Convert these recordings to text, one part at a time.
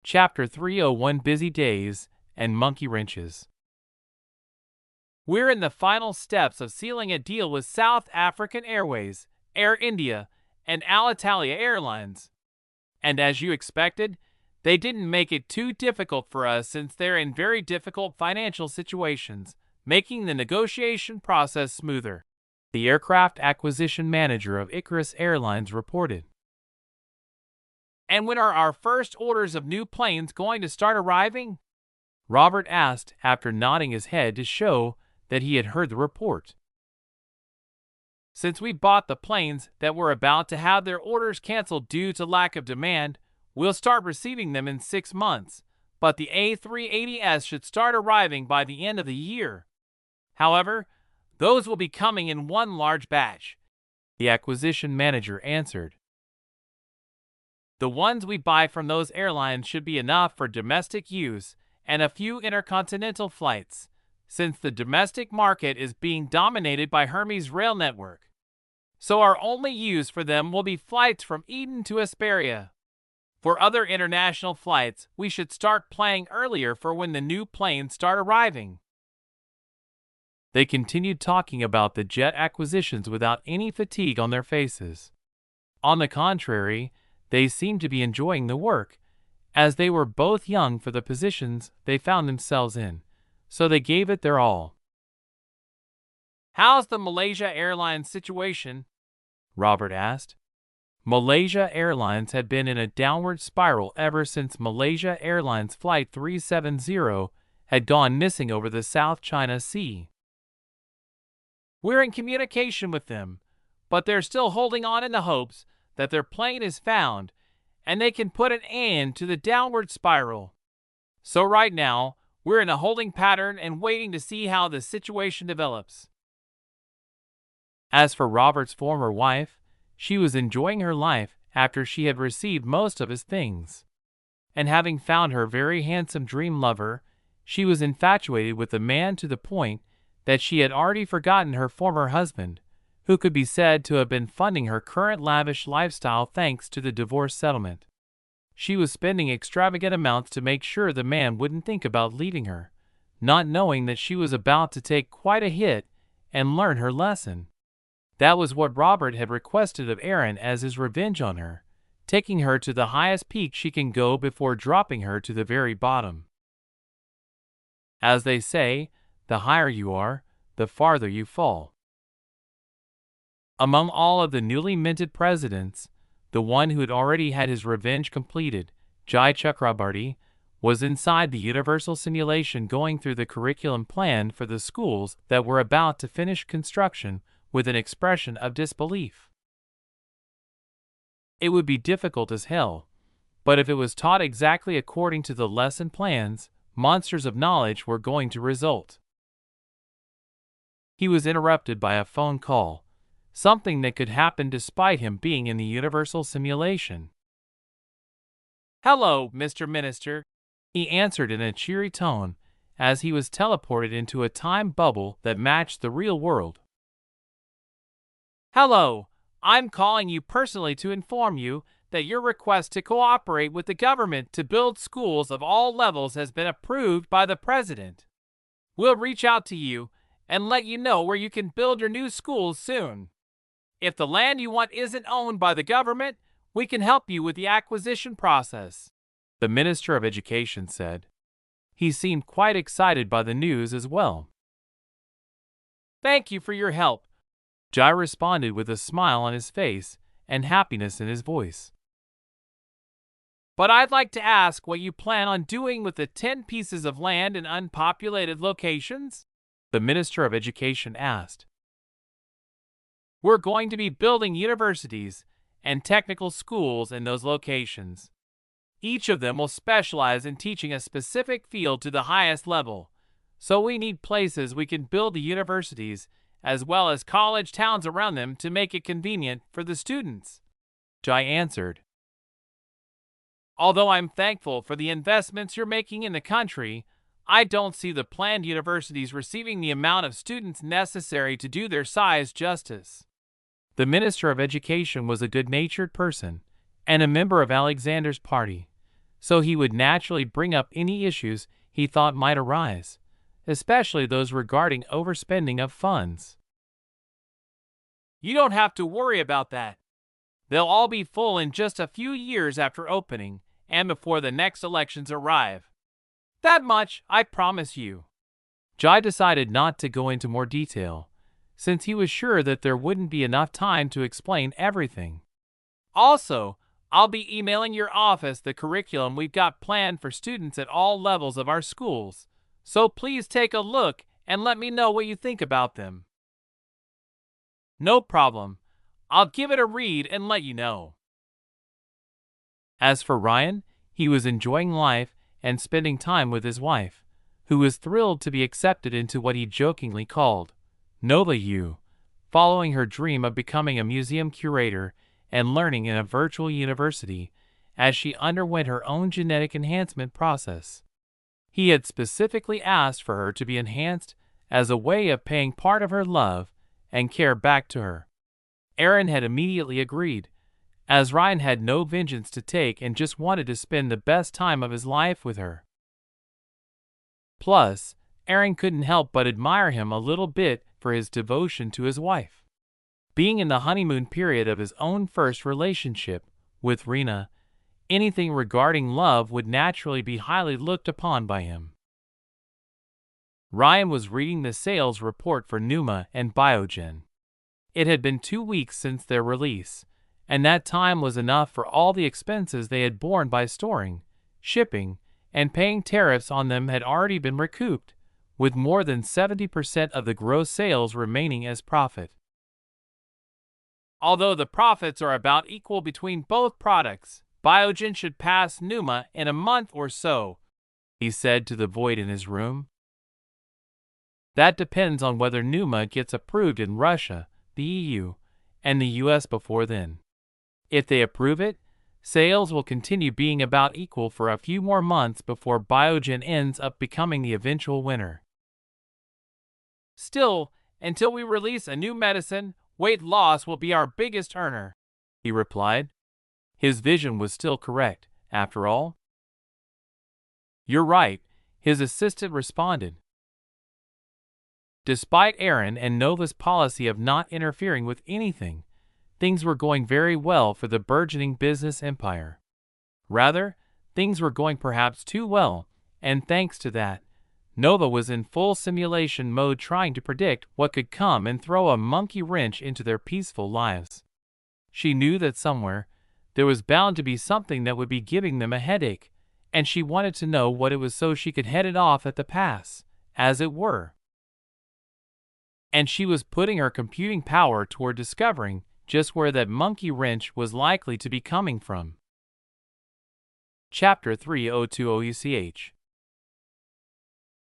Chapter 301 Busy Days and Monkey Wrenches. We're in the final steps of sealing a deal with South African Airways, Air India, and Alitalia Airlines. And as you expected, they didn't make it too difficult for us since they're in very difficult financial situations, making the negotiation process smoother. The aircraft acquisition manager of Icarus Airlines reported. And when are our first orders of new planes going to start arriving? Robert asked after nodding his head to show that he had heard the report. Since we bought the planes that were about to have their orders canceled due to lack of demand, we'll start receiving them in 6 months, but the A380s should start arriving by the end of the year. However, those will be coming in one large batch, the acquisition manager answered. The ones we buy from those airlines should be enough for domestic use and a few intercontinental flights, since the domestic market is being dominated by Hermes Rail Network. So our only use for them will be flights from Eden to Hesperia. For other international flights, we should start planning earlier for when the new planes start arriving. They continued talking about the jet acquisitions without any fatigue on their faces. On the contrary, they seemed to be enjoying the work, as they were both young for the positions they found themselves in, so they gave it their all. "How's the Malaysia Airlines situation?" Robert asked. Malaysia Airlines had been in a downward spiral ever since Malaysia Airlines Flight 370 had gone missing over the South China Sea. "We're in communication with them, but they're still holding on in the hopes that their plane is found and they can put an end to the downward spiral. So right now, we're in a holding pattern and waiting to see how the situation develops." As for Robert's former wife, she was enjoying her life after she had received most of his things. And having found her very handsome dream lover, she was infatuated with the man to the point that she had already forgotten her former husband, who could be said to have been funding her current lavish lifestyle thanks to the divorce settlement. She was spending extravagant amounts to make sure the man wouldn't think about leaving her, not knowing that she was about to take quite a hit and learn her lesson. That was what Robert had requested of Erin as his revenge on her, taking her to the highest peak she can go before dropping her to the very bottom. As they say, the higher you are, the farther you fall. Among all of the newly minted presidents, the one who had already had his revenge completed, Jai Chakrabarti, was inside the Universal Simulation going through the curriculum plan for the schools that were about to finish construction with an expression of disbelief. It would be difficult as hell, but if it was taught exactly according to the lesson plans, monsters of knowledge were going to result. He was interrupted by a phone call, something that could happen despite him being in the Universal Simulation. "Hello, Mr. Minister," he answered in a cheery tone as he was teleported into a time bubble that matched the real world. "Hello, I'm calling you personally to inform you that your request to cooperate with the government to build schools of all levels has been approved by the President. We'll reach out to you and let you know where you can build your new schools soon. If the land you want isn't owned by the government, we can help you with the acquisition process," the Minister of Education said. He seemed quite excited by the news as well. "Thank you for your help," Jai responded with a smile on his face and happiness in his voice. "But I'd like to ask what you plan on doing with the 10 pieces of land in unpopulated locations?" the Minister of Education asked. "We're going to be building universities and technical schools in those locations. Each of them will specialize in teaching a specific field to the highest level, so we need places we can build the universities as well as college towns around them to make it convenient for the students," Jai answered. "Although I'm thankful for the investments you're making in the country, I don't see the planned universities receiving the amount of students necessary to do their size justice." The Minister of Education was a good-natured person and a member of Alexander's party, so he would naturally bring up any issues he thought might arise, especially those regarding overspending of funds. You don't have to worry about that. They'll all be full in just a few years after opening and before the next elections arrive. That much I promise you. Jai decided not to go into more detail, since he was sure that there wouldn't be enough time to explain everything. Also, I'll be emailing your office the curriculum we've got planned for students at all levels of our schools, so please take a look and let me know what you think about them. No problem. I'll give it a read and let you know. As for Ryan, he was enjoying life and spending time with his wife, who was thrilled to be accepted into what he jokingly called Nova U, following her dream of becoming a museum curator and learning in a virtual university as she underwent her own genetic enhancement process. He had specifically asked for her to be enhanced as a way of paying part of her love and care back to her. Aaron had immediately agreed, as Ryan had no vengeance to take and just wanted to spend the best time of his life with her. Plus, Aaron couldn't help but admire him a little bit for his devotion to his wife. Being in the honeymoon period of his own first relationship with Rena, anything regarding love would naturally be highly looked upon by him. Ryan was reading the sales report for Pneuma and Biogen. It had been 2 weeks since their release, and that time was enough for all the expenses they had borne by storing, shipping, and paying tariffs on them had already been recouped, with more than 70% of the gross sales remaining as profit. Although the profits are about equal between both products, Biogen should pass Pneuma in a month or so, he said to the void in his room. That depends on whether Pneuma gets approved in Russia, the EU, and the US before then. If they approve it, sales will continue being about equal for a few more months before Biogen ends up becoming the eventual winner. Still, until we release a new medicine, weight loss will be our biggest earner, he replied. His vision was still correct, after all. You're right, his assistant responded. Despite Aaron and Nova's policy of not interfering with anything, things were going very well for the burgeoning business empire. Rather, things were going perhaps too well, and thanks to that, Nova was in full simulation mode trying to predict what could come and throw a monkey wrench into their peaceful lives. She knew that somewhere, there was bound to be something that would be giving them a headache, and she wanted to know what it was so she could head it off at the pass, as it were. And she was putting her computing power toward discovering just where that monkey wrench was likely to be coming from. Chapter 3020ECH.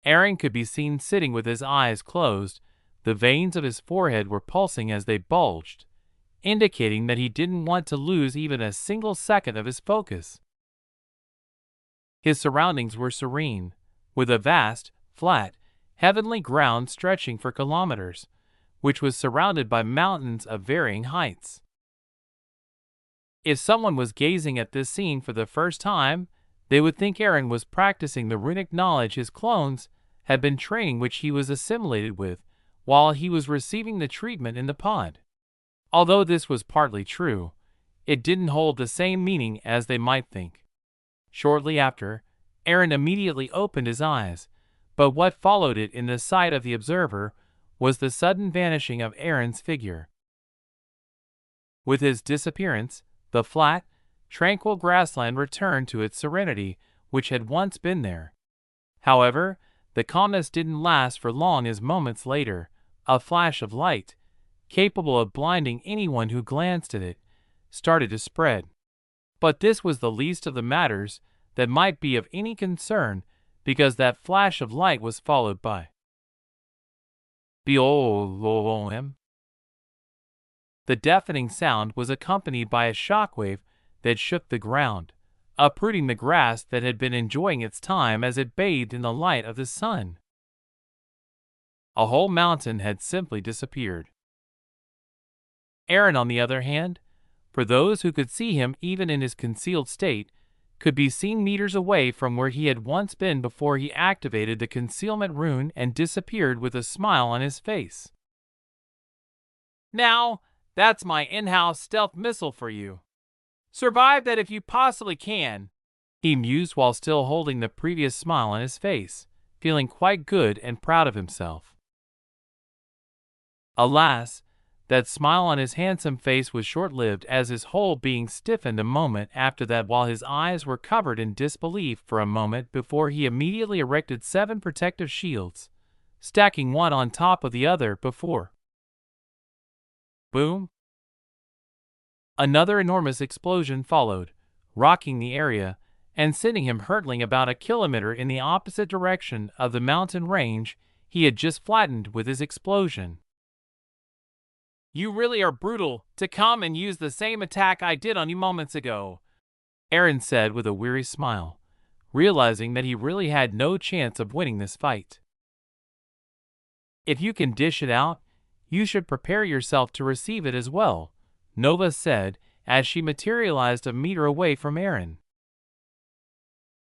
Aaron could be seen sitting with his eyes closed. The veins of his forehead were pulsing as they bulged, indicating that he didn't want to lose even a single second of his focus. His surroundings were serene, with a vast, flat, heavenly ground stretching for kilometers, which was surrounded by mountains of varying heights. If someone was gazing at this scene for the first time, they would think Aaron was practicing the runic knowledge his clones had been training, which he was assimilated with while he was receiving the treatment in the pod. Although this was partly true, it didn't hold the same meaning as they might think. Shortly after, Aaron immediately opened his eyes, but what followed it in the sight of the observer was the sudden vanishing of Aaron's figure. With his disappearance, the flat, tranquil grassland returned to its serenity which had once been there. However, the calmness didn't last for long, as moments later, a flash of light, capable of blinding anyone who glanced at it, started to spread. But this was the least of the matters that might be of any concern, because that flash of light was followed by BOOM. The deafening sound was accompanied by a shockwave that shook the ground, uprooting the grass that had been enjoying its time as it bathed in the light of the sun. A whole mountain had simply disappeared. Aaron, on the other hand, for those who could see him even in his concealed state, could be seen meters away from where he had once been before he activated the concealment rune and disappeared with a smile on his face. Now, that's my in-house stealth missile for you. Survive that if you possibly can, he mused while still holding the previous smile on his face, feeling quite good and proud of himself. Alas, that smile on his handsome face was short-lived, as his whole being stiffened a moment after that, while his eyes were covered in disbelief for a moment before he immediately erected 7 protective shields, stacking one on top of the other before. Boom! Another enormous explosion followed, rocking the area and sending him hurtling about a kilometer in the opposite direction of the mountain range he had just flattened with his explosion. You really are brutal to come and use the same attack I did on you moments ago, Eren said with a weary smile, realizing that he really had no chance of winning this fight. If you can dish it out, you should prepare yourself to receive it as well, Nova said as she materialized a meter away from Eren.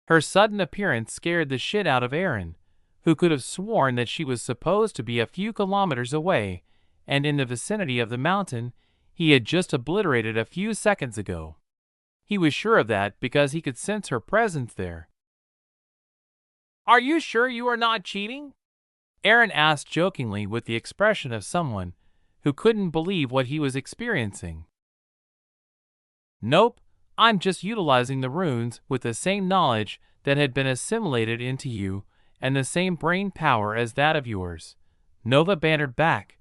Her sudden appearance scared the shit out of Eren, who could have sworn that she was supposed to be a few kilometers away and in the vicinity of the mountain he had just obliterated a few seconds ago. He was sure of that because he could sense her presence there. Are you sure you are not cheating? Eren asked jokingly with the expression of someone who couldn't believe what he was experiencing. Nope, I'm just utilizing the runes with the same knowledge that had been assimilated into you and the same brain power as that of yours, Nova bantered back,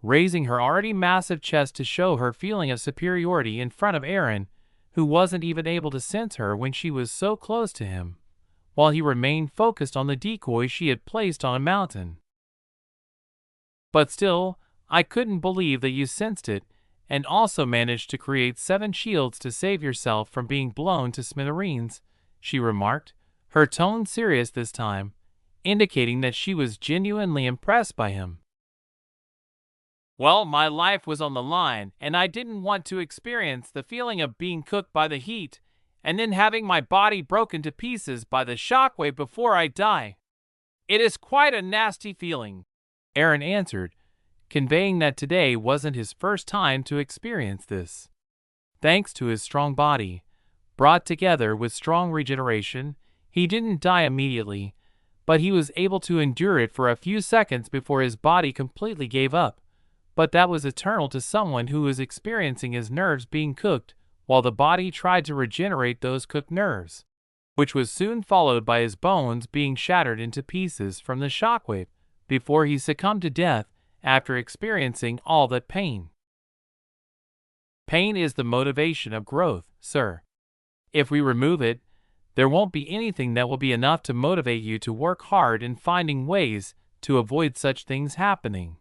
raising her already massive chest to show her feeling of superiority in front of Eren, who wasn't even able to sense her when she was so close to him, while he remained focused on the decoy she had placed on a mountain. But still, I couldn't believe that you sensed it, and also managed to create 7 shields to save yourself from being blown to smithereens, she remarked, her tone serious this time, indicating that she was genuinely impressed by him. Well, my life was on the line, and I didn't want to experience the feeling of being cooked by the heat, and then having my body broken to pieces by the shockwave before I die. It is quite a nasty feeling, Eren answered, conveying that today wasn't his first time to experience this. Thanks to his strong body, brought together with strong regeneration, he didn't die immediately, but he was able to endure it for a few seconds before his body completely gave up. But that was eternal to someone who was experiencing his nerves being cooked while the body tried to regenerate those cooked nerves, which was soon followed by his bones being shattered into pieces from the shockwave before he succumbed to death after experiencing all that pain. Pain is the motivation of growth, sir. If we remove it, there won't be anything that will be enough to motivate you to work hard in finding ways to avoid such things happening.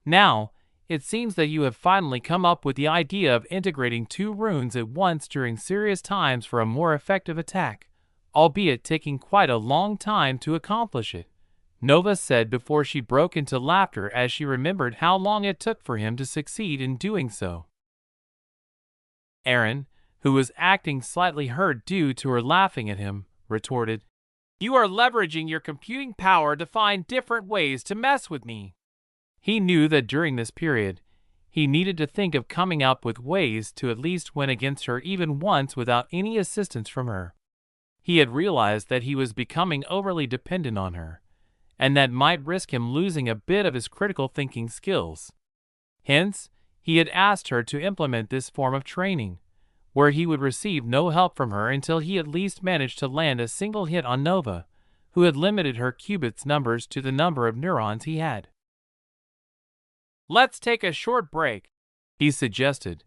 Now, it seems that you have finally come up with the idea of integrating 2 runes at once during serious times for a more effective attack, albeit taking quite a long time to accomplish it, Nova said before she broke into laughter as she remembered how long it took for him to succeed in doing so. Eren, who was acting slightly hurt due to her laughing at him, retorted, "You are leveraging your computing power to find different ways to mess with me." He knew that during this period, he needed to think of coming up with ways to at least win against her even once without any assistance from her. He had realized that he was becoming overly dependent on her, and that might risk him losing a bit of his critical thinking skills. Hence, he had asked her to implement this form of training, where he would receive no help from her until he at least managed to land a single hit on Nova, who had limited her qubits numbers to the number of neurons he had. Let's take a short break, he suggested,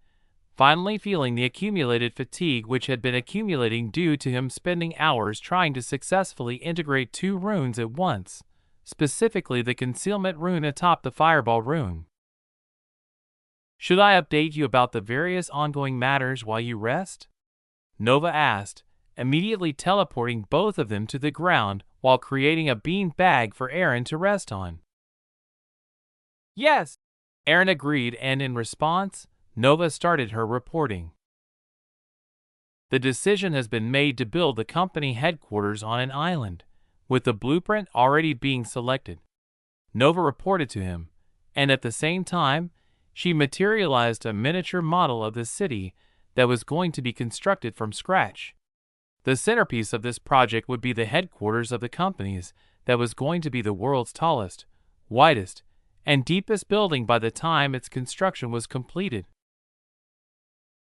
finally feeling the accumulated fatigue which had been accumulating due to him spending hours trying to successfully integrate 2 runes at once, specifically the concealment rune atop the fireball rune. Should I update you about the various ongoing matters while you rest? Nova asked, immediately teleporting both of them to the ground while creating a bean bag for Eren to rest on. Yes, Eren agreed, and in response, Nova started her reporting. The decision has been made to build the company headquarters on an island, with the blueprint already being selected, Nova reported to him, and at the same time, she materialized a miniature model of the city that was going to be constructed from scratch. The centerpiece of this project would be the headquarters of the companies that was going to be the world's tallest, widest, and deepest building by the time its construction was completed.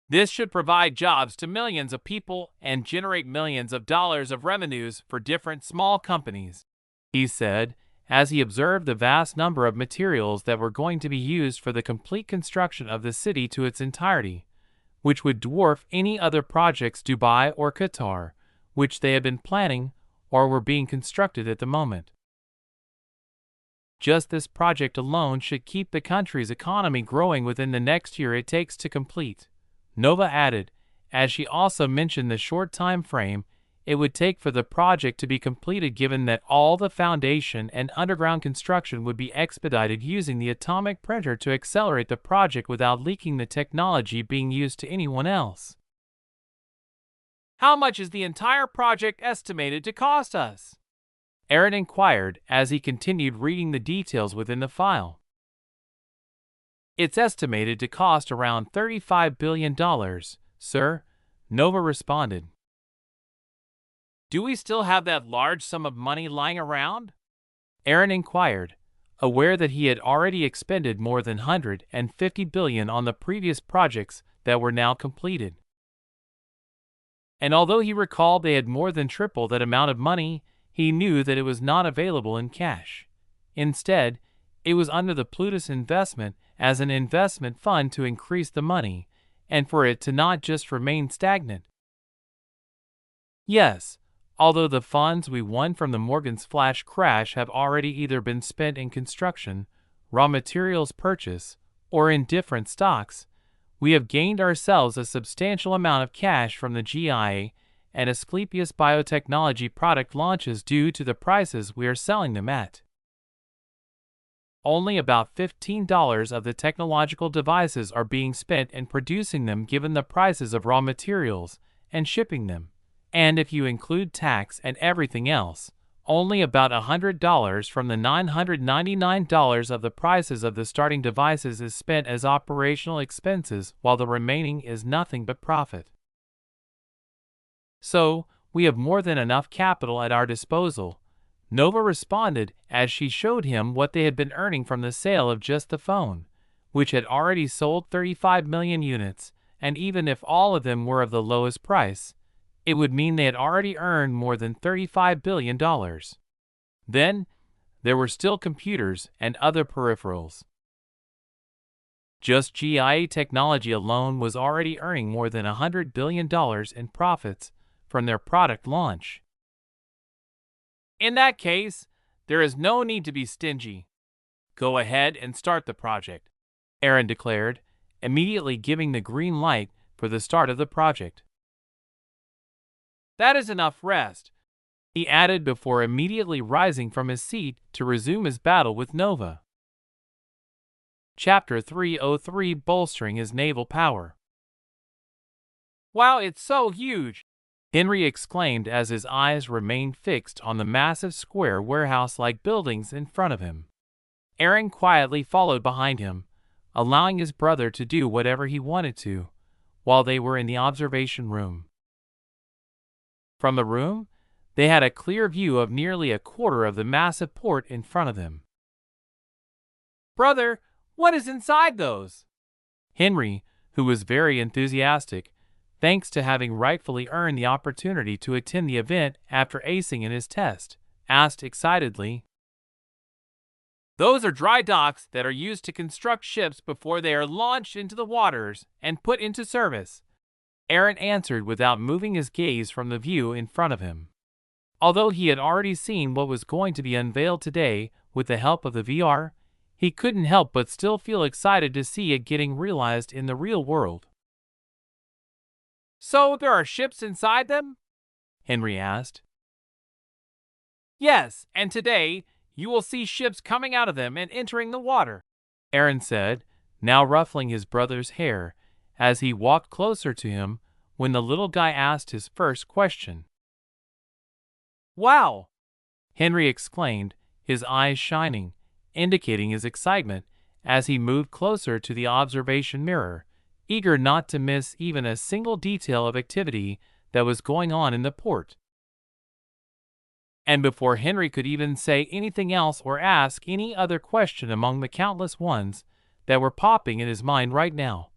This should provide jobs to millions of people and generate millions of dollars of revenues for different small companies, he said, as he observed the vast number of materials that were going to be used for the complete construction of the city to its entirety, which would dwarf any other projects Dubai or Qatar, which they had been planning or were being constructed at the moment. Just this project alone should keep the country's economy growing within the next year it takes to complete, Nova added, as she also mentioned the short time frame it would take for the project to be completed, given that all the foundation and underground construction would be expedited using the atomic printer to accelerate the project without leaking the technology being used to anyone else. How much is the entire project estimated to cost us? Aaron inquired as he continued reading the details within the file. It's estimated to cost around $35 billion, sir, Nova responded. Do we still have that large sum of money lying around? Aaron inquired, aware that he had already expended more than $150 billion on the previous projects that were now completed. And although he recalled they had more than tripled that amount of money, he knew that it was not available in cash. Instead, it was under the Plutus investment as an investment fund to increase the money, and for it to not just remain stagnant. Yes, although the funds we won from the Morgan's flash crash have already either been spent in construction, raw materials purchase, or in different stocks, we have gained ourselves a substantial amount of cash from the GIA and Asclepius biotechnology product launches due to the prices we are selling them at. Only about $15 of the technological devices are being spent in producing them, given the prices of raw materials and shipping them. And if you include tax and everything else, only about $100 from the $999 of the prices of the starting devices is spent as operational expenses, while the remaining is nothing but profit. So, we have more than enough capital at our disposal, Nova responded as she showed him what they had been earning from the sale of just the phone, which had already sold 35 million units, and even if all of them were of the lowest price, it would mean they had already earned more than $35 billion. Then, there were still computers and other peripherals. Just GIA Technology alone was already earning more than $100 billion in profits from their product launch. In that case, there is no need to be stingy. Go ahead and start the project, Aaron declared, immediately giving the green light for the start of the project. That is enough rest, he added before immediately rising from his seat to resume his battle with Nova. Chapter 303: Bolstering his naval power. Wow, it's so huge! Henry exclaimed as his eyes remained fixed on the massive square warehouse-like buildings in front of him. Aaron quietly followed behind him, allowing his brother to do whatever he wanted to, while they were in the observation room. From the room, they had a clear view of nearly a quarter of the massive port in front of them. Brother, what is inside those? Henry, who was very enthusiastic, thanks to having rightfully earned the opportunity to attend the event after acing in his test, asked excitedly. Those are dry docks that are used to construct ships before they are launched into the waters and put into service, Aaron answered without moving his gaze from the view in front of him. Although he had already seen what was going to be unveiled today with the help of the VR, he couldn't help but still feel excited to see it getting realized in the real world. So there are ships inside them? Henry asked. Yes, and today you will see ships coming out of them and entering the water, Aaron said, now ruffling his brother's hair as he walked closer to him when the little guy asked his first question. "Wow!" Henry exclaimed, his eyes shining, indicating his excitement as he moved closer to the observation mirror, eager not to miss even a single detail of activity that was going on in the port. And before Henry could even say anything else or ask any other question among the countless ones that were popping in his mind right now,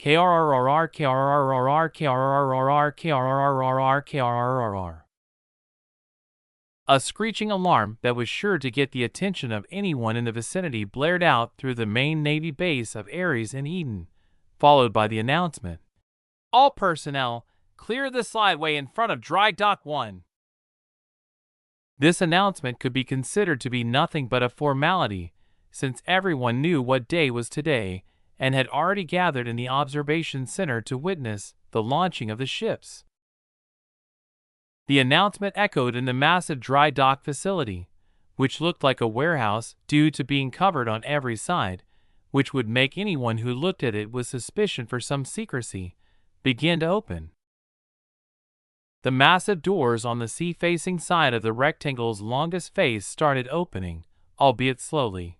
KRRRR, KRRRR, KRRRR, KRRRR, KRRRR. A screeching alarm that was sure to get the attention of anyone in the vicinity blared out through the main Navy base of Ares in Eden, followed by the announcement, "All personnel, clear the slideway in front of Dry Dock 1." This announcement could be considered to be nothing but a formality, since everyone knew what day was today and had already gathered in the observation center to witness the launching of the ships. The announcement echoed in the massive dry dock facility, which looked like a warehouse due to being covered on every side, which would make anyone who looked at it with suspicion for some secrecy begin to open. The massive doors on the sea-facing side of the rectangle's longest face started opening, albeit slowly.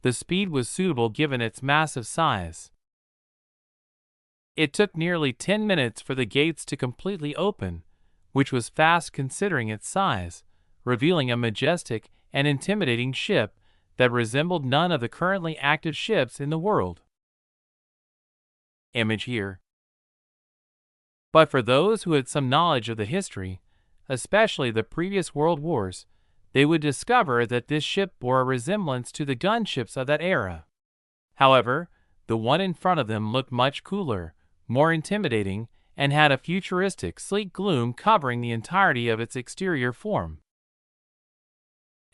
The speed was suitable given its massive size. It took nearly 10 minutes for the gates to completely open, which was fast considering its size, revealing a majestic and intimidating ship that resembled none of the currently active ships in the world. Image here. But for those who had some knowledge of the history, especially the previous world wars, they would discover that this ship bore a resemblance to the gunships of that era. However, the one in front of them looked much cooler, more intimidating, and had a futuristic, sleek gloom covering the entirety of its exterior form.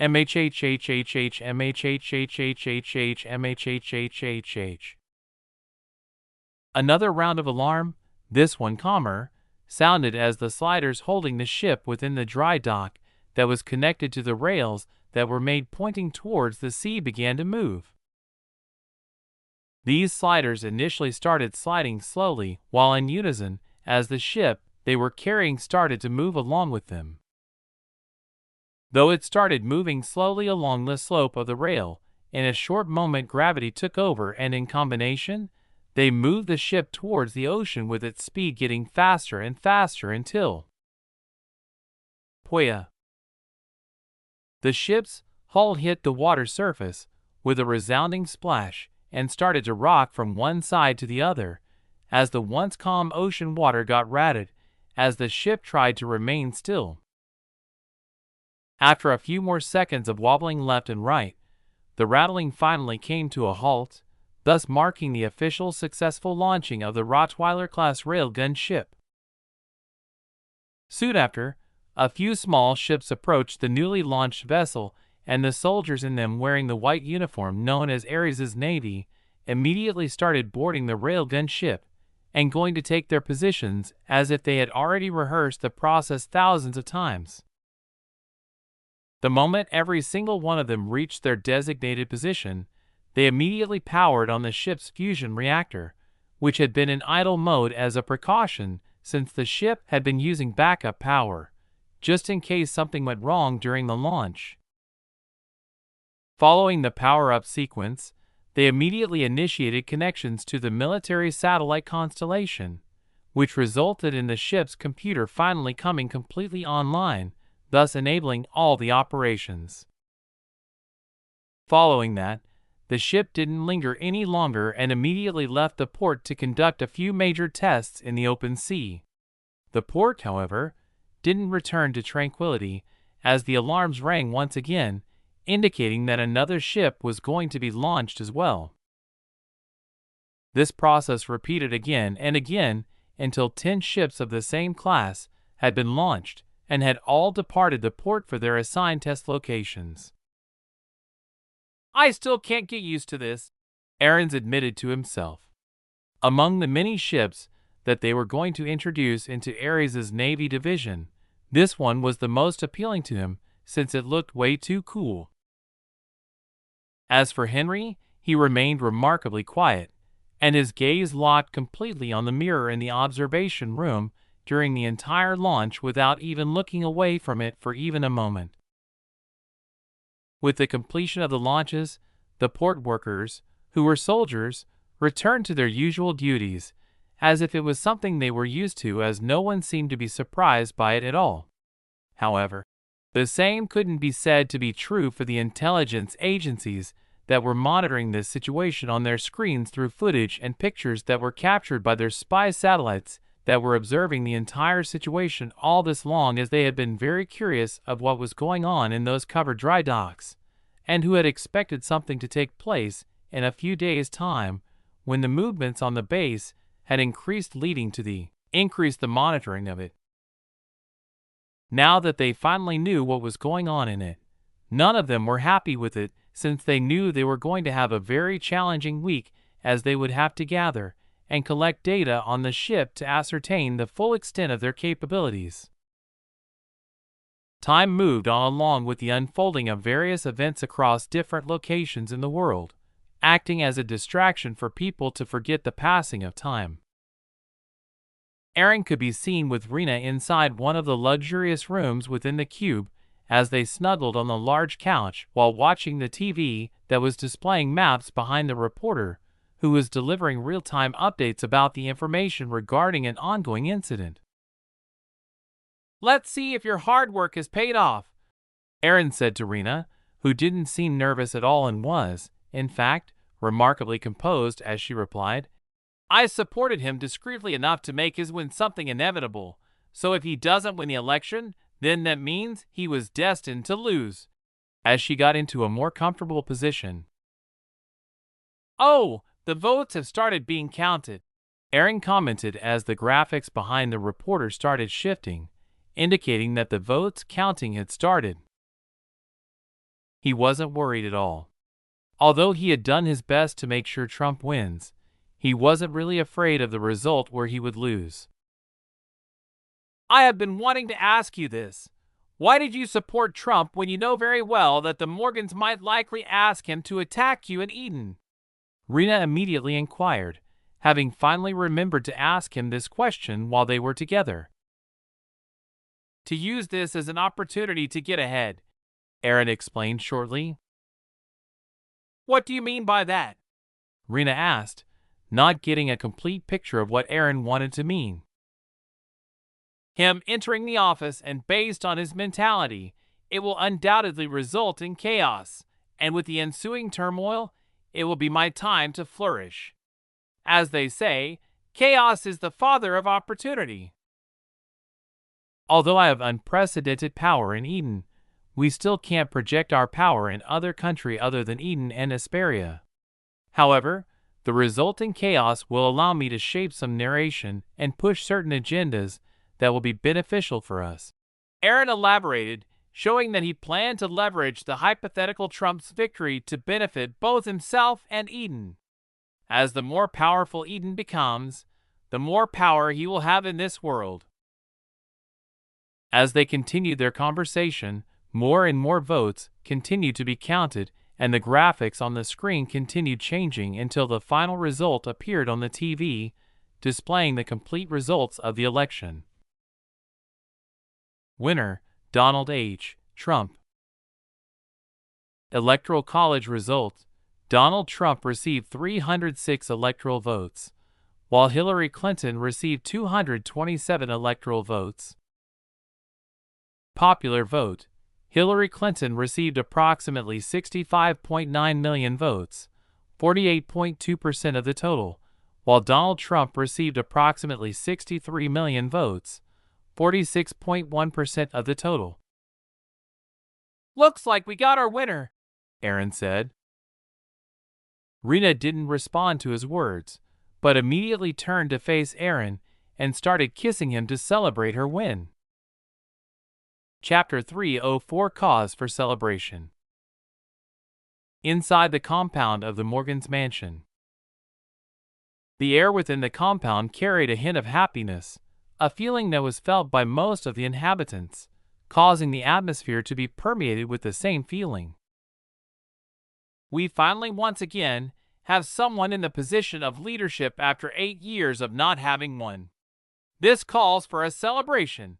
MHHHHH MHHHHHH MHHHHH. Another round of alarm, this one calmer, sounded as the sliders holding the ship within the dry dock that was connected to the rails that were made pointing towards the sea began to move. These sliders initially started sliding slowly while in unison as the ship they were carrying started to move along with them. Though it started moving slowly along the slope of the rail, in a short moment gravity took over and in combination, they moved the ship towards the ocean with its speed getting faster and faster until Poya. The ship's hull hit the water surface with a resounding splash and started to rock from one side to the other as the once calm ocean water got rattled as the ship tried to remain still. After a few more seconds of wobbling left and right, the rattling finally came to a halt, thus marking the official successful launching of the Rottweiler-class railgun ship. Soon after, a few small ships approached the newly launched vessel, and the soldiers in them wearing the white uniform known as Ares's Navy immediately started boarding the railgun ship and going to take their positions as if they had already rehearsed the process thousands of times. The moment every single one of them reached their designated position, they immediately powered on the ship's fusion reactor, which had been in idle mode as a precaution since the ship had been using backup power, just in case something went wrong during the launch. Following the power-up sequence, they immediately initiated connections to the military satellite constellation, which resulted in the ship's computer finally coming completely online, thus enabling all the operations. Following that, the ship didn't linger any longer and immediately left the port to conduct a few major tests in the open sea. The port, however, didn't return to tranquility as the alarms rang once again, indicating that another ship was going to be launched as well. This process repeated again and again until 10 ships of the same class had been launched and had all departed the port for their assigned test locations. "I still can't get used to this," Ahrens admitted to himself. Among the many ships that they were going to introduce into Ares's Navy division, this one was the most appealing to him since it looked way too cool. As for Henry, he remained remarkably quiet, and his gaze locked completely on the mirror in the observation room during the entire launch without even looking away from it for even a moment. With the completion of the launches, the port workers, who were soldiers, returned to their usual duties, as if it was something they were used to, as no one seemed to be surprised by it at all. However, the same couldn't be said to be true for the intelligence agencies that were monitoring this situation on their screens through footage and pictures that were captured by their spy satellites that were observing the entire situation all this long, as they had been very curious of what was going on in those covered dry docks, and who had expected something to take place in a few days' time when the movements on the base had increased, leading to the monitoring of it. Now that they finally knew what was going on in it, none of them were happy with it, since they knew they were going to have a very challenging week, as they would have to gather and collect data on the ship to ascertain the full extent of their capabilities. Time moved on along with the unfolding of various events across different locations in the world, acting as a distraction for people to forget the passing of time. Aaron could be seen with Rena inside one of the luxurious rooms within the cube, as they snuggled on the large couch while watching the TV that was displaying maps behind the reporter, who was delivering real-time updates about the information regarding an ongoing incident. "Let's see if your hard work has paid off," Aaron said to Rena, who didn't seem nervous at all and was, in fact, remarkably composed as she replied, "I supported him discreetly enough to make his win something inevitable, so if he doesn't win the election, then that means he was destined to lose," as she got into a more comfortable position. "Oh, the votes have started being counted," Aaron commented as the graphics behind the reporter started shifting, indicating that the votes counting had started. He wasn't worried at all. Although he had done his best to make sure Trump wins, he wasn't really afraid of the result where he would lose. "I have been wanting to ask you this. Why did you support Trump when you know very well that the Morgans might likely ask him to attack you in Eden?" Rena immediately inquired, having finally remembered to ask him this question while they were together. "To use this as an opportunity to get ahead," Aaron explained shortly. "What do you mean by that?" Rena asked, not getting a complete picture of what Aaron wanted to mean. "Him entering the office, and based on his mentality, it will undoubtedly result in chaos, and with the ensuing turmoil, it will be my time to flourish. As they say, chaos is the father of opportunity. Although I have unprecedented power in Eden, we still can't project our power in other country other than Eden and Asperia. However, the resulting chaos will allow me to shape some narration and push certain agendas that will be beneficial for us." Aaron elaborated, showing that he planned to leverage the hypothetical Trump's victory to benefit both himself and Eden. As the more powerful Eden becomes, the more power he will have in this world. As they continued their conversation, more and more votes continued to be counted, and the graphics on the screen continued changing until the final result appeared on the TV, displaying the complete results of the election. Winner: Donald H. Trump. Electoral College results: Donald Trump received 306 electoral votes, while Hillary Clinton received 227 electoral votes. Popular vote: Hillary Clinton received approximately 65.9 million votes, 48.2% of the total, while Donald Trump received approximately 63 million votes, 46.1% of the total. "Looks like we got our winner," Aaron said. Rena didn't respond to his words, but immediately turned to face Aaron and started kissing him to celebrate her win. Chapter 304: Cause for Celebration. Inside the compound of the Morgans' mansion. The air within the compound carried a hint of happiness, a feeling that was felt by most of the inhabitants, causing the atmosphere to be permeated with the same feeling. "We finally once again have someone in the position of leadership after 8 years of not having one. This calls for a celebration,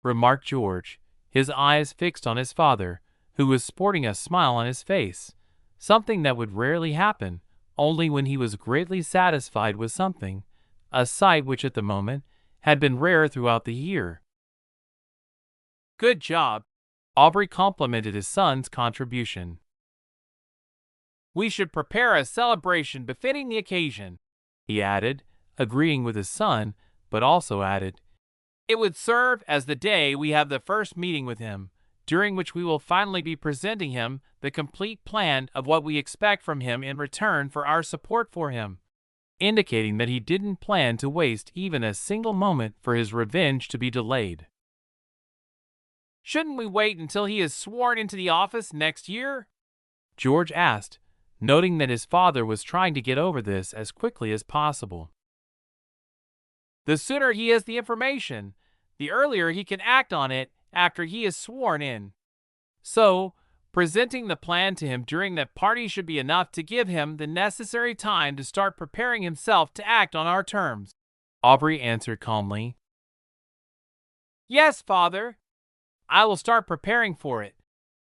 remarked George, his eyes fixed on his father, who was sporting a smile on his face, something that would rarely happen, only when he was greatly satisfied with something, a sight which at the moment had been rare throughout the year. Good job, Aubrey complimented his son's contribution. We should prepare a celebration befitting the occasion, he added, agreeing with his son, but also added, it would serve as the day we have the first meeting with him, during which we will finally be presenting him the complete plan of what we expect from him in return for our support for him, indicating that he didn't plan to waste even a single moment for his revenge to be delayed. Shouldn't we wait until he is sworn into the office next year? George asked, noting that his father was trying to get over this as quickly as possible. The sooner he has the information, the earlier he can act on it after he is sworn in. So, presenting the plan to him during that party should be enough to give him the necessary time to start preparing himself to act on our terms, Aubrey answered calmly. Yes, father. I will start preparing for it,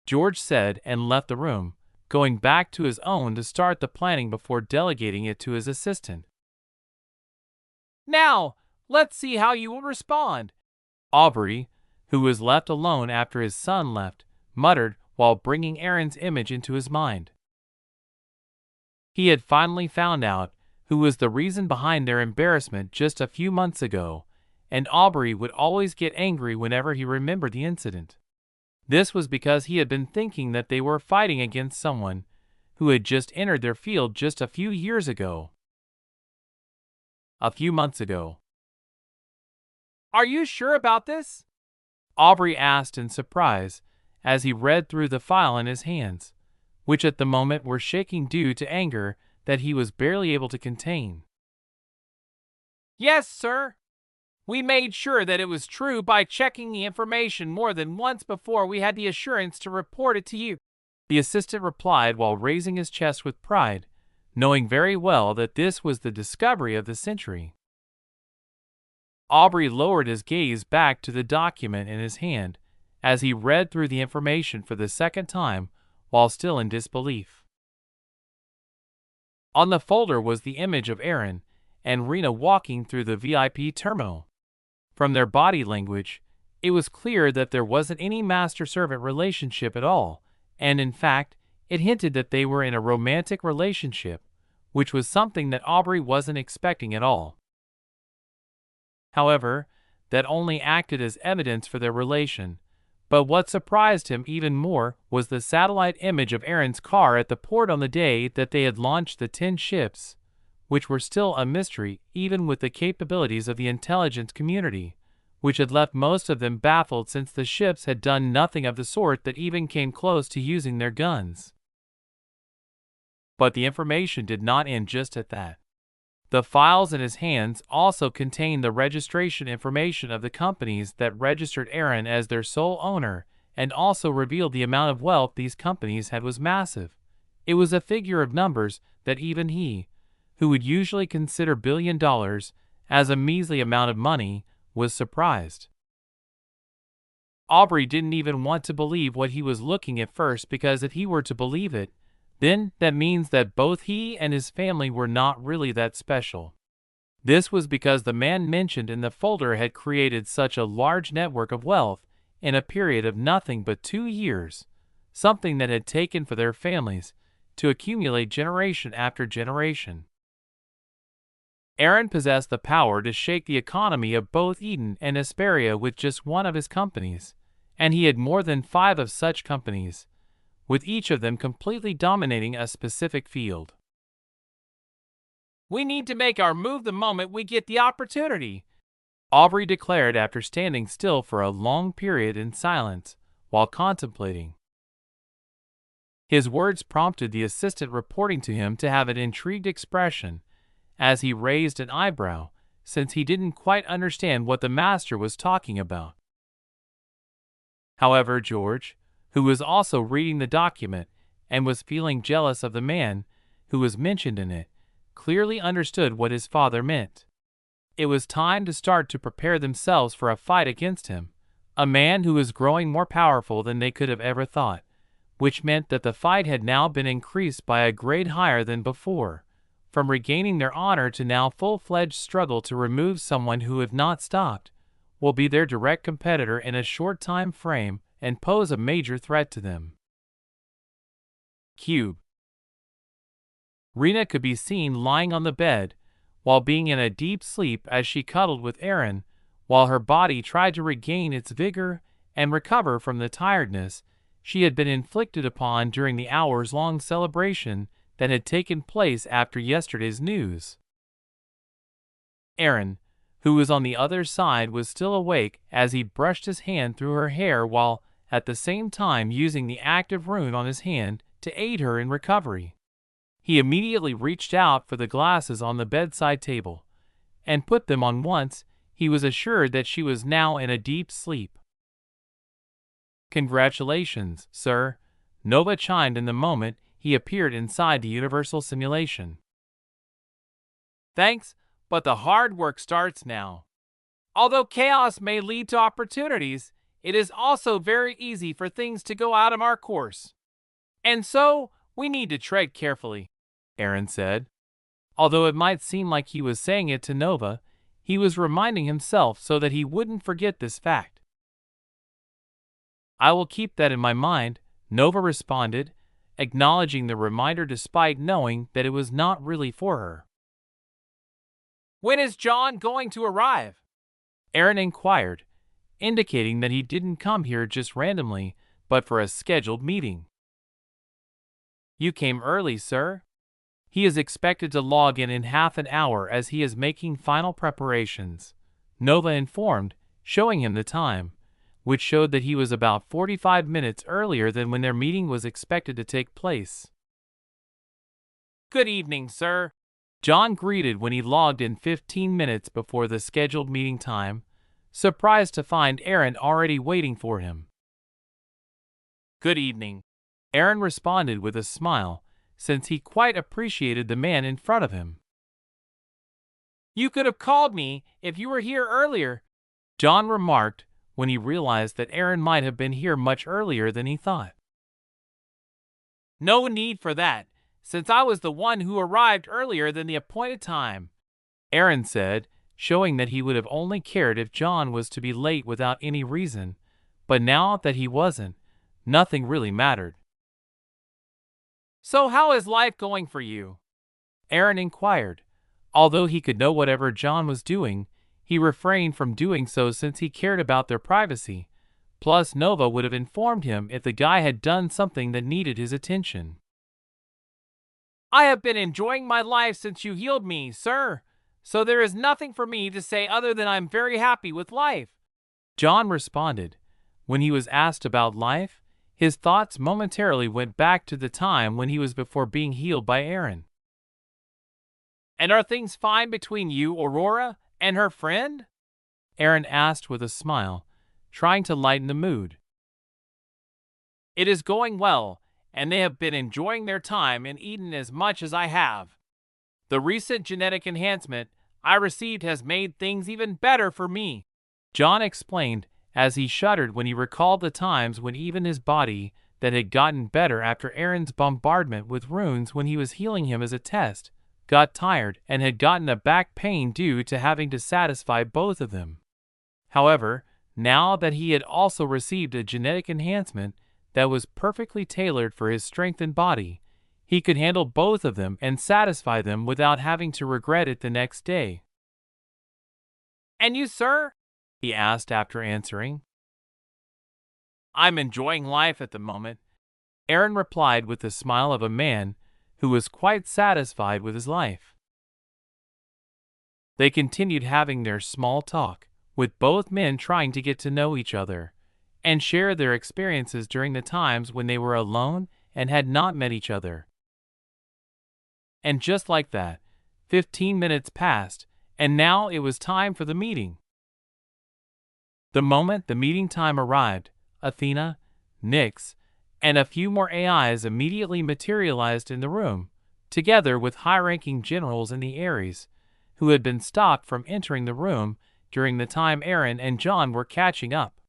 George said and left the room, going back to his own to start the planning before delegating it to his assistant. Now, let's see how you will respond, Aubrey, who was left alone after his son left, muttered while bringing Aaron's image into his mind. He had finally found out who was the reason behind their embarrassment just a few months ago, and Aubrey would always get angry whenever he remembered the incident. This was because he had been thinking that they were fighting against someone who had just entered their field just a few years ago. A few months ago. Are you sure about this? Aubrey asked in surprise as he read through the file in his hands, which at the moment were shaking due to anger that he was barely able to contain. Yes, sir. We made sure that it was true by checking the information more than once before we had the assurance to report it to you, the assistant replied while raising his chest with pride, knowing very well that this was the discovery of the century. Aubrey lowered his gaze back to the document in his hand as he read through the information for the second time while still in disbelief. On the folder was the image of Aaron and Rena walking through the VIP terminal. From their body language, it was clear that there wasn't any master-servant relationship at all, and in fact, it hinted that they were in a romantic relationship, which was something that Aubrey wasn't expecting at all. However, that only acted as evidence for their relation, but what surprised him even more was the satellite image of Aaron's car at the port on the day that they had launched the 10 ships, which were still a mystery even with the capabilities of the intelligence community, which had left most of them baffled since the ships had done nothing of the sort that even came close to using their guns. But the information did not end just at that. The files in his hands also contained the registration information of the companies that registered Aaron as their sole owner and also revealed the amount of wealth these companies had was massive. It was a figure of numbers that even he, who would usually consider $1 billion as a measly amount of money, was surprised. Aubrey didn't even want to believe what he was looking at first because if he were to believe it, then that means that both he and his family were not really that special. This was because the man mentioned in the folder had created such a large network of wealth in a period of nothing but 2 years, something that had taken for their families to accumulate generation after generation. Aaron possessed the power to shake the economy of both Eden and Hesperia with just one of his companies, and he had more than 5 of such companies, with each of them completely dominating a specific field. We need to make our move the moment we get the opportunity, Aubrey declared after standing still for a long period in silence while contemplating. His words prompted the assistant reporting to him to have an intrigued expression as he raised an eyebrow, since he didn't quite understand what the master was talking about. However, George, who was also reading the document and was feeling jealous of the man who was mentioned in it, clearly understood what his father meant. It was time to start to prepare themselves for a fight against him, a man who was growing more powerful than they could have ever thought, which meant that the fight had now been increased by a grade higher than before, from regaining their honor to now full-fledged struggle to remove someone who, if not stopped, will be their direct competitor in a short time frame and pose a major threat to them. Cube. Rena could be seen lying on the bed, while being in a deep sleep as she cuddled with Aaron, while her body tried to regain its vigor and recover from the tiredness she had been inflicted upon during the hours-long celebration that had taken place after yesterday's news. Aaron, who was on the other side, was still awake as he brushed his hand through her hair while at the same time using the active rune on his hand to aid her in recovery. He immediately reached out for the glasses on the bedside table and put them on once he was assured that she was now in a deep sleep. "Congratulations, sir," Nova chimed in the moment he appeared inside the universal simulation. "Thanks, but the hard work starts now. Although chaos may lead to opportunities, it is also very easy for things to go out of our course. And so, we need to tread carefully," Aaron said. Although it might seem like he was saying it to Nova, he was reminding himself so that he wouldn't forget this fact. "I will keep that in my mind," Nova responded, acknowledging the reminder despite knowing that it was not really for her. "When is John going to arrive?" Aaron inquired, indicating that he didn't come here just randomly, but for a scheduled meeting. "You came early, sir. He is expected to log in half an hour as he is making final preparations," Nova informed, showing him the time, which showed that he was about 45 minutes earlier than when their meeting was expected to take place. "Good evening, sir," John greeted when he logged in 15 minutes before the scheduled meeting time, surprised to find Aaron already waiting for him. "Good evening," Aaron responded with a smile, since he quite appreciated the man in front of him. "You could have called me if you were here earlier," John remarked when he realized that Aaron might have been here much earlier than he thought. "No need for that, since I was the one who arrived earlier than the appointed time," Aaron said, showing that he would have only cared if John was to be late without any reason, but now that he wasn't, nothing really mattered. "So how is life going for you?" Aaron inquired. Although he could know whatever John was doing, he refrained from doing so since he cared about their privacy. Plus, Nova would have informed him if the guy had done something that needed his attention. "I have been enjoying my life since you healed me, sir, so there is nothing for me to say other than I'm very happy with life," John responded. When he was asked about life, his thoughts momentarily went back to the time when he was before being healed by Aaron. "And are things fine between you, Aurora, and her friend?" Aaron asked with a smile, trying to lighten the mood. "It is going well, and they have been enjoying their time in Eden as much as I have. The recent genetic enhancement I received has made things even better for me," John explained as he shuddered when he recalled the times when even his body that had gotten better after Aaron's bombardment with runes when he was healing him as a test, got tired and had gotten a back pain due to having to satisfy both of them. However, now that he had also received a genetic enhancement that was perfectly tailored for his strength and body, he could handle both of them and satisfy them without having to regret it the next day. "And you, sir?" he asked after answering. "I'm enjoying life at the moment," Aaron replied with the smile of a man who was quite satisfied with his life. They continued having their small talk, with both men trying to get to know each other and share their experiences during the times when they were alone and had not met each other. And just like that, 15 minutes passed, and now it was time for the meeting. The moment the meeting time arrived, Athena, Nyx, and a few more AIs immediately materialized in the room, together with high-ranking generals in the Ares, who had been stopped from entering the room during the time Aaron and John were catching up.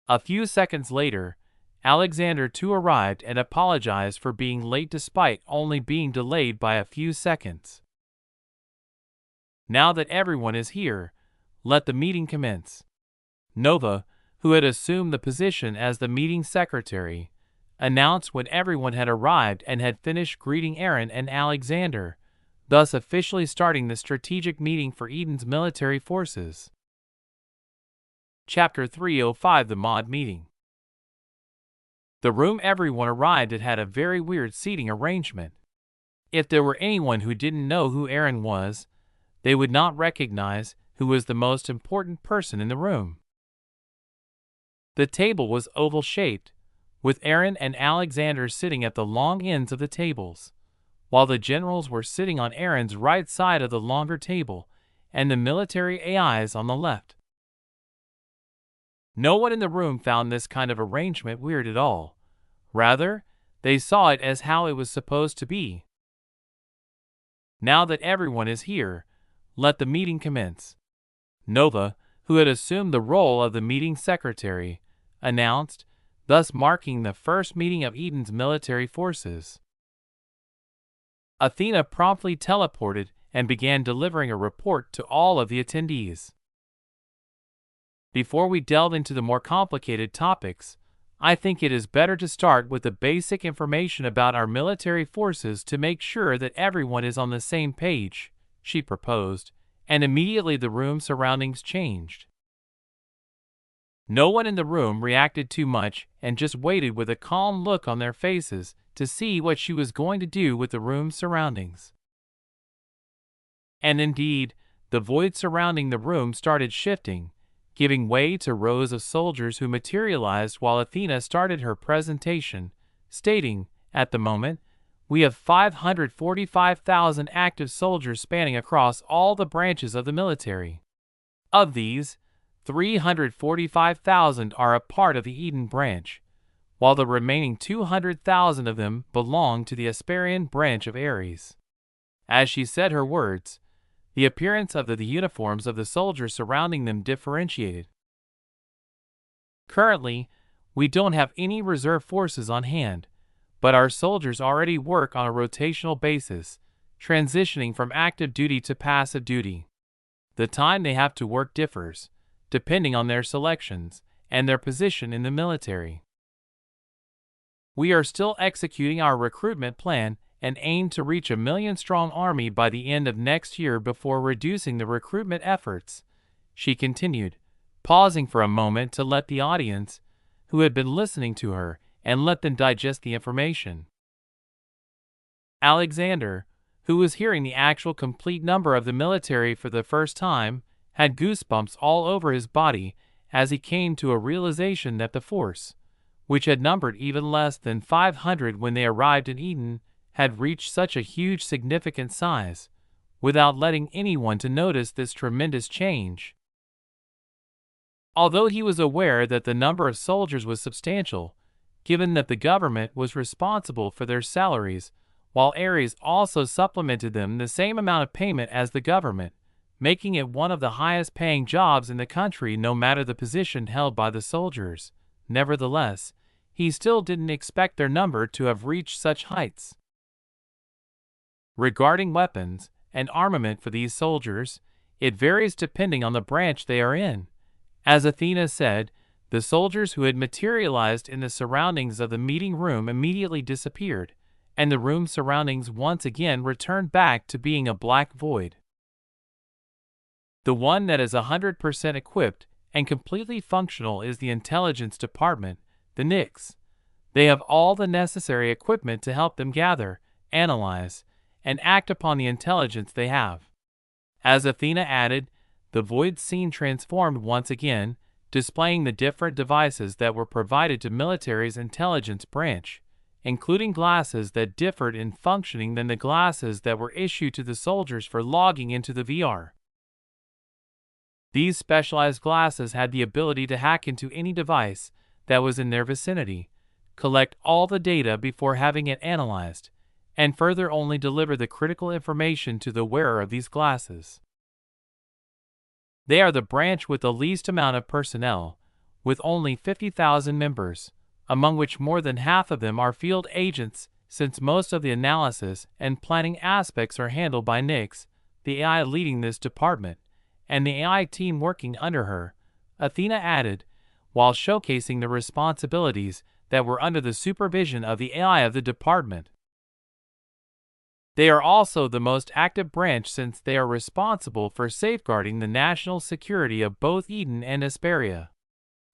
A few seconds later, Alexander too arrived and apologized for being late despite only being delayed by a few seconds. Now that everyone is here, let the meeting commence. Nova, who had assumed the position as the meeting secretary, announced when everyone had arrived and had finished greeting Aaron and Alexander, thus officially starting the strategic meeting for Eden's military forces. Chapter 305 The Mod Meeting. The room everyone arrived at had a very weird seating arrangement. If there were anyone who didn't know who Aaron was, they would not recognize who was the most important person in the room. The table was oval-shaped, with Aaron and Alexander sitting at the long ends of the tables, while the generals were sitting on Aaron's right side of the longer table and the military AIs on the left. No one in the room found this kind of arrangement weird at all. Rather, they saw it as how it was supposed to be. Now that everyone is here, let the meeting commence. Nova, who had assumed the role of the meeting secretary, announced, thus marking the first meeting of Eden's military forces. Athena promptly teleported and began delivering a report to all of the attendees. Before we delve into the more complicated topics, I think it is better to start with the basic information about our military forces to make sure that everyone is on the same page, she proposed, and immediately the room surroundings changed. No one in the room reacted too much and just waited with a calm look on their faces to see what she was going to do with the room's surroundings. And indeed, the void surrounding the room started shifting, giving way to rows of soldiers who materialized while Athena started her presentation, stating, at the moment, we have 545,000 active soldiers spanning across all the branches of the military. Of these, 345,000 are a part of the Eden branch, while the remaining 200,000 of them belong to the Asperian branch of Ares. As she said her words, the appearance of the uniforms of the soldiers surrounding them differentiated. Currently, we don't have any reserve forces on hand, but our soldiers already work on a rotational basis, transitioning from active duty to passive duty. The time they have to work differs, depending on their selections and their position in the military. We are still executing our recruitment plan and aim to reach a 1 million-strong army by the end of next year before reducing the recruitment efforts, she continued, pausing for a moment to let the audience, who had been listening to her, and let them digest the information. Alexander, who was hearing the actual complete number of the military for the first time, had goosebumps all over his body as he came to a realization that the force, which had numbered even less than 500 when they arrived in Eden, had reached such a huge significant size, without letting anyone to notice this tremendous change. Although he was aware that the number of soldiers was substantial, given that the government was responsible for their salaries, while Ares also supplemented them the same amount of payment as the government, making it one of the highest-paying jobs in the country no matter the position held by the soldiers. Nevertheless, he still didn't expect their number to have reached such heights. Regarding weapons and armament for these soldiers, it varies depending on the branch they are in. As Athena said, the soldiers who had materialized in the surroundings of the meeting room immediately disappeared, and the room's surroundings once again returned back to being a black void. The one that is 100% equipped and completely functional is the Intelligence Department, the NICS. They have all the necessary equipment to help them gather, analyze, and act upon the intelligence they have. As Athena added, the void scene transformed once again, displaying the different devices that were provided to military's intelligence branch, including glasses that differed in functioning than the glasses that were issued to the soldiers for logging into the VR. These specialized glasses had the ability to hack into any device that was in their vicinity, collect all the data before having it analyzed, and further only deliver the critical information to the wearer of these glasses. They are the branch with the least amount of personnel, with only 50,000 members, among which more than half of them are field agents, since most of the analysis and planning aspects are handled by Nyx, the AI leading this department, and the AI team working under her, Athena added, while showcasing the responsibilities that were under the supervision of the AI of the department. They are also the most active branch since they are responsible for safeguarding the national security of both Eden and Hesperia.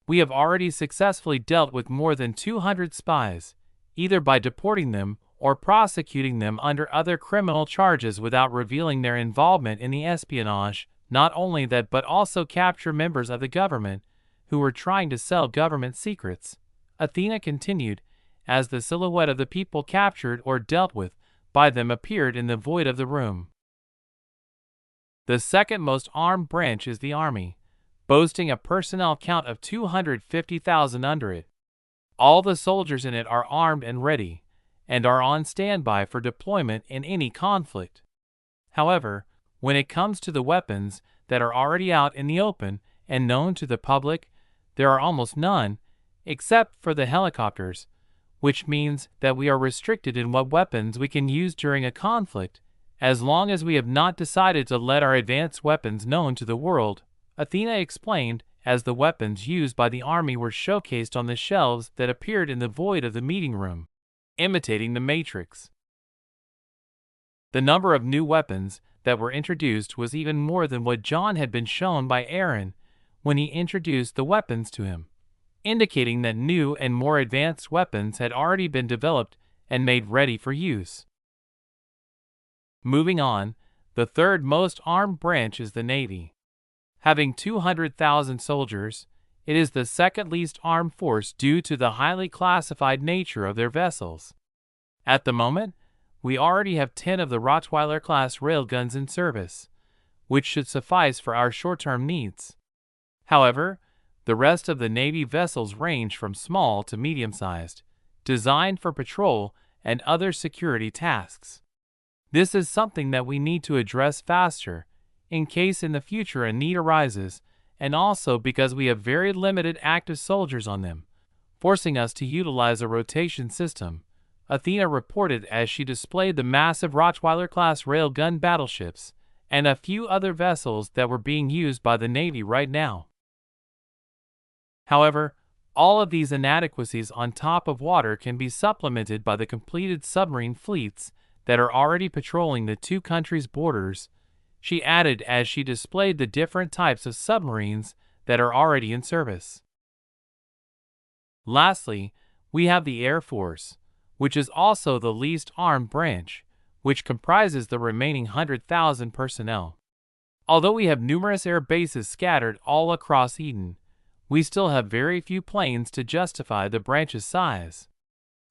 We have already successfully dealt with more than 200 spies, either by deporting them or prosecuting them under other criminal charges without revealing their involvement in the espionage. Not only that, but also capture members of the government who were trying to sell government secrets. Athena continued, as the silhouette of the people captured or dealt with by them appeared in the void of the room. The second most armed branch is the army, boasting a personnel count of 250,000 under it. All the soldiers in it are armed and ready, and are on standby for deployment in any conflict. However, when it comes to the weapons that are already out in the open and known to the public, there are almost none, except for the helicopters, which means that we are restricted in what weapons we can use during a conflict, as long as we have not decided to let our advanced weapons known to the world, Athena explained, as the weapons used by the army were showcased on the shelves that appeared in the void of the meeting room, imitating the Matrix. The number of new weapons that were introduced was even more than what John had been shown by Aaron when he introduced the weapons to him, indicating that new and more advanced weapons had already been developed and made ready for use. Moving on, the third most armed branch is the Navy. Having 200,000 soldiers, it is the second least armed force due to the highly classified nature of their vessels. At the moment, we already have 10 of the Rottweiler-class railguns in service, which should suffice for our short-term needs. However, the rest of the Navy vessels range from small to medium-sized, designed for patrol and other security tasks. This is something that we need to address faster, in case in the future a need arises, and also because we have very limited active soldiers on them, forcing us to utilize a rotation system, Athena reported as she displayed the massive Rottweiler-class railgun battleships and a few other vessels that were being used by the Navy right now. However, all of these inadequacies on top of water can be supplemented by the completed submarine fleets that are already patrolling the two countries' borders, she added as she displayed the different types of submarines that are already in service. Lastly, we have the Air Force, which is also the least armed branch, which comprises the remaining 100,000 personnel. Although we have numerous air bases scattered all across Eden, we still have very few planes to justify the branch's size.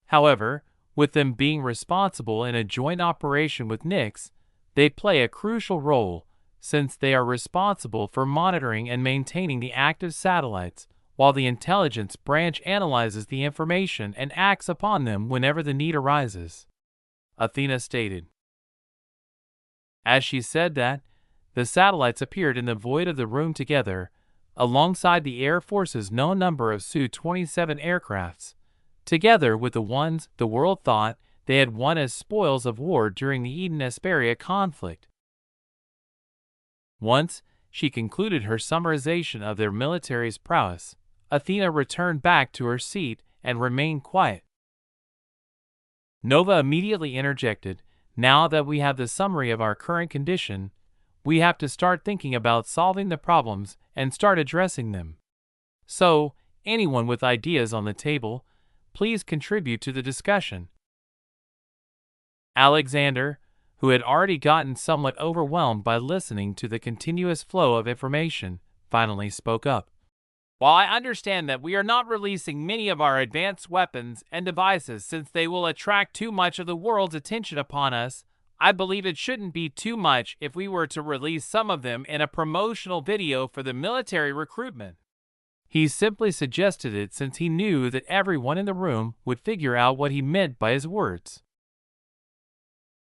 However, with them being responsible in a joint operation with Nyx, they play a crucial role since they are responsible for monitoring and maintaining the active satellites, while the intelligence branch analyzes the information and acts upon them whenever the need arises, Athena stated. As she said that, the satellites appeared in the void of the room together, alongside the Air Force's known number of Su-27 aircrafts, together with the ones the world thought they had won as spoils of war during the Eden-Hesperia conflict. Once she concluded her summarization of their military's prowess, Athena returned back to her seat and remained quiet. Nova immediately interjected, "Now that we have the summary of our current condition, we have to start thinking about solving the problems and start addressing them. So, anyone with ideas on the table, please contribute to the discussion." Alexander, who had already gotten somewhat overwhelmed by listening to the continuous flow of information, finally spoke up. "While I understand that we are not releasing many of our advanced weapons and devices since they will attract too much of the world's attention upon us, I believe it shouldn't be too much if we were to release some of them in a promotional video for the military recruitment." He simply suggested it since he knew that everyone in the room would figure out what he meant by his words.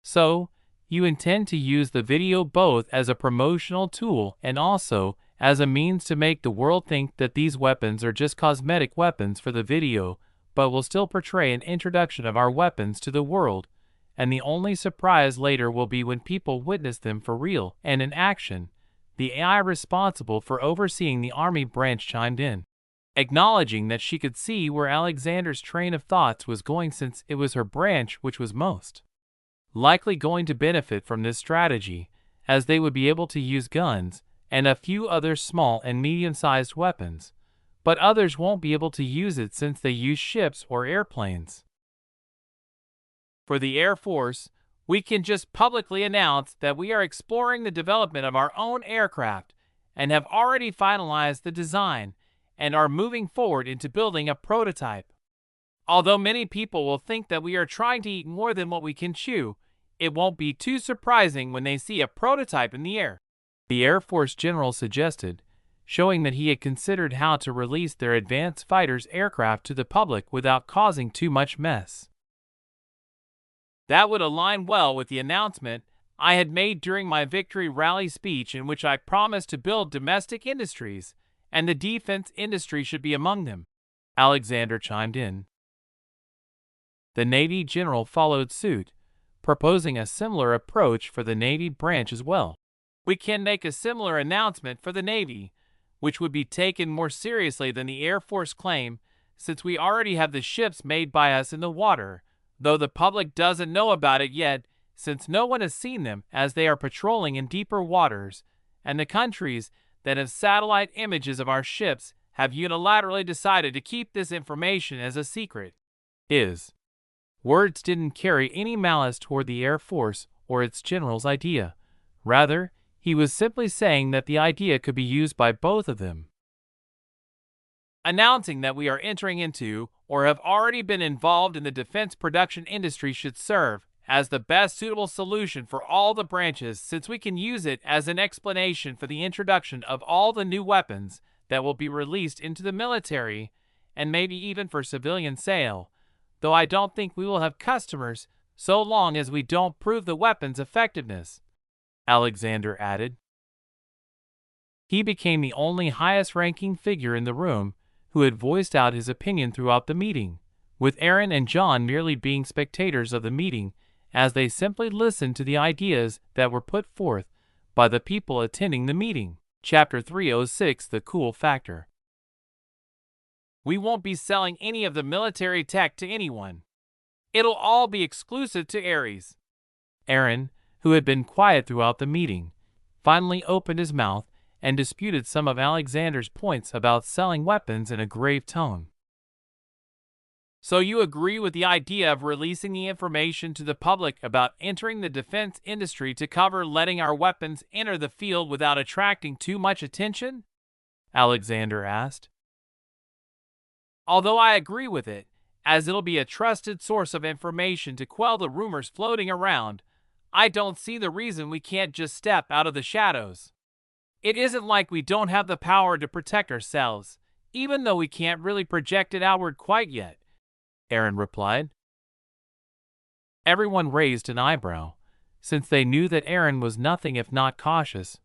So, you intend to use the video both as a promotional tool and also as a means to make the world think that these weapons are just cosmetic weapons for the video, but will still portray an introduction of our weapons to the world, and the only surprise later will be when people witness them for real and in action. The AI responsible for overseeing the Army branch chimed in, acknowledging that she could see where Alexander's train of thoughts was going since it was her branch which was most likely going to benefit from this strategy, as they would be able to use guns and a few other small and medium-sized weapons, but others won't be able to use it since they use ships or airplanes. For the Air Force, we can just publicly announce that we are exploring the development of our own aircraft and have already finalized the design and are moving forward into building a prototype. Although many people will think that we are trying to eat more than what we can chew, it won't be too surprising when they see a prototype in the air, the Air Force general suggested, showing that he had considered how to release their advanced fighters aircraft to the public without causing too much mess. That would align well with the announcement I had made during my victory rally speech, in which I promised to build domestic industries, and the defense industry should be among them. Alexander chimed in. The Navy general followed suit, proposing a similar approach for the Navy branch as well. We can make a similar announcement for the Navy, which would be taken more seriously than the Air Force claim, since we already have the ships made by us in the water, though the public doesn't know about it yet, since no one has seen them as they are patrolling in deeper waters, and the countries that have satellite images of our ships have unilaterally decided to keep this information as a secret. Words didn't carry any malice toward the Air Force or its general's idea. Rather, he was simply saying that the idea could be used by both of them. Announcing that we are entering into or have already been involved in the defense production industry should serve as the best suitable solution for all the branches, since we can use it as an explanation for the introduction of all the new weapons that will be released into the military and maybe even for civilian sale, though I don't think we will have customers so long as we don't prove the weapon's effectiveness, Alexander added. He became the only highest-ranking figure in the room who had voiced out his opinion throughout the meeting, with Aaron and John merely being spectators of the meeting as they simply listened to the ideas that were put forth by the people attending the meeting. Chapter 306, The Cool Factor. We won't be selling any of the military tech to anyone. It'll all be exclusive to Ares. Aaron, who had been quiet throughout the meeting, finally opened his mouth and disputed some of Alexander's points about selling weapons in a grave tone. So you agree with the idea of releasing the information to the public about entering the defense industry to cover letting our weapons enter the field without attracting too much attention? Alexander asked. Although I agree with it, as it'll be a trusted source of information to quell the rumors floating around, I don't see the reason we can't just step out of the shadows. It isn't like we don't have the power to protect ourselves, even though we can't really project it outward quite yet, Aaron replied. Everyone raised an eyebrow, since they knew that Aaron was nothing if not cautious,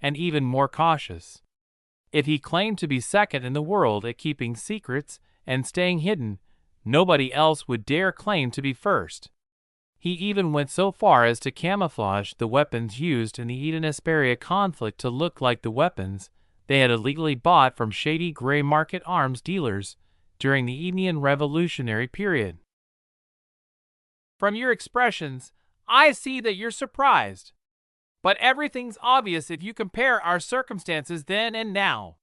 and even more cautious. If he claimed to be second in the world at keeping secrets and staying hidden, nobody else would dare claim to be first. He even went so far as to camouflage the weapons used in the Eden-Hesperia conflict to look like the weapons they had illegally bought from shady gray market arms dealers during the Edenian Revolutionary period. From your expressions, I see that you're surprised. But everything's obvious if you compare our circumstances then and now.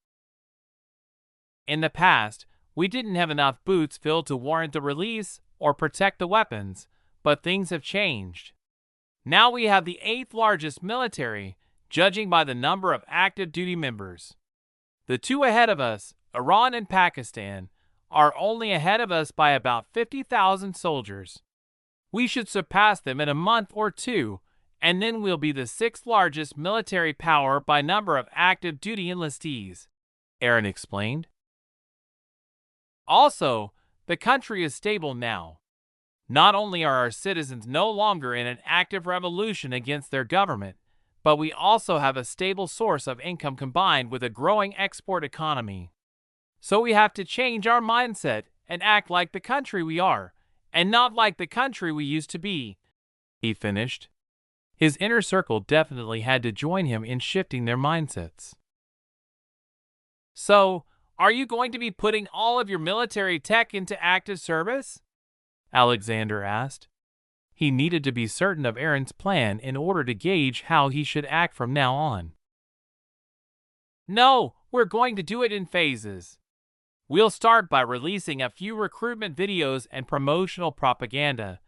In the past, we didn't have enough boots filled to warrant the release or protect the weapons, but things have changed. Now we have the 8th largest military, judging by the number of active duty members. The two ahead of us, Iran and Pakistan, are only ahead of us by about 50,000 soldiers. We should surpass them in a month or two, and then we'll be the 6th largest military power by number of active duty enlistees, Aaron explained. Also, the country is stable now. Not only are our citizens no longer in an active revolution against their government, but we also have a stable source of income combined with a growing export economy. So we have to change our mindset and act like the country we are, and not like the country we used to be," he finished. His inner circle definitely had to join him in shifting their mindsets. "So, are you going to be putting all of your military tech into active service?" Alexander asked. He needed to be certain of Aaron's plan in order to gauge how he should act from now on. "No, we're going to do it in phases. We'll start by releasing a few recruitment videos and promotional propaganda,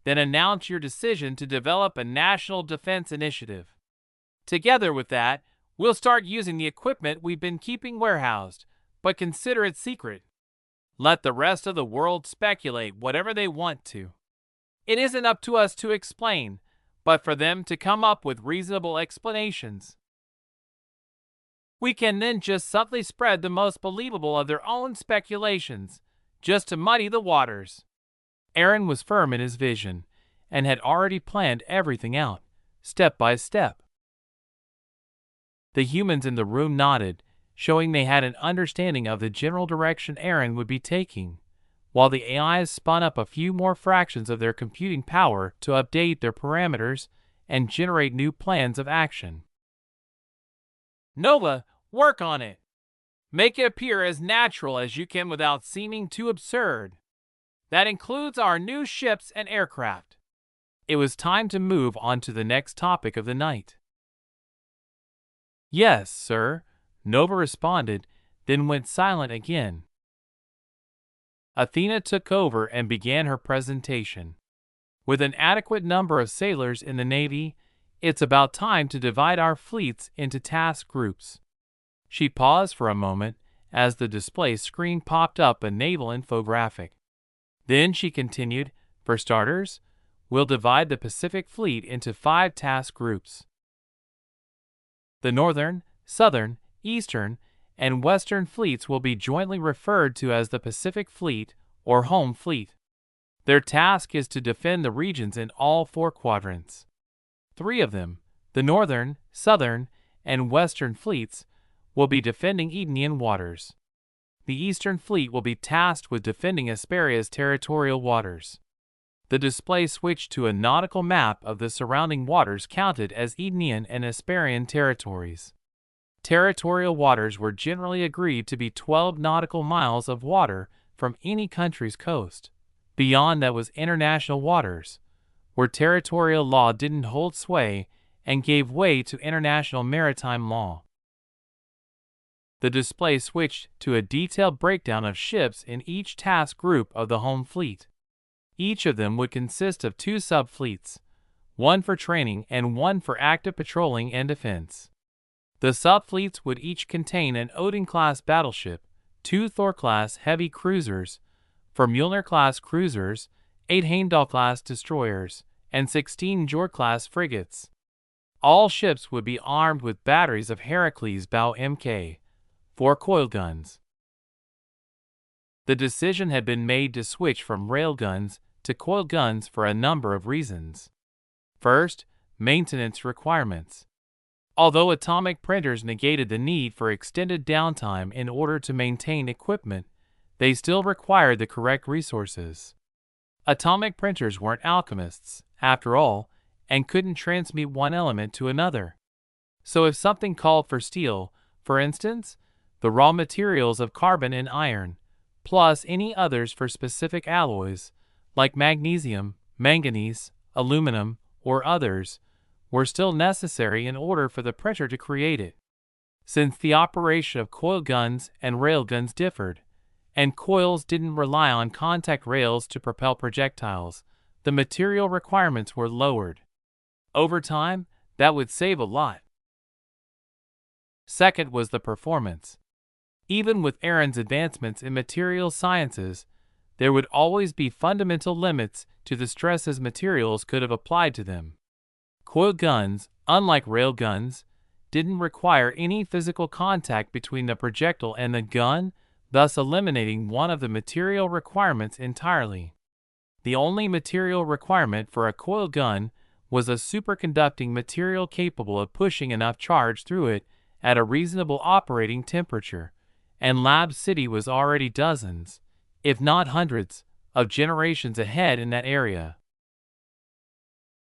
then announce your decision to develop a national defense initiative. Together with that, we'll start using the equipment we've been keeping warehoused, but consider it secret. Let the rest of the world speculate whatever they want to. It isn't up to us to explain, but for them to come up with reasonable explanations. We can then just subtly spread the most believable of their own speculations, just to muddy the waters." Aaron was firm in his vision, and had already planned everything out, step by step. The humans in the room nodded, showing they had an understanding of the general direction Aaron would be taking, while the AIs spun up a few more fractions of their computing power to update their parameters and generate new plans of action. "Nova, work on it. Make it appear as natural as you can without seeming too absurd. That includes our new ships and aircraft." It was time to move on to the next topic of the night. "Yes, sir," Nova responded, then went silent again. Athena took over and began her presentation. "With an adequate number of sailors in the Navy, it's about time to divide our fleets into task groups." She paused for a moment as the display screen popped up a naval infographic. Then she continued, "For starters, we'll divide the Pacific Fleet into 5 task groups. The Northern, Southern, Eastern, and Western fleets will be jointly referred to as the Pacific Fleet or Home Fleet. Their task is to defend the regions in all 4 quadrants. 3 of them, the Northern, Southern, and Western fleets, will be defending Edenian waters. The Eastern Fleet will be tasked with defending Asperia's territorial waters." The display switched to a nautical map of the surrounding waters counted as Edenian and Asperian territories. Territorial waters were generally agreed to be 12 nautical miles of water from any country's coast. Beyond that was international waters, where territorial law didn't hold sway and gave way to international maritime law. The display switched to a detailed breakdown of ships in each task group of the Home Fleet. Each of them would consist of 2 subfleets, one for training and one for active patrolling and defense. The subfleets would each contain an Odin-class battleship, 2 Thor-class heavy cruisers, 4 Mjolnir-class cruisers, 8 Heimdall-class destroyers, and 16 Njord-class frigates. All ships would be armed with batteries of Heracles Bow Mk, 4 coil guns. The decision had been made to switch from railguns to coil guns for a number of reasons. First, maintenance requirements. Although atomic printers negated the need for extended downtime in order to maintain equipment, they still required the correct resources. Atomic printers weren't alchemists, after all, and couldn't transmute one element to another. So if something called for steel, for instance, the raw materials of carbon and iron, plus any others for specific alloys, like magnesium, manganese, aluminum, or others, were still necessary in order for the printer to create it. Since the operation of coil guns and rail guns differed, and coils didn't rely on contact rails to propel projectiles, the material requirements were lowered. Over time, that would save a lot. Second was the performance. Even with Aaron's advancements in material sciences, there would always be fundamental limits to the stresses materials could have applied to them. Coil guns, unlike rail guns, didn't require any physical contact between the projectile and the gun, thus eliminating one of the material requirements entirely. The only material requirement for a coil gun was a superconducting material capable of pushing enough charge through it at a reasonable operating temperature, and Lab City was already dozens, if not hundreds, of generations ahead in that area.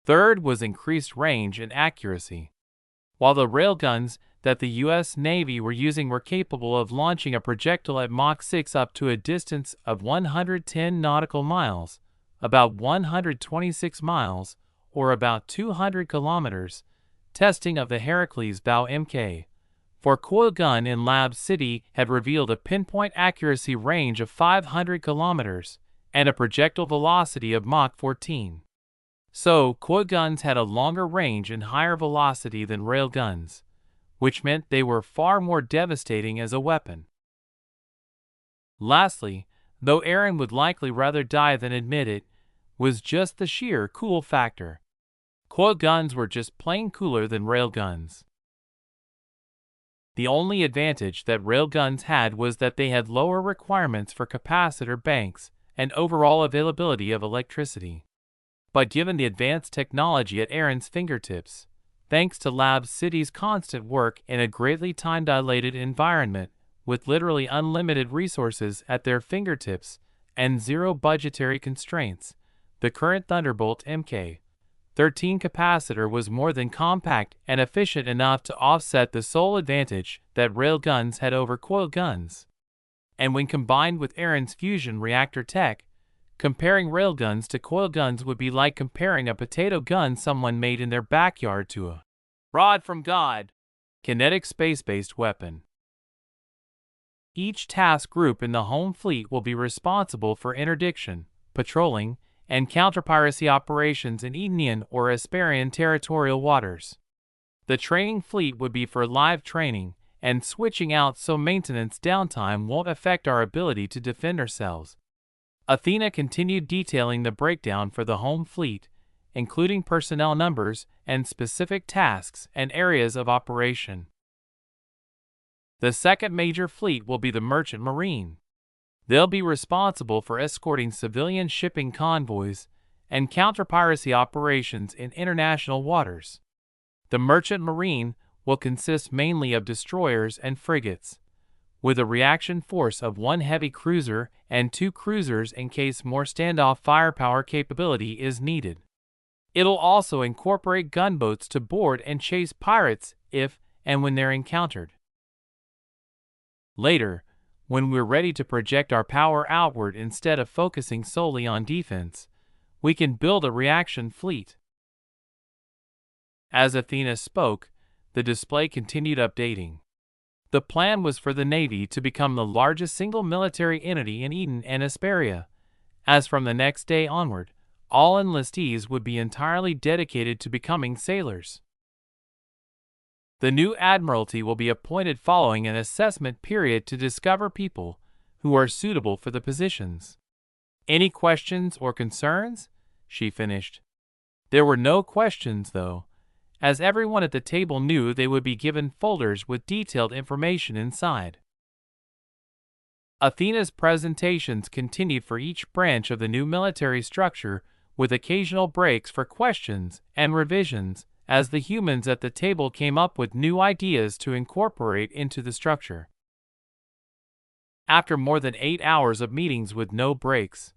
Third was increased range and accuracy. While the railguns that the U.S. Navy were using were capable of launching a projectile at Mach 6 up to a distance of 110 nautical miles, about 126 miles, or about 200 kilometers, testing of the Heracles Bow Mk. 4 coil gun in Lab City had revealed a pinpoint accuracy range of 500 kilometers and a projectile velocity of Mach 14. So, coil guns had a longer range and higher velocity than rail guns, which meant they were far more devastating as a weapon. Lastly, though Aaron would likely rather die than admit it, was just the sheer cool factor. Coil guns were just plain cooler than rail guns. The only advantage that rail guns had was that they had lower requirements for capacitor banks and overall availability of electricity. But given the advanced technology at Aaron's fingertips, thanks to Lab City's constant work in a greatly time-dilated environment with literally unlimited resources at their fingertips and zero budgetary constraints, the current Thunderbolt Mk13 capacitor was more than compact and efficient enough to offset the sole advantage that rail guns had over coil guns. And when combined with Aaron's fusion reactor tech, comparing railguns to coil guns would be like comparing a potato gun someone made in their backyard to a rod from God, kinetic space-based weapon. Each task group in the home fleet will be responsible for interdiction, patrolling, and counter-piracy operations in Edenian or Asparian territorial waters. The training fleet would be for live training and switching out so maintenance downtime won't affect our ability to defend ourselves. Athena continued detailing the breakdown for the home fleet, including personnel numbers and specific tasks and areas of operation. The second major fleet will be the Merchant Marine. They'll be responsible for escorting civilian shipping convoys and counter-piracy operations in international waters. The Merchant Marine will consist mainly of destroyers and frigates, with a reaction force of 1 heavy cruiser and 2 cruisers in case more standoff firepower capability is needed. It'll also incorporate gunboats to board and chase pirates if and when they're encountered. Later, when we're ready to project our power outward instead of focusing solely on defense, we can build a reaction fleet. As Athena spoke, the display continued updating. The plan was for the Navy to become the largest single military entity in Eden and Asparia, as from the next day onward, all enlistees would be entirely dedicated to becoming sailors. The new Admiralty will be appointed following an assessment period to discover people who are suitable for the positions. Any questions or concerns? She finished. There were no questions, though, as everyone at the table knew they would be given folders with detailed information inside. Athena's presentations continued for each branch of the new military structure, with occasional breaks for questions and revisions as the humans at the table came up with new ideas to incorporate into the structure. After more than 8 hours of meetings with no breaks,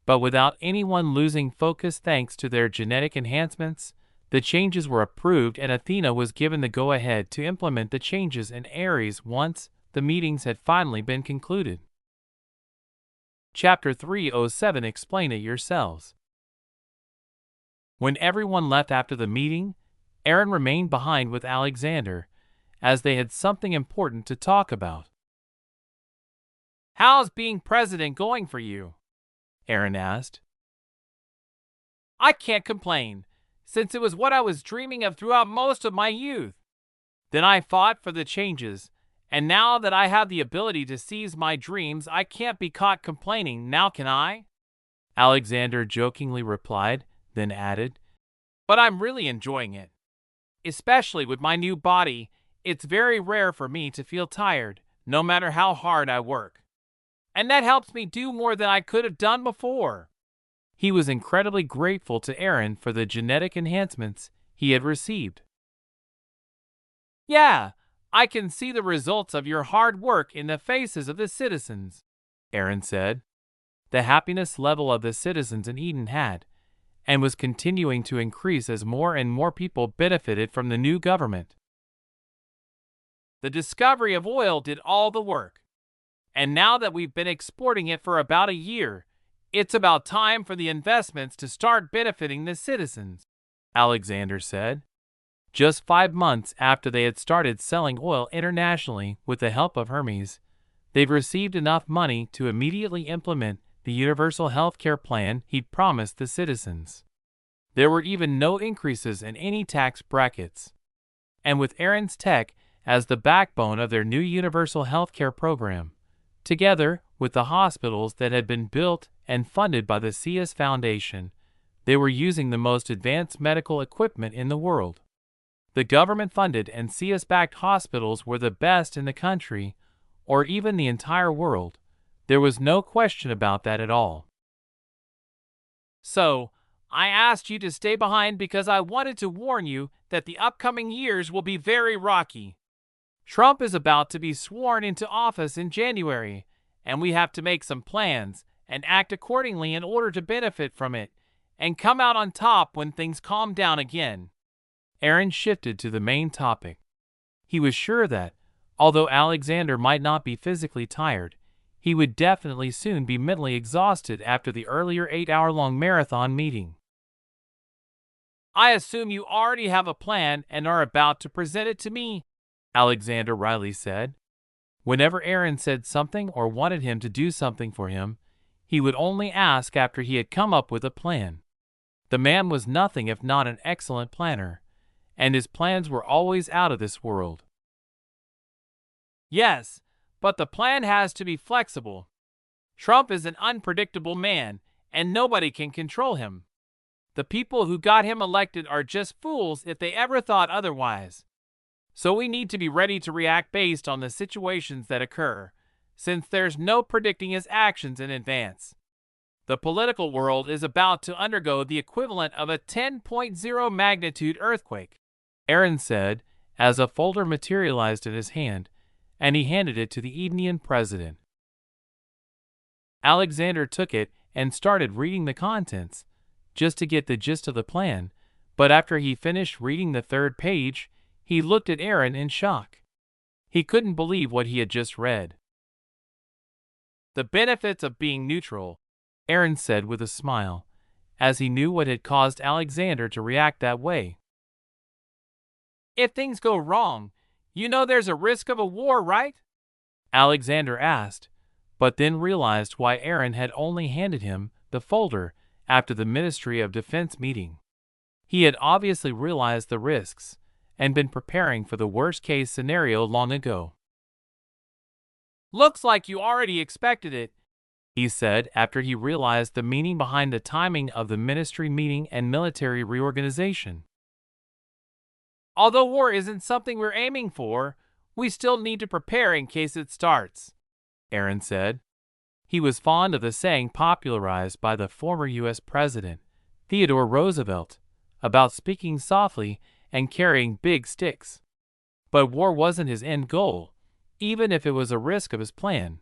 but without anyone losing focus thanks to their genetic enhancements, the changes were approved and Athena was given the go-ahead to implement the changes in Ares once the meetings had finally been concluded. Chapter 307 Explain it yourselves. When everyone left after the meeting, Aaron remained behind with Alexander, as they had something important to talk about. "How's being president going for you?" Aaron asked. "I can't complain, since it was what I was dreaming of throughout most of my youth. Then I fought for the changes, and now that I have the ability to seize my dreams, I can't be caught complaining, now can I?" Alexander jokingly replied, then added, "But I'm really enjoying it. Especially with my new body, it's very rare for me to feel tired, no matter how hard I work. And that helps me do more than I could have done before." He was incredibly grateful to Aaron for the genetic enhancements he had received. "Yeah, I can see the results of your hard work in the faces of the citizens," Aaron said. The happiness level of the citizens in Eden had, and was continuing to increase as more and more people benefited from the new government. "The discovery of oil did all the work. And now that we've been exporting it for about a year, it's about time for the investments to start benefiting the citizens," Alexander said. Just 5 months after they had started selling oil internationally with the help of Hermes, they've received enough money to immediately implement the universal health care plan he'd promised the citizens. There were even no increases in any tax brackets. And with Aaron's tech as the backbone of their new universal health care program, together with the hospitals that had been built and funded by the CS Foundation, they were using the most advanced medical equipment in the world. The government-funded and CS-backed hospitals were the best in the country, or even the entire world. There was no question about that at all. "So, I asked you to stay behind because I wanted to warn you that the upcoming years will be very rocky. Trump is about to be sworn into office in January, and we have to make some plans and act accordingly in order to benefit from it and come out on top when things calm down again." Aaron shifted to the main topic. He was sure that, although Alexander might not be physically tired, he would definitely soon be mentally exhausted after the earlier 8-hour-long marathon meeting. "I assume you already have a plan and are about to present it to me," Alexander Riley said. Whenever Aaron said something or wanted him to do something for him, he would only ask after he had come up with a plan. The man was nothing if not an excellent planner, and his plans were always out of this world. "Yes, but the plan has to be flexible. Trump is an unpredictable man, and nobody can control him. The people who got him elected are just fools if they ever thought otherwise. So we need to be ready to react based on the situations that occur, since there's no predicting his actions in advance. The political world is about to undergo the equivalent of a 10.0 magnitude earthquake," Aaron said, as a folder materialized in his hand, and he handed it to the Edenian president. Alexander took it and started reading the contents, just to get the gist of the plan, but after he finished reading the 3rd page, he looked at Aaron in shock. He couldn't believe what he had just read. "The benefits of being neutral," Aaron said with a smile, as he knew what had caused Alexander to react that way. "If things go wrong, you know there's a risk of a war, right?" Alexander asked, but then realized why Aaron had only handed him the folder after the Ministry of Defense meeting. He had obviously realized the risks and been preparing for the worst-case scenario long ago. "Looks like you already expected it," he said after he realized the meaning behind the timing of the ministry meeting and military reorganization. "Although war isn't something we're aiming for, we still need to prepare in case it starts," Aaron said. He was fond of the saying popularized by the former U.S. President, Theodore Roosevelt, about speaking softly and carrying big sticks. But war wasn't his end goal, even if it was a risk of his plan.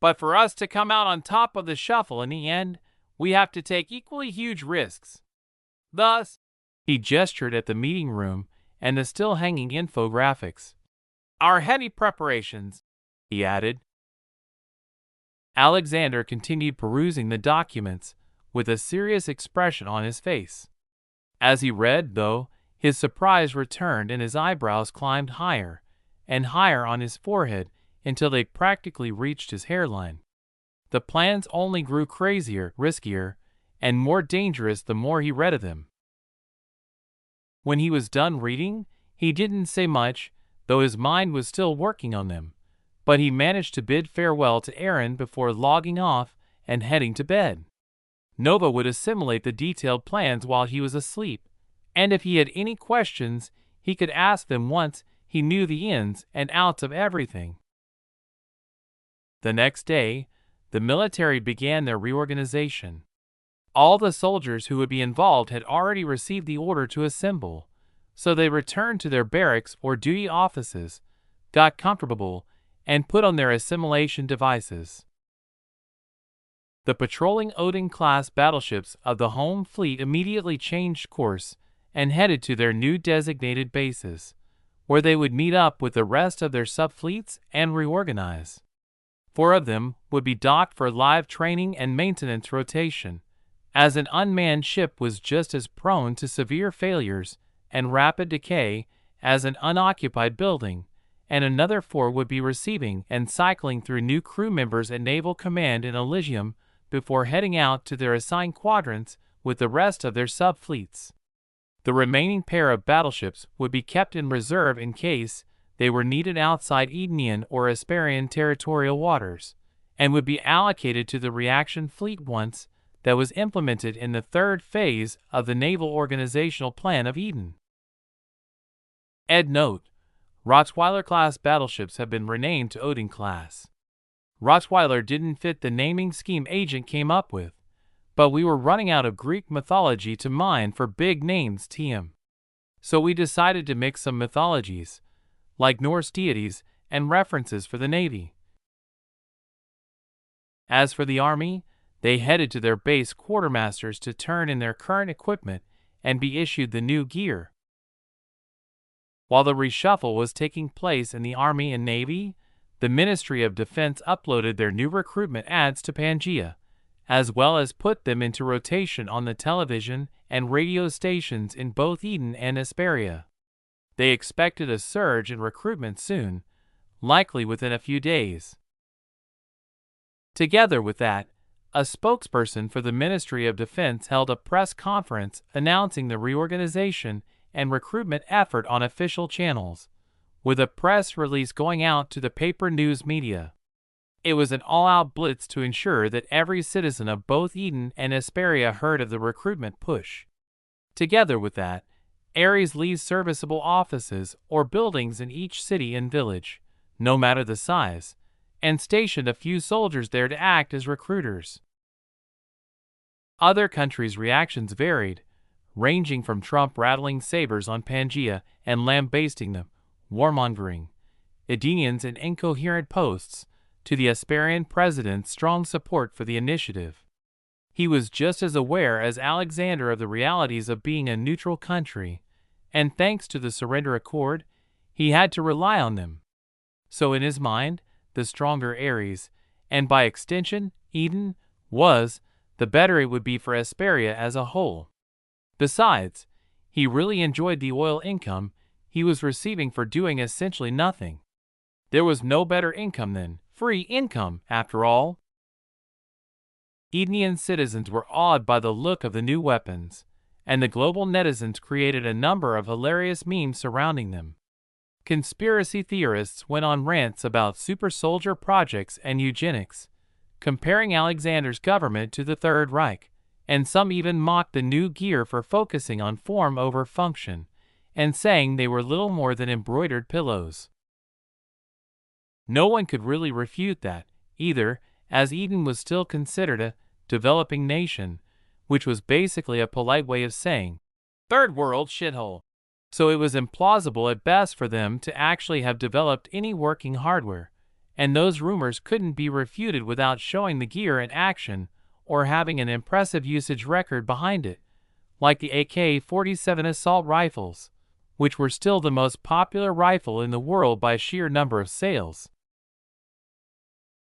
"But for us to come out on top of the shuffle in the end, we have to take equally huge risks. Thus," he gestured at the meeting room and the still hanging infographics, "our heady preparations," he added. Alexander continued perusing the documents with a serious expression on his face. As he read, though, his surprise returned and his eyebrows climbed higher and higher on his forehead until they practically reached his hairline. The plans only grew crazier, riskier, and more dangerous the more he read of them. When he was done reading, he didn't say much, though his mind was still working on them, but he managed to bid farewell to Aaron before logging off and heading to bed. Nova would assimilate the detailed plans while he was asleep, and if he had any questions, he could ask them once he knew the ins and outs of everything. The next day, the military began their reorganization. All the soldiers who would be involved had already received the order to assemble, so they returned to their barracks or duty offices, got comfortable, and put on their assimilation devices. The patrolling Odin-class battleships of the home fleet immediately changed course and headed to their new designated bases, where they would meet up with the rest of their subfleets and reorganize. 4 of them would be docked for live training and maintenance rotation, as an unmanned ship was just as prone to severe failures and rapid decay as an unoccupied building, and another 4 would be receiving and cycling through new crew members at Naval Command in Elysium before heading out to their assigned quadrants with the rest of their subfleets. The remaining pair of battleships would be kept in reserve in case they were needed outside Edenian or Asperian territorial waters, and would be allocated to the reaction fleet once that was implemented in the 3rd phase of the Naval Organizational Plan of Eden. Ed note: Rottweiler-class battleships have been renamed to Odin-class. Rottweiler didn't fit the naming scheme Agent came up with, but we were running out of Greek mythology to mine for big names TM. So we decided to mix some mythologies, like Norse deities, and references for the Navy. As for the Army, they headed to their base quartermasters to turn in their current equipment and be issued the new gear. While the reshuffle was taking place in the Army and Navy, the Ministry of Defense uploaded their new recruitment ads to Pangea, as well as put them into rotation on the television and radio stations in both Eden and Asperia. They expected a surge in recruitment soon, likely within a few days. Together with that, a spokesperson for the Ministry of Defense held a press conference announcing the reorganization and recruitment effort on official channels, with a press release going out to the paper news media. It was an all-out blitz to ensure that every citizen of both Eden and Asperia heard of the recruitment push. Together with that, Ares leased serviceable offices or buildings in each city and village, no matter the size, and stationed a few soldiers there to act as recruiters. Other countries' reactions varied, ranging from Trump rattling sabers on Pangea and lambasting the warmongering Edenians in incoherent posts, to the Asperian president's strong support for the initiative. He was just as aware as Alexander of the realities of being a neutral country, and thanks to the surrender accord, he had to rely on them. So in his mind, the stronger Ares, and by extension Eden, was, the better it would be for Asperia as a whole. Besides, he really enjoyed the oil income he was receiving for doing essentially nothing. There was no better income than free income, after all. Edenian citizens were awed by the look of the new weapons, and the global netizens created a number of hilarious memes surrounding them. Conspiracy theorists went on rants about super soldier projects and eugenics, comparing Alexander's government to the Third Reich, and some even mocked the new gear for focusing on form over function, and saying they were little more than embroidered pillows. No one could really refute that, either, as Eden was still considered a developing nation, which was basically a polite way of saying third world shithole. So it was implausible at best for them to actually have developed any working hardware, and those rumors couldn't be refuted without showing the gear in action or having an impressive usage record behind it, like the AK-47 assault rifles, which were still the most popular rifle in the world by sheer number of sales.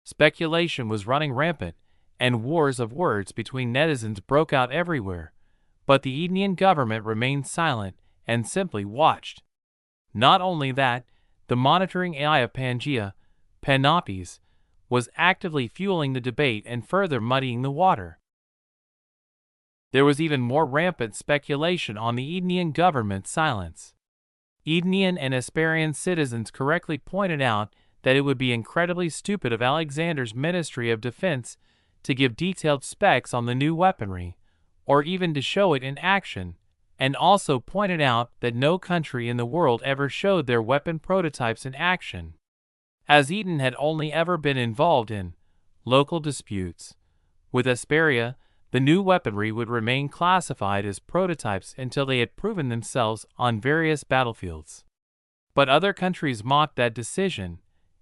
Speculation was running rampant, and wars of words between netizens broke out everywhere, but the Edenian government remained silent and simply watched. Not only that, the monitoring AI of Pangea, Panopes, was actively fueling the debate and further muddying the water. There was even more rampant speculation on the Edenian government's silence. Edenian and Asperian citizens correctly pointed out that it would be incredibly stupid of Alexander's Ministry of Defense to give detailed specs on the new weaponry, or even to show it in action, and also pointed out that no country in the world ever showed their weapon prototypes in action, as Eden had only ever been involved in local disputes. With Asperia, The new weaponry would remain classified as prototypes until they had proven themselves on various battlefields. But other countries mocked that decision,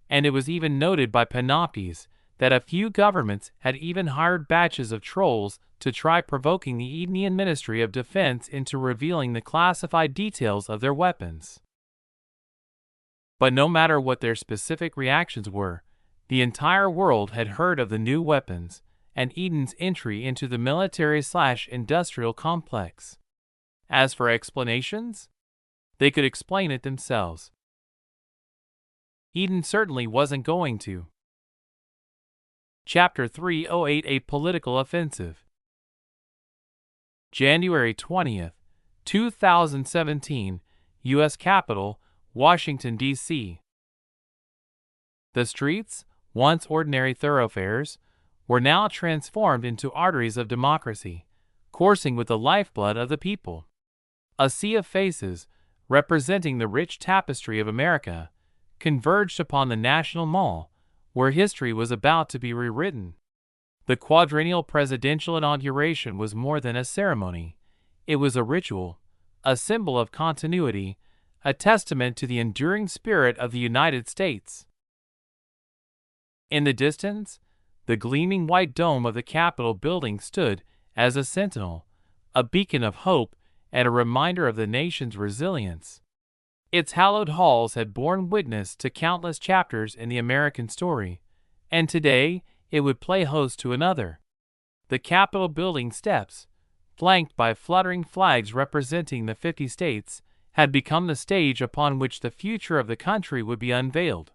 and it was even noted by Panoptes that a few governments had even hired batches of trolls to try provoking the Edenian Ministry of Defense into revealing the classified details of their weapons. But no matter what their specific reactions were, the entire world had heard of the new weapons and Eden's entry into the military/industrial complex. As for explanations, they could explain it themselves. Eden certainly wasn't going to. Chapter 308: A Political Offensive. January 20th, 2017, U.S. Capitol, Washington, D.C. The streets, once ordinary thoroughfares, were now transformed into arteries of democracy, coursing with the lifeblood of the people. A sea of faces, representing the rich tapestry of America, converged upon the National Mall, where history was about to be rewritten. The quadrennial presidential inauguration was more than a ceremony. It was a ritual, a symbol of continuity, a testament to the enduring spirit of the United States. In the distance, the gleaming white dome of the Capitol building stood as a sentinel, a beacon of hope and a reminder of the nation's resilience. Its hallowed halls had borne witness to countless chapters in the American story, and today it would play host to another. The Capitol building steps, flanked by fluttering flags representing the 50 states, had become the stage upon which the future of the country would be unveiled.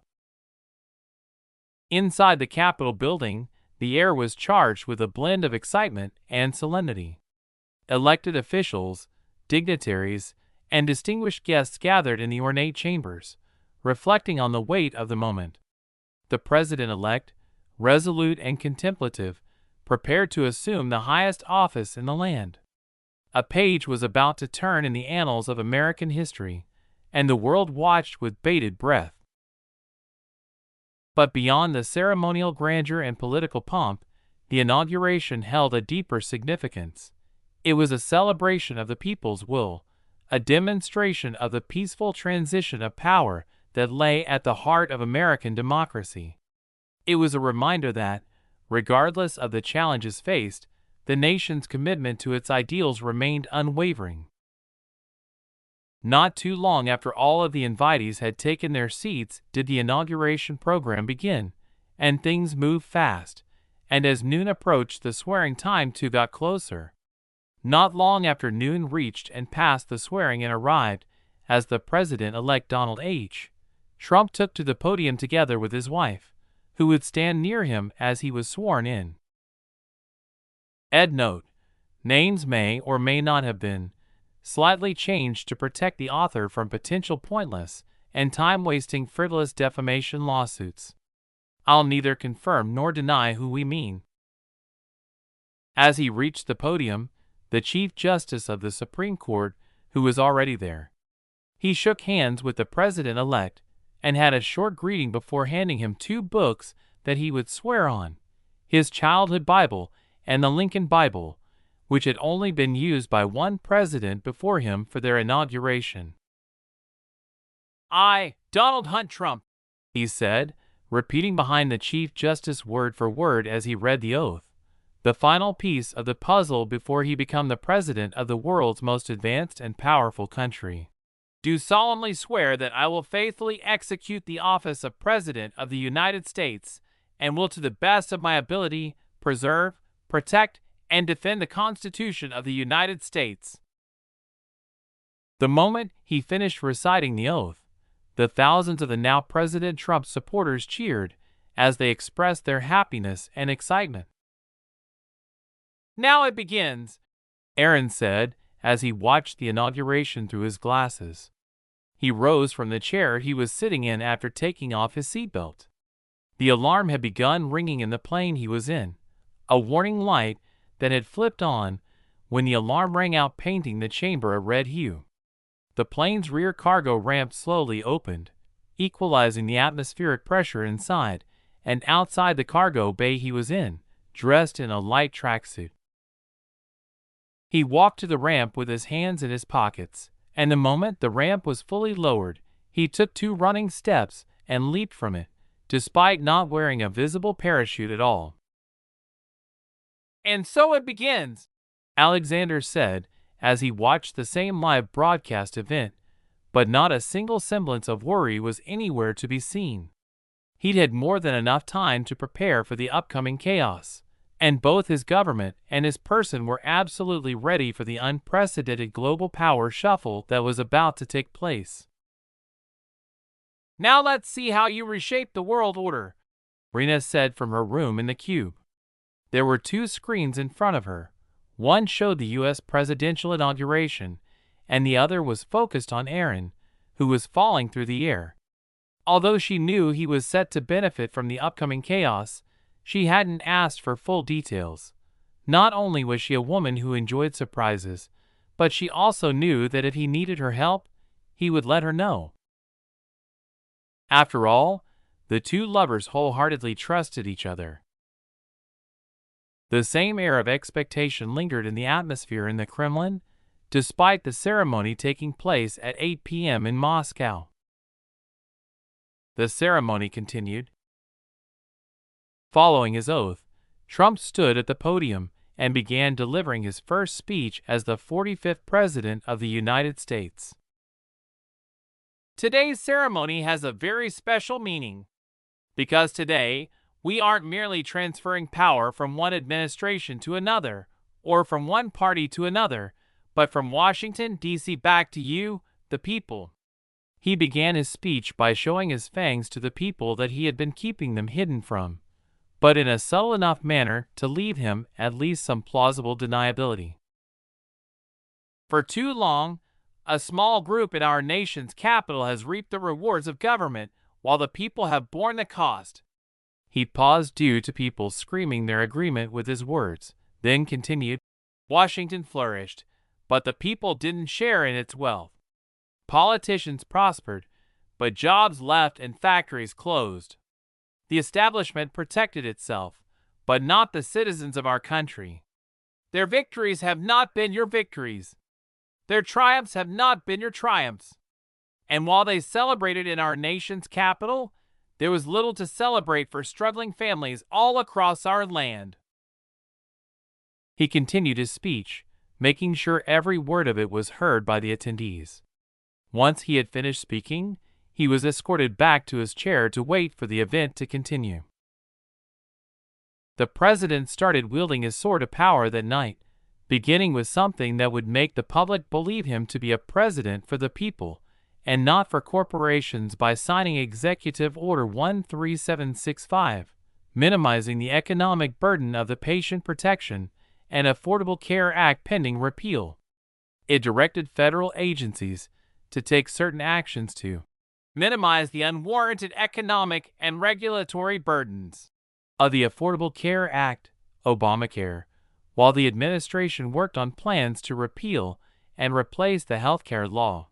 Inside the Capitol building, the air was charged with a blend of excitement and solemnity. Elected officials, dignitaries, and distinguished guests gathered in the ornate chambers, reflecting on the weight of the moment. The president-elect, resolute and contemplative, prepared to assume the highest office in the land. A page was about to turn in the annals of American history, and the world watched with bated breath. But beyond the ceremonial grandeur and political pomp, the inauguration held a deeper significance. It was a celebration of the people's will, a demonstration of the peaceful transition of power that lay at the heart of American democracy. It was a reminder that, regardless of the challenges faced, the nation's commitment to its ideals remained unwavering. Not too long after all of the invitees had taken their seats did the inauguration program begin, and things moved fast, and as noon approached the swearing time too got closer. Not long after noon reached and passed the swearing-in arrived, as the President-elect Donald H. Trump took to the podium together with his wife, who would stand near him as he was sworn in. Ed note: names may or may not have been slightly changed to protect the author from potential pointless and time-wasting frivolous defamation lawsuits. I'll neither confirm nor deny who we mean. As he reached the podium, the Chief Justice of the Supreme Court, who was already there, he shook hands with the President-elect and had a short greeting before handing him 2 books that he would swear on: his childhood Bible and the Lincoln Bible, which had only been used by one president before him for their inauguration. "I, Donald Hunt Trump," he said, repeating behind the Chief Justice word for word as he read the oath, the final piece of the puzzle before he became the president of the world's most advanced and powerful country. "Do solemnly swear that I will faithfully execute the office of President of the United States and will to the best of my ability preserve, protect, and defend the Constitution of the United States." The moment he finished reciting the oath, the thousands of the now President Trump supporters cheered as they expressed their happiness and excitement. "Now it begins," Aaron said as he watched the inauguration through his glasses. He rose from the chair he was sitting in after taking off his seatbelt. The alarm had begun ringing in the plane he was in, a warning light that had flipped on when the alarm rang out, painting the chamber a red hue. The plane's rear cargo ramp slowly opened, equalizing the atmospheric pressure inside, and outside the cargo bay he was in, dressed in a light tracksuit. He walked to the ramp with his hands in his pockets, and the moment the ramp was fully lowered, he took 2 running steps and leaped from it, despite not wearing a visible parachute at all. "And so it begins," Alexander said as he watched the same live broadcast event, but not a single semblance of worry was anywhere to be seen. He'd had more than enough time to prepare for the upcoming chaos, and both his government and his person were absolutely ready for the unprecedented global power shuffle that was about to take place. "Now let's see how you reshape the world order," Rena said from her room in the cube. There were 2 screens in front of her. One showed the U.S. presidential inauguration, and the other was focused on Aaron, who was falling through the air. Although she knew he was set to benefit from the upcoming chaos, she hadn't asked for full details. Not only was she a woman who enjoyed surprises, but she also knew that if he needed her help, he would let her know. After all, the 2 lovers wholeheartedly trusted each other. The same air of expectation lingered in the atmosphere in the Kremlin, despite the ceremony taking place at 8 p.m. in Moscow. The ceremony continued. Following his oath, Trump stood at the podium and began delivering his first speech as the 45th President of the United States. "Today's ceremony has a very special meaning, because today we aren't merely transferring power from one administration to another or from one party to another, but from Washington, D.C. back to you, the people." He began his speech by showing his fangs to the people that he had been keeping them hidden from, but in a subtle enough manner to leave him at least some plausible deniability. "For too long, a small group in our nation's capital has reaped the rewards of government, while the people have borne the cost." He paused due to people screaming their agreement with his words, then continued, "Washington flourished, but the people didn't share in its wealth. Politicians prospered, but jobs left and factories closed. The establishment protected itself, but not the citizens of our country. Their victories have not been your victories. Their triumphs have not been your triumphs. And while they celebrated in our nation's capital, there was little to celebrate for struggling families all across our land." He continued his speech, making sure every word of it was heard by the attendees. Once he had finished speaking, he was escorted back to his chair to wait for the event to continue. The president started wielding his sword of power that night, beginning with something that would make the public believe him to be a president for the people and not for corporations by signing Executive Order 13765, minimizing the economic burden of the Patient Protection and Affordable Care Act pending repeal. It directed federal agencies to take certain actions to minimize the unwarranted economic and regulatory burdens of the Affordable Care Act, Obamacare, while the administration worked on plans to repeal and replace the healthcare law.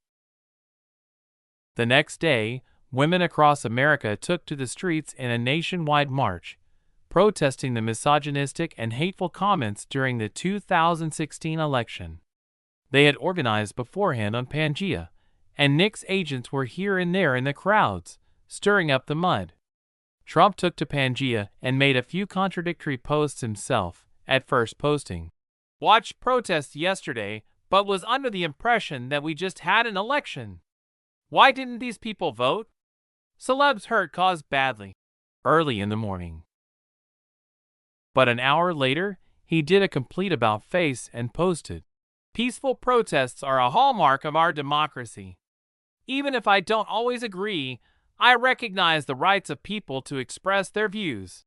The next day, women across America took to the streets in a nationwide march, protesting the misogynistic and hateful comments during the 2016 election. They had organized beforehand on Pangea, and Nick's agents were here and there in the crowds, stirring up the mud. Trump took to Pangea and made a few contradictory posts himself, at first posting, "Watched protests yesterday, but was under the impression that we just had an election. Why didn't these people vote? Celebs hurt caused badly," early in the morning. But an hour later, he did a complete about-face and posted, "Peaceful protests are a hallmark of our democracy. Even if I don't always agree, I recognize the rights of people to express their views."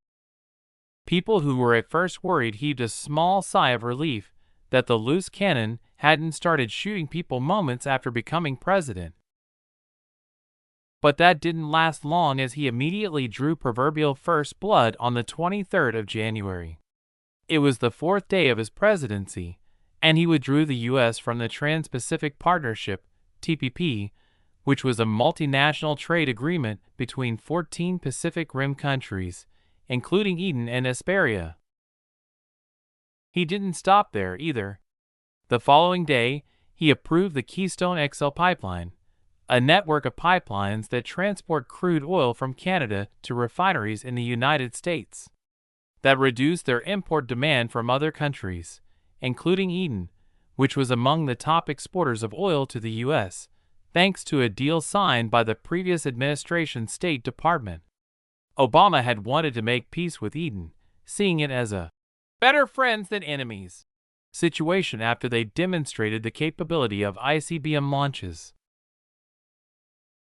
People who were at first worried heaved a small sigh of relief that the loose cannon hadn't started shooting people moments after becoming president. But that didn't last long, as he immediately drew proverbial first blood on the 23rd of January. It was the 4th day of his presidency, and he withdrew the U.S. from the Trans-Pacific Partnership, TPP, which was a multinational trade agreement between 14 Pacific Rim countries, including Eden and Esperia. He didn't stop there either. The following day, he approved the Keystone XL pipeline, a network of pipelines that transport crude oil from Canada to refineries in the United States, that reduced their import demand from other countries, including Eden, which was among the top exporters of oil to the U.S., thanks to a deal signed by the previous administration's State Department. Obama had wanted to make peace with Eden, seeing it as a better friends than enemies situation after they demonstrated the capability of ICBM launches.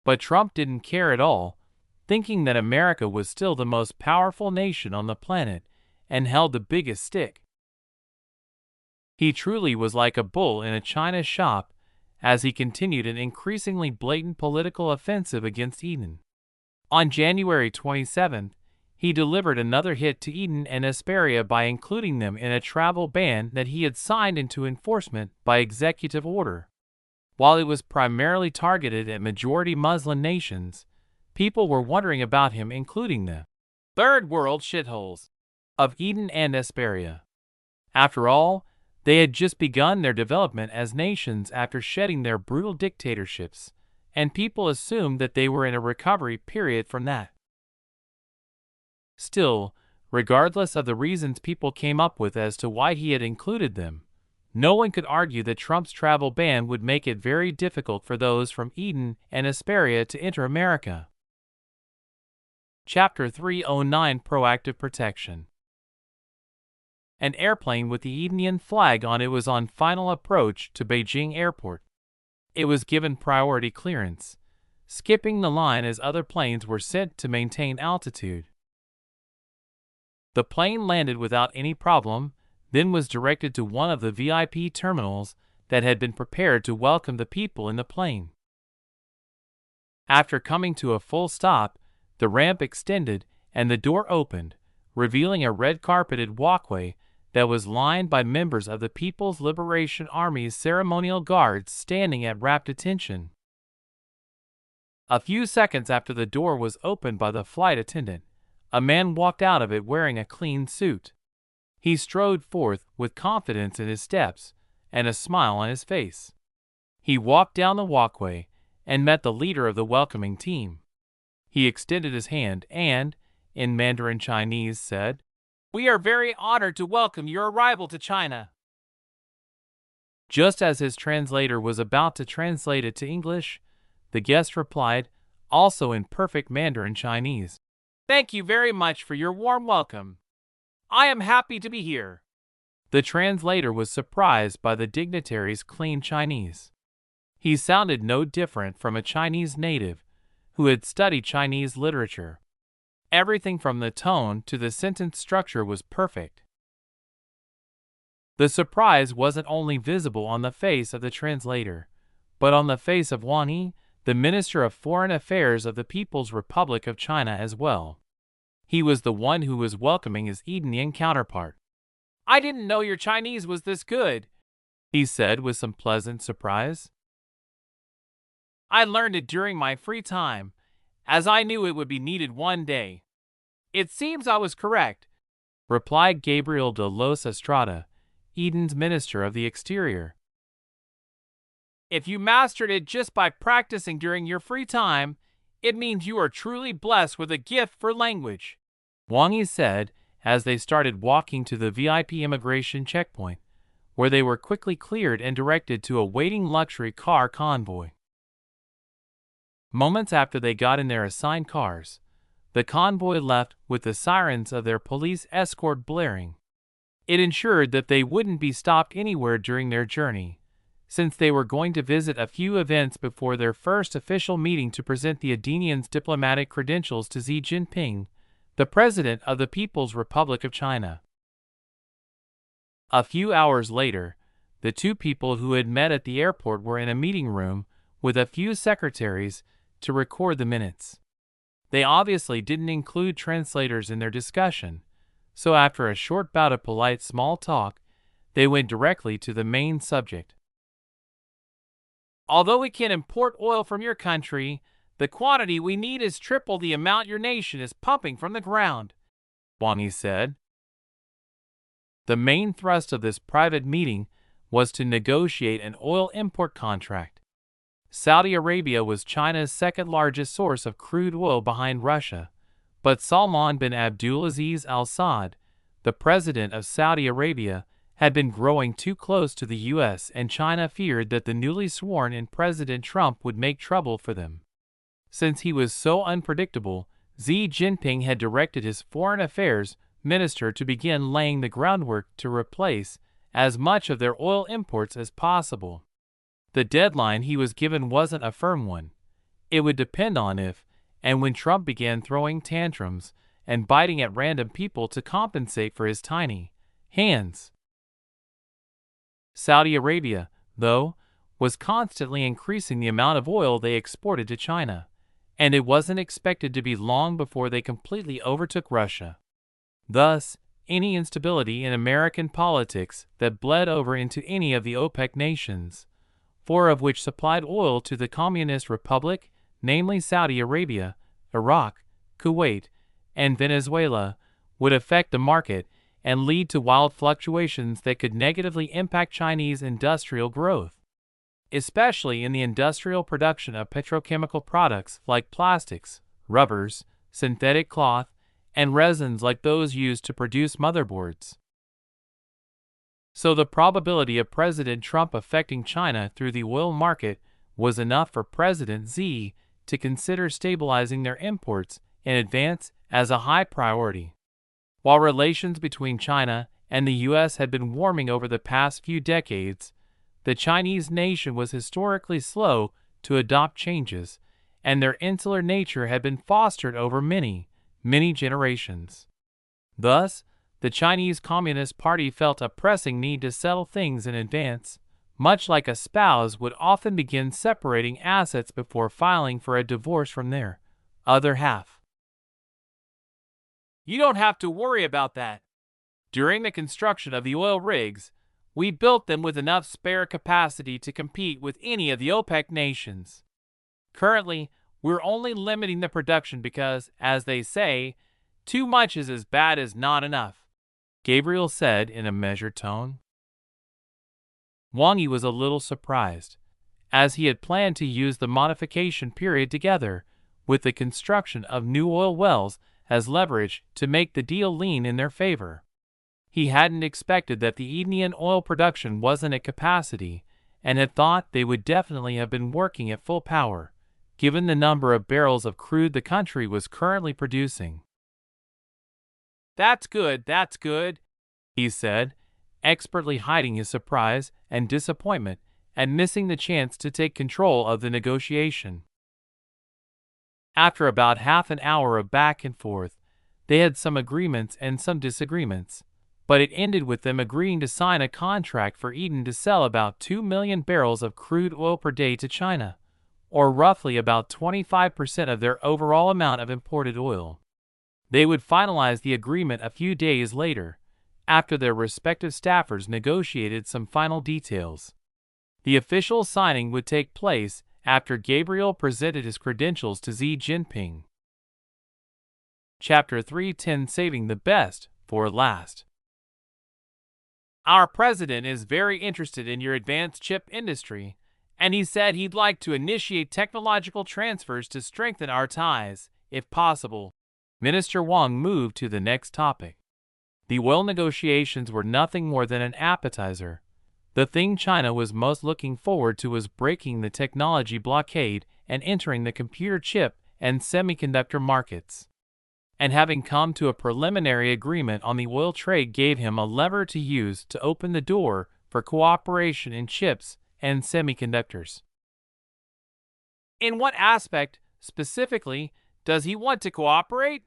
But Trump didn't care at all, thinking that America was still the most powerful nation on the planet and held the biggest stick. He truly was like a bull in a china shop as he continued an increasingly blatant political offensive against Eden. On January 27th, he delivered another hit to Eden and Esperia by including them in a travel ban that he had signed into enforcement by executive order. While it was primarily targeted at majority Muslim nations, people were wondering about him including the third world shitholes of Eden and Esperia. After all, they had just begun their development as nations after shedding their brutal dictatorships, and people assumed that they were in a recovery period from that. Still, regardless of the reasons people came up with as to why he had included them, no one could argue that Trump's travel ban would make it very difficult for those from Eden and Esperia to enter America. Chapter 309 Proactive Protection. An airplane with the Edenian flag on it was on final approach to Beijing Airport. It was given priority clearance, skipping the line as other planes were sent to maintain altitude. The plane landed without any problem, then was directed to one of the VIP terminals that had been prepared to welcome the people in the plane. After coming to a full stop, the ramp extended and the door opened, revealing a red-carpeted walkway that was lined by members of the People's Liberation Army's ceremonial guards standing at rapt attention. A few seconds after the door was opened by the flight attendant, a man walked out of it wearing a clean suit. He strode forth with confidence in his steps and a smile on his face. He walked down the walkway and met the leader of the welcoming team. He extended his hand and, in Mandarin Chinese, said, "We are very honored to welcome your arrival to China." Just as his translator was about to translate it to English, the guest replied, also in perfect Mandarin Chinese, "Thank you very much for your warm welcome. I am happy to be here." The translator was surprised by the dignitary's clean Chinese. He sounded no different from a Chinese native who had studied Chinese literature. Everything from the tone to the sentence structure was perfect. The surprise wasn't only visible on the face of the translator, but on the face of Wang Yi, the Minister of Foreign Affairs of the People's Republic of China as well. He was the one who was welcoming his Edenian counterpart. "I didn't know your Chinese was this good," he said with some pleasant surprise. "I learned it during my free time, as I knew it would be needed one day." "It seems I was correct," replied Gabriel de los Estrada, Eden's Minister of the Exterior. "If you mastered it just by practicing during your free time, it means you are truly blessed with a gift for language," Wang Yi said as they started walking to the VIP immigration checkpoint, where they were quickly cleared and directed to a waiting luxury car convoy. Moments after they got in their assigned cars, the convoy left with the sirens of their police escort blaring. It ensured that they wouldn't be stopped anywhere during their journey, since they were going to visit a few events before their first official meeting to present the Edenians' diplomatic credentials to Xi Jinping, the President of the People's Republic of China. A few hours later, the two people who had met at the airport were in a meeting room with a few secretaries to record the minutes. They obviously didn't include translators in their discussion, so after a short bout of polite small talk, they went directly to the main subject. "Although we can import oil from your country, the quantity we need is triple the amount your nation is pumping from the ground," Wang Yi said. The main thrust of this private meeting was to negotiate an oil import contract. Saudi Arabia was China's second-largest source of crude oil behind Russia, but Salman bin Abdulaziz Al Saud, the president of Saudi Arabia, had been growing too close to the U.S., and China feared that the newly sworn-in President Trump would make trouble for them. Since he was so unpredictable, Xi Jinping had directed his foreign affairs minister to begin laying the groundwork to replace as much of their oil imports as possible. The deadline he was given wasn't a firm one. It would depend on if and when Trump began throwing tantrums and biting at random people to compensate for his tiny hands. Saudi Arabia, though, was constantly increasing the amount of oil they exported to China, and it wasn't expected to be long before they completely overtook Russia. Thus, any instability in American politics that bled over into any of the OPEC nations, four of which supplied oil to the Communist Republic, namely Saudi Arabia, Iraq, Kuwait, and Venezuela, would affect the market and lead to wild fluctuations that could negatively impact Chinese industrial growth, especially in the industrial production of petrochemical products like plastics, rubbers, synthetic cloth, and resins like those used to produce motherboards. So the probability of President Trump affecting China through the oil market was enough for President Xi to consider stabilizing their imports in advance as a high priority. While relations between China and the U.S. had been warming over the past few decades, the Chinese nation was historically slow to adopt changes, and their insular nature had been fostered over many generations. Thus, the Chinese Communist Party felt a pressing need to settle things in advance, much like a spouse would often begin separating assets before filing for a divorce from their other half. You don't have to worry about that. During the construction of the oil rigs, we built them with enough spare capacity to compete with any of the OPEC nations. Currently, we're only limiting the production because, as they say, too much is as bad as not enough, Gabriel said in a measured tone. Wang Yi was a little surprised, as he had planned to use the modification period together with the construction of new oil wells as leverage to make the deal lean in their favor. He hadn't expected that the Indian oil production wasn't at capacity and had thought they would definitely have been working at full power, given the number of barrels of crude the country was currently producing. That's good, he said, expertly hiding his surprise and disappointment and missing the chance to take control of the negotiation. After about half an hour of back and forth, they had some agreements and some disagreements, but it ended with them agreeing to sign a contract for Eden to sell about 2 million barrels of crude oil per day to China, or roughly about 25% of their overall amount of imported oil. They would finalize the agreement a few days later, after their respective staffers negotiated some final details. The official signing would take place after Gabriel presented his credentials to Xi Jinping. Chapter 3:10 Saving the Best for Last. Our president is very interested in your advanced chip industry, and he said he'd like to initiate technological transfers to strengthen our ties, if possible. Minister Wang moved to the next topic. The oil negotiations were nothing more than an appetizer. The thing China was most looking forward to was breaking the technology blockade and entering the computer chip and semiconductor markets. And having come to a preliminary agreement on the oil trade gave him a lever to use to open the door for cooperation in chips and semiconductors. In what aspect, specifically, does he want to cooperate?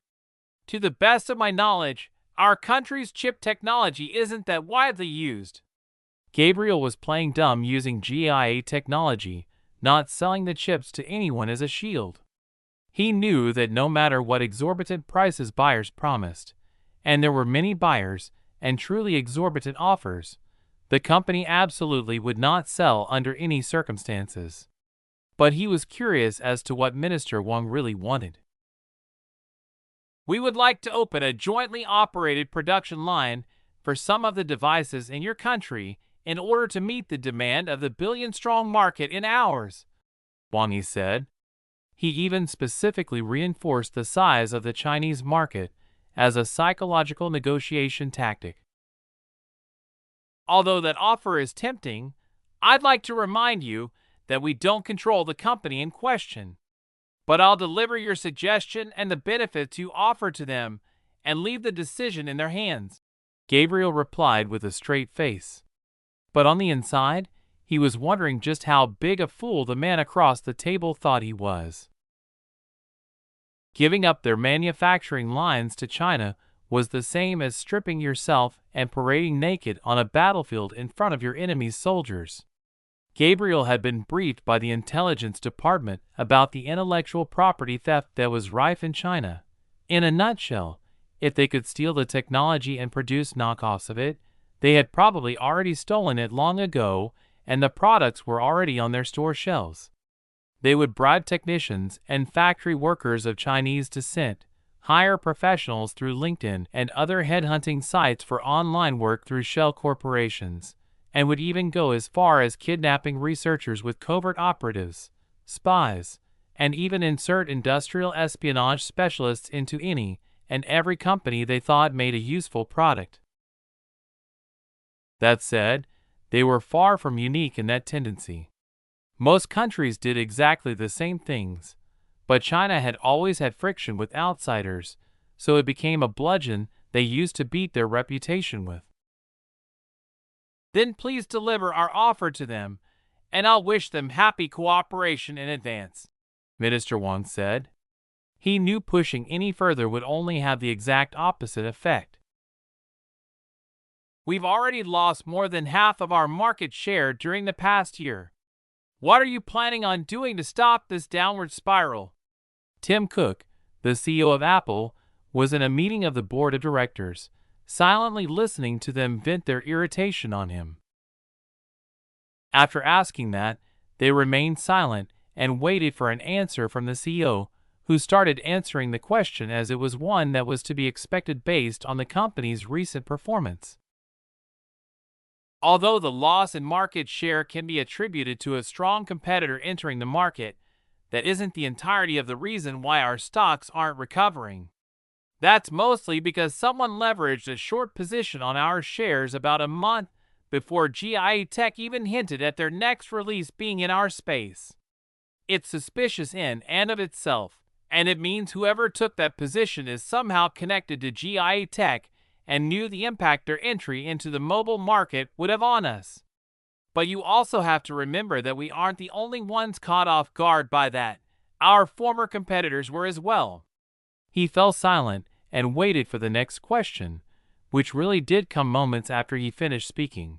To the best of my knowledge, our country's chip technology isn't that widely used. Gabriel was playing dumb using GIA technology, not selling the chips to anyone as a shield. He knew that no matter what exorbitant prices buyers promised, and there were many buyers and truly exorbitant offers, the company absolutely would not sell under any circumstances. But he was curious as to what Minister Wang really wanted. We would like to open a jointly operated production line for some of the devices in your country in order to meet the demand of the billion-strong market in ours, Wang Yi said. He even specifically reinforced the size of the Chinese market as a psychological negotiation tactic. Although that offer is tempting, I'd like to remind you that we don't control the company in question. But I'll deliver your suggestion and the benefits you offer to them and leave the decision in their hands. Gabriel replied with a straight face. But on the inside, he was wondering just how big a fool the man across the table thought he was. Giving up their manufacturing lines to China was the same as stripping yourself and parading naked on a battlefield in front of your enemy's soldiers. Gabriel had been briefed by the intelligence department about the intellectual property theft that was rife in China. In a nutshell, if they could steal the technology and produce knockoffs of it, they had probably already stolen it long ago, and the products were already on their store shelves. They would bribe technicians and factory workers of Chinese descent, hire professionals through LinkedIn and other headhunting sites for online work through shell corporations, and would even go as far as kidnapping researchers with covert operatives, spies, and even insert industrial espionage specialists into any and every company they thought made a useful product. That said, they were far from unique in that tendency. Most countries did exactly the same things, but China had always had friction with outsiders, so it became a bludgeon they used to beat their reputation with. Then please deliver our offer to them, and I'll wish them happy cooperation in advance, Minister Wang said. He knew pushing any further would only have the exact opposite effect. We've already lost more than half of our market share during the past year. What are you planning on doing to stop this downward spiral? Tim Cook, the CEO of Apple, was in a meeting of the board of directors, silently listening to them vent their irritation on him. After asking that, they remained silent and waited for an answer from the CEO, who started answering the question as it was one that was to be expected based on the company's recent performance. Although the loss in market share can be attributed to a strong competitor entering the market, that isn't the entirety of the reason why our stocks aren't recovering. That's mostly because someone leveraged a short position on our shares about a month before GIA Tech even hinted at their next release being in our space. It's suspicious in and of itself, and it means whoever took that position is somehow connected to GIA Tech and knew the impact their entry into the mobile market would have on us. But you also have to remember that we aren't the only ones caught off guard by that. Our former competitors were as well. He fell silent and waited for the next question, which really did come moments after he finished speaking.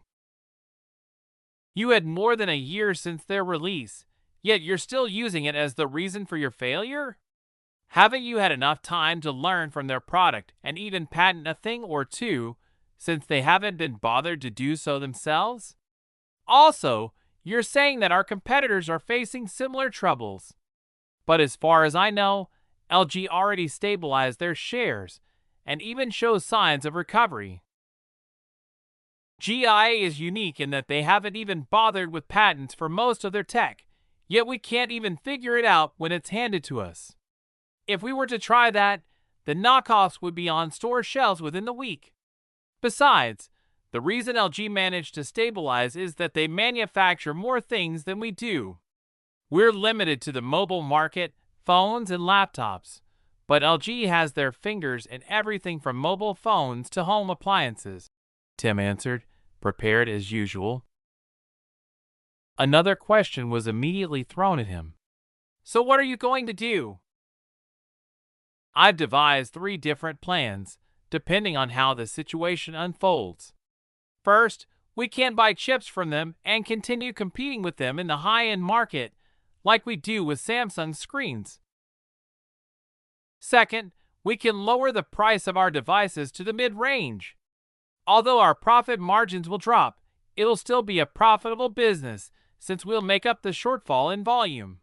You had more than a year since their release, yet you're still using it as the reason for your failure? Haven't you had enough time to learn from their product and even patent a thing or two, since they haven't been bothered to do so themselves? Also, you're saying that our competitors are facing similar troubles. But as far as I know, LG already stabilized their shares and even shows signs of recovery. GIA is unique in that they haven't even bothered with patents for most of their tech, yet we can't even figure it out when it's handed to us. If we were to try that, the knockoffs would be on store shelves within the week. Besides, the reason LG managed to stabilize is that they manufacture more things than we do. We're limited to the mobile market, phones and laptops, but LG has their fingers in everything from mobile phones to home appliances, Tim answered, prepared as usual. Another question was immediately thrown at him. So what are you going to do? I've devised 3 different plans, depending on how the situation unfolds. First, we can buy chips from them and continue competing with them in the high-end market, like we do with Samsung screens. Second, we can lower the price of our devices to the mid-range. Although our profit margins will drop, it'll still be a profitable business since we'll make up the shortfall in volume.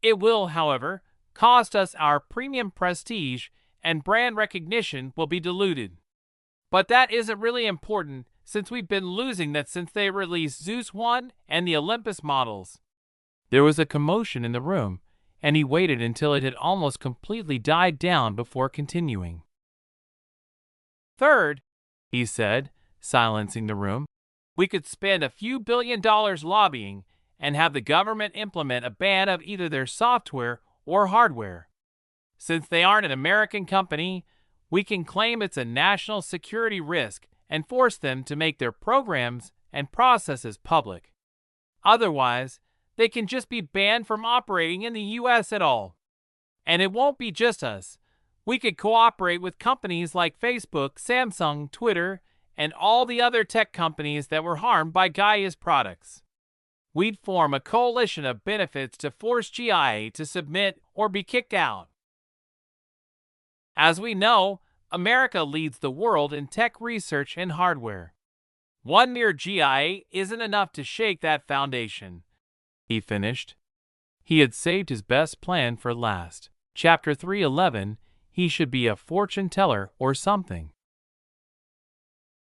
It will, however, cost us our premium prestige and brand recognition will be diluted. But that isn't really important since we've been losing that since they released Zeus 1 and the Olympus models." There was a commotion in the room, and he waited until it had almost completely died down before continuing. "Third," he said, silencing the room, "we could spend a few $1 billion lobbying and have the government implement a ban of either their software or hardware. Since they aren't an American company, we can claim it's a national security risk and force them to make their programs and processes public. Otherwise, they can just be banned from operating in the U.S. at all. And it won't be just us. We could cooperate with companies like Facebook, Samsung, Twitter, and all the other tech companies that were harmed by Gaia's products. We'd form a coalition of benefits to force GIA to submit or be kicked out. As we know, America leads the world in tech research and hardware. One mere GIA isn't enough to shake that foundation," he finished. He had saved his best plan for last. Chapter 311, he should be a fortune teller or something.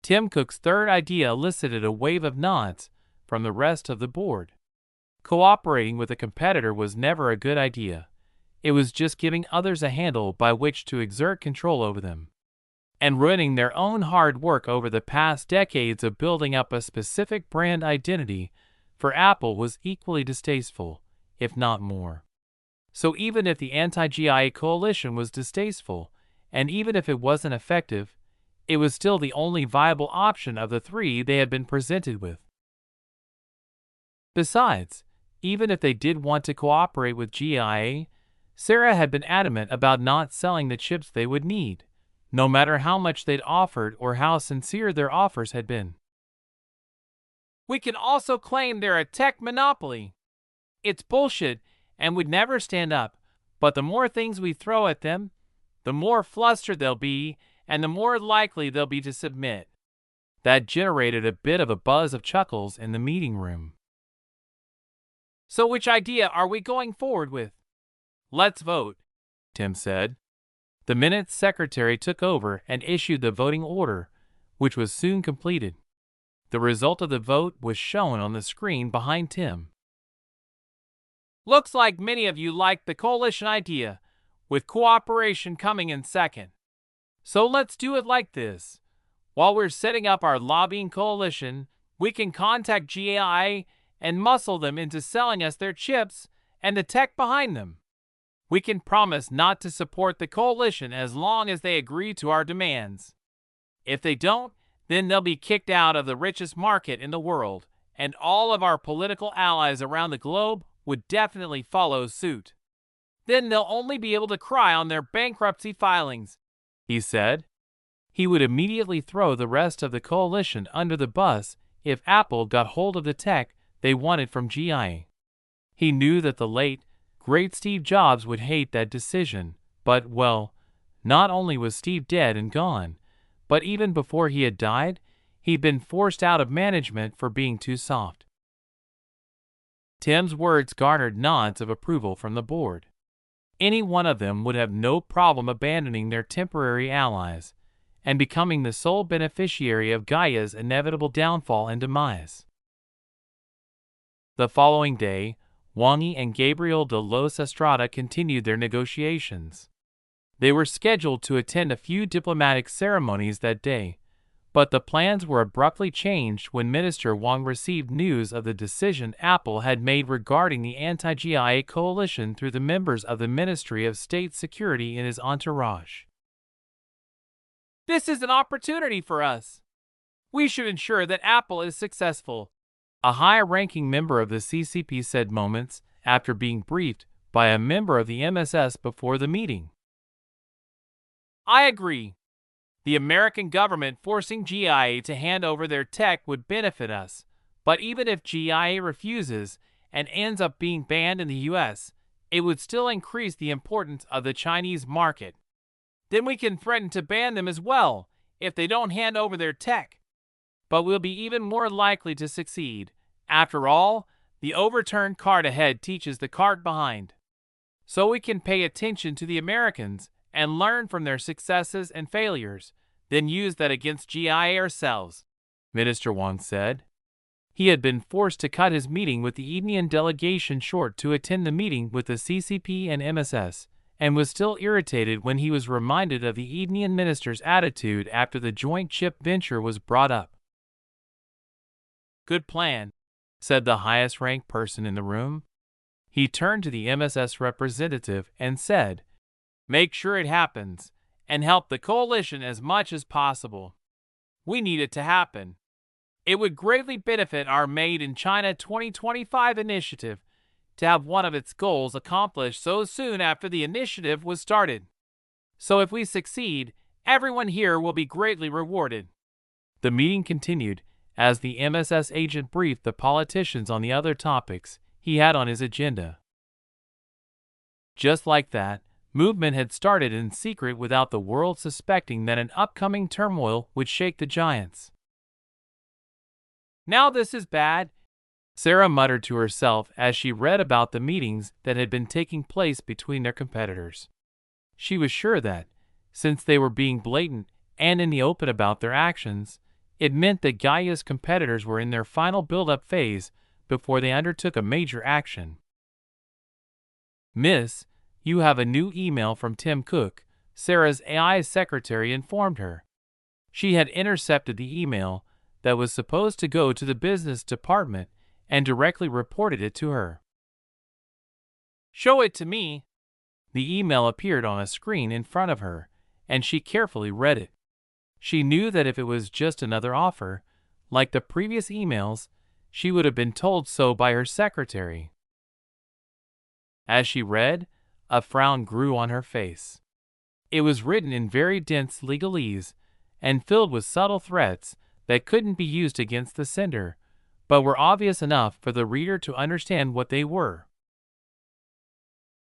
Tim Cook's third idea elicited a wave of nods from the rest of the board. Cooperating with a competitor was never a good idea. It was just giving others a handle by which to exert control over them, and ruining their own hard work over the past decades of building up a specific brand identity for Apple was equally distasteful, if not more. So even if the anti-GIA coalition was distasteful, and even if it wasn't effective, it was still the only viable option of the three they had been presented with. Besides, even if they did want to cooperate with GIA, Sarah had been adamant about not selling the chips they would need, no matter how much they'd offered or how sincere their offers had been. "We can also claim they're a tech monopoly. It's bullshit and would never stand up, but the more things we throw at them, the more flustered they'll be and the more likely they'll be to submit." That generated a bit of a buzz of chuckles in the meeting room. "So which idea are we going forward with?" "Let's vote," Tim said. The minutes secretary took over and issued the voting order, which was soon completed. The result of the vote was shown on the screen behind Tim. "Looks like many of you liked the coalition idea, with cooperation coming in second. So let's do it like this. While we're setting up our lobbying coalition, we can contact GIA and muscle them into selling us their chips and the tech behind them. We can promise not to support the coalition as long as they agree to our demands. If they don't, then they'll be kicked out of the richest market in the world, and all of our political allies around the globe would definitely follow suit. Then they'll only be able to cry on their bankruptcy filings," he said. He would immediately throw the rest of the coalition under the bus if Apple got hold of the tech they wanted from GIA. He knew that the late, great Steve Jobs would hate that decision, but, well, not only was Steve dead and gone, but even before he had died, he'd been forced out of management for being too soft. Tim's words garnered nods of approval from the board. Any one of them would have no problem abandoning their temporary allies and becoming the sole beneficiary of Gaia's inevitable downfall and demise. The following day, Wang and Gabriel de los Estrada continued their negotiations. They were scheduled to attend a few diplomatic ceremonies that day, but the plans were abruptly changed when Minister Wang received news of the decision Apple had made regarding the anti-GIA coalition through the members of the Ministry of State Security in his entourage. "This is an opportunity for us. We should ensure that Apple is successful," a high-ranking member of the CCP said moments after being briefed by a member of the MSS before the meeting. "I agree. The American government forcing GIA to hand over their tech would benefit us, but even if GIA refuses and ends up being banned in the US, it would still increase the importance of the Chinese market. Then we can threaten to ban them as well if they don't hand over their tech. But we'll be even more likely to succeed. After all, the overturned cart ahead teaches the cart behind. So we can pay attention to the Americans and learn from their successes and failures, then use that against GIA ourselves." Minister Wang said. He had been forced to cut his meeting with the Edenian delegation short to attend the meeting with the CCP and MSS, and was still irritated when he was reminded of the Edenian minister's attitude after the joint chip venture was brought up. "Good plan," said the highest-ranked person in the room. He turned to the MSS representative and said, "Make sure it happens, and help the coalition as much as possible. We need it to happen. It would greatly benefit our Made in China 2025 initiative to have one of its goals accomplished so soon after the initiative was started. So if we succeed, everyone here will be greatly rewarded." The meeting continued as the MSS agent briefed the politicians on the other topics he had on his agenda. Just like that, movement had started in secret without the world suspecting that an upcoming turmoil would shake the giants. "Now this is bad," Sarah muttered to herself as she read about the meetings that had been taking place between their competitors. She was sure that, since they were being blatant and in the open about their actions, it meant that Gaia's competitors were in their final build-up phase before they undertook a major action. "Miss, you have a new email from Tim Cook," Sarah's AI secretary informed her. She had intercepted the email that was supposed to go to the business department and directly reported it to her. "Show it to me." The email appeared on a screen in front of her, and she carefully read it. She knew that if it was just another offer, like the previous emails, she would have been told so by her secretary. As she read, a frown grew on her face. It was written in very dense legalese and filled with subtle threats that couldn't be used against the sender, but were obvious enough for the reader to understand what they were.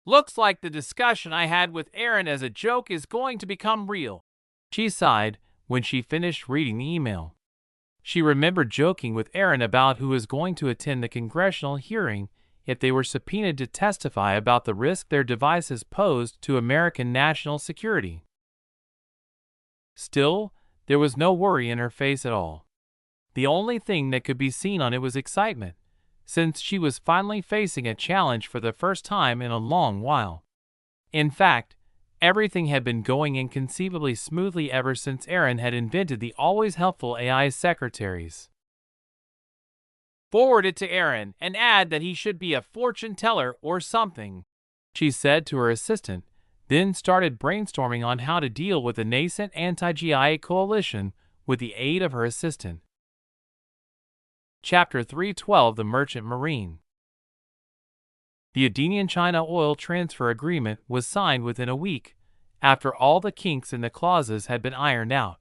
"Looks like the discussion I had with Aaron as a joke is going to become real," she sighed when she finished reading the email. She remembered joking with Aaron about who was going to attend the congressional hearing if they were subpoenaed to testify about the risk their devices posed to American national security. Still, there was no worry in her face at all. The only thing that could be seen on it was excitement, since she was finally facing a challenge for the first time in a long while. In fact, everything had been going inconceivably smoothly ever since Aaron had invented the always helpful AI secretaries. "Forward it to Aaron and add that he should be a fortune teller or something," she said to her assistant, then started brainstorming on how to deal with the nascent anti-GIA coalition with the aid of her assistant. Chapter 312: The Merchant Marine. The Edenian China Oil Transfer Agreement was signed within a week, after all the kinks in the clauses had been ironed out.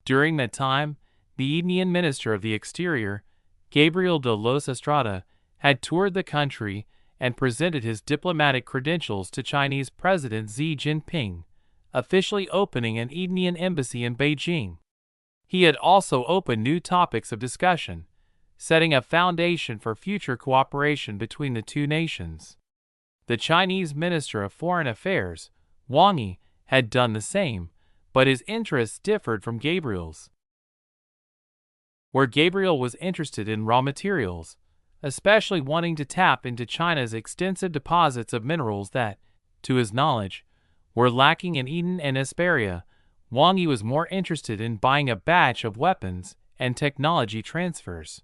During that time, the Edenian Minister of the Exterior, Gabriel de los Estrada, had toured the country and presented his diplomatic credentials to Chinese President Xi Jinping, officially opening an Edenian embassy in Beijing. He had also opened new topics of discussion, setting a foundation for future cooperation between the two nations. The Chinese Minister of Foreign Affairs, Wang Yi, had done the same, but his interests differed from Gabriel's. Where Gabriel was interested in raw materials, especially wanting to tap into China's extensive deposits of minerals that, to his knowledge, were lacking in Eden and Esperia, Wang Yi was more interested in buying a batch of weapons and technology transfers.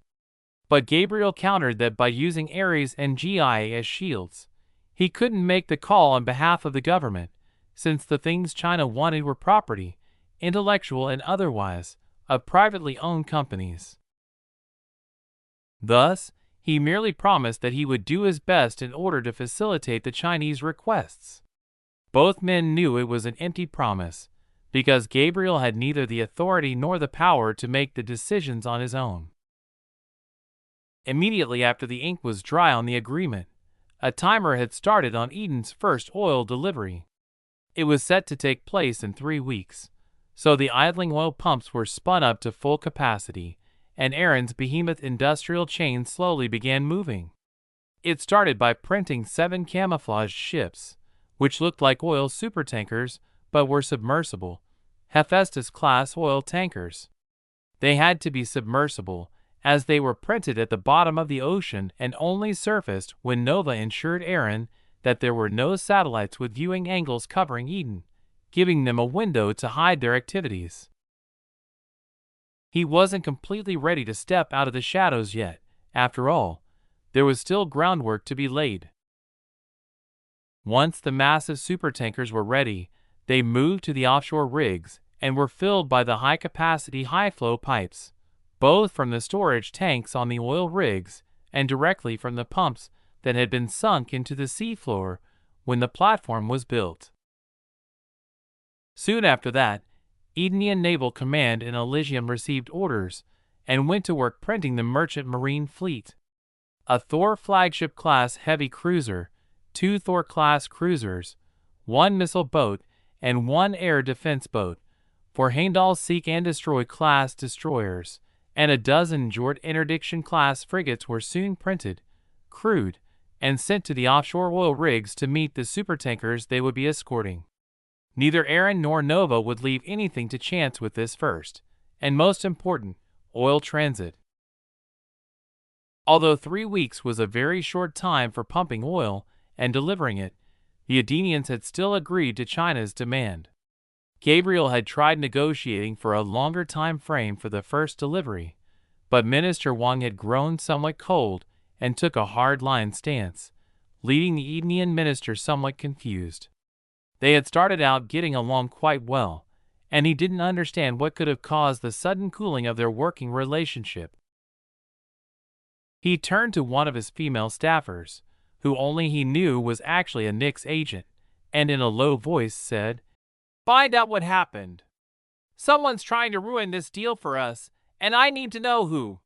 But Gabriel countered that by using Ares and GIA as shields, he couldn't make the call on behalf of the government, since the things China wanted were property, intellectual and otherwise, of privately owned companies. Thus, he merely promised that he would do his best in order to facilitate the Chinese requests. Both men knew it was an empty promise, because Gabriel had neither the authority nor the power to make the decisions on his own. Immediately after the ink was dry on the agreement, a timer had started on Eden's first oil delivery. It was set to take place in 3 weeks, so the idling oil pumps were spun up to full capacity, and Aaron's behemoth industrial chain slowly began moving. It started by printing 7 camouflaged ships, which looked like oil supertankers but were submersible, Hephaestus-class oil tankers. They had to be submersible, as they were printed at the bottom of the ocean and only surfaced when Nova assured Aaron that there were no satellites with viewing angles covering Eden, giving them a window to hide their activities. He wasn't completely ready to step out of the shadows yet. After all, there was still groundwork to be laid. Once the massive supertankers were ready, they moved to the offshore rigs and were filled by the high-capacity high-flow pipes, both from the storage tanks on the oil rigs and directly from the pumps that had been sunk into the seafloor when the platform was built. Soon after that, Edenian Naval Command in Elysium received orders and went to work printing the merchant marine fleet. A Thor flagship-class heavy cruiser, 2 Thor-class cruisers, 1 missile boat, and 1 air defense boat, 4 Heimdall seek and destroy-class destroyers, and a dozen Jord Interdiction-class frigates were soon printed, crewed, and sent to the offshore oil rigs to meet the supertankers they would be escorting. Neither Aaron nor Nova would leave anything to chance with this first, and most important, oil transit. Although 3 weeks was a very short time for pumping oil and delivering it, the Edenians had still agreed to China's demand. Gabriel had tried negotiating for a longer time frame for the first delivery, but Minister Wang had grown somewhat cold and took a hard-line stance, leaving the Edenian minister somewhat confused. They had started out getting along quite well, and he didn't understand what could have caused the sudden cooling of their working relationship. He turned to one of his female staffers, who only he knew was actually a Nix agent, and in a low voice said, "Find out what happened. Someone's trying to ruin this deal for us, and I need to know who."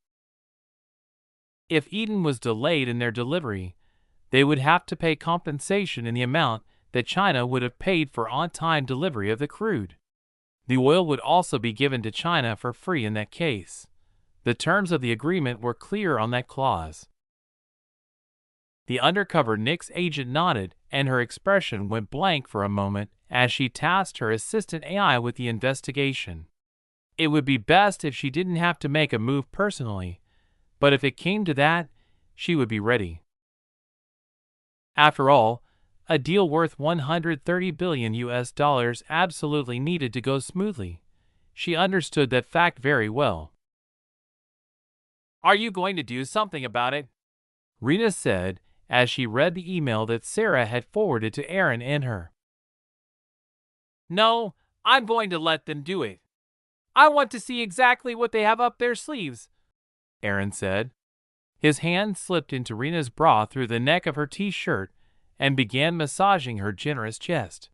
If Eden was delayed in their delivery, they would have to pay compensation in the amount that China would have paid for on-time delivery of the crude. The oil would also be given to China for free in that case. The terms of the agreement were clear on that clause. The undercover Nix agent nodded, and her expression went blank for a moment as she tasked her assistant AI with the investigation. It would be best if she didn't have to make a move personally, but if it came to that, she would be ready. After all, a deal worth $130 billion absolutely needed to go smoothly. She understood that fact very well. "Are you going to do something about it?" Rena said as she read the email that Sarah had forwarded to Aaron and her. "No, I'm going to let them do it. I want to see exactly what they have up their sleeves," Aaron said. His hand slipped into Rena's bra through the neck of her t-shirt and began massaging her generous chest.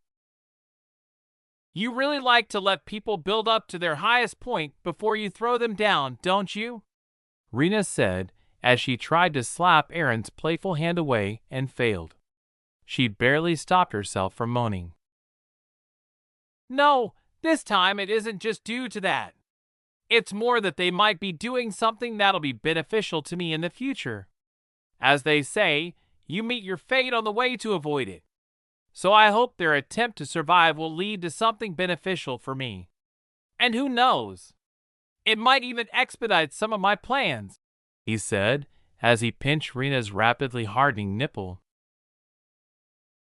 "You really like to let people build up to their highest point before you throw them down, don't you?" Rena said as she tried to slap Aaron's playful hand away and failed. She barely stopped herself from moaning. "No, this time it isn't just due to that. It's more that they might be doing something that'll be beneficial to me in the future. As they say, you meet your fate on the way to avoid it. So I hope their attempt to survive will lead to something beneficial for me. And who knows? It might even expedite some of my plans," he said as he pinched Rena's rapidly hardening nipple.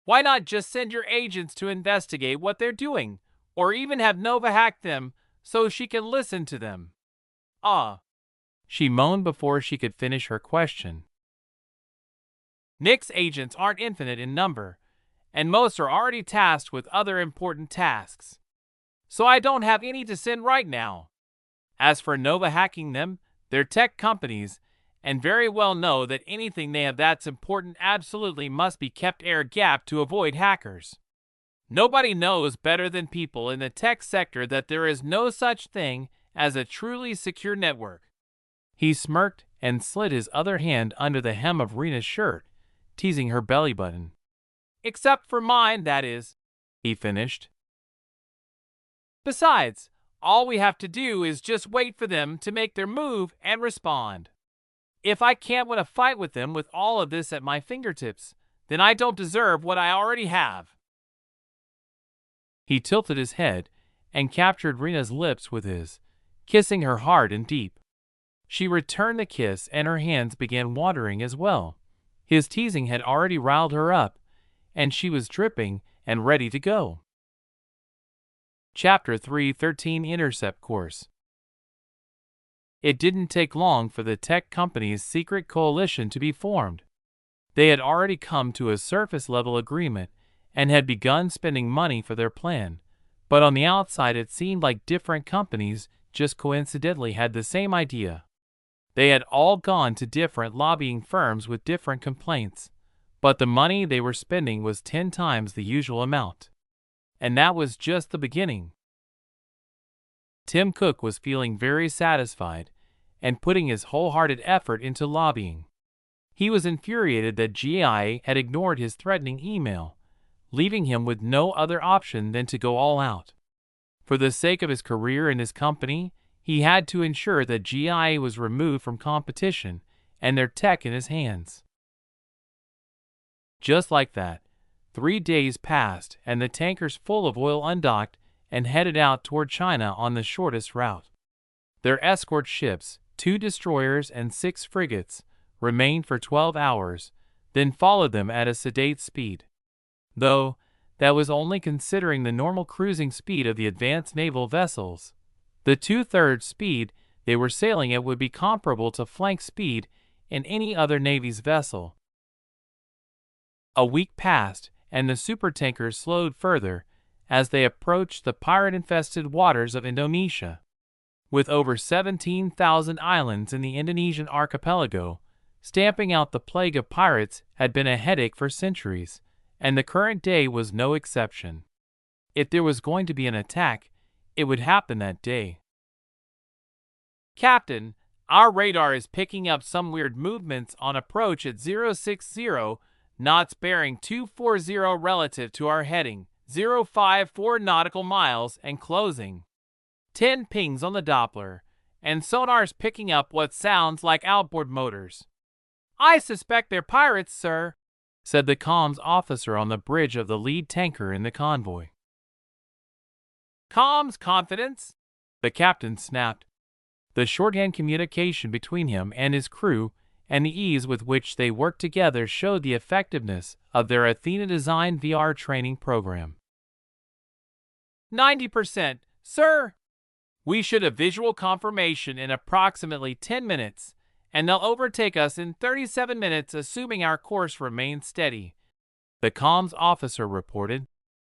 "Why not just send your agents to investigate what they're doing, or even have Nova hack them so she can listen to them?" She moaned before she could finish her question. "Nix agents aren't infinite in number, and most are already tasked with other important tasks. So I don't have any to send right now. As for Nova hacking them, they're tech companies, and very well know that anything they have that's important absolutely must be kept air-gapped to avoid hackers. Nobody knows better than people in the tech sector that there is no such thing as a truly secure network." He smirked and slid his other hand under the hem of Rena's shirt, teasing her belly button. "Except for mine, that is," he finished. "Besides, all we have to do is just wait for them to make their move and respond. If I can't win a fight with them with all of this at my fingertips, then I don't deserve what I already have." He tilted his head and captured Rena's lips with his, kissing her hard and deep. She returned the kiss and her hands began watering as well. His teasing had already riled her up, and she was dripping and ready to go. Chapter 3:13 Intercept Course. It didn't take long for the tech company's secret coalition to be formed. They had already come to a surface-level agreement and had begun spending money for their plan, but on the outside it seemed like different companies just coincidentally had the same idea. They had all gone to different lobbying firms with different complaints, but the money they were spending was 10 times the usual amount. And that was just the beginning. Tim Cook was feeling very satisfied and putting his wholehearted effort into lobbying. He was infuriated that GIA had ignored his threatening email, leaving him with no other option than to go all out. For the sake of his career and his company, he had to ensure that GIA was removed from competition and their tech in his hands. Just like that, 3 days passed and the tankers full of oil undocked and headed out toward China on the shortest route. Their escort ships, 2 destroyers and 6 frigates, remained for 12 hours, then followed them at a sedate speed. Though, that was only considering the normal cruising speed of the advanced naval vessels. The 2/3 speed they were sailing at would be comparable to flank speed in any other Navy's vessel. A week passed, and the supertankers slowed further as they approached the pirate-infested waters of Indonesia. With over 17,000 islands in the Indonesian archipelago, stamping out the plague of pirates had been a headache for centuries, and the current day was no exception. If there was going to be an attack, it would happen that day. "Captain, our radar is picking up some weird movements on approach at 060 knots bearing 240 relative to our heading, 054 nautical miles and closing. 10 pings on the Doppler, and sonar's picking up what sounds like outboard motors." "I suspect they're pirates, sir," said the comms officer on the bridge of the lead tanker in the convoy. "Comms confidence," the captain snapped. The shorthand communication between him and his crew and the ease with which they worked together showed the effectiveness of their Athena-designed VR training program. 90%, sir. We should have visual confirmation in approximately 10 minutes, and they'll overtake us in 37 minutes assuming our course remains steady," the comms officer reported.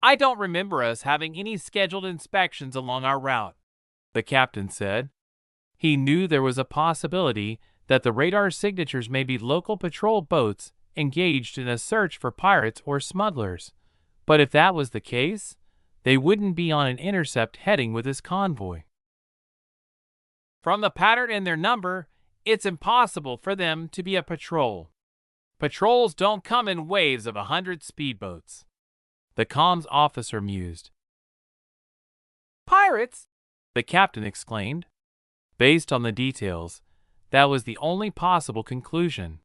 "I don't remember us having any scheduled inspections along our route," the captain said. He knew there was a possibility that the radar signatures may be local patrol boats engaged in a search for pirates or smugglers, but if that was the case, they wouldn't be on an intercept heading with this convoy. "From the pattern in their number, it's impossible for them to be a patrol. Patrols don't come in waves of 100 speedboats," the comms officer mused. "Pirates!" the captain exclaimed. Based on the details, that was the only possible conclusion.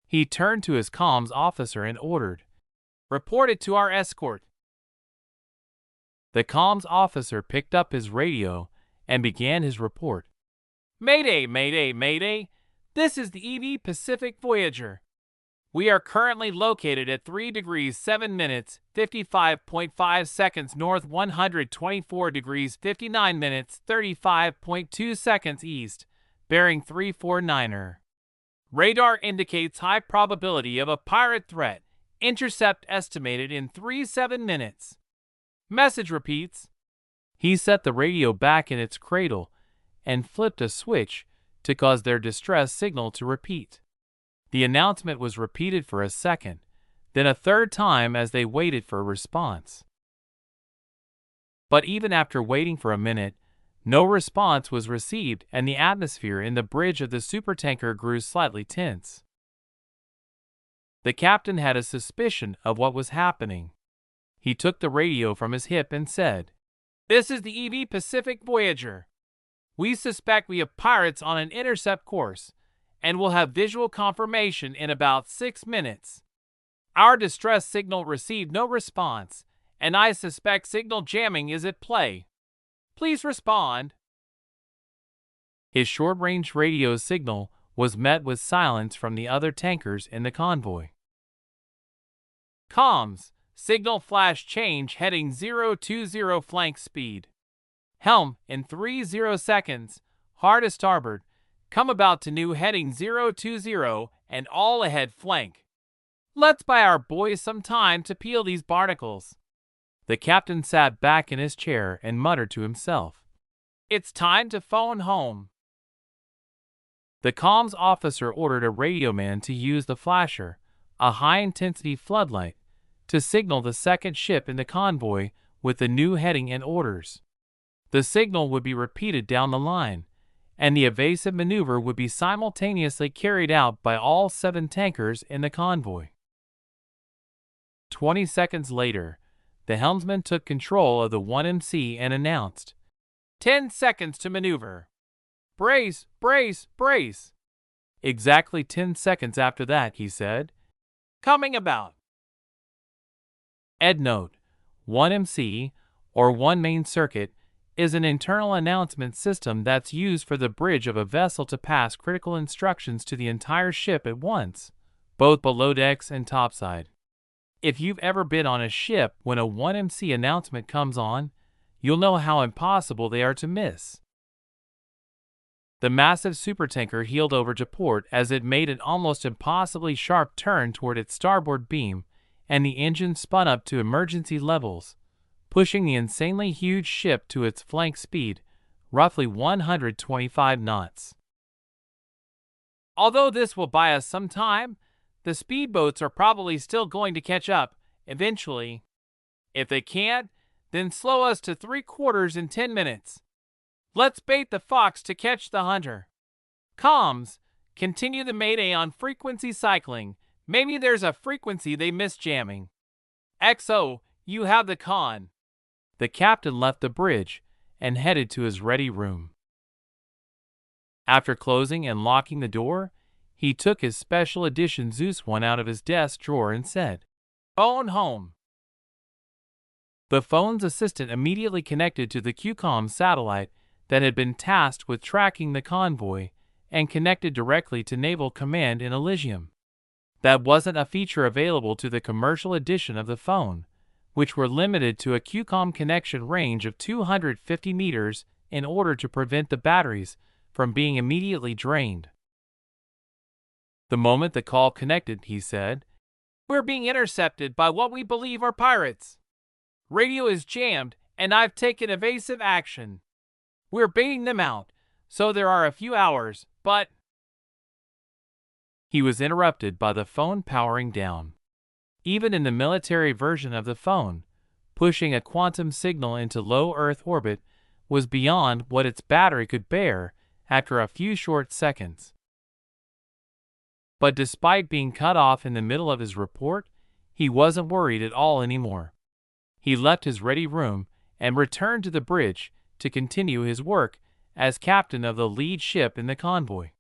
He turned to his comms officer and ordered, "Report it to our escort." The comms officer picked up his radio and began his report. "Mayday, mayday, mayday. This is the EV Pacific Voyager. We are currently located at 3 degrees 7 minutes, 55.5 seconds north, 124 degrees 59 minutes, 35.2 seconds east, bearing 349er. Radar indicates high probability of a pirate threat. Intercept estimated in 37 minutes. Message repeats." He set the radio back in its cradle and flipped a switch to cause their distress signal to repeat. The announcement was repeated for a second, then a third time as they waited for a response. But even after waiting for a minute, no response was received and the atmosphere in the bridge of the supertanker grew slightly tense. The captain had a suspicion of what was happening. He took the radio from his hip and said, "This is the EV Pacific Voyager. We suspect we have pirates on an intercept course, and will have visual confirmation in about 6 minutes. Our distress signal received no response, and I suspect signal jamming is at play. Please respond." His short-range radio signal was met with silence from the other tankers in the convoy. Comms, signal flash change heading 020 flank speed. Helm in 30 seconds, hard to starboard, come about to new heading 020 and all ahead flank. Let's buy our boys some time to peel these barnacles. The captain sat back in his chair and muttered to himself. It's time to phone home. The comms officer ordered a radio man to use the flasher, a high-intensity floodlight, to signal the second ship in the convoy with the new heading and orders. The signal would be repeated down the line, and the evasive maneuver would be simultaneously carried out by all 7 tankers in the convoy. 20 seconds later, the helmsman took control of the 1MC and announced, 10 seconds to maneuver. Brace, brace, brace. Exactly 10 seconds after that, he said, coming about. EndNote: 1MC, or one main circuit, is an internal announcement system that's used for the bridge of a vessel to pass critical instructions to the entire ship at once, both below decks and topside. If you've ever been on a ship when a 1MC announcement comes on, you'll know how impossible they are to miss. The massive supertanker heeled over to port as it made an almost impossibly sharp turn toward its starboard beam, and the engine spun up to emergency levels, pushing the insanely huge ship to its flank speed, roughly 125 knots. Although this will buy us some time, the speedboats are probably still going to catch up, eventually. If they can't, then slow us to 3/4 in 10 minutes. Let's bait the fox to catch the hunter. Comms, continue the mayday on frequency cycling. Maybe there's a frequency they missed jamming. XO, you have the con. The captain left the bridge and headed to his ready room. After closing and locking the door, he took his special edition Zeus 1 out of his desk drawer and said, phone home. The phone's assistant immediately connected to the QCOM satellite that had been tasked with tracking the convoy and connected directly to Naval Command in Elysium. That wasn't a feature available to the commercial edition of the phone, which were limited to a QCOM connection range of 250 meters in order to prevent the batteries from being immediately drained. The moment the call connected, he said, we're being intercepted by what we believe are pirates. Radio is jammed, and I've taken evasive action. We're baiting them out, so there are a few hours, but... He was interrupted by the phone powering down. Even in the military version of the phone, pushing a quantum signal into low Earth orbit was beyond what its battery could bear after a few short seconds. But despite being cut off in the middle of his report, he wasn't worried at all anymore. He left his ready room and returned to the bridge to continue his work as captain of the lead ship in the convoy.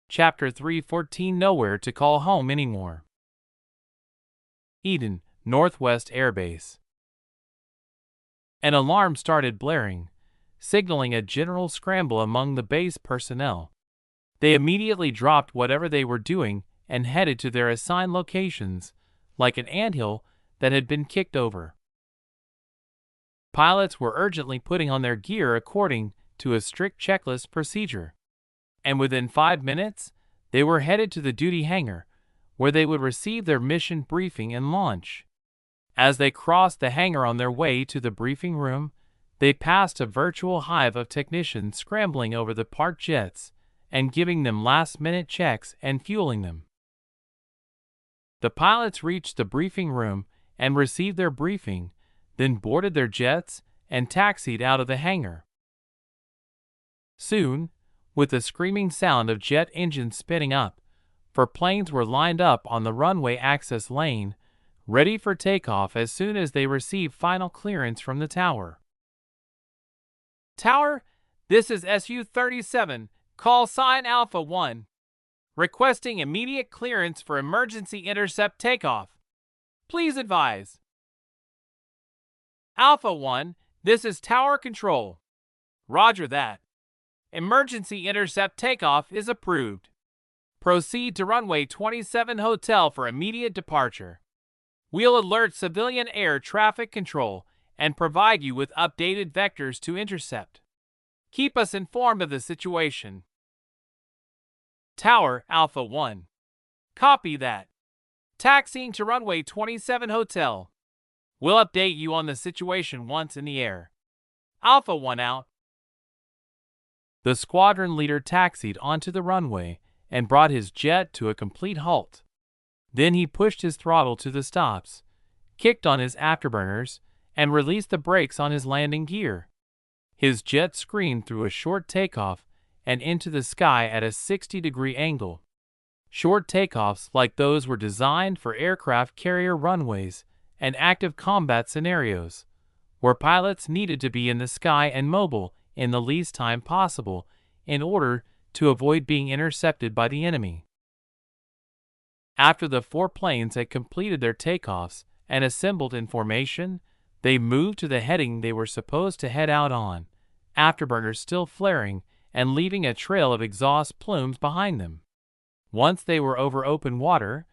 Chapter 314: Nowhere to Call Home Anymore. Eden, Northwest Air Base. An alarm started blaring, signaling a general scramble among the base personnel. They immediately dropped whatever they were doing and headed to their assigned locations, like an anthill that had been kicked over. Pilots were urgently putting on their gear according to a strict checklist procedure, and within 5 minutes, they were headed to the duty hangar, where they would receive their mission briefing and launch. As they crossed the hangar on their way to the briefing room, they passed a virtual hive of technicians scrambling over the parked jets and giving them last-minute checks and fueling them. The pilots reached the briefing room and received their briefing, then boarded their jets and taxied out of the hangar. Soon, with the screaming sound of jet engines spinning up, for planes were lined up on the runway access lane, ready for takeoff as soon as they received final clearance from the tower. Tower, this is SU-37, call sign Alpha 1. Requesting immediate clearance for emergency intercept takeoff. Please advise. Alpha 1, this is Tower Control. Roger that. Emergency intercept takeoff is approved. Proceed to runway 27 Hotel for immediate departure. We'll alert civilian air traffic control and provide you with updated vectors to intercept. Keep us informed of the situation. Tower Alpha 1. Copy that. Taxiing to runway 27 Hotel. We'll update you on the situation once in the air. Alpha 1 out. The squadron leader taxied onto the runway and brought his jet to a complete halt. Then he pushed his throttle to the stops, kicked on his afterburners, and released the brakes on his landing gear. His jet screamed through a short takeoff and into the sky at a 60-degree angle. Short takeoffs like those were designed for aircraft carrier runways and active combat scenarios, where pilots needed to be in the sky and mobile in the least time possible in order to avoid being intercepted by the enemy. After the 4 planes had completed their takeoffs and assembled in formation, they moved to the heading they were supposed to head out on, afterburners still flaring and leaving a trail of exhaust plumes behind them. Once they were over open water,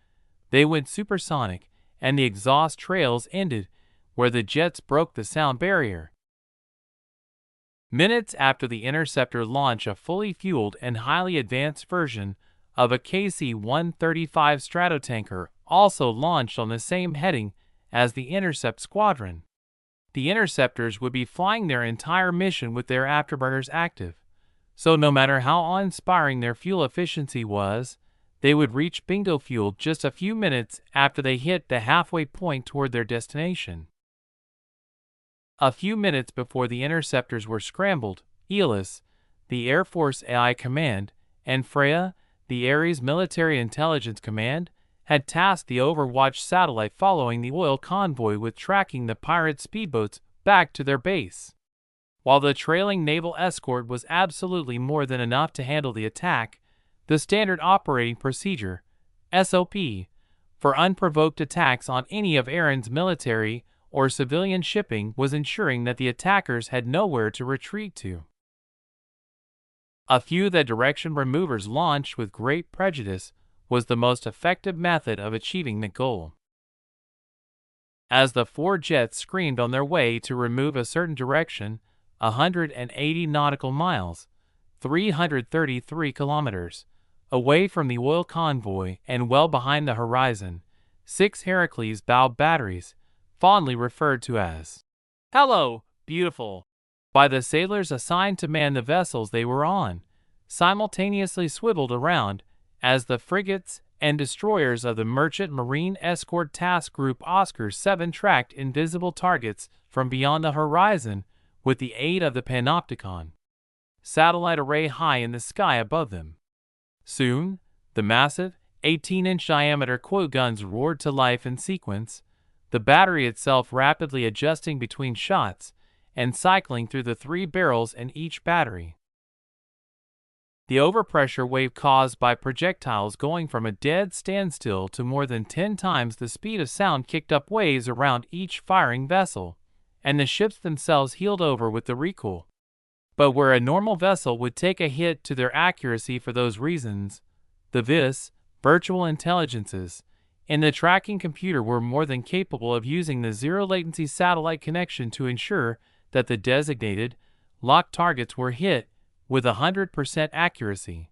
they went supersonic and the exhaust trails ended where the jets broke the sound barrier. Minutes after the interceptor launched, a fully fueled and highly advanced version of a KC-135 Stratotanker also launched on the same heading as the intercept squadron. The interceptors would be flying their entire mission with their afterburners active, so no matter how awe-inspiring their fuel efficiency was, they would reach bingo fuel just a few minutes after they hit the halfway point toward their destination. A few minutes before the interceptors were scrambled, ELIS, the Air Force AI Command, and Freya, the Ares Military Intelligence Command, had tasked the Overwatch satellite following the oil convoy with tracking the pirate speedboats back to their base. While the trailing naval escort was absolutely more than enough to handle the attack, the Standard Operating Procedure, SOP, for unprovoked attacks on any of Aaron's military or civilian shipping was ensuring that the attackers had nowhere to retreat to. A few that direction removers launched with great prejudice was the most effective method of achieving the goal. As the 4 jets screamed on their way to remove a certain direction, 180 nautical miles, 333 kilometers, away from the oil convoy and well behind the horizon, 6 Heracles bow batteries, fondly referred to as "Hello, beautiful," by the sailors assigned to man the vessels they were on, simultaneously swiveled around as the frigates and destroyers of the Merchant Marine Escort Task Group Oscar 7 tracked invisible targets from beyond the horizon with the aid of the Panopticon satellite array high in the sky above them. Soon, the massive, 18-inch diameter quote guns roared to life in sequence, the battery itself rapidly adjusting between shots and cycling through the 3 barrels in each battery. The overpressure wave caused by projectiles going from a dead standstill to more than 10 times the speed of sound kicked up waves around each firing vessel, and the ships themselves heeled over with the recoil. But where a normal vessel would take a hit to their accuracy for those reasons, the VIS, virtual intelligences, in the tracking computer were more than capable of using the zero-latency satellite connection to ensure that the designated, locked targets were hit with 100% accuracy.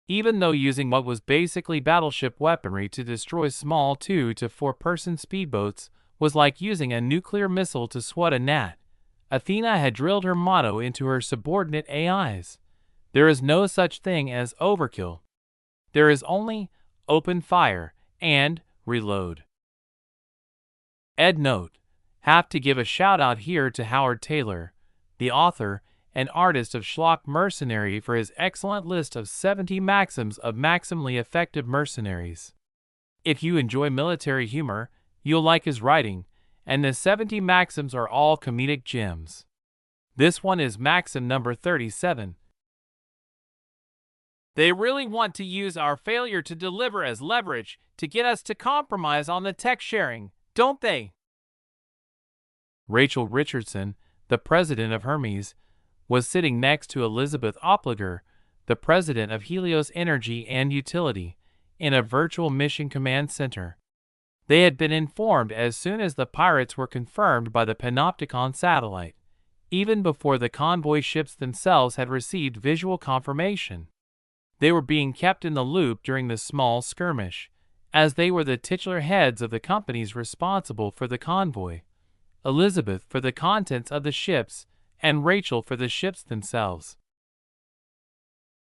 Even though using what was basically battleship weaponry to destroy small 2 to 4 person speedboats was like using a nuclear missile to swat a gnat, Athena had drilled her motto into her subordinate AIs. There is no such thing as overkill. There is only open fire and reload. Ed note: have to give a shout out here to Howard Taylor, the author and artist of Schlock Mercenary, for his excellent list of 70 maxims of maximally effective mercenaries. If you enjoy military humor, you'll like his writing, and the 70 maxims are all comedic gems. This one is maxim number 37. They really want to use our failure to deliver as leverage to get us to compromise on the tech sharing, don't they? Rachel Richardson, the president of Hermes, was sitting next to Elizabeth Opliger, the president of Helios Energy and Utility, in a virtual mission command center. They had been informed as soon as the pirates were confirmed by the Panopticon satellite, even before the convoy ships themselves had received visual confirmation. They were being kept in the loop during the small skirmish, as they were the titular heads of the companies responsible for the convoy, Elizabeth for the contents of the ships, and Rachel for the ships themselves.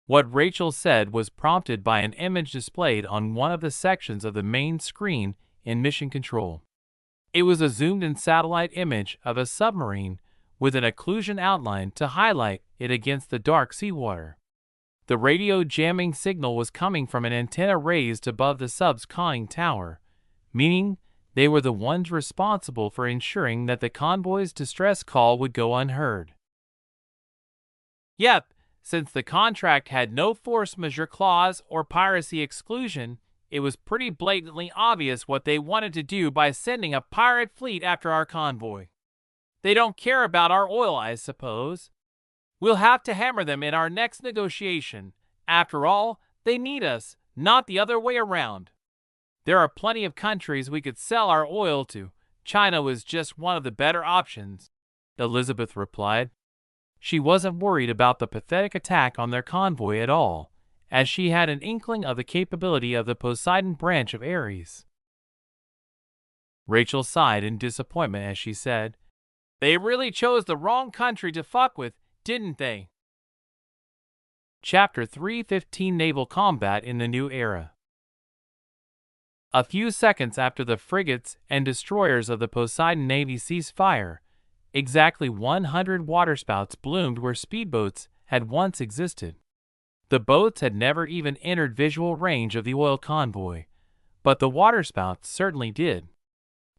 What Rachel said was prompted by an image displayed on one of the sections of the main screen in Mission Control. It was a zoomed-in satellite image of a submarine with an occlusion outline to highlight it against the dark seawater. The radio jamming signal was coming from an antenna raised above the sub's conning tower, meaning they were the ones responsible for ensuring that the convoy's distress call would go unheard. Yep, since the contract had no force majeure clause or piracy exclusion, it was pretty blatantly obvious what they wanted to do by sending a pirate fleet after our convoy. They don't care about our oil, I suppose. We'll have to hammer them in our next negotiation. After all, they need us, not the other way around. There are plenty of countries we could sell our oil to. China was just one of the better options, Elizabeth replied. She wasn't worried about the pathetic attack on their convoy at all, as she had an inkling of the capability of the Poseidon branch of Ares. Rachel sighed in disappointment as she said, "They really chose the wrong country to fuck with, didn't they?" Chapter 3:15 Naval Combat in the New Era. A few seconds after the frigates and destroyers of the Poseidon Navy ceased fire, exactly 100 waterspouts bloomed where speedboats had once existed. The boats had never even entered visual range of the oil convoy, but the waterspouts certainly did.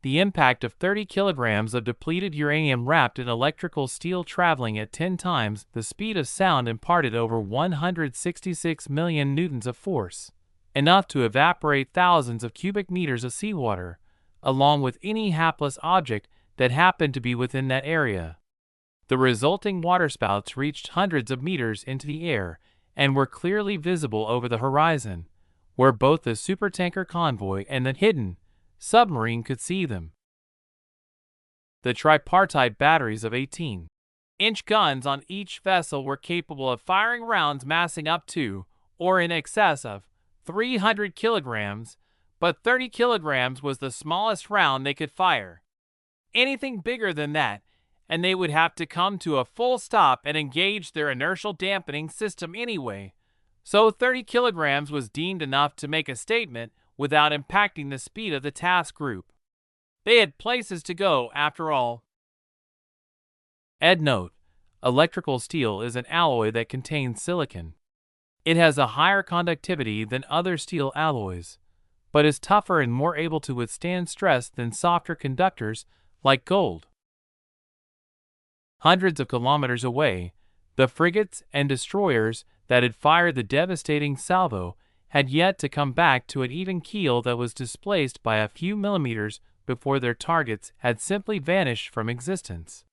The impact of 30 kilograms of depleted uranium wrapped in electrical steel traveling at 10 times the speed of sound imparted over 166 million newtons of force, enough to evaporate thousands of cubic meters of seawater, along with any hapless object that happened to be within that area. The resulting waterspouts reached hundreds of meters into the air and were clearly visible over the horizon, where both the supertanker convoy and the hidden submarine could see them. The tripartite batteries of 18-inch guns on each vessel were capable of firing rounds massing up to, or in excess of, 300 kilograms, but 30 kilograms was the smallest round they could fire. Anything bigger than that, and they would have to come to a full stop and engage their inertial dampening system anyway, so 30 kilograms was deemed enough to make a statement without impacting the speed of the task group. They had places to go, after all. Ed note: electrical steel is an alloy that contains silicon. It has a higher conductivity than other steel alloys, but is tougher and more able to withstand stress than softer conductors like gold. Hundreds of kilometers away, the frigates and destroyers that had fired the devastating salvo had yet to come back to an even keel that was displaced by a few millimeters before their targets had simply vanished from existence.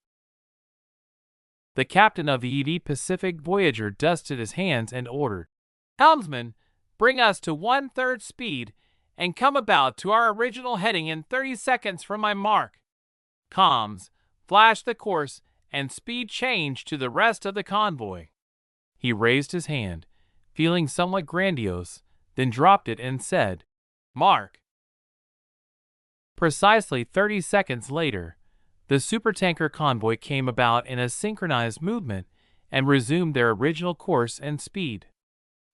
The captain of the ED Pacific Voyager dusted his hands and ordered, "Helmsman, bring us to 1/3 speed and come about to our original heading in 30 seconds from my mark." Comms flashed the course and speed change to the rest of the convoy. He raised his hand, feeling somewhat grandiose, then dropped it and said, "Mark." Precisely 30 seconds later, the supertanker convoy came about in a synchronized movement and resumed their original course and speed.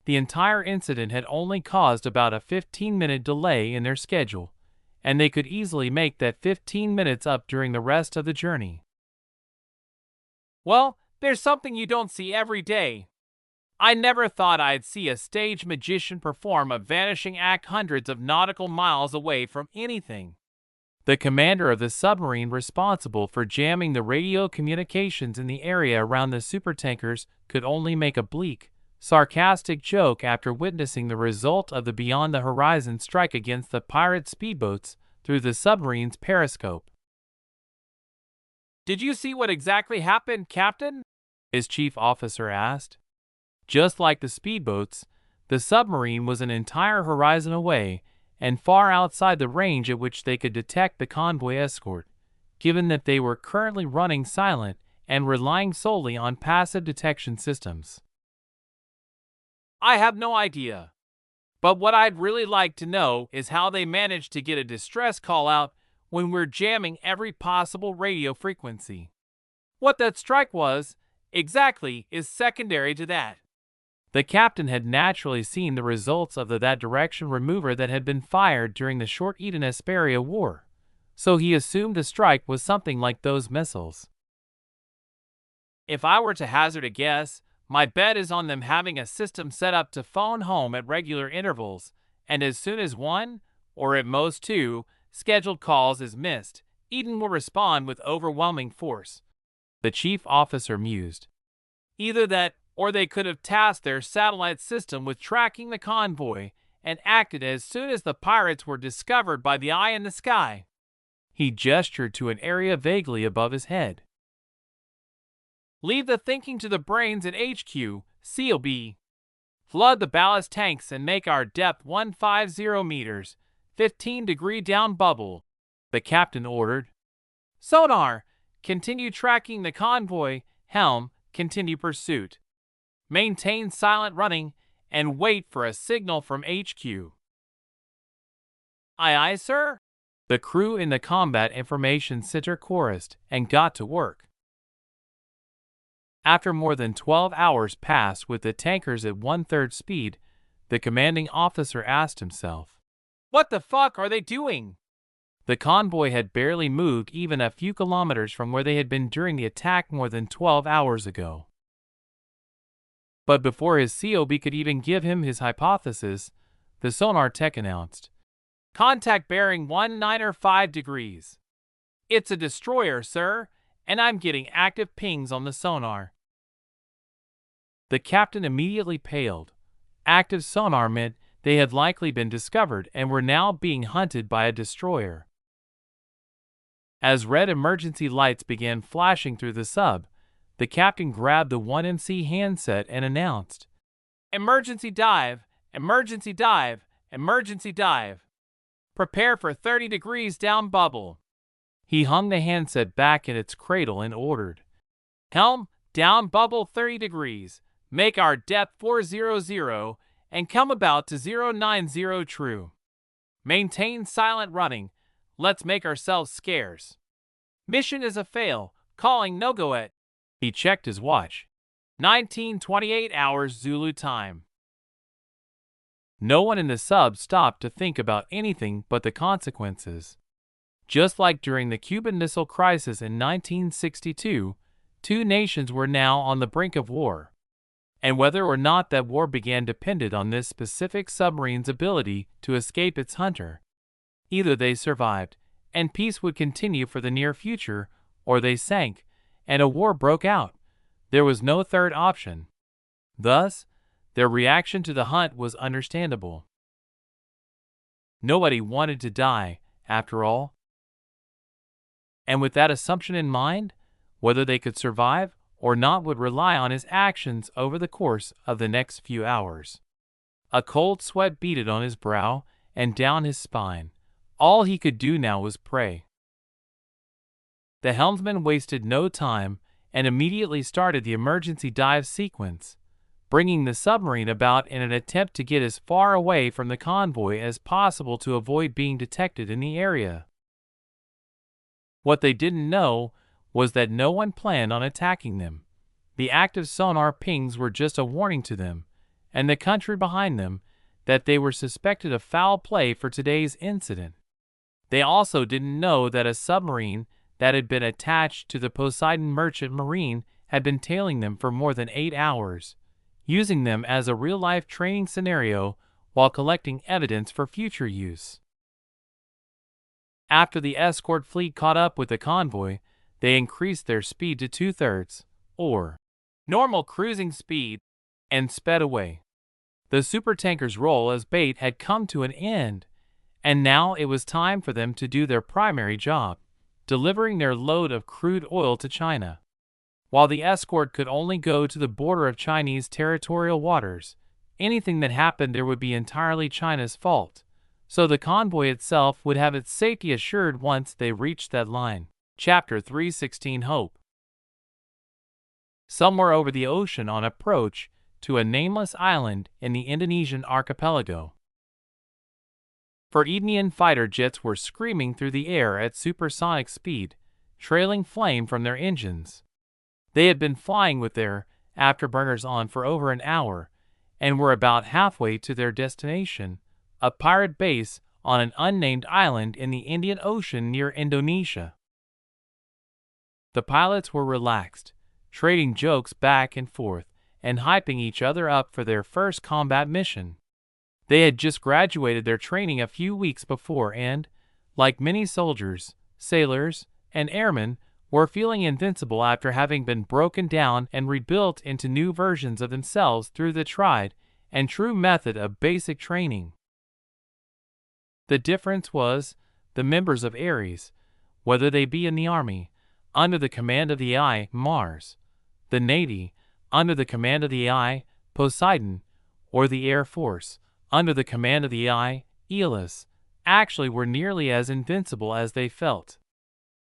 The entire incident had only caused about a 15-minute delay in their schedule, and they could easily make that 15 minutes up during the rest of the journey. "Well, there's something you don't see every day. I never thought I'd see a stage magician perform a vanishing act hundreds of nautical miles away from anything." The commander of the submarine responsible for jamming the radio communications in the area around the supertankers could only make a bleak, sarcastic joke after witnessing the result of the beyond-the-horizon strike against the pirate speedboats through the submarine's periscope. "Did you see what exactly happened, Captain?" his chief officer asked. Just like the speedboats, the submarine was an entire horizon away and far outside the range at which they could detect the convoy escort, given that they were currently running silent and relying solely on passive detection systems. I have no idea. But what I'd really like to know is how they managed to get a distress call out when we're jamming every possible radio frequency. What that strike was, exactly, is secondary to that. The captain had naturally seen the results of that direction remover that had been fired during the short Eden-Esperia war, so he assumed the strike was something like those missiles. If I were to hazard a guess, my bet is on them having a system set up to phone home at regular intervals, and as soon as one, or at most two, scheduled calls is missed, Eden will respond with overwhelming force. The chief officer mused. Either that, or they could have tasked their satellite system with tracking the convoy and acted as soon as the pirates were discovered by the eye in the sky. He gestured to an area vaguely above his head. Leave the thinking to the brains at HQ, COB. Flood the ballast tanks and make our depth 150 meters, 15-degree down bubble, the captain ordered. Sonar, continue tracking the convoy, helm, continue pursuit. Maintain silent running and wait for a signal from HQ. Aye, aye, sir. The crew in the Combat Information Center chorused and got to work. After more than 12 hours passed with the tankers at 1/3 speed, the commanding officer asked himself, "What the fuck are they doing?" The convoy had barely moved even a few kilometers from where they had been during the attack more than 12 hours ago. But before his COB could even give him his hypothesis, the sonar tech announced, "Contact bearing 195 degrees. It's a destroyer, sir, and I'm getting active pings on the sonar." The captain immediately paled. Active sonar meant they had likely been discovered and were now being hunted by a destroyer. As red emergency lights began flashing through the sub, the captain grabbed the 1MC handset and announced, "Emergency dive, emergency dive, emergency dive. Prepare for 30 degrees down bubble." He hung the handset back in its cradle and ordered, "Helm, down bubble 30 degrees, make our depth 400, and come about to 090 true. Maintain silent running, let's make ourselves scarce. Mission is a fail, calling no-go at." He checked his watch. 19:28 hours Zulu time. No one in the sub stopped to think about anything but the consequences. Just like during the Cuban Missile Crisis in 1962, two nations were now on the brink of war. And whether or not that war began depended on this specific submarine's ability to escape its hunter. Either they survived, and peace would continue for the near future, or they sank, and a war broke out. There was no third option. Thus, their reaction to the hunt was understandable. Nobody wanted to die, after all. And with that assumption in mind, whether they could survive or not would rely on his actions over the course of the next few hours. A cold sweat beaded on his brow and down his spine. All he could do now was pray. The helmsman wasted no time and immediately started the emergency dive sequence, bringing the submarine about in an attempt to get as far away from the convoy as possible to avoid being detected in the area. What they didn't know was that no one planned on attacking them. The active sonar pings were just a warning to them, and the country behind them, that they were suspected of foul play for today's incident. They also didn't know that a submarine that had been attached to the Poseidon Merchant Marine had been tailing them for more than 8 hours, using them as a real-life training scenario while collecting evidence for future use. After the escort fleet caught up with the convoy, they increased their speed to 2/3, or normal cruising speed, and sped away. The supertanker's role as bait had come to an end, and now it was time for them to do their primary job, delivering their load of crude oil to China. While the escort could only go to the border of Chinese territorial waters, anything that happened there would be entirely China's fault, so the convoy itself would have its safety assured once they reached that line. Chapter 316 Hope. Somewhere over the ocean on approach to a nameless island in the Indonesian archipelago, Ferdinand fighter jets were screaming through the air at supersonic speed, trailing flame from their engines. They had been flying with their afterburners on for over an hour and were about halfway to their destination, a pirate base on an unnamed island in the Indian Ocean near Indonesia. The pilots were relaxed, trading jokes back and forth and hyping each other up for their first combat mission. They had just graduated their training a few weeks before and, like many soldiers, sailors, and airmen, were feeling invincible after having been broken down and rebuilt into new versions of themselves through the tried and true method of basic training. The difference was the members of Ares, whether they be in the Army, under the command of the AI Mars, the Navy, under the command of the AI Poseidon, or the Air Force, under the command of the AI Aeolus, actually were nearly as invincible as they felt.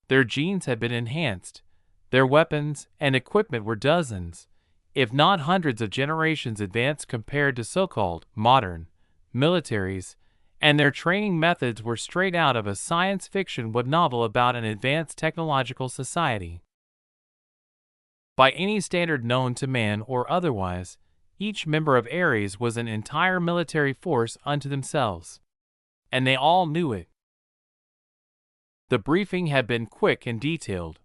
Their genes had been enhanced. Their weapons and equipment were dozens, if not hundreds of generations advanced compared to so-called modern militaries, and their training methods were straight out of a science fiction novel about an advanced technological society. By any standard known to man or otherwise, each member of Ares was an entire military force unto themselves, and they all knew it. The briefing had been quick and detailed.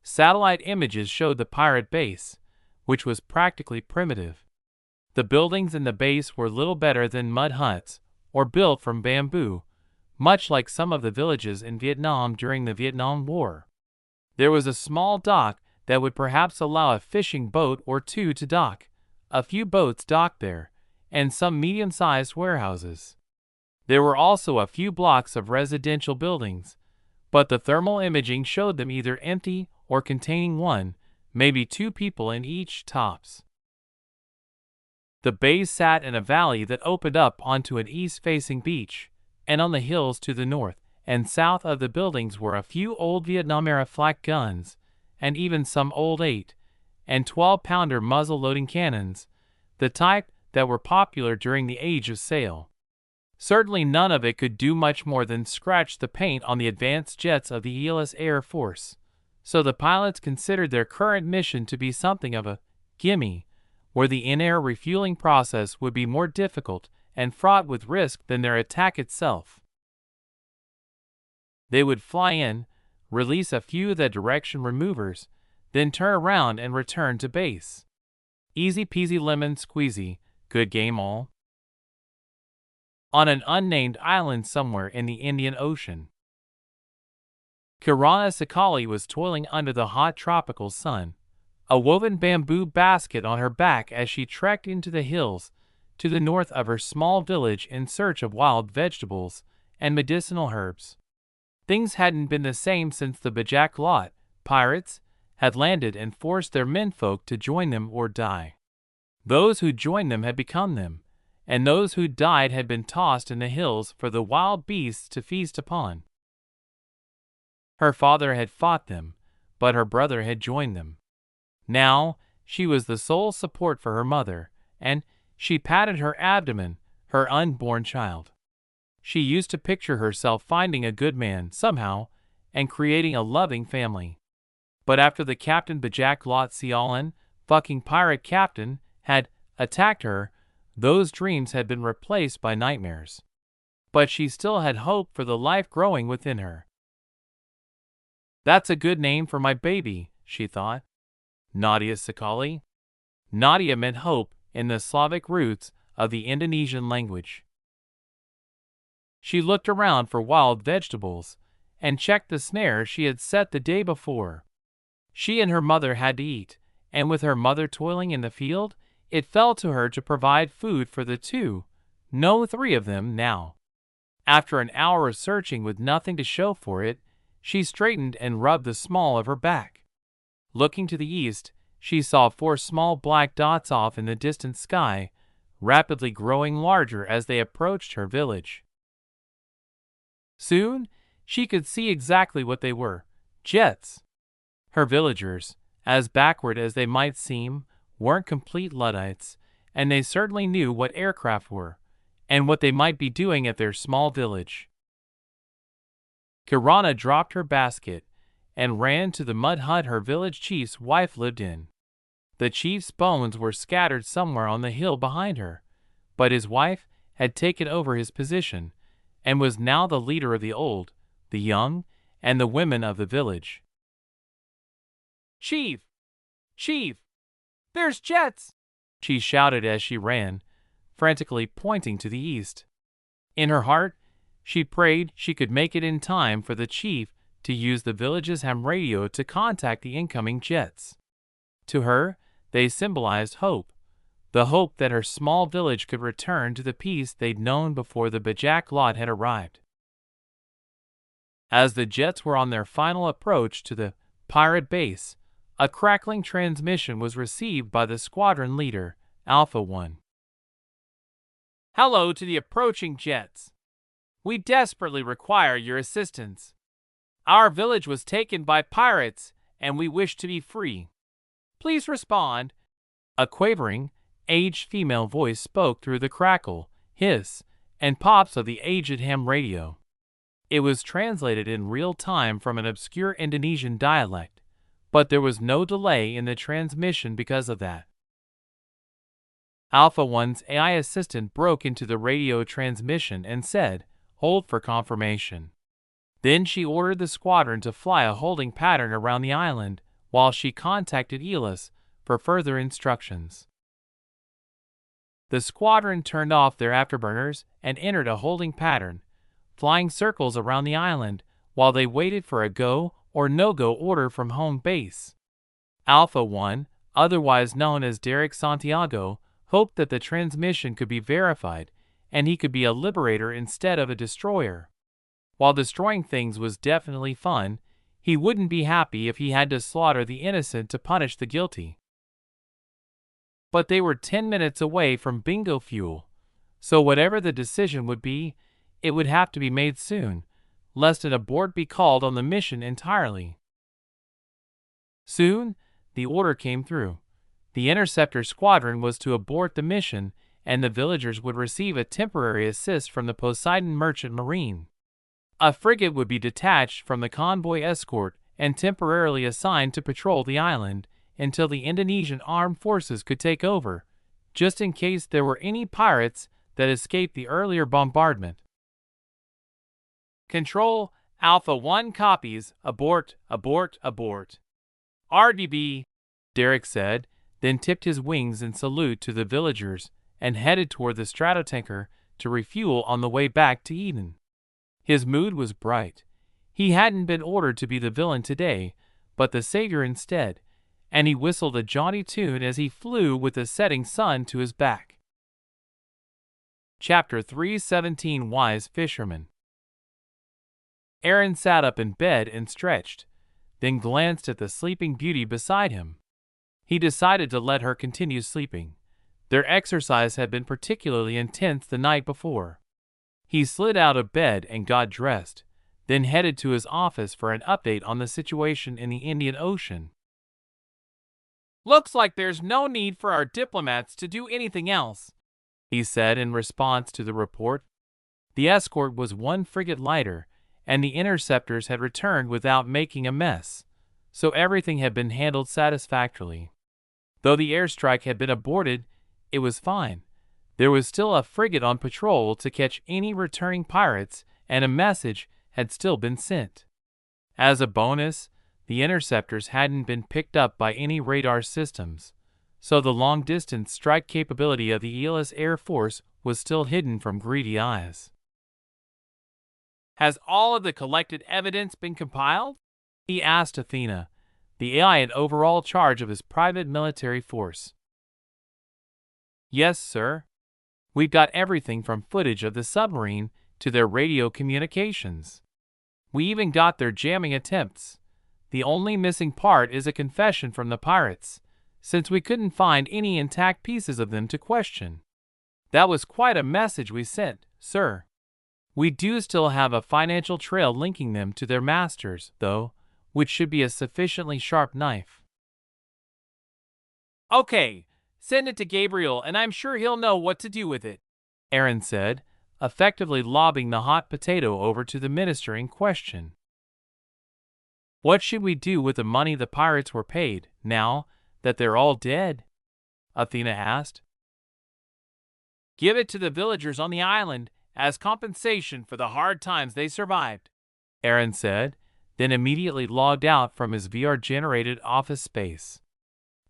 Satellite images showed the pirate base, which was practically primitive. The buildings in the base were little better than mud huts, or built from bamboo, much like some of the villages in Vietnam during the Vietnam War. There was a small dock that would perhaps allow a fishing boat or two to dock, a few boats docked there, and some medium-sized warehouses. There were also a few blocks of residential buildings, but the thermal imaging showed them either empty or containing one, maybe two people in each tops. The base sat in a valley that opened up onto an east-facing beach, and on the hills to the north and south of the buildings were a few old Vietnam-era flak guns, and even some old 8- and 12-pounder muzzle-loading cannons, the type that were popular during the Age of Sail. Certainly none of it could do much more than scratch the paint on the advanced jets of the Aeolus Air Force, so the pilots considered their current mission to be something of a gimme, where the in-air refueling process would be more difficult and fraught with risk than their attack itself. They would fly in, release a few of the direction removers, then turn around and return to base. Easy peasy lemon squeezy, good game all. On an unnamed island somewhere in the Indian Ocean, Kirana Sakali was toiling under the hot tropical sun, a woven bamboo basket on her back as she trekked into the hills to the north of her small village in search of wild vegetables and medicinal herbs. Things hadn't been the same since the Bajak Lot pirates had landed and forced their menfolk to join them or die. Those who joined them had become them, and those who died had been tossed in the hills for the wild beasts to feast upon. Her father had fought them, but her brother had joined them. Now, she was the sole support for her mother, and she patted her abdomen, her unborn child. She used to picture herself finding a good man somehow and creating a loving family. But after the Captain Bajak Lot Sialan, fucking pirate captain, had attacked her, those dreams had been replaced by nightmares. But she still had hope for the life growing within her. That's a good name for my baby, she thought. Nadia Sakali. Nadia meant hope in the Slavic roots of the Indonesian language. She looked around for wild vegetables and checked the snare she had set the day before. She and her mother had to eat, and with her mother toiling in the field, it fell to her to provide food for the two, no 3 of them now. After an hour of searching with nothing to show for it, she straightened and rubbed the small of her back. Looking to the east, she saw 4 small black dots off in the distant sky, rapidly growing larger as they approached her village. Soon, she could see exactly what they were: jets. Her villagers, as backward as they might seem, weren't complete Luddites, and they certainly knew what aircraft were, and what they might be doing at their small village. Kirana dropped her basket and ran to the mud hut her village chief's wife lived in. The chief's bones were scattered somewhere on the hill behind her, but his wife had taken over his position, and was now the leader of the old, the young, and the women of the village. "Chief! Chief! There's jets!" she shouted as she ran, frantically pointing to the east. In her heart, she prayed she could make it in time for the chief to use the village's ham radio to contact the incoming jets. To her, they symbolized hope, the hope that her small village could return to the peace they'd known before the Bajak lot had arrived. As the jets were on their final approach to the pirate base, a crackling transmission was received by the squadron leader, Alpha 1. "Hello to the approaching jets. We desperately require your assistance. Our village was taken by pirates, and we wish to be free. Please respond." A quavering, aged female voice spoke through the crackle, hiss, and pops of the aged ham radio. It was translated in real time from an obscure Indonesian dialect, but there was no delay in the transmission because of that. Alpha 1's AI assistant broke into the radio transmission and said, "Hold for confirmation." Then she ordered the squadron to fly a holding pattern around the island while she contacted Elis for further instructions. The squadron turned off their afterburners and entered a holding pattern, flying circles around the island while they waited for a go or no-go order from home base. Alpha 1, otherwise known as Derek Santiago, hoped that the transmission could be verified and he could be a liberator instead of a destroyer. While destroying things was definitely fun, he wouldn't be happy if he had to slaughter the innocent to punish the guilty. But they were 10 minutes away from bingo fuel, so whatever the decision would be, it would have to be made soon, lest an abort be called on the mission entirely. Soon, the order came through. The interceptor squadron was to abort the mission, and the villagers would receive a temporary assist from the Poseidon Merchant Marine. A frigate would be detached from the convoy escort and temporarily assigned to patrol the island until the Indonesian armed forces could take over, just in case there were any pirates that escaped the earlier bombardment. "Control, Alpha 1 copies, abort, abort, abort." "RDB," Derek said, then tipped his wings in salute to the villagers and headed toward the stratotanker to refuel on the way back to Eden. His mood was bright. He hadn't been ordered to be the villain today, but the savior instead, and he whistled a jaunty tune as he flew with the setting sun to his back. Chapter 317 Wise Fisherman. Aaron sat up in bed and stretched, then glanced at the sleeping beauty beside him. He decided to let her continue sleeping. Their exercise had been particularly intense the night before. He slid out of bed and got dressed, then headed to his office for an update on the situation in the Indian Ocean. "Looks like there's no need for our diplomats to do anything else," he said in response to the report. The escort was 1 frigate lighter, and the interceptors had returned without making a mess, so everything had been handled satisfactorily. Though the airstrike had been aborted, it was fine. There was still a frigate on patrol to catch any returning pirates, and a message had still been sent. As a bonus, the interceptors hadn't been picked up by any radar systems, so the long-distance strike capability of the Elis Air Force was still hidden from greedy eyes. "Has all of the collected evidence been compiled?" he asked Athena, the AI in overall charge of his private military force. "Yes, sir. We've got everything from footage of the submarine to their radio communications. We even got their jamming attempts. The only missing part is a confession from the pirates, since we couldn't find any intact pieces of them to question. That was quite a message we sent, sir. We do still have a financial trail linking them to their masters, though, which should be a sufficiently sharp knife. Okay, send it to Gabriel and I'm sure he'll know what to do with it, Aaron said, effectively lobbing the hot potato over to the minister in question. What should we do with the money the pirates were paid, now that they're all dead? Athena asked. Give it to the villagers on the island as compensation for the hard times they survived, Aaron said, then immediately logged out from his VR-generated office space.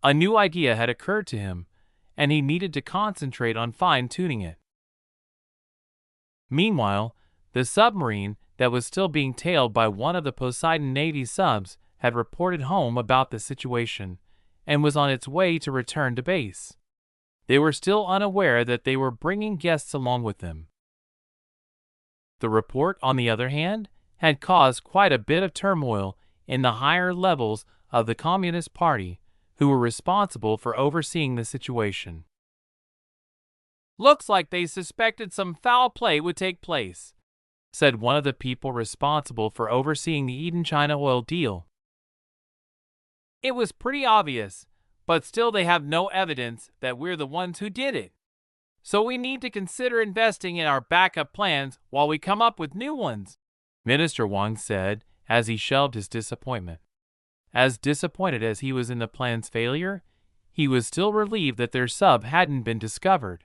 A new idea had occurred to him, and he needed to concentrate on fine-tuning it. Meanwhile, the submarine that was still being tailed by one of the Poseidon Navy subs had reported home about the situation and was on its way to return to base. They were still unaware that they were bringing guests along with them. The report, on the other hand, had caused quite a bit of turmoil in the higher levels of the Communist Party, who were responsible for overseeing the situation. Looks like they suspected some foul play would take place, said one of the people responsible for overseeing the Eden China oil deal. It was pretty obvious, but still they have no evidence that we're the ones who did it. So we need to consider investing in our backup plans while we come up with new ones, Minister Wang said as he shelved his disappointment. As disappointed as he was in the plan's failure, he was still relieved that their sub hadn't been discovered.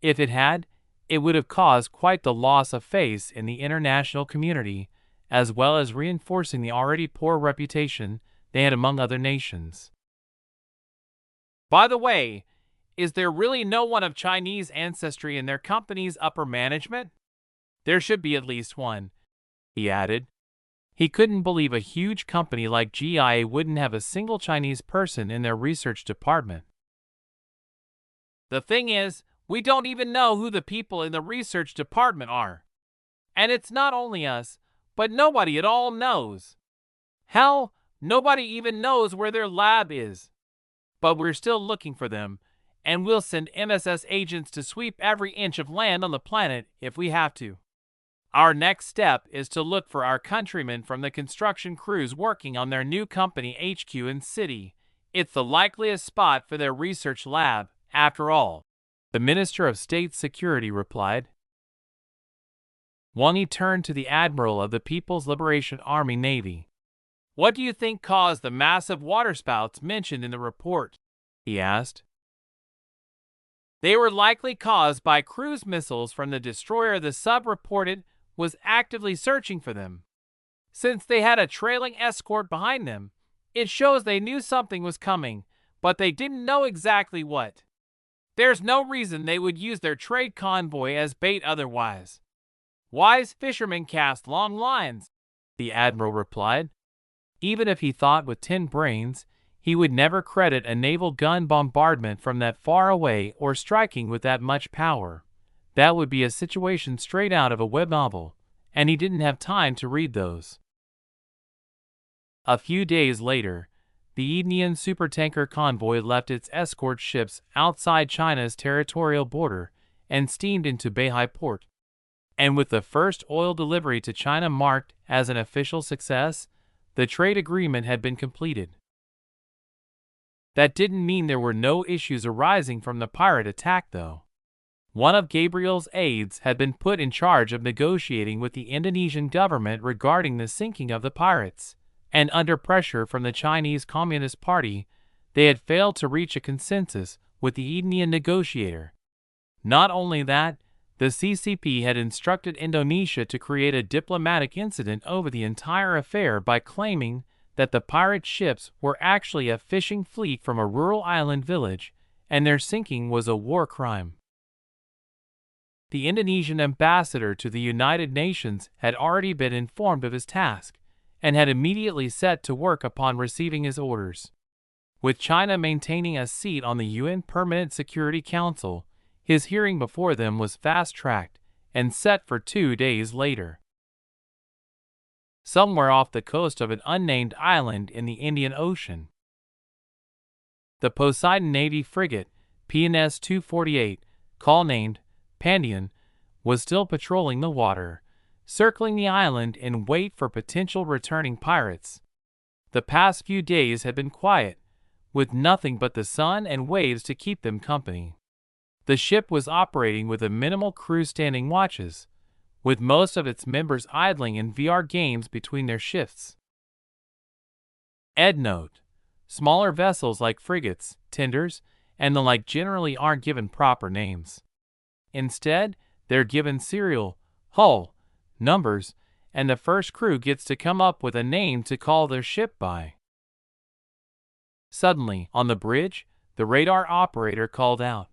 If it had, it would have caused quite the loss of face in the international community, as well as reinforcing the already poor reputation they had among other nations. By the way, is there really no one of Chinese ancestry in their company's upper management? There should be at least one, he added. He couldn't believe a huge company like GIA wouldn't have a single Chinese person in their research department. The thing is, we don't even know who the people in the research department are. And it's not only us, but nobody at all knows. Hell, nobody even knows where their lab is. But we're still looking for them, and we'll send MSS agents to sweep every inch of land on the planet if we have to. Our next step is to look for our countrymen from the construction crews working on their new company HQ in City. It's the likeliest spot for their research lab, after all, the Minister of State Security replied. Wang Yi turned to the Admiral of the People's Liberation Army Navy. What do you think caused the massive waterspouts mentioned in the report? He asked. They were likely caused by cruise missiles from the destroyer the sub reported was actively searching for them. Since they had a trailing escort behind them, it shows they knew something was coming, but they didn't know exactly what. There's no reason they would use their trade convoy as bait otherwise. Wise fishermen cast long lines, the Admiral replied. Even if he thought with 10 brains, he would never credit a naval gun bombardment from that far away or striking with that much power. That would be a situation straight out of a web novel, and he didn't have time to read those. A few days later, the Edenian supertanker convoy left its escort ships outside China's territorial border and steamed into Beihai port. And with the first oil delivery to China marked as an official success, the trade agreement had been completed. That didn't mean there were no issues arising from the pirate attack, though. One of Gabriel's aides had been put in charge of negotiating with the Indonesian government regarding the sinking of the pirates, and under pressure from the Chinese Communist Party, they had failed to reach a consensus with the Edenian negotiator. Not only that, the CCP had instructed Indonesia to create a diplomatic incident over the entire affair by claiming that the pirate ships were actually a fishing fleet from a rural island village, and their sinking was a war crime. The Indonesian ambassador to the United Nations had already been informed of his task, and had immediately set to work upon receiving his orders. With China maintaining a seat on the UN Permanent Security Council, his hearing before them was fast-tracked and set for 2 days later. somewhere off the coast of an unnamed island in the Indian Ocean. The Poseidon Navy frigate, PNS 248, call named Pandion, was still patrolling the water, circling the island in wait for potential returning pirates. The past few days had been quiet, with nothing but the sun and waves to keep them company. The ship was operating with a minimal crew standing watches, with most of its members idling in VR games between their shifts. Note: smaller vessels like frigates, tenders, and the like generally aren't given proper names. Instead, they're given serial, hull, numbers, and the first crew gets to come up with a name to call their ship by. Suddenly, on the bridge, the radar operator called out,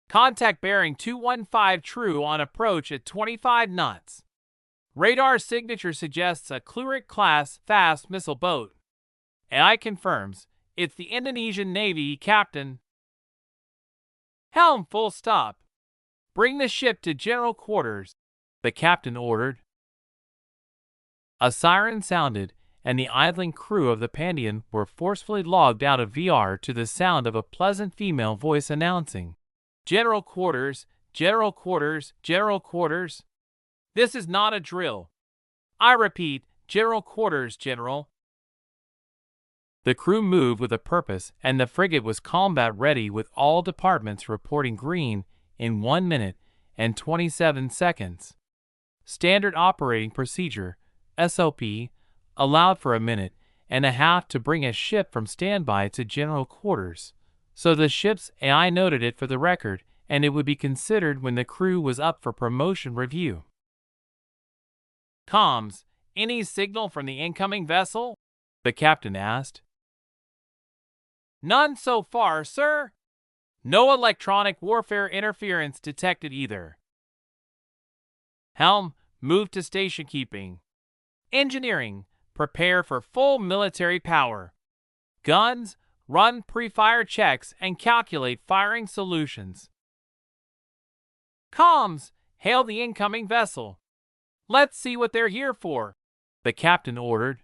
"Contact bearing 215 true on approach at 25 knots. Radar signature suggests a Cluric-class fast missile boat." AI confirms, "It's the Indonesian Navy, Captain." "Helm full stop. Bring the ship to general quarters," the captain ordered. A siren sounded, and the idling crew of the Pandion were forcefully logged out of VR to the sound of a pleasant female voice announcing, "General quarters, general quarters, general quarters. This is not a drill. I repeat, general quarters, general." The crew moved with a purpose, and the frigate was combat ready with all departments reporting green in 1 minute and 27 seconds. Standard operating procedure, SOP, allowed for 1.5 minutes to bring a ship from standby to general quarters, so the ship's AI noted it for the record, and it would be considered when the crew was up for promotion review. "Comms, any signal from the incoming vessel?" the captain asked. "None so far, sir. No electronic warfare interference detected either." "Helm, move to station keeping. Engineering, prepare for full military power. Guns, run pre-fire checks and calculate firing solutions." "Comms, hail the incoming vessel. Let's see what they're here for," the captain ordered.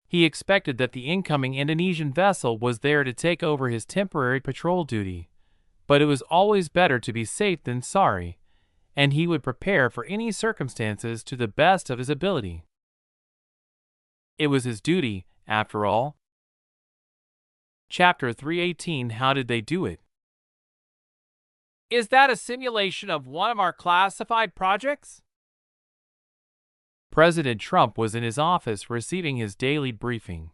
He expected that the incoming Indonesian vessel was there to take over his temporary patrol duty, but it was always better to be safe than sorry, and he would prepare for any circumstances to the best of his ability. It was his duty, after all. Chapter 318. How did they do it? "Is that a simulation of one of our classified projects?" President Trump was in his office receiving his daily briefing.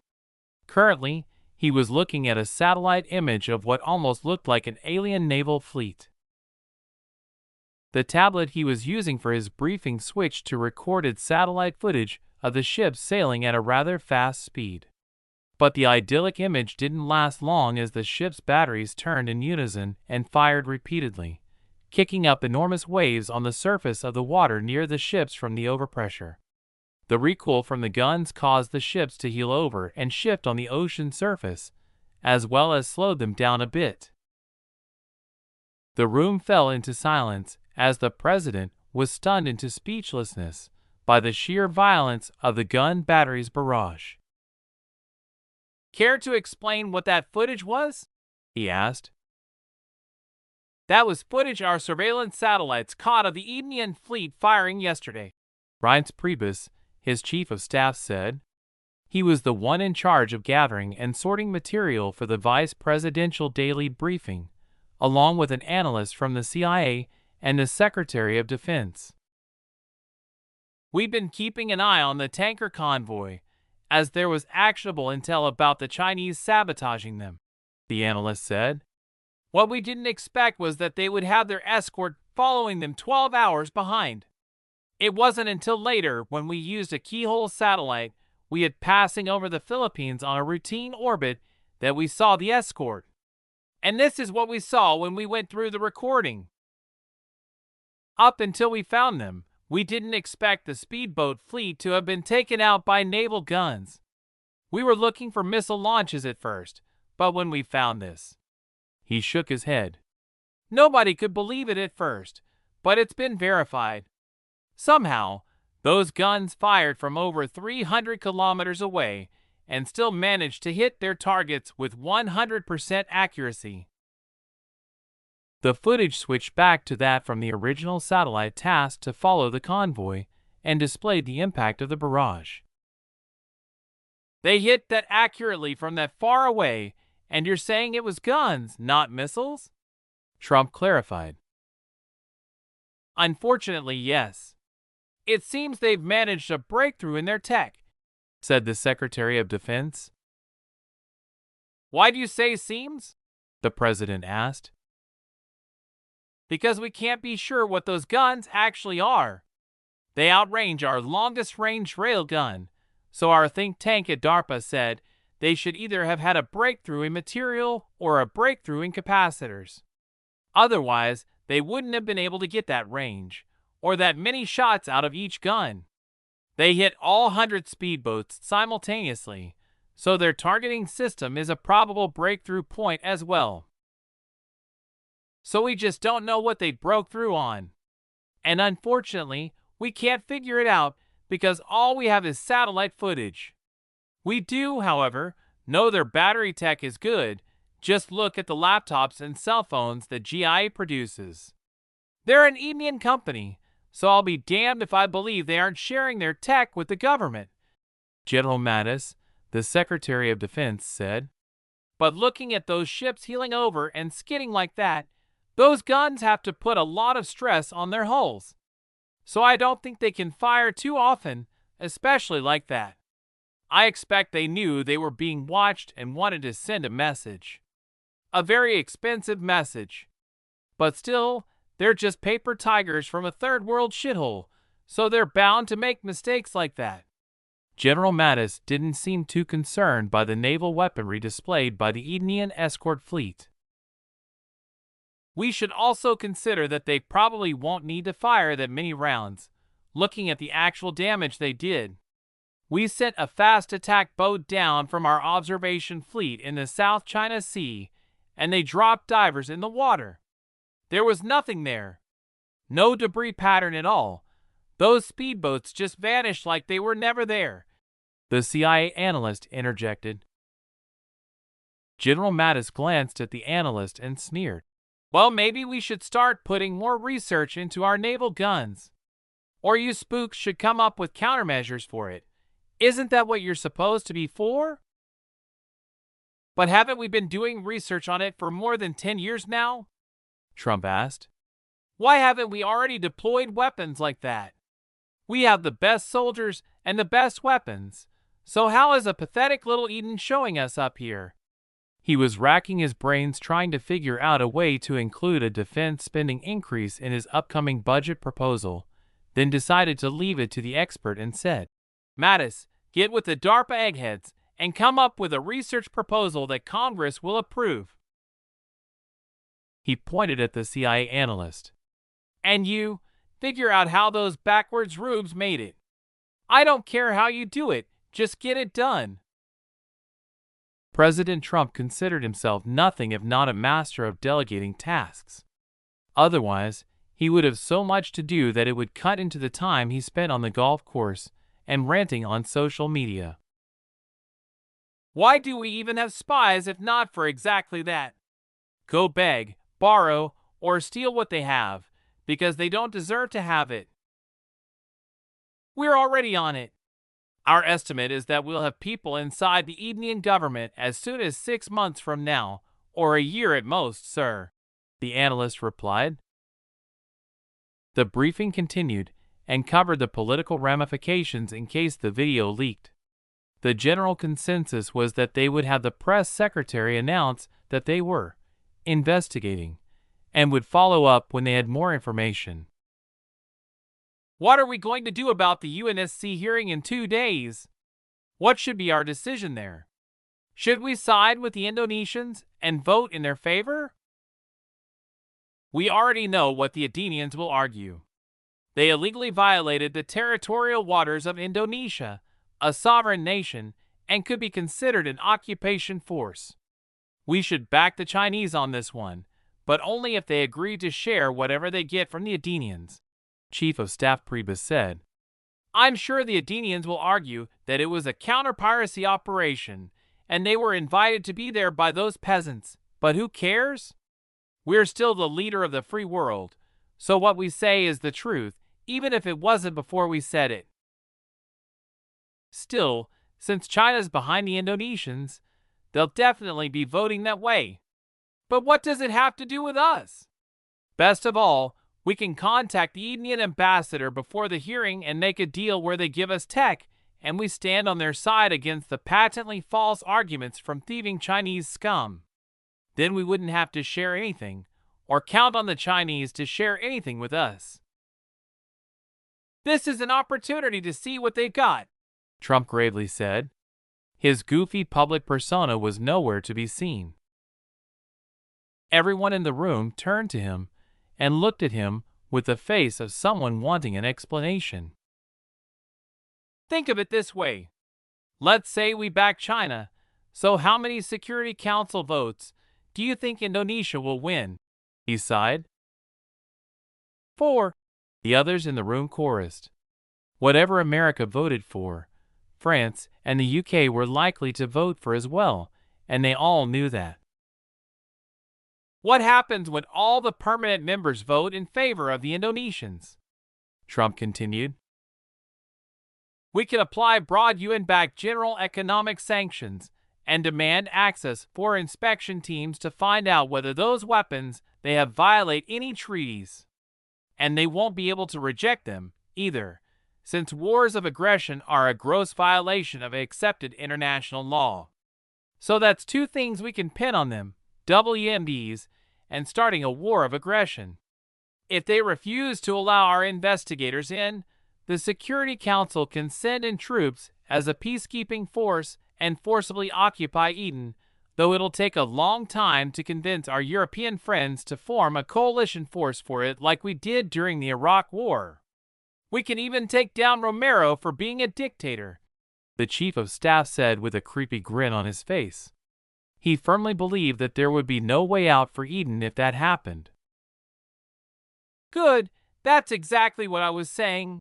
Currently, he was looking at a satellite image of what almost looked like an alien naval fleet. The tablet he was using for his briefing switched to recorded satellite footage of the ship sailing at a rather fast speed. But the idyllic image didn't last long as the ship's batteries turned in unison and fired repeatedly, kicking up enormous waves on the surface of the water near the ships from the overpressure. The recoil from the guns caused the ships to heel over and shift on the ocean surface, as well as slowed them down a bit. The room fell into silence as the president was stunned into speechlessness by the sheer violence of the gun battery's barrage. "Care to explain what that footage was?" he asked. "That was footage our surveillance satellites caught of the Indian fleet firing yesterday," Reince Priebus, his chief of staff, said. He was the one in charge of gathering and sorting material for the vice presidential daily briefing, along with an analyst from the CIA and the Secretary of Defense. "We've been keeping an eye on the tanker convoy, as there was actionable intel about the Chinese sabotaging them," the analyst said. "What we didn't expect was that they would have their escort following them 12 hours behind. It wasn't until later, when we used a keyhole satellite we had passing over the Philippines on a routine orbit, that we saw the escort. And this is what we saw when we went through the recording. Up until we found them, we didn't expect the speedboat fleet to have been taken out by naval guns. We were looking for missile launches at first, but when we found this..." He shook his head. "Nobody could believe it at first, but it's been verified. Somehow, Those guns fired from over 300 kilometers away and still managed to hit their targets with 100% accuracy. The footage switched back to that from the original satellite tasked to follow the convoy and displayed the impact of the barrage. They hit that accurately from that far away, and you're saying it was guns, not missiles? Trump clarified. Unfortunately, yes. It seems they've managed a breakthrough in their tech, said the Secretary of Defense. Why do you say seems? The president asked. Because we can't be sure what those guns actually are. They outrange our longest-range railgun, so our think tank at DARPA said they should either have had a breakthrough in material or a breakthrough in capacitors. Otherwise, they wouldn't have been able to get that range, or that many shots out of each gun. They hit all 100 speedboats simultaneously, so their targeting system is a probable breakthrough point as well. So we just don't know what they broke through on. And unfortunately, we can't figure it out because all we have is satellite footage. We do, however, know their battery tech is good. Just look at the laptops and cell phones that GIA produces. They're an Indian company, so I'll be damned if I believe they aren't sharing their tech with the government, General Mattis, the Secretary of Defense, said. But looking at those ships heeling over and skidding like that, those guns have to put a lot of stress on their hulls. So I don't think they can fire too often, especially like that. I expect they knew they were being watched and wanted to send a message. A very expensive message. But still, they're just paper tigers from a third world shithole, so they're bound to make mistakes like that. General Mattis didn't seem too concerned by the naval weaponry displayed by the Indian escort fleet. We should also consider that they probably won't need to fire that many rounds, looking at the actual damage they did. We sent a fast attack boat down from our observation fleet in the South China Sea, and they dropped divers in the water. There was nothing there. No debris pattern at all. Those speedboats just vanished like they were never there, the CIA analyst interjected. General Mattis glanced at the analyst and sneered. Well, maybe we should start putting more research into our naval guns. Or you spooks should come up with countermeasures for it. Isn't that what you're supposed to be for? But haven't we been doing research on it for more than 10 years now? Trump asked. Why haven't we already deployed weapons like that? We have the best soldiers and the best weapons. So how is a pathetic little Eden showing us up here? He was racking his brains trying to figure out a way to include a defense spending increase in his upcoming budget proposal, then decided to leave it to the expert and said, Mattis, get with the DARPA eggheads and come up with a research proposal that Congress will approve. He pointed at the CIA analyst. And you, figure out how those backwards rubes made it. I don't care how you do it, just get it done. President Trump considered himself nothing if not a master of delegating tasks. Otherwise, he would have so much to do that it would cut into the time he spent on the golf course and ranting on social media. Why do we even have spies if not for exactly that? Go beg, borrow, or steal what they have, because they don't deserve to have it. We're already on it. Our estimate is that we'll have people inside the Indian government as soon as 6 months from now, or a year at most, sir, the analyst replied. The briefing continued and covered the political ramifications in case the video leaked. The general consensus was that they would have the press secretary announce that they were investigating and would follow up when they had more information. What are we going to do about the UNSC hearing in 2 days? What should be our decision there? Should we side with the Indonesians and vote in their favor? We already know what the Adenians will argue. They illegally violated the territorial waters of Indonesia, a sovereign nation, and could be considered an occupation force. We should back the Chinese on this one, but only if they agree to share whatever they get from the Adenians, Chief of Staff Priebus said. I'm sure the Adenians will argue that it was a counter-piracy operation, and they were invited to be there by those peasants. But who cares? We're still the leader of the free world, so what we say is the truth, even if it wasn't before we said it. Still, since China's behind the Indonesians, they'll definitely be voting that way. But what does it have to do with us? Best of all, we can contact the Indian ambassador before the hearing and make a deal where they give us tech, and we stand on their side against the patently false arguments from thieving Chinese scum. Then we wouldn't have to share anything, or count on the Chinese to share anything with us. This is an opportunity to see what they've got, Trump gravely said. His goofy public persona was nowhere to be seen. Everyone in the room turned to him and looked at him with the face of someone wanting an explanation. Think of it this way. Let's say we back China, so how many Security Council votes do you think Indonesia will win? He sighed. 4, the others in the room chorused. Whatever America voted for, France and the UK were likely to vote for as well, and they all knew that. What happens when all the permanent members vote in favor of the Indonesians? Trump continued. We can apply broad UN-backed general economic sanctions and demand access for inspection teams to find out whether those weapons they have violate any treaties. And they won't be able to reject them, either, since wars of aggression are a gross violation of accepted international law. So that's 2 things we can pin on them, WMDs, and starting a war of aggression. If they refuse to allow our investigators in, the Security Council can send in troops as a peacekeeping force and forcibly occupy Eden, though it'll take a long time to convince our European friends to form a coalition force for it like we did during the Iraq War. We can even take down Romero for being a dictator, the chief of staff said with a creepy grin on his face. He firmly believed that there would be no way out for Eden if that happened. Good, that's exactly what I was saying,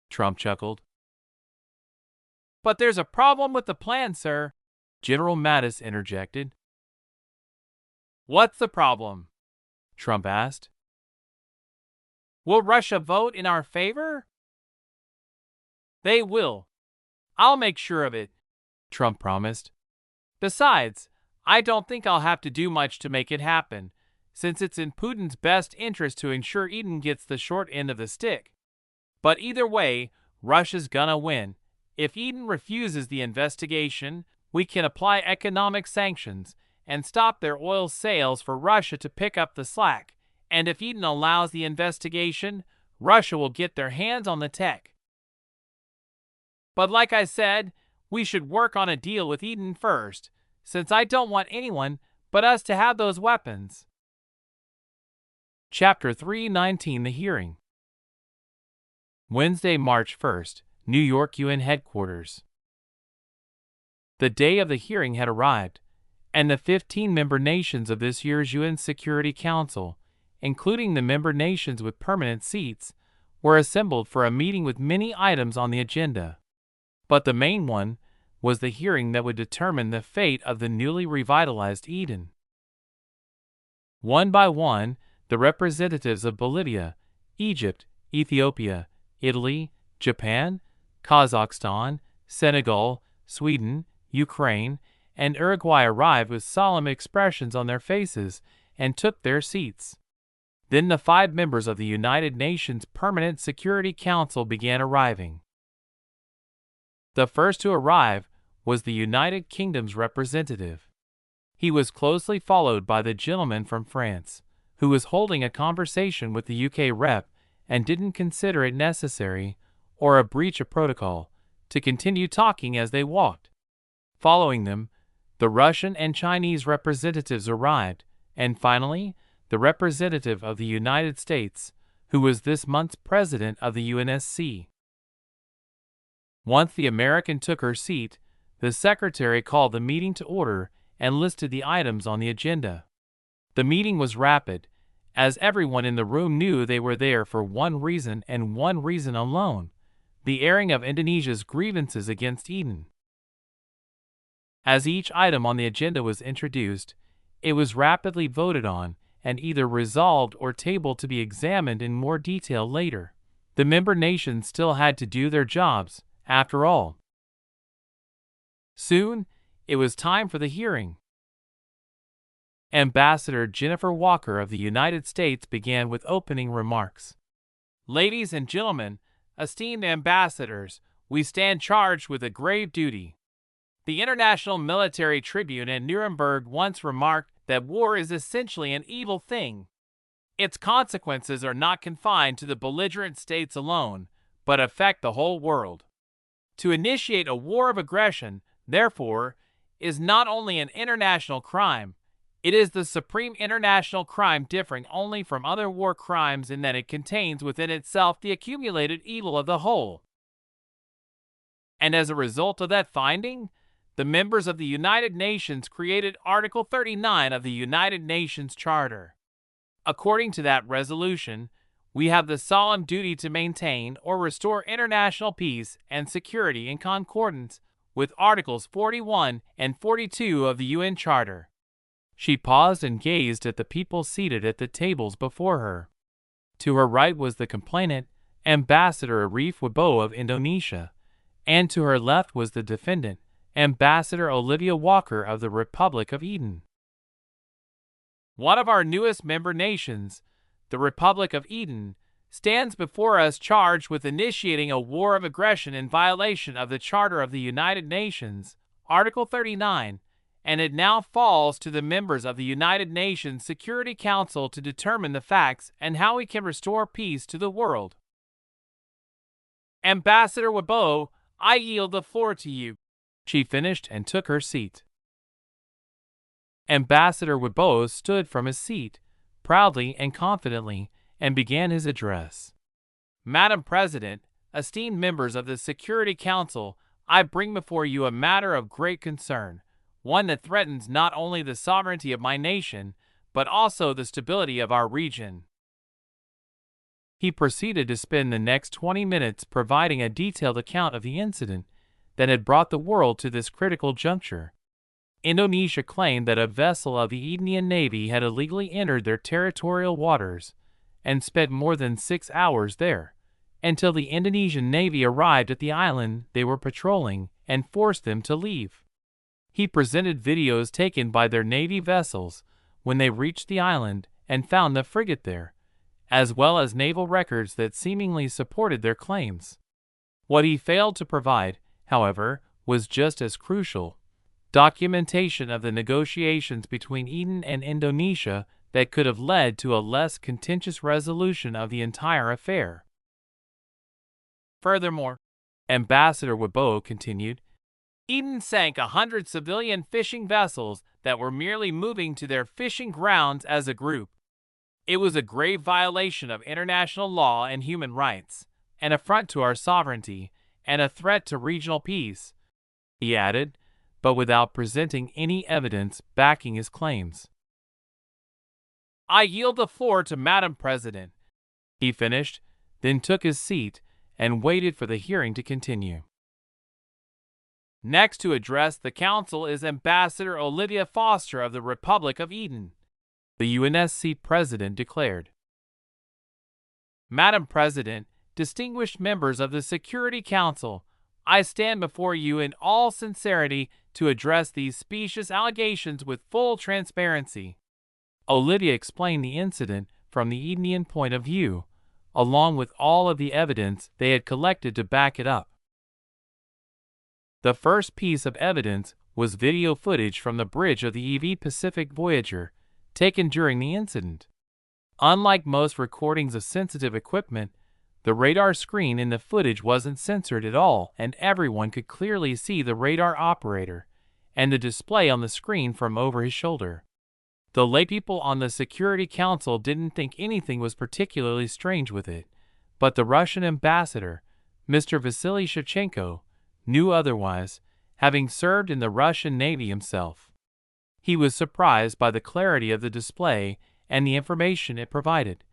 Trump chuckled. But there's a problem with the plan, sir, General Mattis interjected. What's the problem? Trump asked. Will Russia vote in our favor? They will. I'll make sure of it, Trump promised. Besides, I don't think I'll have to do much to make it happen, since it's in Putin's best interest to ensure Eden gets the short end of the stick. But either way, Russia's gonna win. If Eden refuses the investigation, we can apply economic sanctions and stop their oil sales for Russia to pick up the slack. And if Eden allows the investigation, Russia will get their hands on the tech. But like I said, we should work on a deal with Eden first, since I don't want anyone but us to have those weapons. Chapter 319, The Hearing. Wednesday, March 1st, New York UN Headquarters. The day of the hearing had arrived, and the 15 member nations of this year's UN Security Council, including the member nations with permanent seats, were assembled for a meeting with many items on the agenda. But the main one was the hearing that would determine the fate of the newly revitalized Eden. One by one, the representatives of Bolivia, Egypt, Ethiopia, Italy, Japan, Kazakhstan, Senegal, Sweden, Ukraine, and Uruguay arrived with solemn expressions on their faces and took their seats. Then the 5 members of the United Nations Permanent Security Council began arriving. The first to arrive was the United Kingdom's representative. He was closely followed by the gentleman from France, who was holding a conversation with the UK rep and didn't consider it necessary, or a breach of protocol, to continue talking as they walked. Following them, the Russian and Chinese representatives arrived, and finally, the representative of the United States, who was this month's president of the UNSC. Once the American took her seat, the secretary called the meeting to order and listed the items on the agenda. The meeting was rapid, as everyone in the room knew they were there for one reason and one reason alone, the airing of Indonesia's grievances against Eden. As each item on the agenda was introduced, it was rapidly voted on and either resolved or tabled to be examined in more detail later. The member nations still had to do their jobs, after all. Soon, it was time for the hearing. Ambassador Jennifer Walker of the United States began with opening remarks. Ladies and gentlemen, esteemed ambassadors, we stand charged with a grave duty. The International Military Tribune in Nuremberg once remarked that war is essentially an evil thing. Its consequences are not confined to the belligerent states alone, but affect the whole world. To initiate a war of aggression, therefore, is not only an international crime, it is the supreme international crime, differing only from other war crimes in that it contains within itself the accumulated evil of the whole. And as a result of that finding, the members of the United Nations created Article 39 of the United Nations Charter. According to that resolution, we have the solemn duty to maintain or restore international peace and security in concordance with Articles 41 and 42 of the UN Charter. She paused and gazed at the people seated at the tables before her. To her right was the complainant, Ambassador Arief Wibowo of Indonesia, and to her left was the defendant, Ambassador Olivia Walker of the Republic of Eden. One of our newest member nations, the Republic of Eden, stands before us charged with initiating a war of aggression in violation of the Charter of the United Nations, Article 39, and it now falls to the members of the United Nations Security Council to determine the facts and how we can restore peace to the world. Ambassador Wibowo, I yield the floor to you. She finished and took her seat. Ambassador Wibowo stood from his seat, proudly and confidently, and began his address. Madam President, esteemed members of the Security Council, I bring before you a matter of great concern, one that threatens not only the sovereignty of my nation, but also the stability of our region. He proceeded to spend the next 20 minutes providing a detailed account of the incident that had brought the world to this critical juncture. Indonesia claimed that a vessel of the Edenian Navy had illegally entered their territorial waters and spent more than 6 hours there, until the Indonesian Navy arrived at the island they were patrolling and forced them to leave. He presented videos taken by their Navy vessels when they reached the island and found the frigate there, as well as naval records that seemingly supported their claims. What he failed to provide, however, was just as crucial: documentation of the negotiations between Eden and Indonesia that could have led to a less contentious resolution of the entire affair. Furthermore, Ambassador Wibowo continued, Eden sank 100 civilian fishing vessels that were merely moving to their fishing grounds as a group. It was a grave violation of international law and human rights, an affront to our sovereignty, and a threat to regional peace, he added, but without presenting any evidence backing his claims. I yield the floor to Madam President, he finished, then took his seat and waited for the hearing to continue. Next to address the Council is Ambassador Olivia Foster of the Republic of Eden, the UNSC President declared. Madam President, distinguished members of the Security Council, I stand before you in all sincerity to address these specious allegations with full transparency. Olivia explained the incident from the Edenian point of view, along with all of the evidence they had collected to back it up. The first piece of evidence was video footage from the bridge of the EV Pacific Voyager, taken during the incident. Unlike most recordings of sensitive equipment, the radar screen in the footage wasn't censored at all, and everyone could clearly see the radar operator and the display on the screen from over his shoulder. The laypeople on the Security Council didn't think anything was particularly strange with it, but the Russian ambassador, Mr. Vasily Shevchenko, knew otherwise, having served in the Russian Navy himself. He was surprised by the clarity of the display and the information it provided,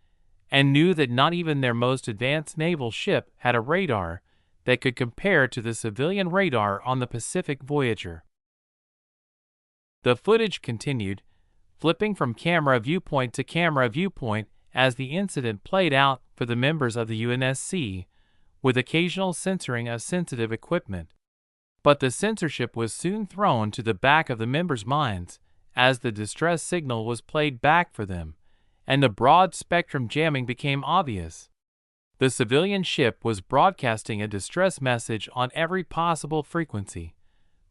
and knew that not even their most advanced naval ship had a radar that could compare to the civilian radar on the Pacific Voyager. The footage continued, flipping from camera viewpoint to camera viewpoint as the incident played out for the members of the UNSC, with occasional censoring of sensitive equipment. But the censorship was soon thrown to the back of the members' minds as the distress signal was played back for them, and the broad-spectrum jamming became obvious. The civilian ship was broadcasting a distress message on every possible frequency,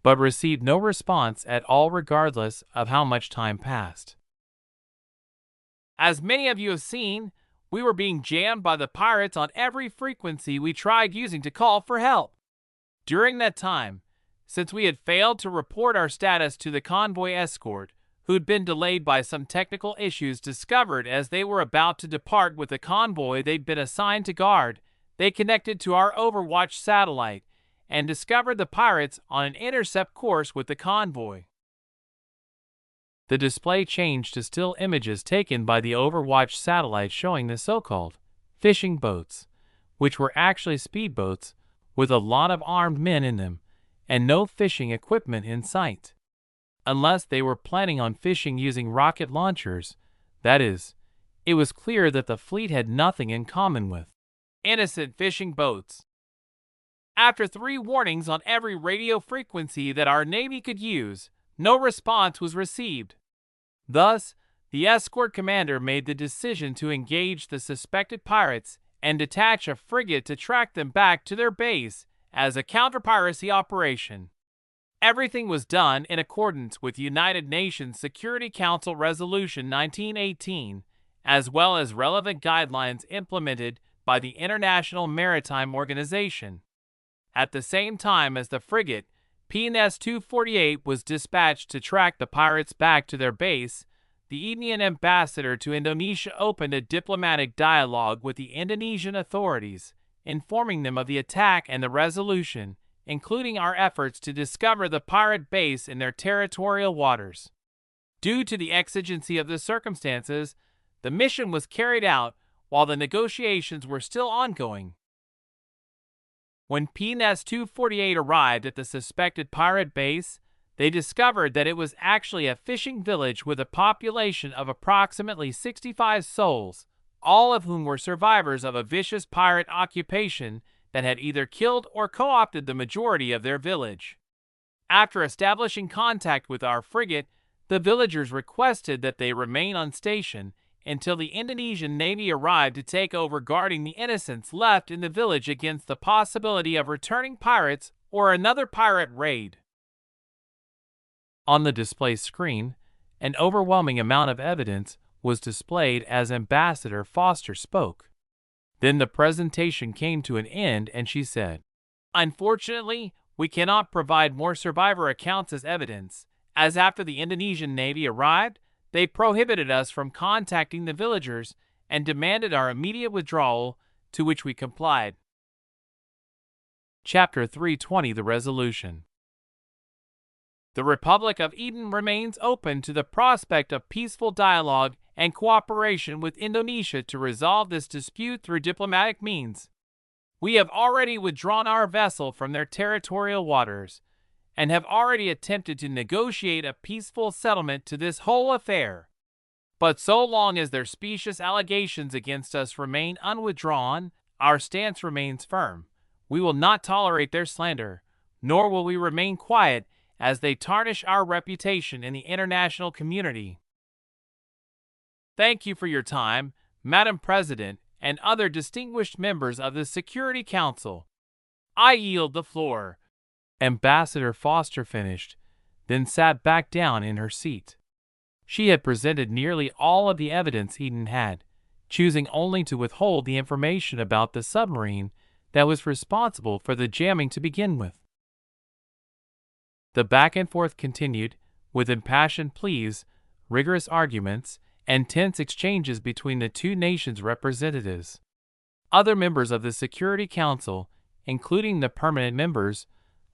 but received no response at all regardless of how much time passed. As many of you have seen, we were being jammed by the pirates on every frequency we tried using to call for help. During that time, since we had failed to report our status to the convoy escort, who'd been delayed by some technical issues discovered as they were about to depart with the convoy they'd been assigned to guard, they connected to our Overwatch satellite and discovered the pirates on an intercept course with the convoy. The display changed to still images taken by the Overwatch satellite showing the so-called fishing boats, which were actually speedboats with a lot of armed men in them and no fishing equipment in sight. Unless they were planning on fishing using rocket launchers, that is, it was clear that the fleet had nothing in common with innocent fishing boats. After 3 warnings on every radio frequency that our Navy could use, no response was received. Thus, the escort commander made the decision to engage the suspected pirates and detach a frigate to track them back to their base as a counter-piracy operation. Everything was done in accordance with United Nations Security Council Resolution 1918, as well as relevant guidelines implemented by the International Maritime Organization. At the same time as the frigate, PNS 248 was dispatched to track the pirates back to their base, the Indian ambassador to Indonesia opened a diplomatic dialogue with the Indonesian authorities, informing them of the attack and the resolution, including our efforts to discover the pirate base in their territorial waters. Due to the exigency of the circumstances, the mission was carried out while the negotiations were still ongoing. When PNS 248 arrived at the suspected pirate base, they discovered that it was actually a fishing village with a population of approximately 65 souls, all of whom were survivors of a vicious pirate occupation that had either killed or co-opted the majority of their village. After establishing contact with our frigate, the villagers requested that they remain on station until the Indonesian Navy arrived to take over guarding the innocents left in the village against the possibility of returning pirates or another pirate raid. On the display screen, an overwhelming amount of evidence was displayed as Ambassador Foster spoke. Then the presentation came to an end and she said, "Unfortunately, we cannot provide more survivor accounts as evidence, as after the Indonesian Navy arrived, they prohibited us from contacting the villagers and demanded our immediate withdrawal, to which we complied." Chapter 320, The Resolution. The Republic of Eden remains open to the prospect of peaceful dialogue and cooperation with Indonesia to resolve this dispute through diplomatic means. We have already withdrawn our vessel from their territorial waters and have already attempted to negotiate a peaceful settlement to this whole affair. But so long as their specious allegations against us remain unwithdrawn, our stance remains firm. We will not tolerate their slander, nor will we remain quiet as they tarnish our reputation in the international community. Thank you for your time, Madam President, and other distinguished members of the Security Council. I yield the floor. Ambassador Foster finished, then sat back down in her seat. She had presented nearly all of the evidence Eden had, choosing only to withhold the information about the submarine that was responsible for the jamming to begin with. The back and forth continued, with impassioned pleas, rigorous arguments, and tense exchanges between the two nations' representatives. Other members of the Security Council, including the permanent members,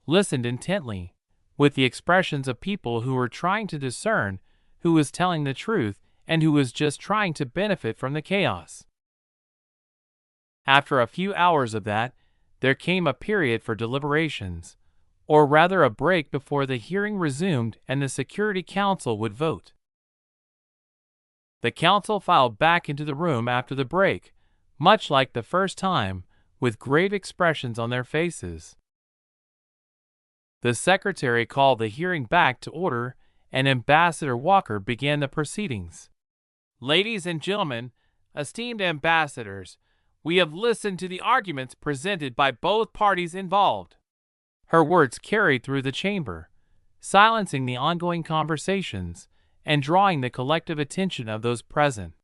listened intently, with the expressions of people who were trying to discern who was telling the truth and who was just trying to benefit from the chaos. After a few hours of that, there came a period for deliberations, or rather a break before the hearing resumed and the Security Council would vote. The council filed back into the room after the break, much like the first time, with grave expressions on their faces. The secretary called the hearing back to order, and Ambassador Walker began the proceedings. Ladies and gentlemen, esteemed ambassadors, we have listened to the arguments presented by both parties involved. Her words carried through the chamber, silencing the ongoing conversations and drawing the collective attention of those present.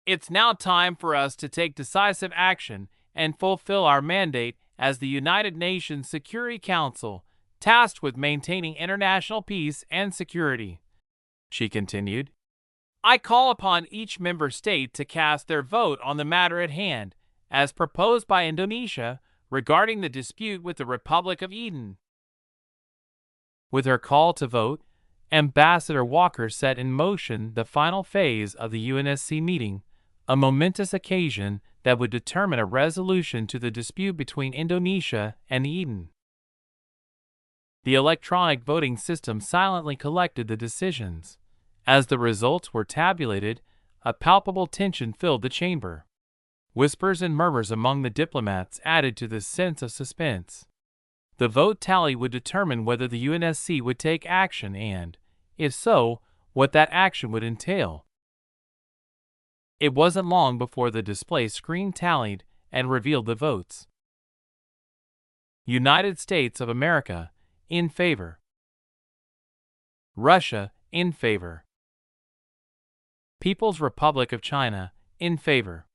It's now time for us to take decisive action and fulfill our mandate as the United Nations Security Council, tasked with maintaining international peace and security, she continued. I call upon each member state to cast their vote on the matter at hand, as proposed by Indonesia, regarding the dispute with the Republic of Eden. With her call to vote, Ambassador Walker set in motion the final phase of the UNSC meeting, a momentous occasion that would determine a resolution to the dispute between Indonesia and Eden. The electronic voting system silently collected the decisions. As the results were tabulated, a palpable tension filled the chamber. Whispers and murmurs among the diplomats added to the sense of suspense. The vote tally would determine whether the UNSC would take action and, if so, what that action would entail. It wasn't long before the display screen tallied and revealed the votes. United States of America, in favor. Russia, in favor. People's Republic of China, in favor.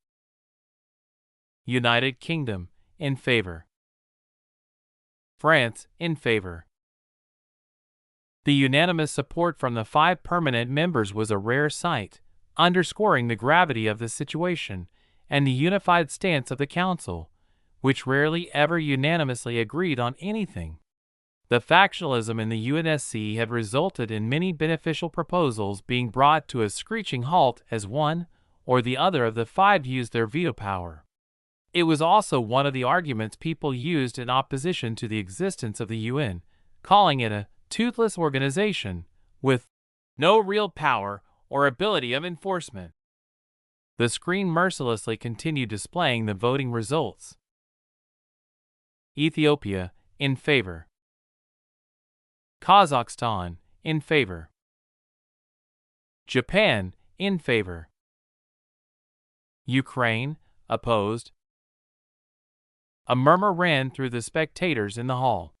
United Kingdom, in favor. France, in favor. The unanimous support from the 5 permanent members was a rare sight, underscoring the gravity of the situation and the unified stance of the Council, which rarely ever unanimously agreed on anything. The factionalism in the UNSC had resulted in many beneficial proposals being brought to a screeching halt as one or the other of the 5 used their veto power. It was also one of the arguments people used in opposition to the existence of the UN, calling it a toothless organization with no real power or ability of enforcement. The screen mercilessly continued displaying the voting results. Ethiopia, in favor. Kazakhstan, in favor. Japan, in favor. Ukraine, opposed. A murmur ran through the spectators in the hall.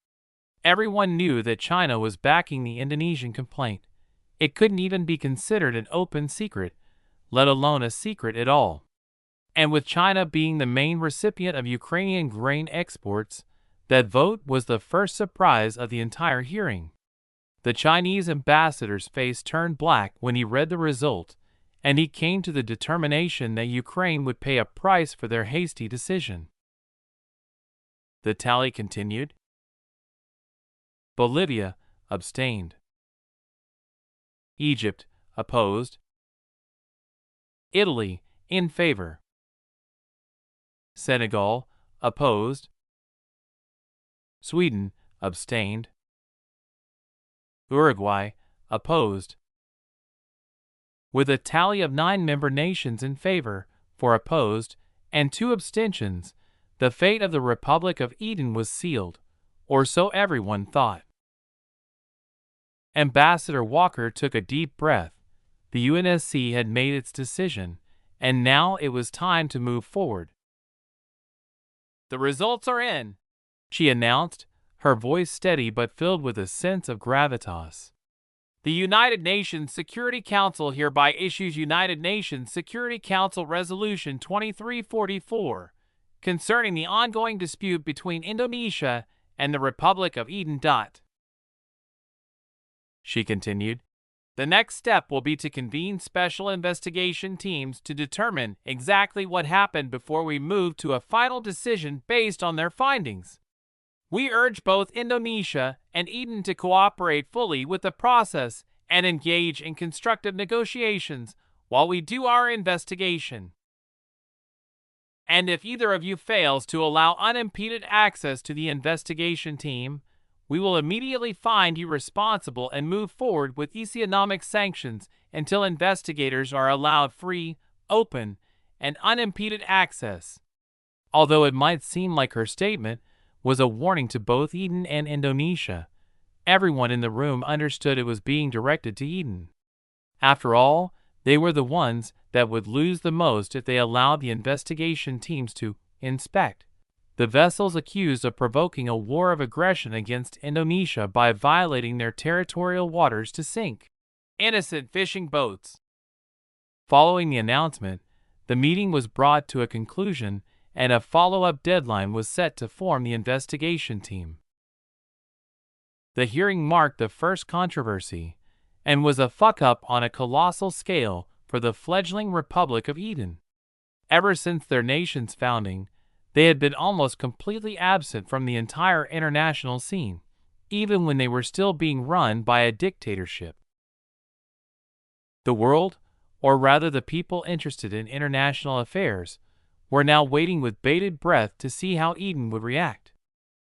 Everyone knew that China was backing the Indonesian complaint. It couldn't even be considered an open secret, let alone a secret at all. And with China being the main recipient of Ukrainian grain exports, that vote was the first surprise of the entire hearing. The Chinese ambassador's face turned black when he read the result, and he came to the determination that Ukraine would pay a price for their hasty decision. The tally continued. Bolivia, abstained. Egypt, opposed. Italy, in favor. Senegal, opposed. Sweden, abstained. Uruguay, opposed. With a tally of 9 member nations in favor, 4 opposed, and 2 abstentions, the fate of the Republic of Eden was sealed, or so everyone thought. Ambassador Walker took a deep breath. The UNSC had made its decision, and now it was time to move forward. The results are in, she announced, her voice steady but filled with a sense of gravitas. The United Nations Security Council hereby issues United Nations Security Council Resolution 2344 concerning the ongoing dispute between Indonesia and the Republic of Eden. She continued, the next step will be to convene special investigation teams to determine exactly what happened before we move to a final decision based on their findings. We urge both Indonesia and Eden to cooperate fully with the process and engage in constructive negotiations while we do our investigation. And if either of you fails to allow unimpeded access to the investigation team, we will immediately find you responsible and move forward with economic sanctions until investigators are allowed free, open, and unimpeded access." Although it might seem like her statement was a warning to both Eden and Indonesia, everyone in the room understood it was being directed to Eden. After all, they were the ones that would lose the most if they allowed the investigation teams to inspect the vessels accused of provoking a war of aggression against Indonesia by violating their territorial waters to sink innocent fishing boats. Following the announcement, the meeting was brought to a conclusion and a follow-up deadline was set to form the investigation team. The hearing marked the first controversy and was a fuck-up on a colossal scale for the fledgling Republic of Eden. Ever since their nation's founding, they had been almost completely absent from the entire international scene, even when they were still being run by a dictatorship. The world, or rather the people interested in international affairs, were now waiting with bated breath to see how Eden would react.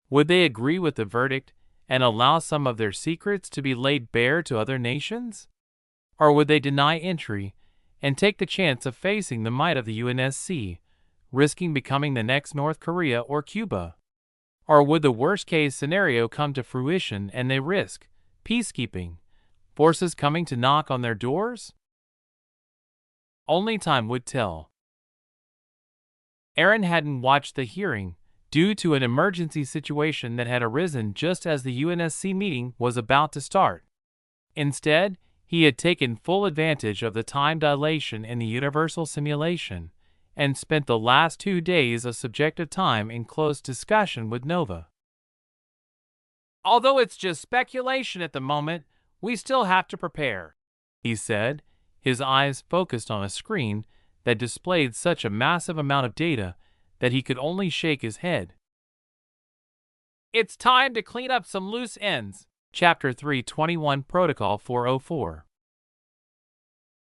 Would they agree with the verdict and allow some of their secrets to be laid bare to other nations? Or would they deny entry and take the chance of facing the might of the UNSC, risking becoming the next North Korea or Cuba? Or would the worst-case scenario come to fruition and they risk peacekeeping forces coming to knock on their doors? Only time would tell. Aaron hadn't watched the hearing due to an emergency situation that had arisen just as the UNSC meeting was about to start. Instead, he had taken full advantage of the time dilation in the universal simulation and spent the last 2 days of subjective time in close discussion with Nova. "Although it's just speculation at the moment, we still have to prepare," he said, his eyes focused on a screen that displayed such a massive amount of data that he could only shake his head. "It's time to clean up some loose ends." Chapter 321 Protocol 404.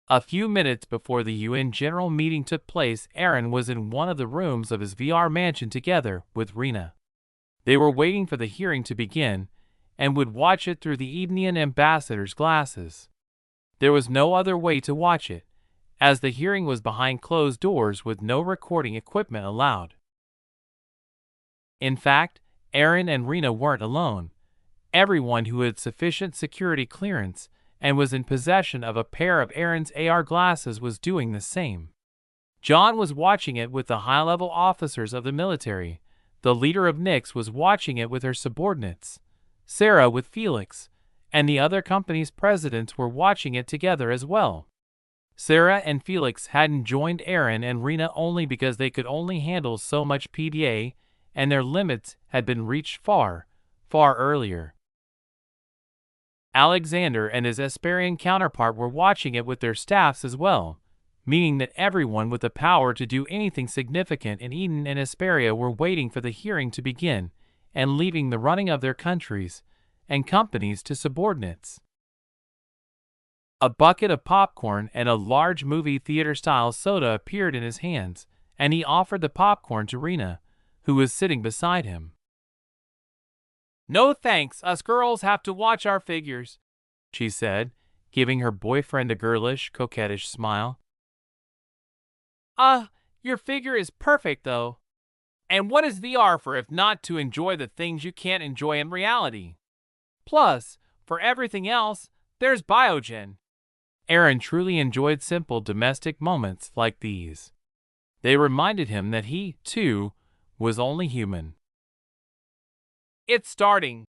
A few minutes before the UN General Meeting took place, Aaron was in one of the rooms of his VR mansion together with Rena. They were waiting for the hearing to begin and would watch it through the Edenian ambassador's glasses. There was no other way to watch it, as the hearing was behind closed doors with no recording equipment allowed. In fact, Aaron and Rena weren't alone. Everyone who had sufficient security clearance and was in possession of a pair of Aaron's AR glasses was doing the same. John was watching it with the high-level officers of the military. The leader of Nyx was watching it with her subordinates. Sarah with Felix, and the other company's presidents were watching it together as well. Sarah and Felix hadn't joined Aaron and Rena only because they could only handle so much PDA, and their limits had been reached far, far earlier. Alexander and his Esperian counterpart were watching it with their staffs as well, meaning that everyone with the power to do anything significant in Eden and Esperia were waiting for the hearing to begin and leaving the running of their countries and companies to subordinates. A bucket of popcorn and a large movie theater-style soda appeared in his hands, and he offered the popcorn to Rena, who was sitting beside him. "No thanks, us girls have to watch our figures," she said, giving her boyfriend a girlish, coquettish smile. Your figure is perfect though. And what is VR for if not to enjoy the things you can't enjoy in reality? Plus, for everything else, there's Biogen." Aaron truly enjoyed simple domestic moments like these. They reminded him that he, too, was only human. "It's starting,"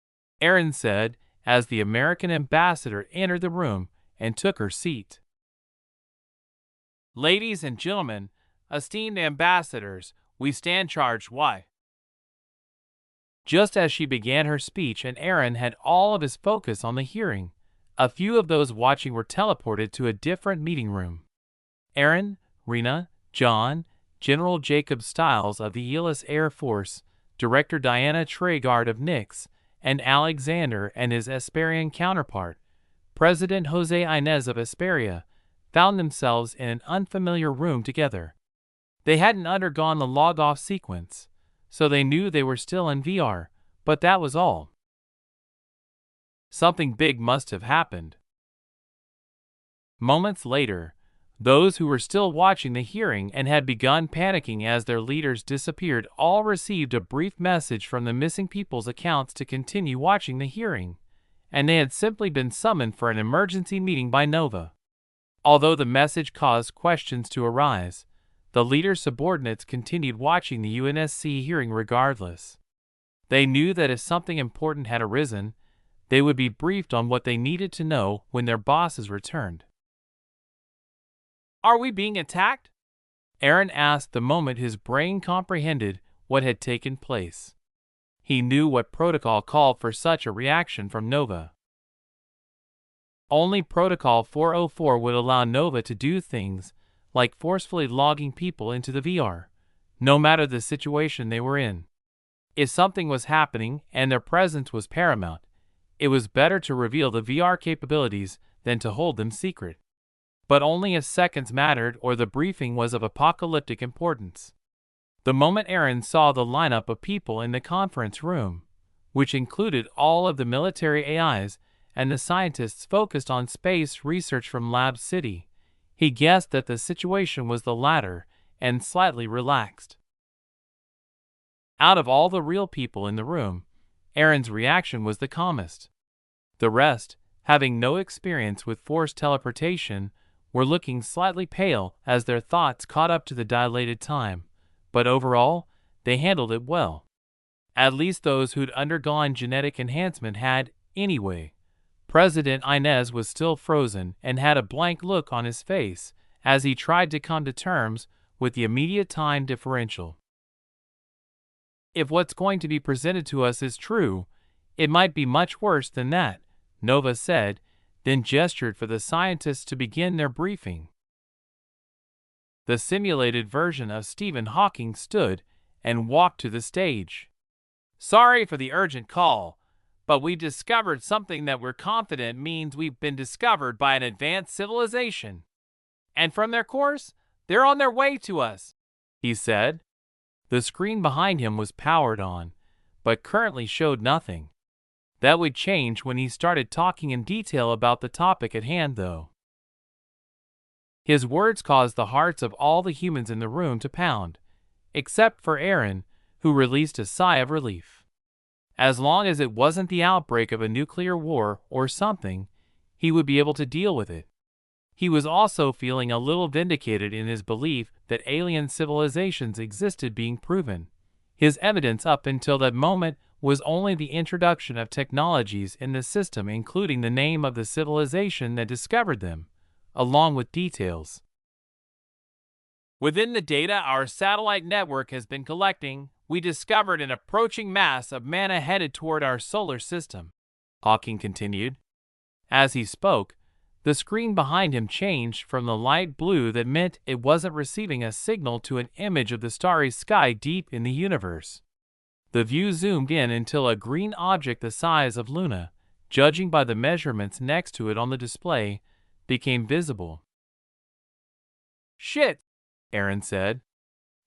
Aaron said as the American ambassador entered the room and took her seat. "Ladies and gentlemen, esteemed ambassadors, we stand charged. Why?" Just as she began her speech and Aaron had all of his focus on the hearing, a few of those watching were teleported to a different meeting room. Aaron, Rena, John, General Jacob Stiles of the Elis Air Force, Director Diana Tregard of Nyx, and Alexander and his Esperian counterpart, President Jose Inez of Esperia, found themselves in an unfamiliar room together. They hadn't undergone the log-off sequence, so they knew they were still in VR, but that was all. Something big must have happened. Moments later, those who were still watching the hearing and had begun panicking as their leaders disappeared all received a brief message from the missing people's accounts to continue watching the hearing, and they had simply been summoned for an emergency meeting by Nova. Although the message caused questions to arise, the leader's subordinates continued watching the UNSC hearing regardless. They knew that if something important had arisen, they would be briefed on what they needed to know when their bosses returned. "Are we being attacked?" Aaron asked the moment his brain comprehended what had taken place. He knew what protocol called for such a reaction from Nova. Only Protocol 404 would allow Nova to do things like forcefully logging people into the VR, no matter the situation they were in. If something was happening and their presence was paramount, it was better to reveal the VR capabilities than to hold them secret. But only if seconds mattered or the briefing was of apocalyptic importance. The moment Aaron saw the lineup of people in the conference room, which included all of the military AIs and the scientists focused on space research from Lab City, he guessed that the situation was the latter and slightly relaxed. Out of all the real people in the room, Aaron's reaction was the calmest. The rest, having no experience with forced teleportation, were looking slightly pale as their thoughts caught up to the dilated time, but overall, they handled it well. At least those who'd undergone genetic enhancement had, anyway. President Inez was still frozen and had a blank look on his face as he tried to come to terms with the immediate time differential. "If what's going to be presented to us is true, it might be much worse than that," Nova said, then gestured for the scientists to begin their briefing. The simulated version of Stephen Hawking stood and walked to the stage. "Sorry for the urgent call, but we discovered something that we're confident means we've been discovered by an advanced civilization. And from their course, they're on their way to us," he said. The screen behind him was powered on, but currently showed nothing. That would change when he started talking in detail about the topic at hand, though. His words caused the hearts of all the humans in the room to pound, except for Aaron, who released a sigh of relief. As long as it wasn't the outbreak of a nuclear war or something, he would be able to deal with it. He was also feeling a little vindicated in his belief that alien civilizations existed being proven. His evidence up until that moment was only the introduction of technologies in the system, including the name of the civilization that discovered them, along with details. "Within the data our satellite network has been collecting, we discovered an approaching mass of mana headed toward our solar system," Hawking continued. As he spoke, the screen behind him changed from the light blue that meant it wasn't receiving a signal to an image of the starry sky deep in the universe. The view zoomed in until a green object the size of Luna, judging by the measurements next to it on the display, became visible. "Shit," Aaron said.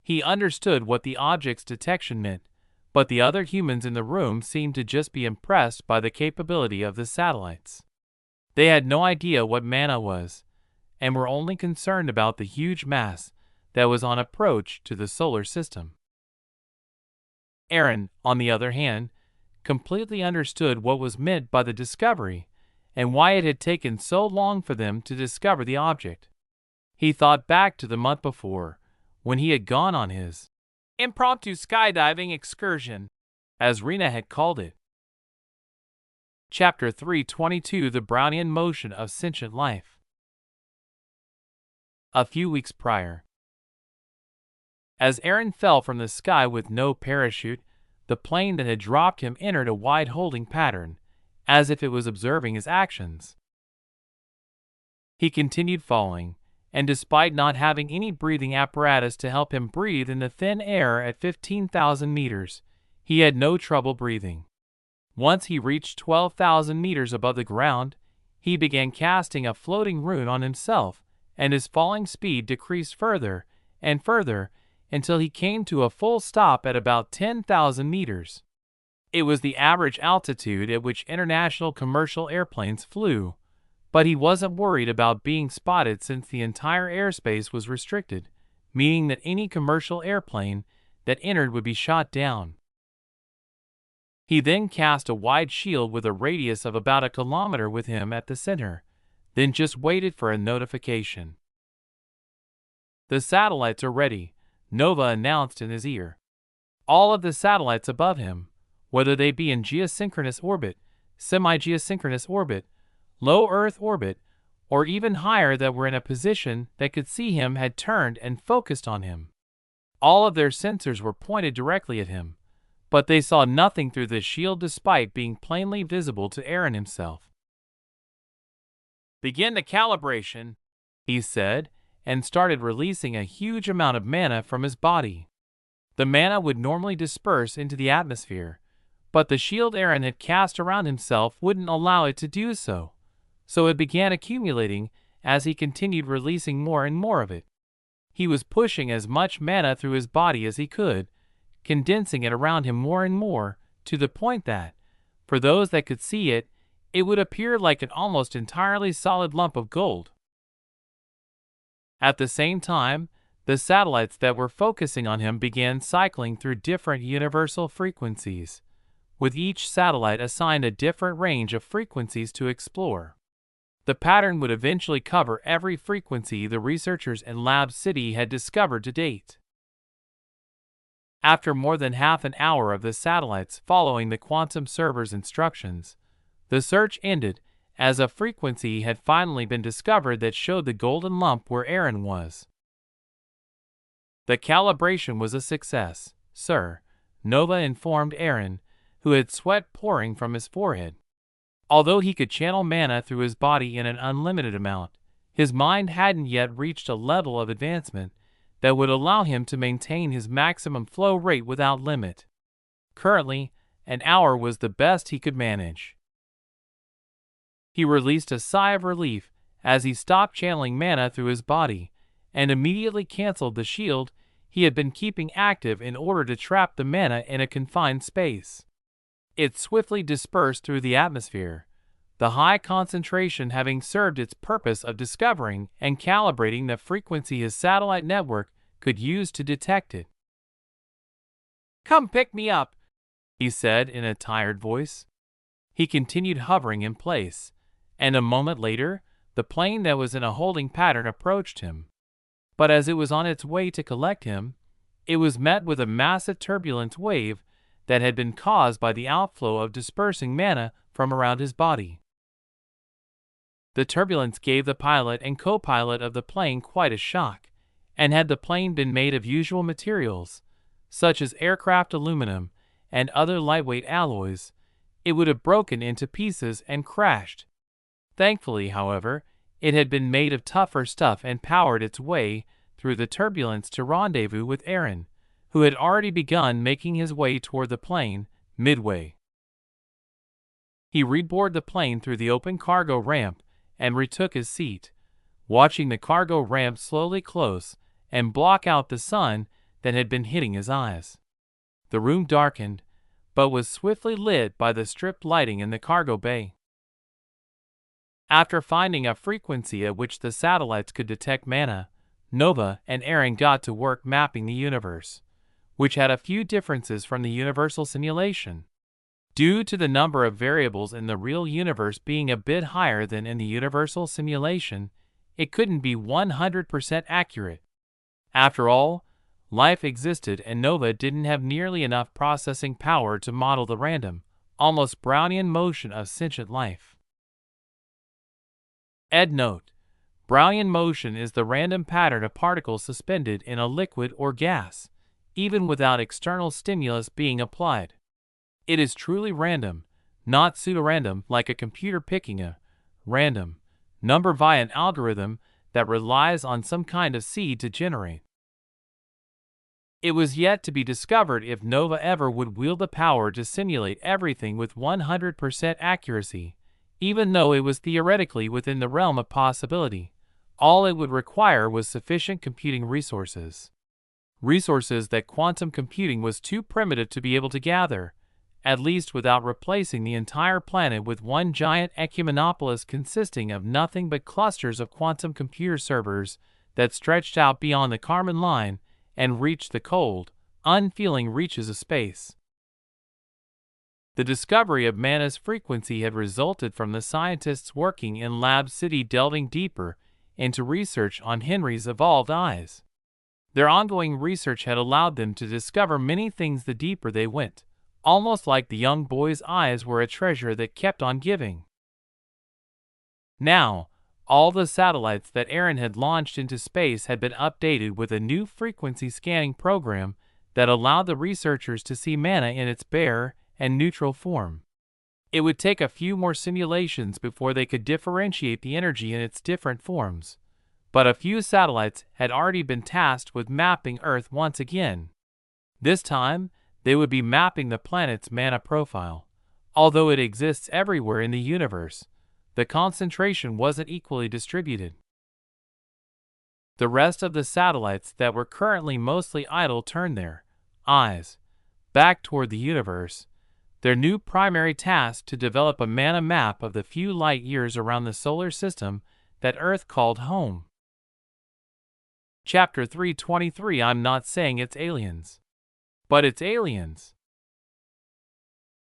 He understood what the object's detection meant, but the other humans in the room seemed to just be impressed by the capability of the satellites. They had no idea what mana was, and were only concerned about the huge mass that was on approach to the solar system. Aaron, on the other hand, completely understood what was meant by the discovery and why it had taken so long for them to discover the object. He thought back to the month before, when he had gone on his impromptu skydiving excursion, as Rena had called it. Chapter 322: The Brownian Motion of Sentient Life. A few weeks prior. As Aaron fell from the sky with no parachute, the plane that had dropped him entered a wide holding pattern, as if it was observing his actions. He continued falling, and despite not having any breathing apparatus to help him breathe in the thin air at 15,000 meters, he had no trouble breathing. Once he reached 12,000 meters above the ground, he began casting a floating rune on himself, and his falling speed decreased further and further until he came to a full stop at about 10,000 meters. It was the average altitude at which international commercial airplanes flew, but he wasn't worried about being spotted since the entire airspace was restricted, meaning that any commercial airplane that entered would be shot down. He then cast a wide shield with a radius of about a kilometer with him at the center, then just waited for a notification. "The satellites are ready," Nova announced in his ear. All of the satellites above him, whether they be in geosynchronous orbit, semi-geosynchronous orbit, low Earth orbit, or even higher that were in a position that could see him, had turned and focused on him. All of their sensors were pointed directly at him, but they saw nothing through the shield despite being plainly visible to Aaron himself. "Begin the calibration," he said, and started releasing a huge amount of mana from his body. The mana would normally disperse into the atmosphere, but the shield Aaron had cast around himself wouldn't allow it to do so, so it began accumulating as he continued releasing more and more of it. He was pushing as much mana through his body as he could, condensing it around him more and more, to the point that, for those that could see it, it would appear like an almost entirely solid lump of gold. At the same time, the satellites that were focusing on him began cycling through different universal frequencies, with each satellite assigned a different range of frequencies to explore. The pattern would eventually cover every frequency the researchers in Lab City had discovered to date. After more than half an hour of the satellites following the quantum server's instructions, the search ended as a frequency had finally been discovered that showed the golden lump where Aaron was. "The calibration was a success, sir," Nova informed Aaron, who had sweat pouring from his forehead. Although he could channel mana through his body in an unlimited amount, his mind hadn't yet reached a level of advancement that would allow him to maintain his maximum flow rate without limit. Currently, an hour was the best he could manage. He released a sigh of relief as he stopped channeling mana through his body, and immediately canceled the shield he had been keeping active in order to trap the mana in a confined space. It swiftly dispersed through the atmosphere, the high concentration having served its purpose of discovering and calibrating the frequency his satellite network could use to detect it. "Come pick me up," he said in a tired voice. He continued hovering in place, and a moment later, the plane that was in a holding pattern approached him. But as it was on its way to collect him, it was met with a massive turbulence wave that had been caused by the outflow of dispersing mana from around his body. The turbulence gave the pilot and co-pilot of the plane quite a shock, and had the plane been made of usual materials, such as aircraft aluminum and other lightweight alloys, it would have broken into pieces and crashed. Thankfully, however, it had been made of tougher stuff and powered its way through the turbulence to rendezvous with Aaron, who had already begun making his way toward the plane, midway. He reboarded the plane through the open cargo ramp and retook his seat, watching the cargo ramp slowly close and block out the sun that had been hitting his eyes. The room darkened, but was swiftly lit by the stripped lighting in the cargo bay. After finding a frequency at which the satellites could detect mana, Nova and Aaron got to work mapping the universe, which had a few differences from the universal simulation. Due to the number of variables in the real universe being a bit higher than in the universal simulation, it couldn't be 100% accurate. After all, life existed and Nova didn't have nearly enough processing power to model the random, almost Brownian motion of sentient life. Note: Brownian motion is the random pattern of particles suspended in a liquid or gas, even without external stimulus being applied. It is truly random, not pseudorandom like a computer picking a random number via an algorithm that relies on some kind of seed to generate. It was yet to be discovered if Nova ever would wield the power to simulate everything with 100% accuracy, even though it was theoretically within the realm of possibility. All it would require was sufficient computing resources. resources that quantum computing was too primitive to be able to gather, at least without replacing the entire planet with one giant ecumenopolis consisting of nothing but clusters of quantum computer servers that stretched out beyond the Kármán line and reached the cold, unfeeling reaches of space. The discovery of Mana's frequency had resulted from the scientists working in Lab City delving deeper into research on Henry's evolved eyes. Their ongoing research had allowed them to discover many things the deeper they went, almost like the young boy's eyes were a treasure that kept on giving. Now, all the satellites that Aaron had launched into space had been updated with a new frequency scanning program that allowed the researchers to see Mana in its bare and neutral form. It would take a few more simulations before they could differentiate the energy in its different forms, but a few satellites had already been tasked with mapping Earth once again. This time, they would be mapping the planet's mana profile. Although it exists everywhere in the universe, the concentration wasn't equally distributed. The rest of the satellites that were currently mostly idle turned their eyes back toward the universe, their new primary task to develop a mana map of the few light years around the solar system that Earth called home. Chapter 323. I'm not saying it's aliens, but it's aliens.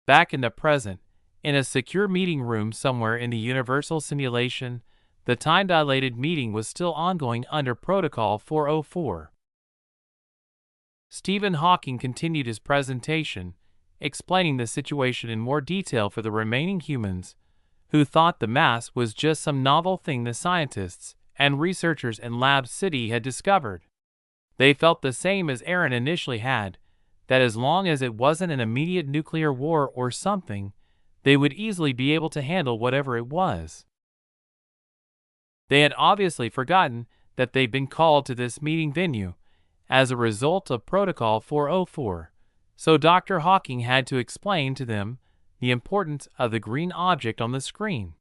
Back in the present, in a secure meeting room somewhere in the universal simulation, the time-dilated meeting was still ongoing under Protocol 404. Stephen Hawking continued his presentation, explaining the situation in more detail for the remaining humans, who thought the mass was just some novel thing the scientists and researchers in Lab City had discovered. They felt the same as Aaron initially had, that as long as it wasn't an immediate nuclear war or something, they would easily be able to handle whatever it was. They had obviously forgotten that they'd been called to this meeting venue as a result of Protocol 404. So Dr. Hawking had to explain to them the importance of the green object on the screen.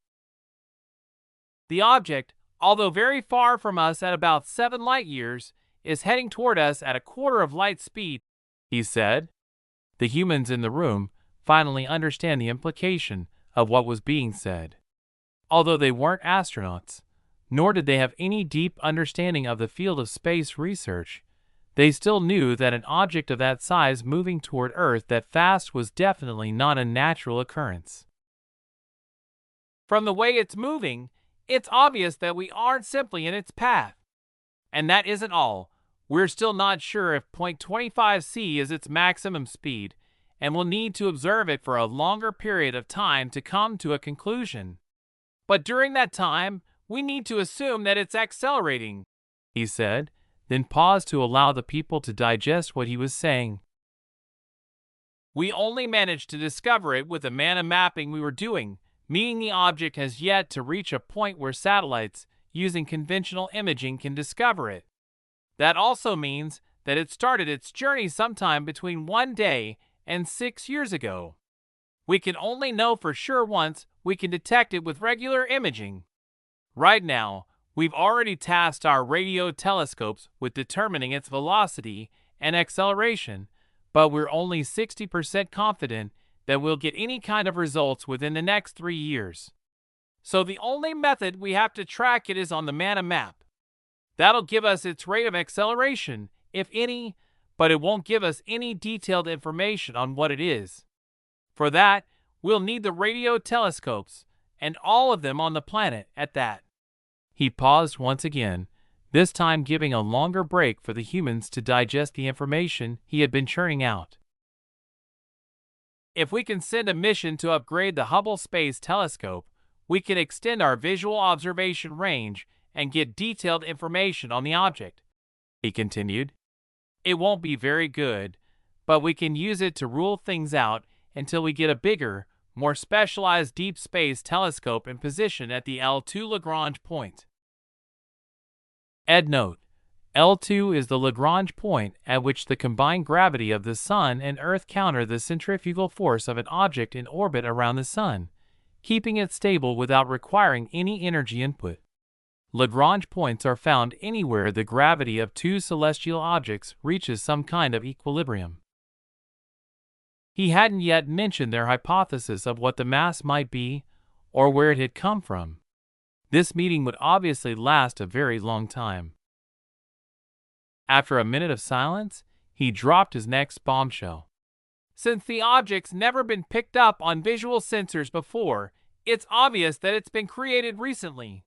The object, although very far from us at about 7 light years, is heading toward us at a quarter of light speed, he said. The humans in the room finally understand the implication of what was being said. Although they weren't astronauts, nor did they have any deep understanding of the field of space research, they still knew that an object of that size moving toward Earth that fast was definitely not a natural occurrence. From the way it's moving, it's obvious that we aren't simply in its path. And that isn't all. We're still not sure if 0.25 c is its maximum speed, and will need to observe it for a longer period of time to come to a conclusion. But during that time, we need to assume that it's accelerating, he said, then paused to allow the people to digest what he was saying. We only managed to discover it with the mana mapping we were doing, meaning the object has yet to reach a point where satellites using conventional imaging can discover it. That also means that it started its journey sometime between 1 day and 6 years ago. We can only know for sure once we can detect it with regular imaging. Right now, we've already tasked our radio telescopes with determining its velocity and acceleration, but we're only 60% confident that we'll get any kind of results within the next 3 years. So the only method we have to track it is on the mana map. That'll give us its rate of acceleration, if any, but it won't give us any detailed information on what it is. For that, we'll need the radio telescopes, and all of them on the planet at that. He paused once again, this time giving a longer break for the humans to digest the information he had been churning out. If we can send a mission to upgrade the Hubble Space Telescope, we can extend our visual observation range and get detailed information on the object, he continued. It won't be very good, but we can use it to rule things out until we get a bigger, more specialized deep space telescope in position at the L2 Lagrange point. Note: L2 is the Lagrange point at which the combined gravity of the Sun and Earth counter the centrifugal force of an object in orbit around the Sun, keeping it stable without requiring any energy input. Lagrange points are found anywhere the gravity of two celestial objects reaches some kind of equilibrium. He hadn't yet mentioned their hypothesis of what the mass might be or where it had come from. This meeting would obviously last a very long time. After a minute of silence, he dropped his next bombshell. Since the object's never been picked up on visual sensors before, it's obvious that it's been created recently,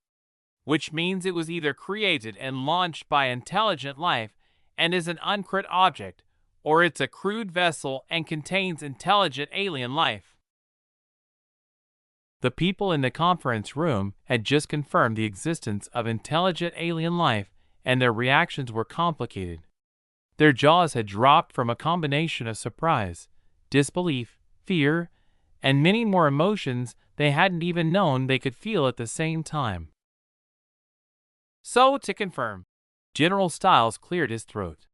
which means it was either created and launched by intelligent life and is an uncrewed object, or it's a crewed vessel and contains intelligent alien life. The people in the conference room had just confirmed the existence of intelligent alien life, and their reactions were complicated. Their jaws had dropped from a combination of surprise, disbelief, fear, and many more emotions they hadn't even known they could feel at the same time. So, to confirm, General Stiles cleared his throat.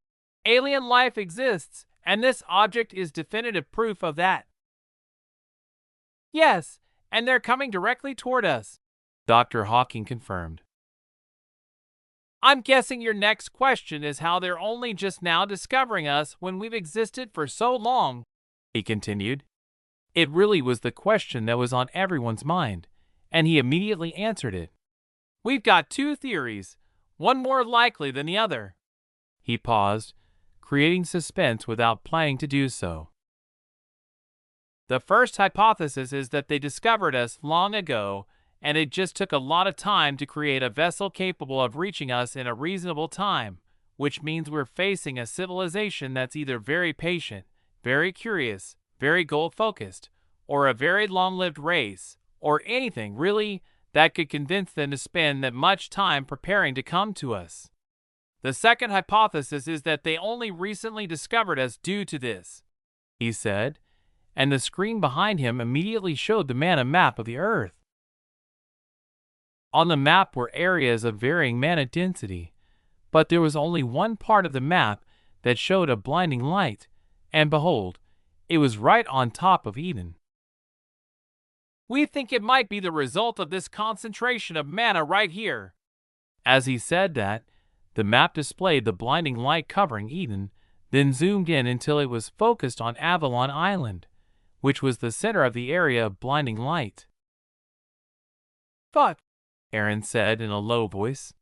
Alien life exists, and this object is definitive proof of that. Yes, and they're coming directly toward us, Dr. Hawking confirmed. I'm guessing your next question is how they're only just now discovering us when we've existed for so long, he continued. It really was the question that was on everyone's mind, and he immediately answered it. We've got two theories, one more likely than the other. He paused, creating suspense without planning to do so. The first hypothesis is that they discovered us long ago, and it just took a lot of time to create a vessel capable of reaching us in a reasonable time, which means we're facing a civilization that's either very patient, very curious, very goal-focused, or a very long-lived race, or anything, really, that could convince them to spend that much time preparing to come to us. The second hypothesis is that they only recently discovered us due to this, he said, and the screen behind him immediately showed the man a map of the Earth. On the map were areas of varying mana density, but there was only one part of the map that showed a blinding light, and behold, it was right on top of Eden. We think it might be the result of this concentration of mana right here. As he said that, the map displayed the blinding light covering Eden, then zoomed in until it was focused on Avalon Island, which was the center of the area of blinding light. Fuck, Aaron said in a low voice.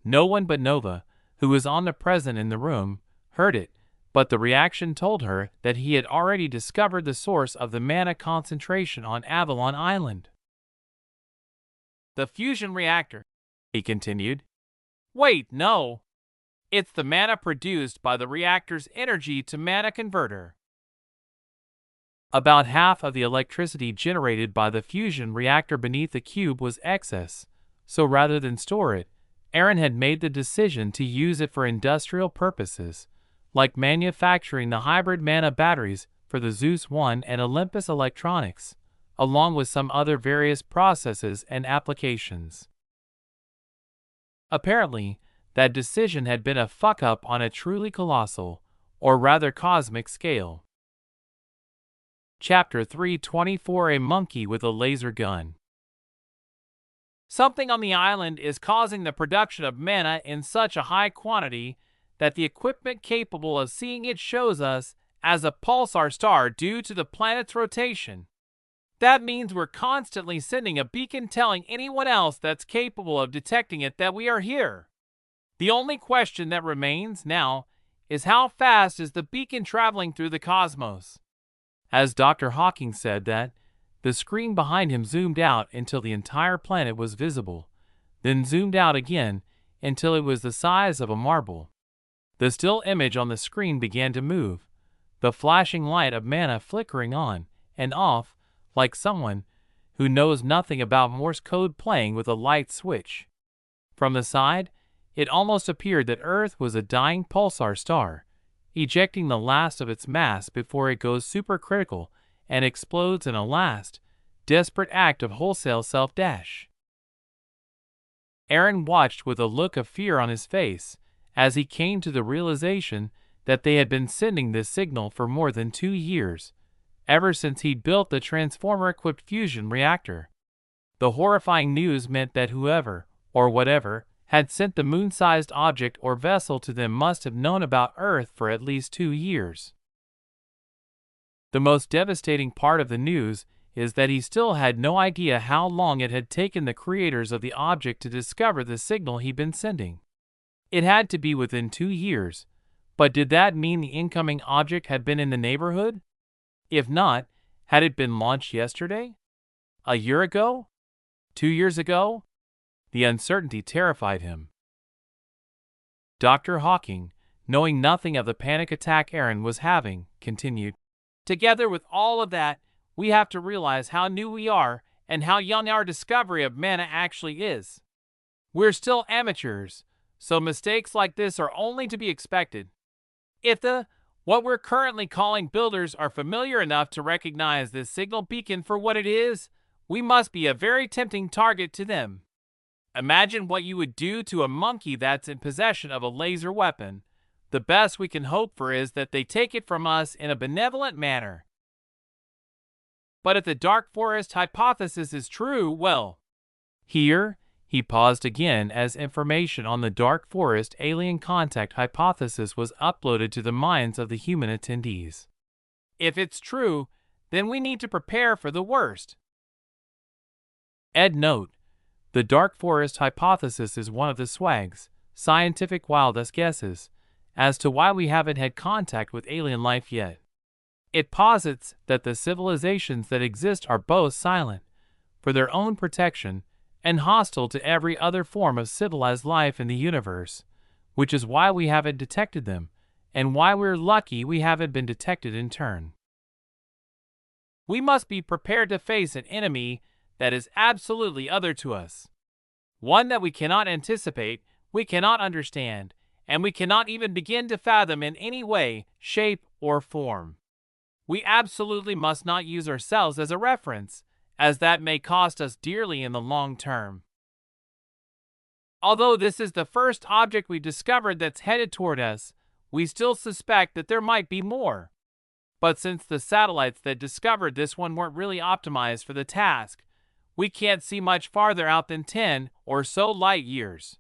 No one but Nova, who was omnipresent in the room, heard it, but the reaction told her that he had already discovered the source of the mana concentration on Avalon Island. The fusion reactor, he continued. Wait, no. It's the mana produced by the reactor's energy to mana converter. About half of the electricity generated by the fusion reactor beneath the cube was excess, so rather than store it, Aaron had made the decision to use it for industrial purposes, like manufacturing the hybrid mana batteries for the Zeus 1 and Olympus Electronics, along with some other various processes and applications. Apparently, that decision had been a fuck-up on a truly colossal, or rather cosmic scale. Chapter 324: A Monkey with a Laser Gun. Something on the island is causing the production of mana in such a high quantity that the equipment capable of seeing it shows us as a pulsar star due to the planet's rotation. That means we're constantly sending a beacon telling anyone else that's capable of detecting it that we are here. The only question that remains now is how fast is the beacon traveling through the cosmos? As Dr. Hawking said that, the screen behind him zoomed out until the entire planet was visible, then zoomed out again until it was the size of a marble. The still image on the screen began to move, the flashing light of mana flickering on and off like someone who knows nothing about Morse code playing with a light switch. From the side, it almost appeared that Earth was a dying pulsar star, ejecting the last of its mass before it goes supercritical and explodes in a last, desperate act of wholesale self-dash. Aaron watched with a look of fear on his face as he came to the realization that they had been sending this signal for more than 2 years, ever since he'd built the transformer-equipped fusion reactor. The horrifying news meant that whoever, or whatever, had sent the moon-sized object or vessel to them must have known about Earth for at least 2 years. The most devastating part of the news is that he still had no idea how long it had taken the creators of the object to discover the signal he'd been sending. It had to be within 2 years, but did that mean the incoming object had been in the neighborhood? If not, had it been launched yesterday? A year ago? 2 years ago? The uncertainty terrified him. Dr. Hawking, knowing nothing of the panic attack Aaron was having, continued, "Together with all of that, we have to realize how new we are and how young our discovery of mana actually is. We're still amateurs, so mistakes like this are only to be expected. If what we're currently calling builders are familiar enough to recognize this signal beacon for what it is, we must be a very tempting target to them. Imagine what you would do to a monkey that's in possession of a laser weapon. The best we can hope for is that they take it from us in a benevolent manner. But if the Dark Forest hypothesis is true, well..." Here, he paused again as information on the Dark Forest alien contact hypothesis was uploaded to the minds of the human attendees. "If it's true, then we need to prepare for the worst." Ed note: the Dark Forest hypothesis is one of the SWAG's scientific wildest guesses as to why we haven't had contact with alien life yet. It posits that the civilizations that exist are both silent, for their own protection, and hostile to every other form of civilized life in the universe, which is why we haven't detected them, and why we're lucky we haven't been detected in turn. We must be prepared to face an enemy that is absolutely other to us. One that we cannot anticipate, we cannot understand, and we cannot even begin to fathom in any way, shape, or form. We absolutely must not use ourselves as a reference, as that may cost us dearly in the long term. Although this is the first object we discovered that's headed toward us, we still suspect that there might be more. But since the satellites that discovered this one weren't really optimized for the task, we can't see much farther out than 10 or so light years.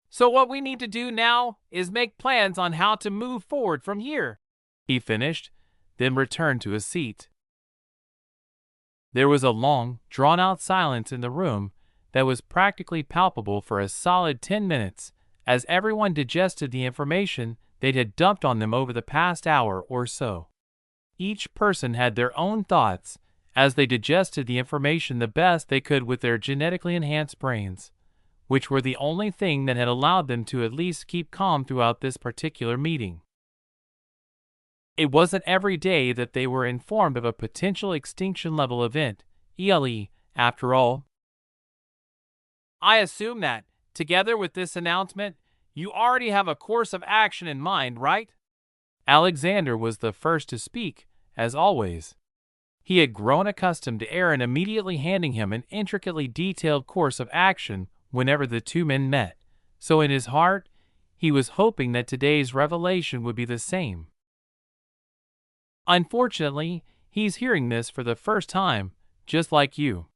So what we need to do now is make plans on how to move forward from here," he finished, then returned to his seat. There was a long, drawn-out silence in the room that was practically palpable for a solid 10 minutes as everyone digested the information they'd had dumped on them over the past hour or so. Each person had their own thoughts as they digested the information the best they could with their genetically enhanced brains, which were the only thing that had allowed them to at least keep calm throughout this particular meeting. It wasn't every day that they were informed of a potential extinction-level event, ELE, after all. "I assume that, together with this announcement, you already have a course of action in mind, right?" Alexander was the first to speak, as always. He had grown accustomed to Aaron immediately handing him an intricately detailed course of action whenever the two men met, so in his heart, he was hoping that today's revelation would be the same. "Unfortunately, he's hearing this for the first time, just like you.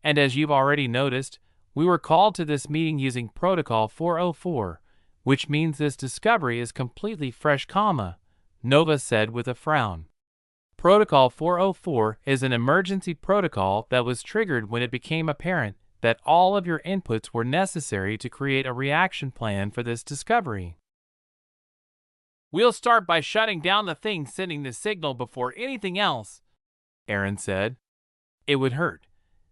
And as you've already noticed, we were called to this meeting using Protocol 404, which means this discovery is completely fresh, Nova said with a frown. Protocol 404 is an emergency protocol that was triggered when it became apparent that all of your inputs were necessary to create a reaction plan for this discovery. We'll start by shutting down the thing sending the signal before anything else," Aaron said. It would hurt,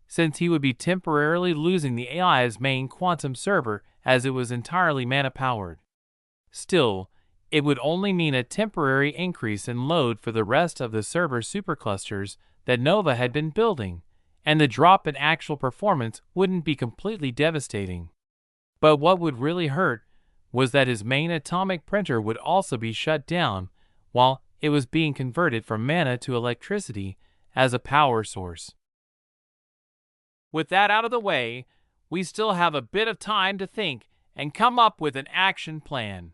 since he would be temporarily losing the AI's main quantum server as it was entirely mana-powered. Still, it would only mean a temporary increase in load for the rest of the server superclusters that Nova had been building, and the drop in actual performance wouldn't be completely devastating. But what would really hurt was that his main atomic printer would also be shut down while it was being converted from mana to electricity as a power source. With that out of the way, we still have a bit of time to think and come up with an action plan.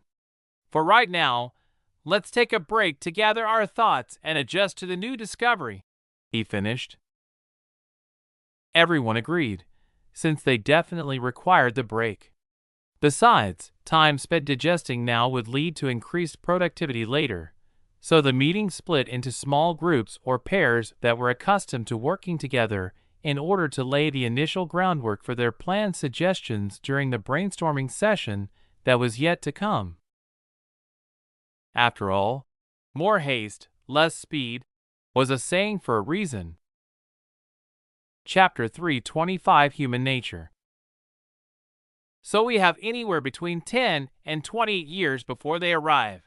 For right now, let's take a break to gather our thoughts and adjust to the new discovery," he finished. Everyone agreed. since they definitely required the break. Besides, time spent digesting now would lead to increased productivity later, so the meeting split into small groups or pairs that were accustomed to working together in order to lay the initial groundwork for their planned suggestions during the brainstorming session that was yet to come. After all, more haste, less speed, was a saying for a reason. Chapter 325 Human Nature. So we have anywhere between 10 and 20 years before they arrive.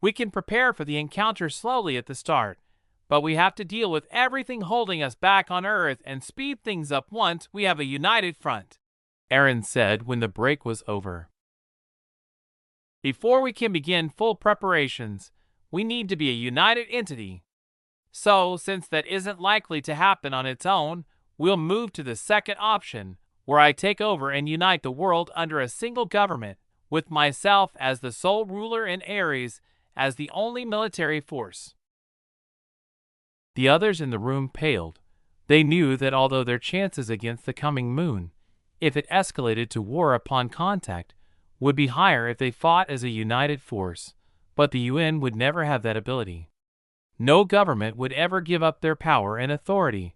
We can prepare for the encounter slowly at the start, but we have to deal with everything holding us back on Earth and speed things up once we have a united front, Aaron said when the break was over. Before we can begin full preparations, we need to be a united entity. So, since that isn't likely to happen on its own, we'll move to the second option, where I take over and unite the world under a single government, with myself as the sole ruler and Ares as the only military force. The others in the room paled. They knew that although their chances against the coming moon, if it escalated to war upon contact, would be higher if they fought as a united force, but the UN would never have that ability. No government would ever give up their power and authority,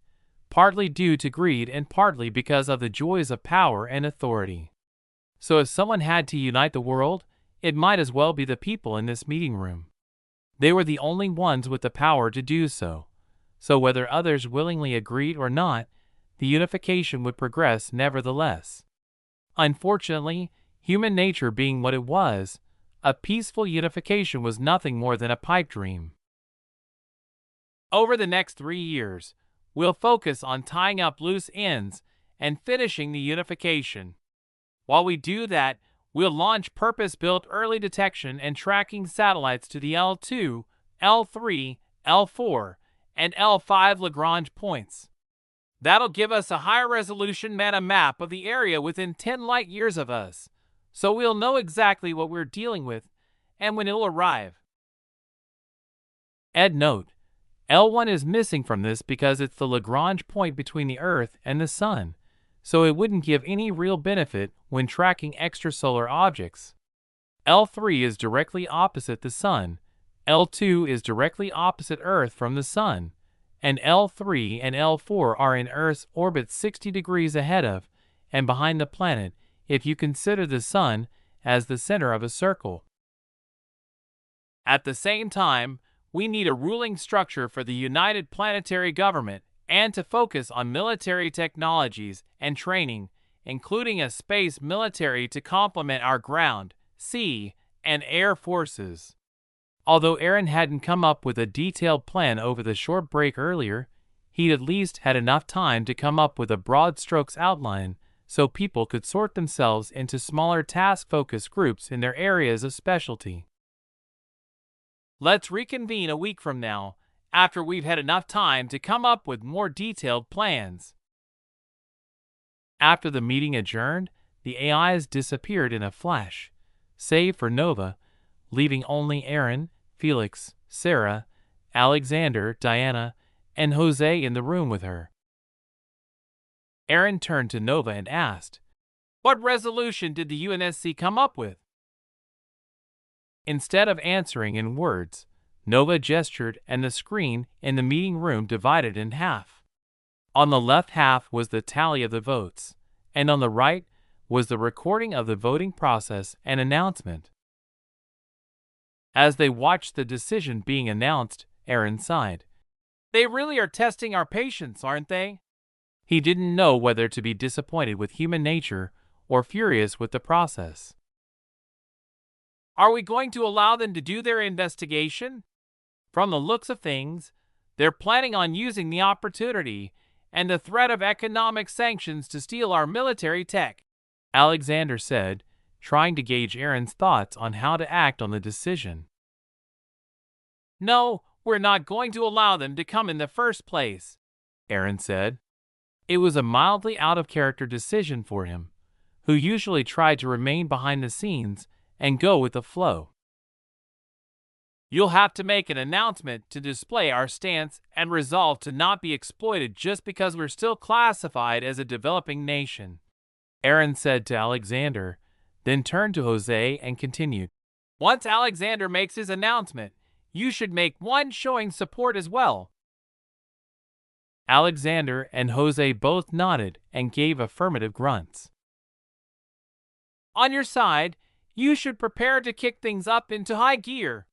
partly due to greed and partly because of the joys of power and authority. So if someone had to unite the world, it might as well be the people in this meeting room. They were the only ones with the power to do so. So whether others willingly agreed or not, the unification would progress nevertheless. Unfortunately, human nature being what it was, a peaceful unification was nothing more than a pipe dream. Over the next 3 years, we'll focus on tying up loose ends and finishing the unification. While we do that, we'll launch purpose-built early detection and tracking satellites to the L2, L3, L4, and L5 Lagrange points. That'll give us a high-resolution meta map of the area within 10 light-years of us, so we'll know exactly what we're dealing with and when it'll arrive. Ed note: L1 is missing from this because it's the Lagrange point between the Earth and the Sun, so it wouldn't give any real benefit when tracking extrasolar objects. L3 is directly opposite the Sun, L2 is directly opposite Earth from the Sun, and L3 and L4 are in Earth's orbit 60 degrees ahead of and behind the planet if you consider the Sun as the center of a circle. At the same time, we need a ruling structure for the United Planetary Government and to focus on military technologies and training, including a space military to complement our ground, sea, and air forces. Although Aaron hadn't come up with a detailed plan over the short break earlier, he'd at least had enough time to come up with a broad strokes outline so people could sort themselves into smaller task-focused groups in their areas of specialty. Let's reconvene a week from now, after we've had enough time to come up with more detailed plans. After the meeting adjourned, the AIs disappeared in a flash, save for Nova, leaving only Aaron, Felix, Sarah, Alexander, Diana, and Jose in the room with her. Aaron turned to Nova and asked, "What resolution did the UNSC come up with?" Instead of answering in words, Nova gestured and the screen in the meeting room divided in half. On the left half was the tally of the votes, and on the right was the recording of the voting process and announcement. As they watched the decision being announced, Aaron sighed. "They really are testing our patience, aren't they?" He didn't know whether to be disappointed with human nature or furious with the process. "Are we going to allow them to do their investigation? From the looks of things, they're planning on using the opportunity and the threat of economic sanctions to steal our military tech," Alexander said, trying to gauge Aaron's thoughts on how to act on the decision. "No, we're not going to allow them to come in the first place," Aaron said. It was a mildly out-of-character decision for him, who usually tried to remain behind the scenes and go with the flow. You'll have to make an announcement to display our stance and resolve to not be exploited just because we're still classified as a developing nation," Aaron said to Alexander, then turned to Jose and continued. "Once Alexander makes his announcement, you should make one showing support as well." Alexander and Jose both nodded and gave affirmative grunts. "On your side, you should prepare to kick things up into high gear.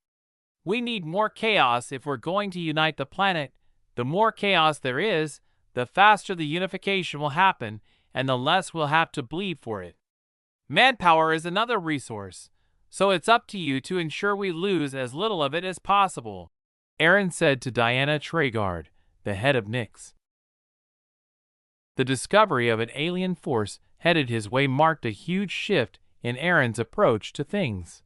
We need more chaos if we're going to unite the planet. The more chaos there is, the faster the unification will happen and the less we'll have to bleed for it. Manpower is another resource, so it's up to you to ensure we lose as little of it as possible," Aaron said to Diana Tregard, the head of Nyx. The discovery of an alien force headed his way marked a huge shift in Aaron's approach to things.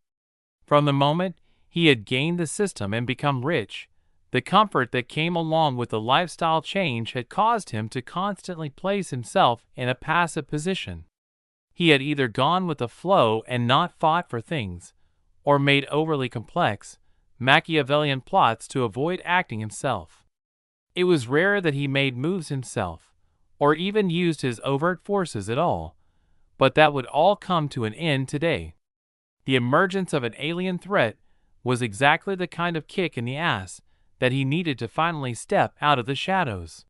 From the moment he had gained the system and become rich, the comfort that came along with the lifestyle change had caused him to constantly place himself in a passive position. He had either gone with the flow and not fought for things, or made overly complex, Machiavellian plots to avoid acting himself. It was rare that he made moves himself, or even used his overt forces at all, but that would all come to an end today. The emergence of an alien threat was exactly the kind of kick in the ass that he needed to finally step out of the shadows.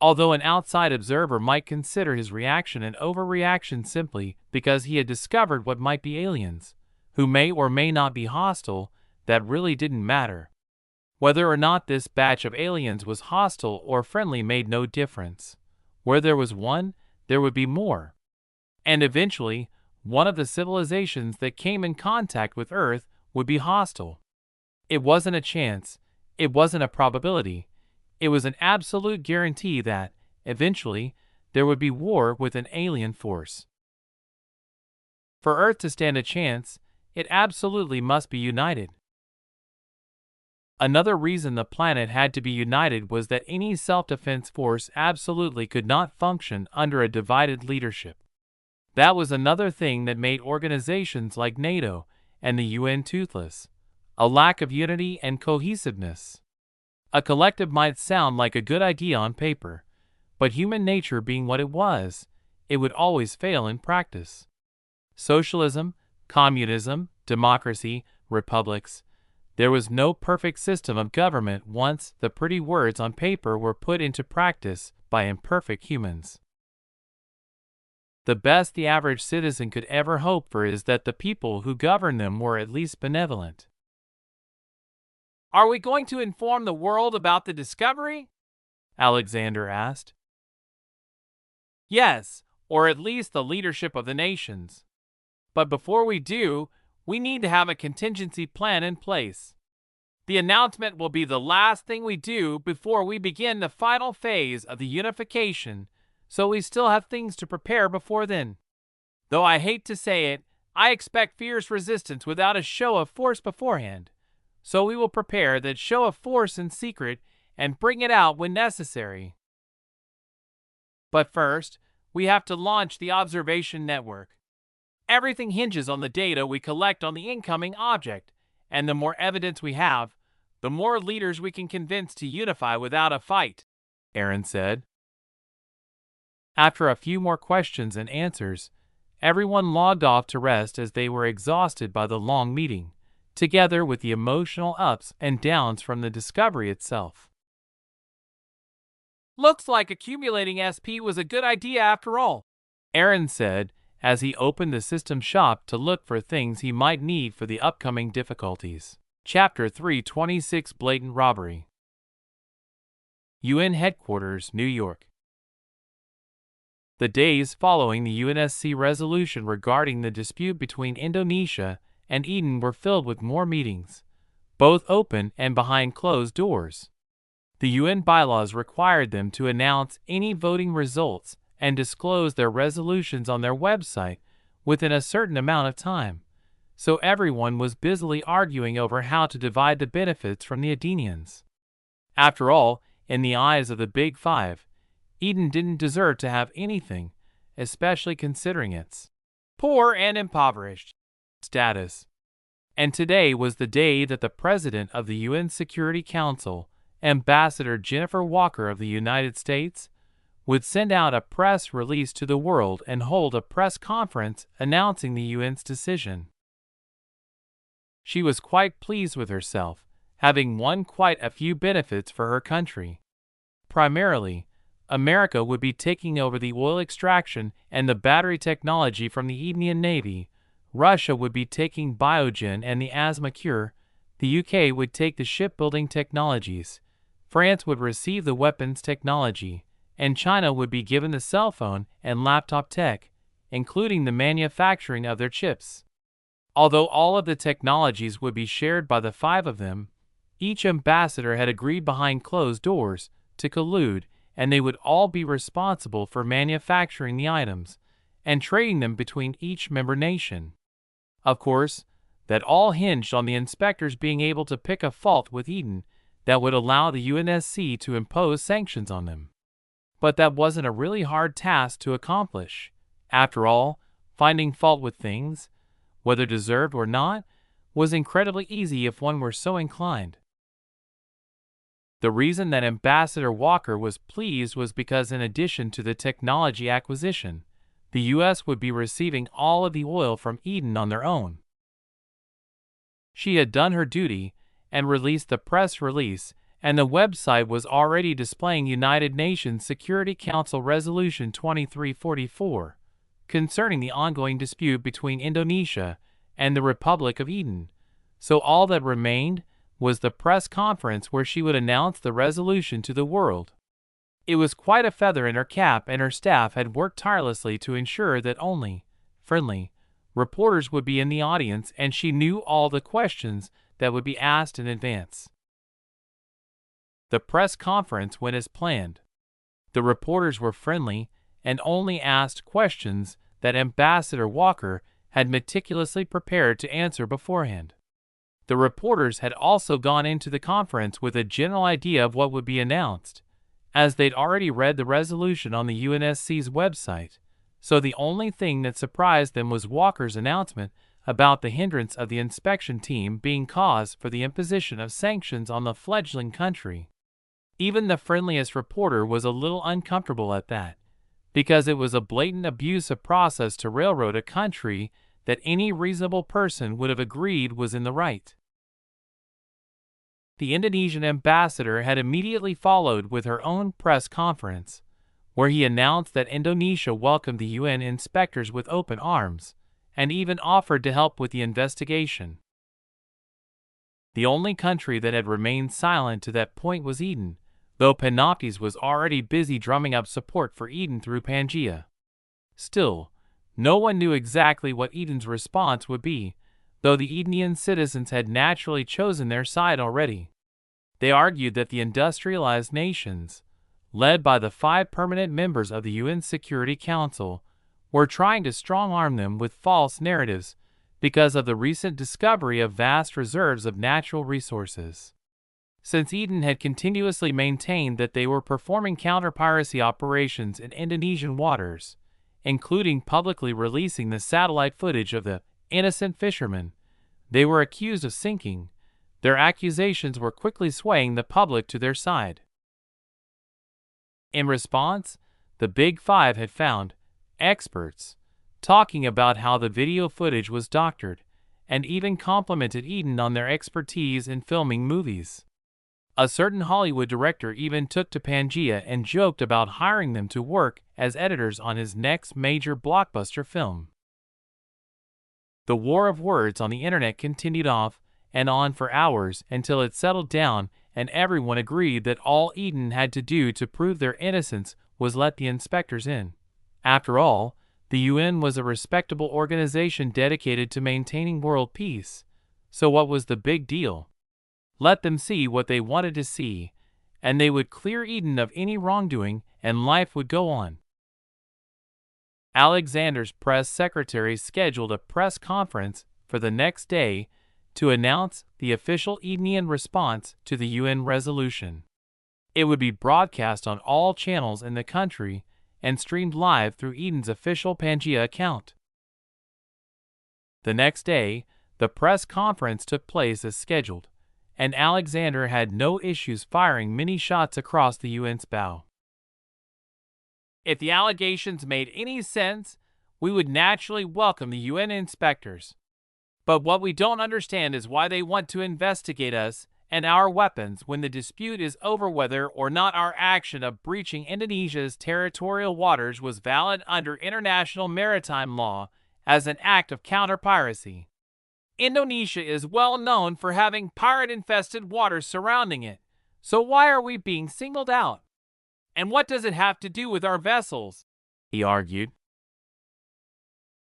Although an outside observer might consider his reaction an overreaction simply because he had discovered what might be aliens, who may or may not be hostile, that really didn't matter. Whether or not this batch of aliens was hostile or friendly made no difference. Where there was one, there would be more. And eventually, one of the civilizations that came in contact with Earth would be hostile. It wasn't a chance, it wasn't a probability, it was an absolute guarantee that, eventually, there would be war with an alien force. For Earth to stand a chance, it absolutely must be united. Another reason the planet had to be united was that any self-defense force absolutely could not function under a divided leadership. That was another thing that made organizations like NATO and the UN toothless: a lack of unity and cohesiveness. A collective might sound like a good idea on paper, but human nature being what it was, it would always fail in practice. Socialism, communism, democracy, republics, there was no perfect system of government once the pretty words on paper were put into practice by imperfect humans. The best the average citizen could ever hope for is that the people who govern them were at least benevolent. "Are we going to inform the world about the discovery?" Alexander asked. "Yes, or at least the leadership of the nations. But before we do, we need to have a contingency plan in place. The announcement will be the last thing we do before we begin the final phase of the unification, so we still have things to prepare before then. Though I hate to say it, I expect fierce resistance without a show of force beforehand, so we will prepare that show of force in secret and bring it out when necessary. But first, we have to launch the observation network. Everything hinges on the data we collect on the incoming object, and the more evidence we have, the more leaders we can convince to unify without a fight," Aaron said. After a few more questions and answers, everyone logged off to rest as they were exhausted by the long meeting, together with the emotional ups and downs from the discovery itself. "Looks like accumulating SP was a good idea after all," Aaron said as he opened the system shop to look for things he might need for the upcoming difficulties. Chapter 326: Blatant Robbery. UN Headquarters, New York. The days following the UNSC resolution regarding the dispute between Indonesia and Eden were filled with more meetings, both open and behind closed doors. The UN bylaws required them to announce any voting results and disclose their resolutions on their website within a certain amount of time, so everyone was busily arguing over how to divide the benefits from the Edenians. After all, in the eyes of the Big Five, Eden didn't deserve to have anything, especially considering its poor and impoverished status. And today was the day that the President of the UN Security Council, Ambassador Jennifer Walker of the United States, would send out a press release to the world and hold a press conference announcing the UN's decision. She was quite pleased with herself, having won quite a few benefits for her country. Primarily, America would be taking over the oil extraction and the battery technology from the Indian Navy. Russia would be taking Biogen and the asthma cure. The UK would take the shipbuilding technologies. France would receive the weapons technology, and China would be given the cell phone and laptop tech, including the manufacturing of their chips. Although all of the technologies would be shared by the five of them, each ambassador had agreed behind closed doors to collude, and they would all be responsible for manufacturing the items and trading them between each member nation. Of course, that all hinged on the inspectors being able to pick a fault with Eden that would allow the UNSC to impose sanctions on them. But that wasn't a really hard task to accomplish. After all, finding fault with things, whether deserved or not, was incredibly easy if one were so inclined. The reason that Ambassador Walker was pleased was because in addition to the technology acquisition, the U.S. would be receiving all of the oil from Eden on their own. She had done her duty and released the press release, and the website was already displaying United Nations Security Council Resolution 2344 concerning the ongoing dispute between Indonesia and the Republic of Eden. So all that remained was the press conference where she would announce the resolution to the world. It was quite a feather in her cap, and her staff had worked tirelessly to ensure that only friendly reporters would be in the audience, and she knew all the questions that would be asked in advance. The press conference went as planned. The reporters were friendly and only asked questions that Ambassador Walker had meticulously prepared to answer beforehand. The reporters had also gone into the conference with a general idea of what would be announced, as they'd already read the resolution on the UNSC's website, so the only thing that surprised them was Walker's announcement about the hindrance of the inspection team being cause for the imposition of sanctions on the fledgling country. Even the friendliest reporter was a little uncomfortable at that, because it was a blatant abuse of process to railroad a country that any reasonable person would have agreed was in the right. The Indonesian ambassador had immediately followed with her own press conference, where he announced that Indonesia welcomed the UN inspectors with open arms, and even offered to help with the investigation. The only country that had remained silent to that point was Eden, though Panoptes was already busy drumming up support for Eden through Pangaea. Still, no one knew exactly what Eden's response would be, though the Edenian citizens had naturally chosen their side already. They argued that the industrialized nations, led by the 5 permanent members of the UN Security Council, were trying to strong-arm them with false narratives because of the recent discovery of vast reserves of natural resources. Since Eden had continuously maintained that they were performing counter-piracy operations in Indonesian waters, including publicly releasing the satellite footage of the innocent fishermen they were accused of sinking, their accusations were quickly swaying the public to their side. In response, the Big Five had found experts talking about how the video footage was doctored, and even complimented Eden on their expertise in filming movies. A certain Hollywood director even took to Pangaea and joked about hiring them to work as editors on his next major blockbuster film. The war of words on the internet continued off and on for hours until it settled down, and everyone agreed that all Eden had to do to prove their innocence was let the inspectors in. After all, the UN was a respectable organization dedicated to maintaining world peace, so what was the big deal? Let them see what they wanted to see, and they would clear Eden of any wrongdoing, and life would go on. Alexander's press secretary scheduled a press conference for the next day to announce the official Edenian response to the UN resolution. It would be broadcast on all channels in the country and streamed live through Eden's official Pangaea account. The next day, The press conference took place as scheduled, and Alexander had no issues firing many shots across the UN's bow. If the allegations made any sense, we would naturally welcome the UN inspectors. But what we don't understand is why they want to investigate us and our weapons when the dispute is over whether or not our action of breaching Indonesia's territorial waters was valid under international maritime law as an act of counter-piracy. Indonesia is well known for having pirate-infested waters surrounding it, so why are we being singled out? And what does it have to do with our vessels? He argued.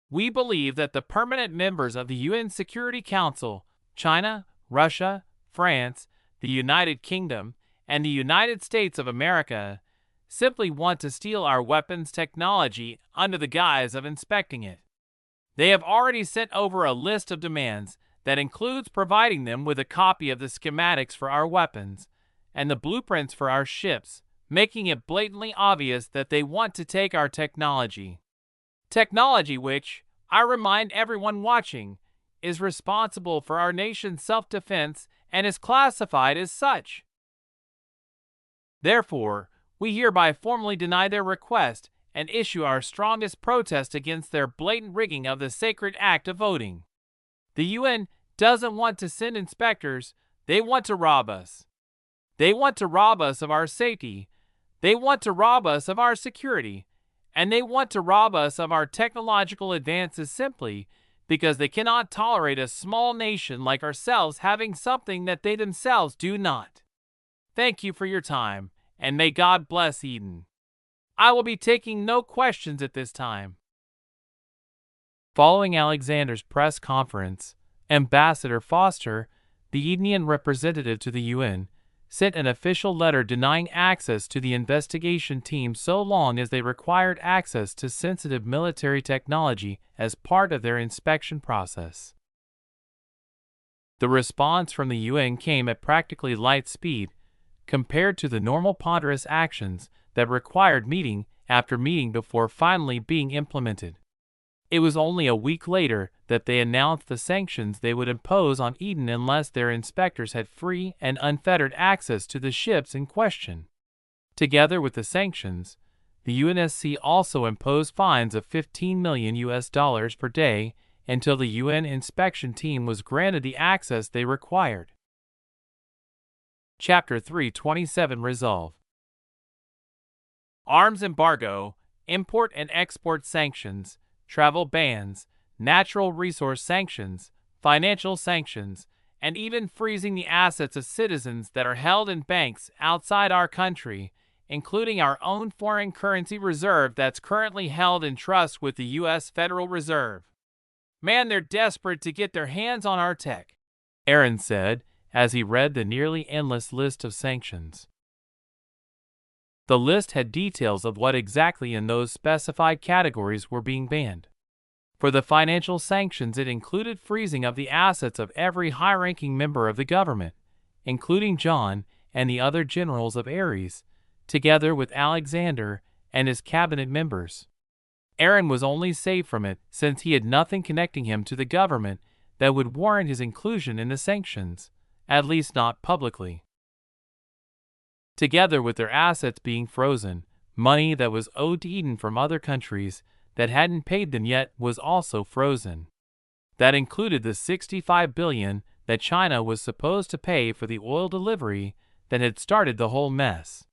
We believe that the permanent members of the UN Security Council, China, Russia, France, the United Kingdom, and the United States of America, simply want to steal our weapons technology under the guise of inspecting it. They have already sent over a list of demands that includes providing them with a copy of the schematics for our weapons and the blueprints for our ships, making it blatantly obvious that they want to take our technology. Technology which, I remind everyone watching, is responsible for our nation's self-defense and is classified as such. Therefore, we hereby formally deny their request and issue our strongest protest against their blatant rigging of the sacred act of voting. The UN doesn't want to send inspectors, they want to rob us. They want to rob us of our safety, they want to rob us of our security, and they want to rob us of our technological advances simply because they cannot tolerate a small nation like ourselves having something that they themselves do not. Thank you for your time, and may God bless Eden. I will be taking no questions at this time. Following Alexander's press conference, Ambassador Foster, the Edenian representative to the UN, sent an official letter denying access to the investigation team so long as they required access to sensitive military technology as part of their inspection process. The response from the UN came at practically light speed, compared to the normal ponderous actions that required meeting after meeting before finally being implemented. It was only a week later that they announced the sanctions they would impose on Eden unless their inspectors had free and unfettered access to the ships in question. Together with the sanctions, the UNSC also imposed fines of $15 million per day until the UN inspection team was granted the access they required. Chapter 327 Resolve. Arms embargo, import and export sanctions, travel bans, natural resource sanctions, financial sanctions, and even freezing the assets of citizens that are held in banks outside our country, including our own foreign currency reserve that's currently held in trust with the U.S. Federal Reserve. Man, they're desperate to get their hands on our tech, Aaron said as he read the nearly endless list of sanctions. The list had details of what exactly in those specified categories were being banned. For the financial sanctions, it included freezing of the assets of every high-ranking member of the government, including John and the other generals of Ares, together with Alexander and his cabinet members. Aaron was only saved from it since he had nothing connecting him to the government that would warrant his inclusion in the sanctions, at least not publicly. Together with their assets being frozen, money that was owed to Eden from other countries that hadn't paid them yet was also frozen. That included the $65 billion that China was supposed to pay for the oil delivery that had started the whole mess.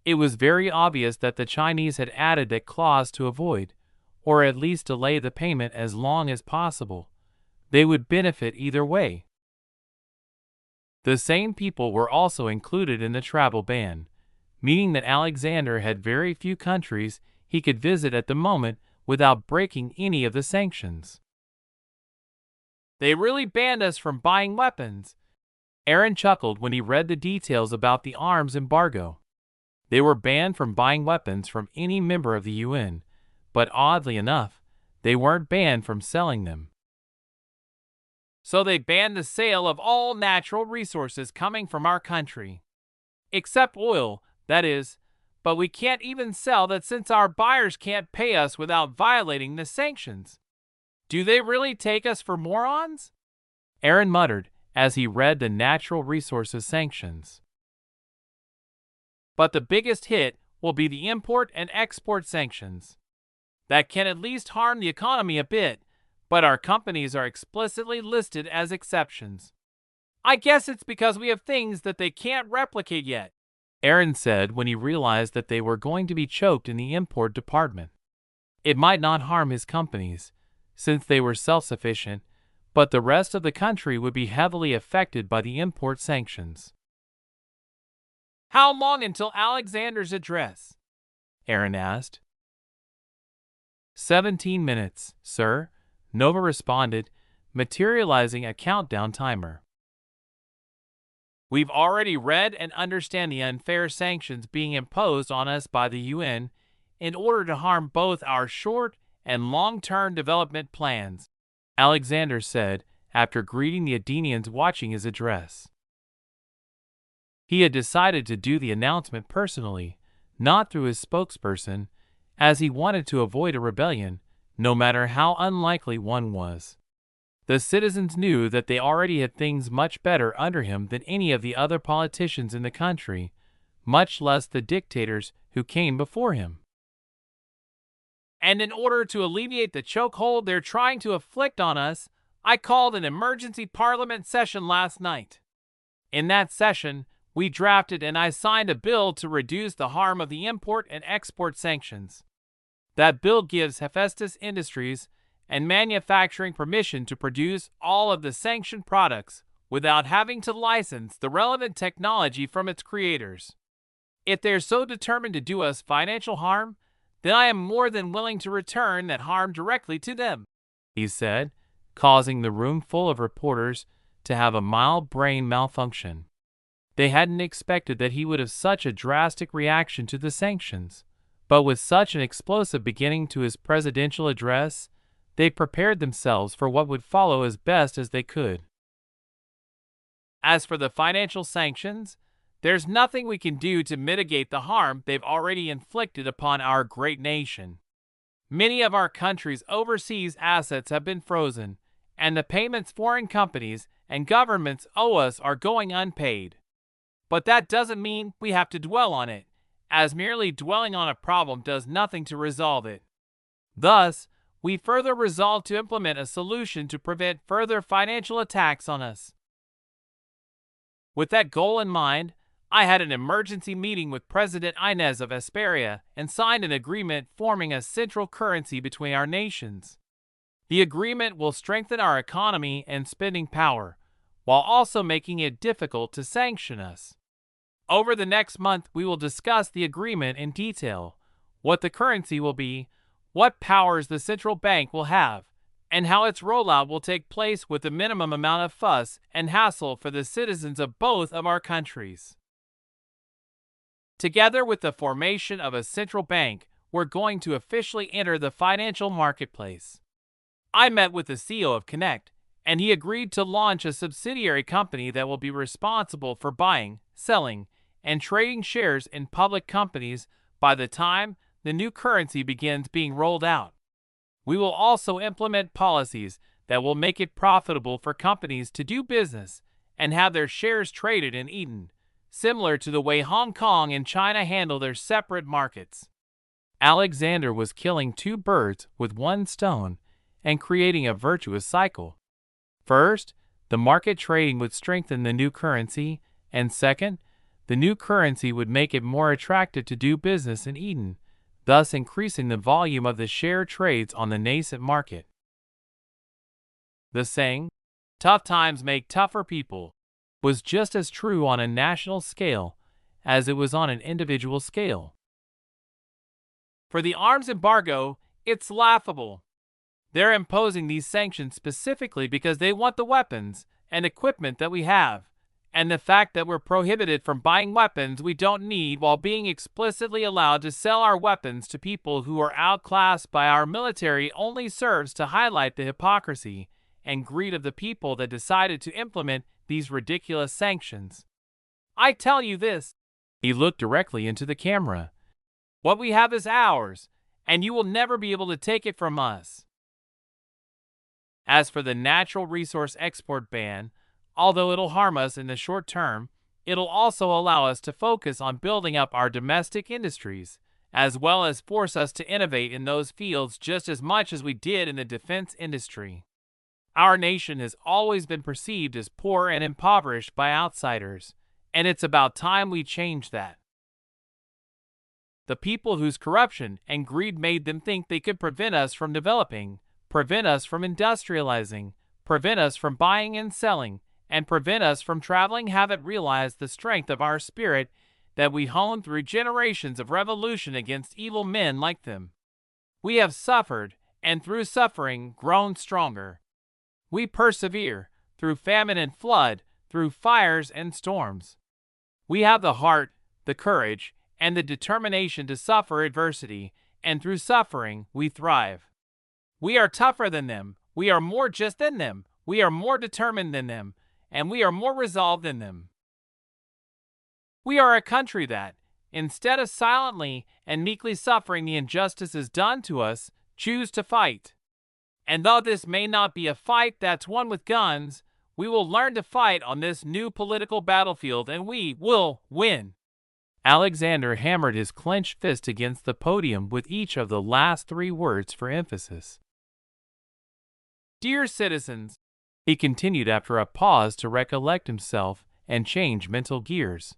It was very obvious that the Chinese had added that clause to avoid, or at least delay the payment as long as possible. They would benefit either way. The same people were also included in the travel ban, meaning that Alexander had very few countries he could visit at the moment without breaking any of the sanctions. They really banned us from buying weapons. Aaron chuckled when he read the details about the arms embargo. They were banned from buying weapons from any member of the UN, but oddly enough, they weren't banned from selling them. So they banned the sale of all natural resources coming from our country. Except oil, that is, but we can't even sell that since our buyers can't pay us without violating the sanctions. Do they really take us for morons? Aaron muttered as he read the natural resources sanctions. But the biggest hit will be the import and export sanctions. That can at least harm the economy a bit, but our companies are explicitly listed as exceptions. I guess it's because we have things that they can't replicate yet, Aaron said when he realized that they were going to be choked in the import department. It might not harm his companies, since they were self-sufficient, but the rest of the country would be heavily affected by the import sanctions. How long until Alexander's address? Aaron asked. 17 minutes, sir, Nova responded, materializing a countdown timer. We've already read and understand the unfair sanctions being imposed on us by the UN in order to harm both our short and long-term development plans, Alexander said after greeting the Athenians watching his address. He had decided to do the announcement personally, not through his spokesperson, as he wanted to avoid a rebellion, no matter how unlikely one was. The citizens knew that they already had things much better under him than any of the other politicians in the country, much less the dictators who came before him. And in order to alleviate the chokehold they're trying to inflict on us, I called an emergency parliament session last night. In that session, we drafted and I signed a bill to reduce the harm of the import and export sanctions. That bill gives Hephaestus Industries and manufacturing permission to produce all of the sanctioned products without having to license the relevant technology from its creators. If they're so determined to do us financial harm, then I am more than willing to return that harm directly to them, he said, causing the room full of reporters to have a mild brain malfunction. They hadn't expected that he would have such a drastic reaction to the sanctions, but with such an explosive beginning to his presidential address, they prepared themselves for what would follow as best as they could. As for the financial sanctions, there's nothing we can do to mitigate the harm they've already inflicted upon our great nation. Many of our country's overseas assets have been frozen, and the payments foreign companies and governments owe us are going unpaid. But that doesn't mean we have to dwell on it, as merely dwelling on a problem does nothing to resolve it. Thus, we further resolved to implement a solution to prevent further financial attacks on us. With that goal in mind, I had an emergency meeting with President Inez of Hesperia and signed an agreement forming a central currency between our nations. The agreement will strengthen our economy and spending power, while also making it difficult to sanction us. Over the next month, we will discuss the agreement in detail, what the currency will be, what powers the central bank will have, and how its rollout will take place with the minimum amount of fuss and hassle for the citizens of both of our countries. Together with the formation of a central bank, we're going to officially enter the financial marketplace. I met with the CEO of Connect, and he agreed to launch a subsidiary company that will be responsible for buying, selling, and trading shares in public companies by the time the new currency begins being rolled out. We will also implement policies that will make it profitable for companies to do business and have their shares traded in Eden, similar to the way Hong Kong and China handle their separate markets. Alexander was killing two birds with one stone and creating a virtuous cycle. First, the market trading would strengthen the new currency, and second, the new currency would make it more attractive to do business in Eden, thus increasing the volume of the share trades on the nascent market. The saying, "Tough times make tougher people," was just as true on a national scale as it was on an individual scale. For the arms embargo, it's laughable. They're imposing these sanctions specifically because they want the weapons and equipment that we have, and the fact that we're prohibited from buying weapons we don't need while being explicitly allowed to sell our weapons to people who are outclassed by our military only serves to highlight the hypocrisy and greed of the people that decided to implement these ridiculous sanctions. I tell you this, he looked directly into the camera. What we have is ours, and you will never be able to take it from us. As for the natural resource export ban, although it'll harm us in the short term, it'll also allow us to focus on building up our domestic industries, as well as force us to innovate in those fields just as much as we did in the defense industry. Our nation has always been perceived as poor and impoverished by outsiders, and it's about time we change that. The people whose corruption and greed made them think they could prevent us from developing, prevent us from industrializing, prevent us from buying and selling, and prevent us from traveling haven't realized the strength of our spirit that we honed through generations of revolution against evil men like them. We have suffered, and through suffering grown stronger. We persevere, through famine and flood, through fires and storms. We have the heart, the courage, and the determination to suffer adversity, and through suffering we thrive. We are tougher than them, we are more just than them, we are more determined than them, and we are more resolved than them. We are a country that, instead of silently and meekly suffering the injustices done to us, choose to fight. And though this may not be a fight that's won with guns, we will learn to fight on this new political battlefield and we will win. Alexander hammered his clenched fist against the podium with each of the last 3 words for emphasis. Dear citizens, he continued after a pause to recollect himself and change mental gears.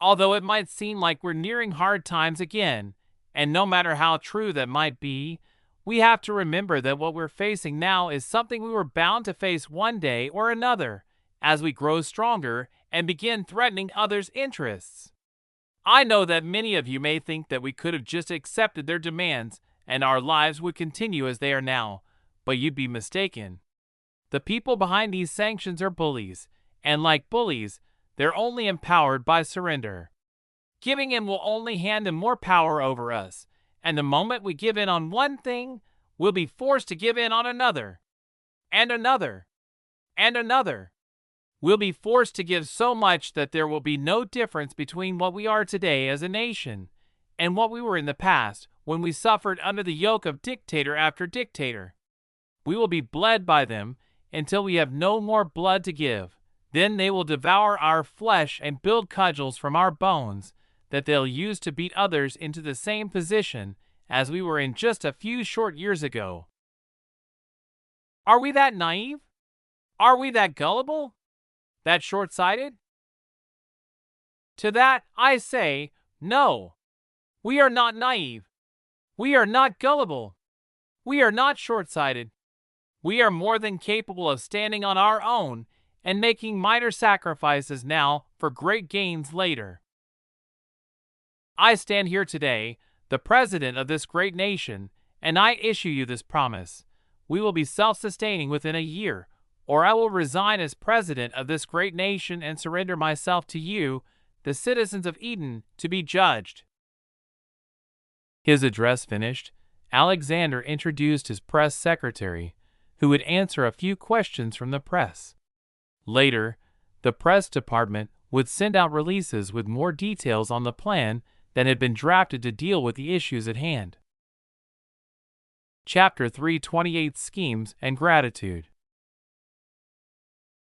Although it might seem like we're nearing hard times again, and no matter how true that might be, we have to remember that what we're facing now is something we were bound to face one day or another, as we grow stronger and begin threatening others' interests. I know that many of you may think that we could have just accepted their demands and our lives would continue as they are now, but you'd be mistaken. The people behind these sanctions are bullies, and like bullies, they're only empowered by surrender. Giving in will only hand them more power over us, and the moment we give in on one thing, we'll be forced to give in on another, and another, and another. We'll be forced to give so much that there will be no difference between what we are today as a nation and what we were in the past when we suffered under the yoke of dictator after dictator. We will be bled by them until we have no more blood to give. Then they will devour our flesh and build cudgels from our bones that they'll use to beat others into the same position as we were in just a few short years ago. Are we that naive? Are we that gullible? That short-sighted? To that I say, no. We are not naive. We are not gullible. We are not short-sighted. We are more than capable of standing on our own and making minor sacrifices now for great gains later. I stand here today, the president of this great nation, and I issue you this promise. We will be self-sustaining within a year, or I will resign as president of this great nation and surrender myself to you, the citizens of Eden, to be judged. His address finished, Alexander introduced his press secretary, who would answer a few questions from the press. Later, the press department would send out releases with more details on the plan that had been drafted to deal with the issues at hand. Chapter 328 Schemes and Gratitude.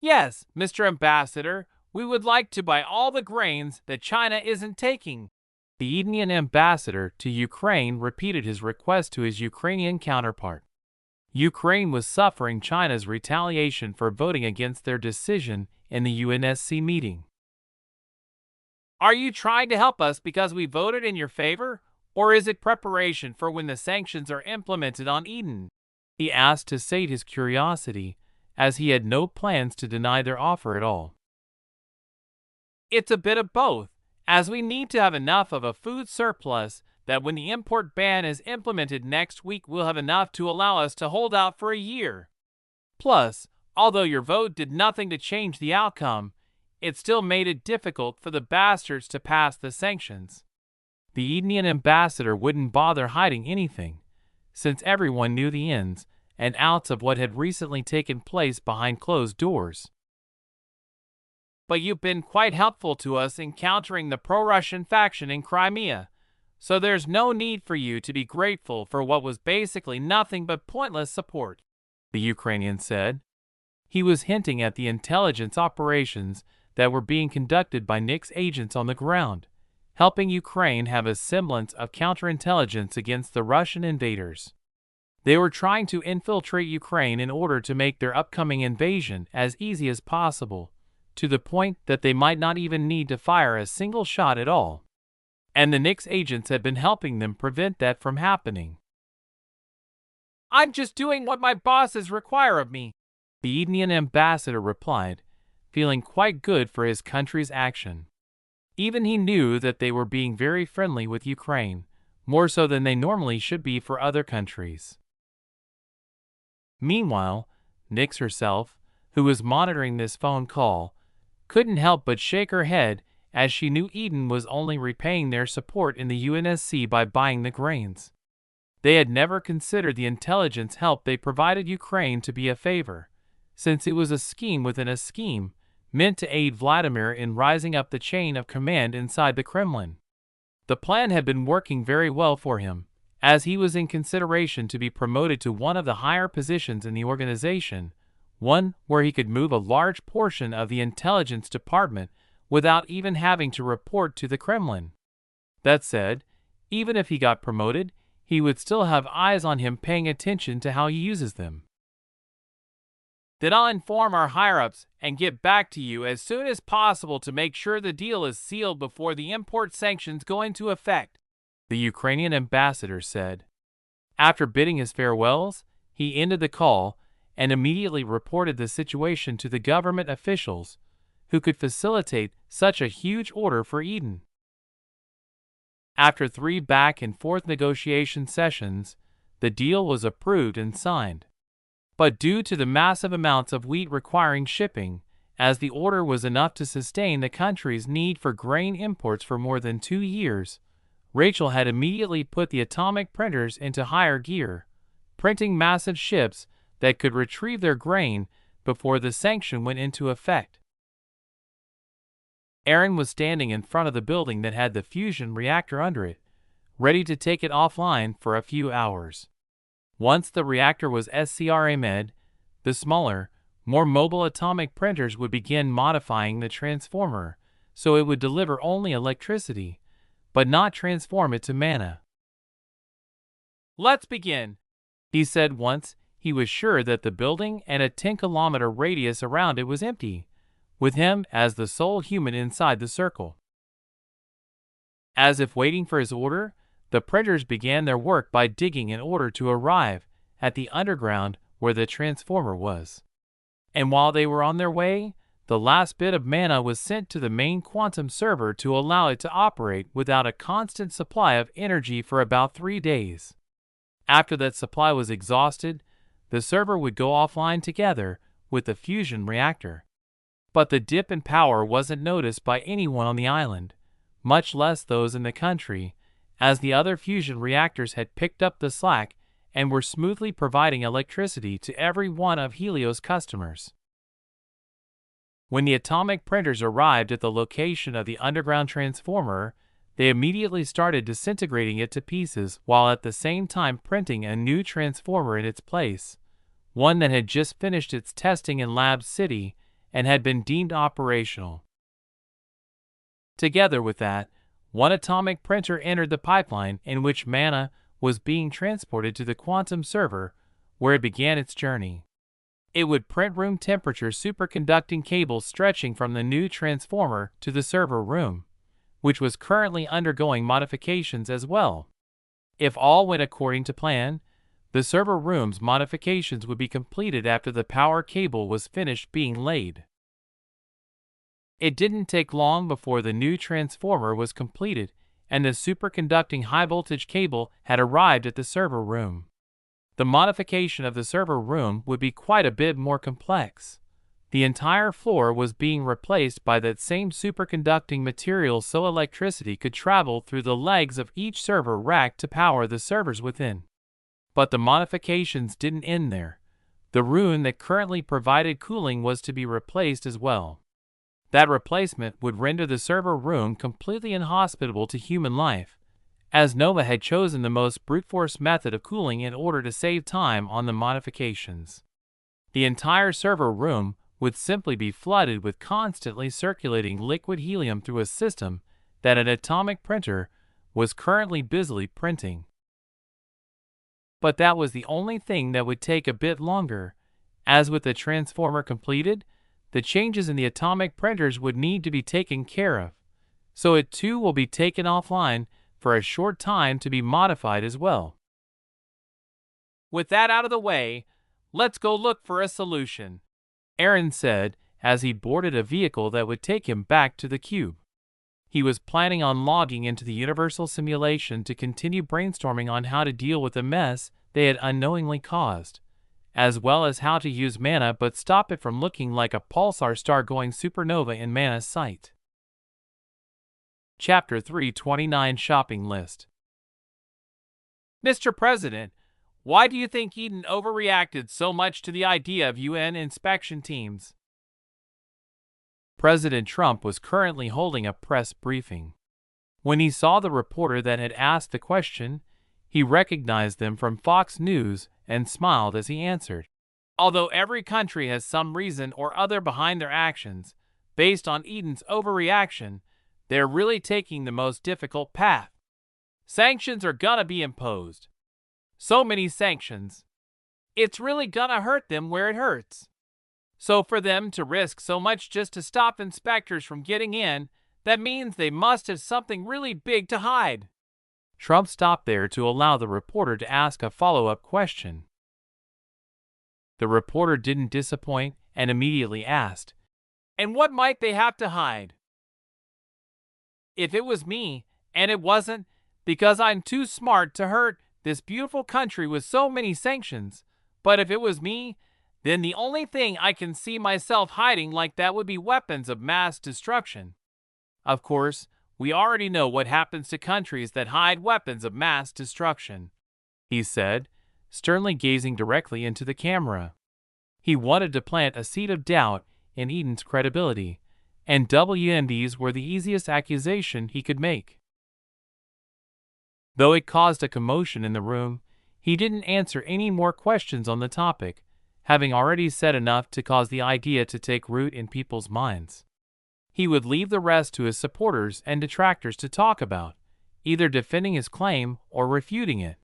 Yes, Mr. Ambassador, we would like to buy all the grains that China isn't taking. The Edenian ambassador to Ukraine repeated his request to his Ukrainian counterpart. Ukraine was suffering China's retaliation for voting against their decision in the UNSC meeting. Are you trying to help us because we voted in your favor, or is it preparation for when the sanctions are implemented on Eden? He asked to sate his curiosity, as he had no plans to deny their offer at all. It's a bit of both, as we need to have enough of a food surplus that when the import ban is implemented next week we'll have enough to allow us to hold out for a year. Plus, although your vote did nothing to change the outcome, it still made it difficult for the bastards to pass the sanctions. The Edenian ambassador wouldn't bother hiding anything, since everyone knew the ins and outs of what had recently taken place behind closed doors. But you've been quite helpful to us in countering the pro-Russian faction in Crimea, so there's no need for you to be grateful for what was basically nothing but pointless support. the Ukrainian said. He was hinting at the intelligence operations that were being conducted by Nick's agents on the ground, helping Ukraine have a semblance of counterintelligence against the Russian invaders. They were trying to infiltrate Ukraine in order to make their upcoming invasion as easy as possible, to the point that they might not even need to fire a single shot at all. And the Nick's agents had been helping them prevent that from happening. "I'm just doing what my bosses require of me," the Edenian ambassador replied, feeling quite good for his country's action. Even he knew that they were being very friendly with Ukraine, more so than they normally should be for other countries. Meanwhile, Nix herself, who was monitoring this phone call, couldn't help but shake her head as she knew Eden was only repaying their support in the UNSC by buying the grains. They had never considered the intelligence help they provided Ukraine to be a favor, since it was a scheme within a scheme meant to aid Vladimir in rising up the chain of command inside the Kremlin. The plan had been working very well for him, as he was in consideration to be promoted to one of the higher positions in the organization, one where he could move a large portion of the intelligence department without even having to report to the Kremlin. That said, even if he got promoted, he would still have eyes on him paying attention to how he uses them. "Then I'll inform our higher-ups and get back to you as soon as possible to make sure the deal is sealed before the import sanctions go into effect," the Ukrainian ambassador said. After bidding his farewells, he ended the call and immediately reported the situation to the government officials, who could facilitate such a huge order for Eden. After 3 back-and-forth negotiation sessions, the deal was approved and signed. But due to the massive amounts of wheat requiring shipping, as the order was enough to sustain the country's need for grain imports for more than 2 years, Rachel had immediately put the atomic printers into higher gear, printing massive ships that could retrieve their grain before the sanction went into effect. Aaron was standing in front of the building that had the fusion reactor under it, ready to take it offline for a few hours. Once the reactor was SCRAmed, the smaller, more mobile atomic printers would begin modifying the transformer so it would deliver only electricity, but not transform it to mana. "Let's begin," he said once he was sure that the building and a 10-kilometer radius around it was empty, with him as the sole human inside the circle. As if waiting for his order, the printers began their work by digging in order to arrive at the underground where the transformer was. And while they were on their way, the last bit of mana was sent to the main quantum server to allow it to operate without a constant supply of energy for about 3 days. After that supply was exhausted, the server would go offline together with the fusion reactor. But the dip in power wasn't noticed by anyone on the island, much less those in the country, as the other fusion reactors had picked up the slack and were smoothly providing electricity to every one of Helios' customers. When the atomic printers arrived at the location of the underground transformer, they immediately started disintegrating it to pieces while at the same time printing a new transformer in its place, one that had just finished its testing in Lab City and had been deemed operational. Together with that, one atomic printer entered the pipeline in which mana was being transported to the quantum server, where it began its journey. It would print room temperature superconducting cables stretching from the new transformer to the server room, which was currently undergoing modifications as well. If all went according to plan, the server room's modifications would be completed after the power cable was finished being laid. It didn't take long before the new transformer was completed and the superconducting high-voltage cable had arrived at the server room. The modification of the server room would be quite a bit more complex. The entire floor was being replaced by that same superconducting material so electricity could travel through the legs of each server rack to power the servers within. But the modifications didn't end there. The rune that currently provided cooling was to be replaced as well. That replacement would render the server room completely inhospitable to human life, as Nova had chosen the most brute force method of cooling in order to save time on the modifications. The entire server room would simply be flooded with constantly circulating liquid helium through a system that an atomic printer was currently busily printing. But that was the only thing that would take a bit longer. As with the transformer completed, the changes in the atomic printers would need to be taken care of, so it too will be taken offline for a short time to be modified as well. With that out of the way, let's go look for a solution, Aaron said as he boarded a vehicle that would take him back to the cube. He was planning on logging into the universal simulation to continue brainstorming on how to deal with the mess they had unknowingly caused, as well as how to use mana but stop it from looking like a pulsar star going supernova in Mana's sight. Chapter 329 Shopping List. Mr. President, why do you think Eden overreacted so much to the idea of UN inspection teams? President Trump was currently holding a press briefing. When he saw the reporter that had asked the question, he recognized them from Fox News and smiled as he answered. Although every country has some reason or other behind their actions, based on Eden's overreaction, they're really taking the most difficult path. Sanctions are gonna be imposed. So many sanctions. It's really gonna hurt them where it hurts. So for them to risk so much just to stop inspectors from getting in, that means they must have something really big to hide. Trump stopped there to allow the reporter to ask a follow-up question. The reporter didn't disappoint and immediately asked, "And what might they have to hide?" "If it was me, and it wasn't, because I'm too smart to hurt this beautiful country with so many sanctions, but if it was me, then the only thing I can see myself hiding like that would be weapons of mass destruction. Of course, we already know what happens to countries that hide weapons of mass destruction," he said, sternly gazing directly into the camera. He wanted to plant a seed of doubt in Eden's credibility, and WMDs were the easiest accusation he could make. Though it caused a commotion in the room, he didn't answer any more questions on the topic, having already said enough to cause the idea to take root in people's minds. He would leave the rest to his supporters and detractors to talk about, either defending his claim or refuting it.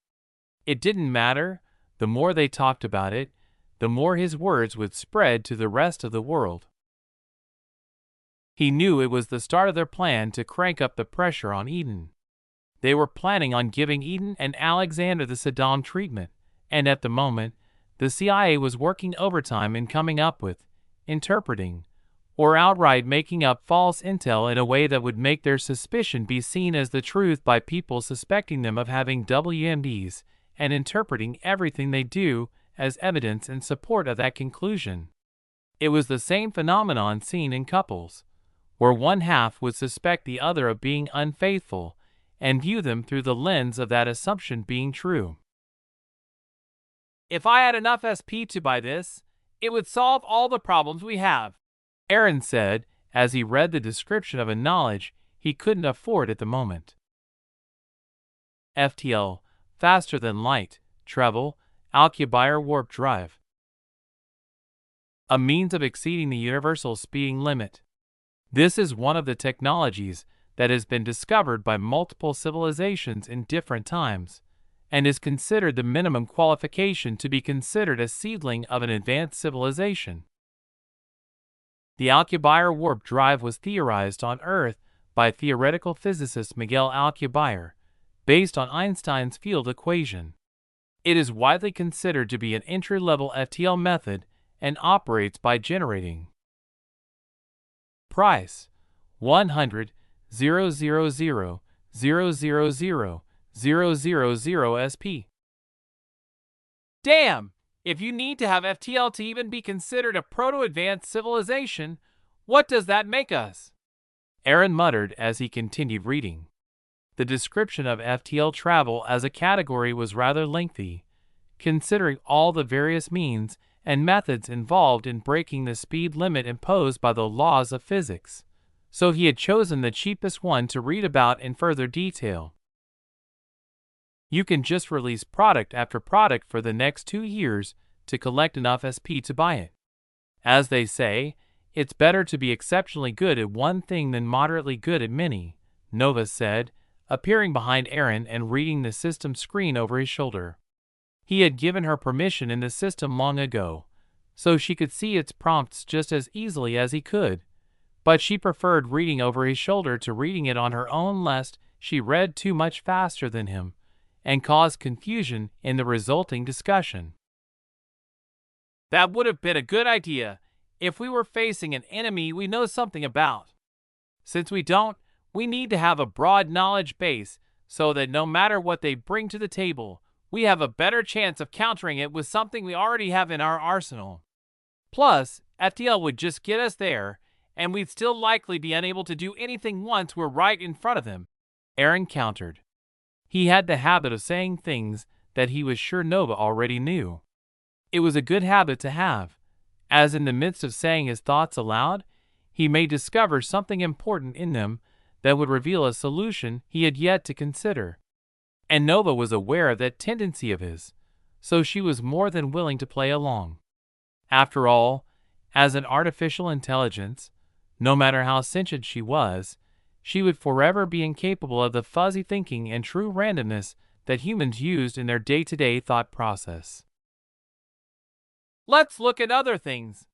It didn't matter. The more they talked about it, the more his words would spread to the rest of the world. He knew it was the start of their plan to crank up the pressure on Eden. They were planning on giving Eden and Alexander the Saddam treatment, and at the moment, the CIA was working overtime in coming up with, interpreting, or outright making up false intel in a way that would make their suspicion be seen as the truth by people suspecting them of having WMDs and interpreting everything they do as evidence in support of that conclusion. It was the same phenomenon seen in couples, where one half would suspect the other of being unfaithful and view them through the lens of that assumption being true. "If I had enough SP to buy this, it would solve all the problems we have," Aaron said as he read the description of a knowledge he couldn't afford at the moment. FTL, faster than light, travel, Alcubierre warp drive. A means of exceeding the universal speeding limit. This is one of the technologies that has been discovered by multiple civilizations in different times, and is considered the minimum qualification to be considered a seedling of an advanced civilization. The Alcubierre warp drive was theorized on Earth by theoretical physicist Miguel Alcubierre, based on Einstein's field equation. It is widely considered to be an entry-level FTL method and operates by generating. Price: 100,000,000,000 SP. Damn! If you need to have FTL to even be considered a proto-advanced civilization, what does that make us? Aaron muttered as he continued reading. The description of FTL travel as a category was rather lengthy, considering all the various means and methods involved in breaking the speed limit imposed by the laws of physics, so he had chosen the cheapest one to read about in further detail. You can just release product after product for the next 2 years to collect enough SP to buy it. As they say, it's better to be exceptionally good at one thing than moderately good at many, Nova said, appearing behind Aaron and reading the system screen over his shoulder. He had given her permission in the system long ago, so she could see its prompts just as easily as he could, but she preferred reading over his shoulder to reading it on her own lest she read too much faster than him and cause confusion in the resulting discussion. That would have been a good idea if we were facing an enemy we know something about. Since we don't, we need to have a broad knowledge base so that no matter what they bring to the table, we have a better chance of countering it with something we already have in our arsenal. Plus, FTL would just get us there, and we'd still likely be unable to do anything once we're right in front of them, Aaron countered. He had the habit of saying things that he was sure Nova already knew. It was a good habit to have, as in the midst of saying his thoughts aloud, he may discover something important in them that would reveal a solution he had yet to consider. And Nova was aware of that tendency of his, so she was more than willing to play along. After all, as an artificial intelligence, no matter how sentient she would forever be incapable of the fuzzy thinking and true randomness that humans used in their day-to-day thought process. Let's look at other things.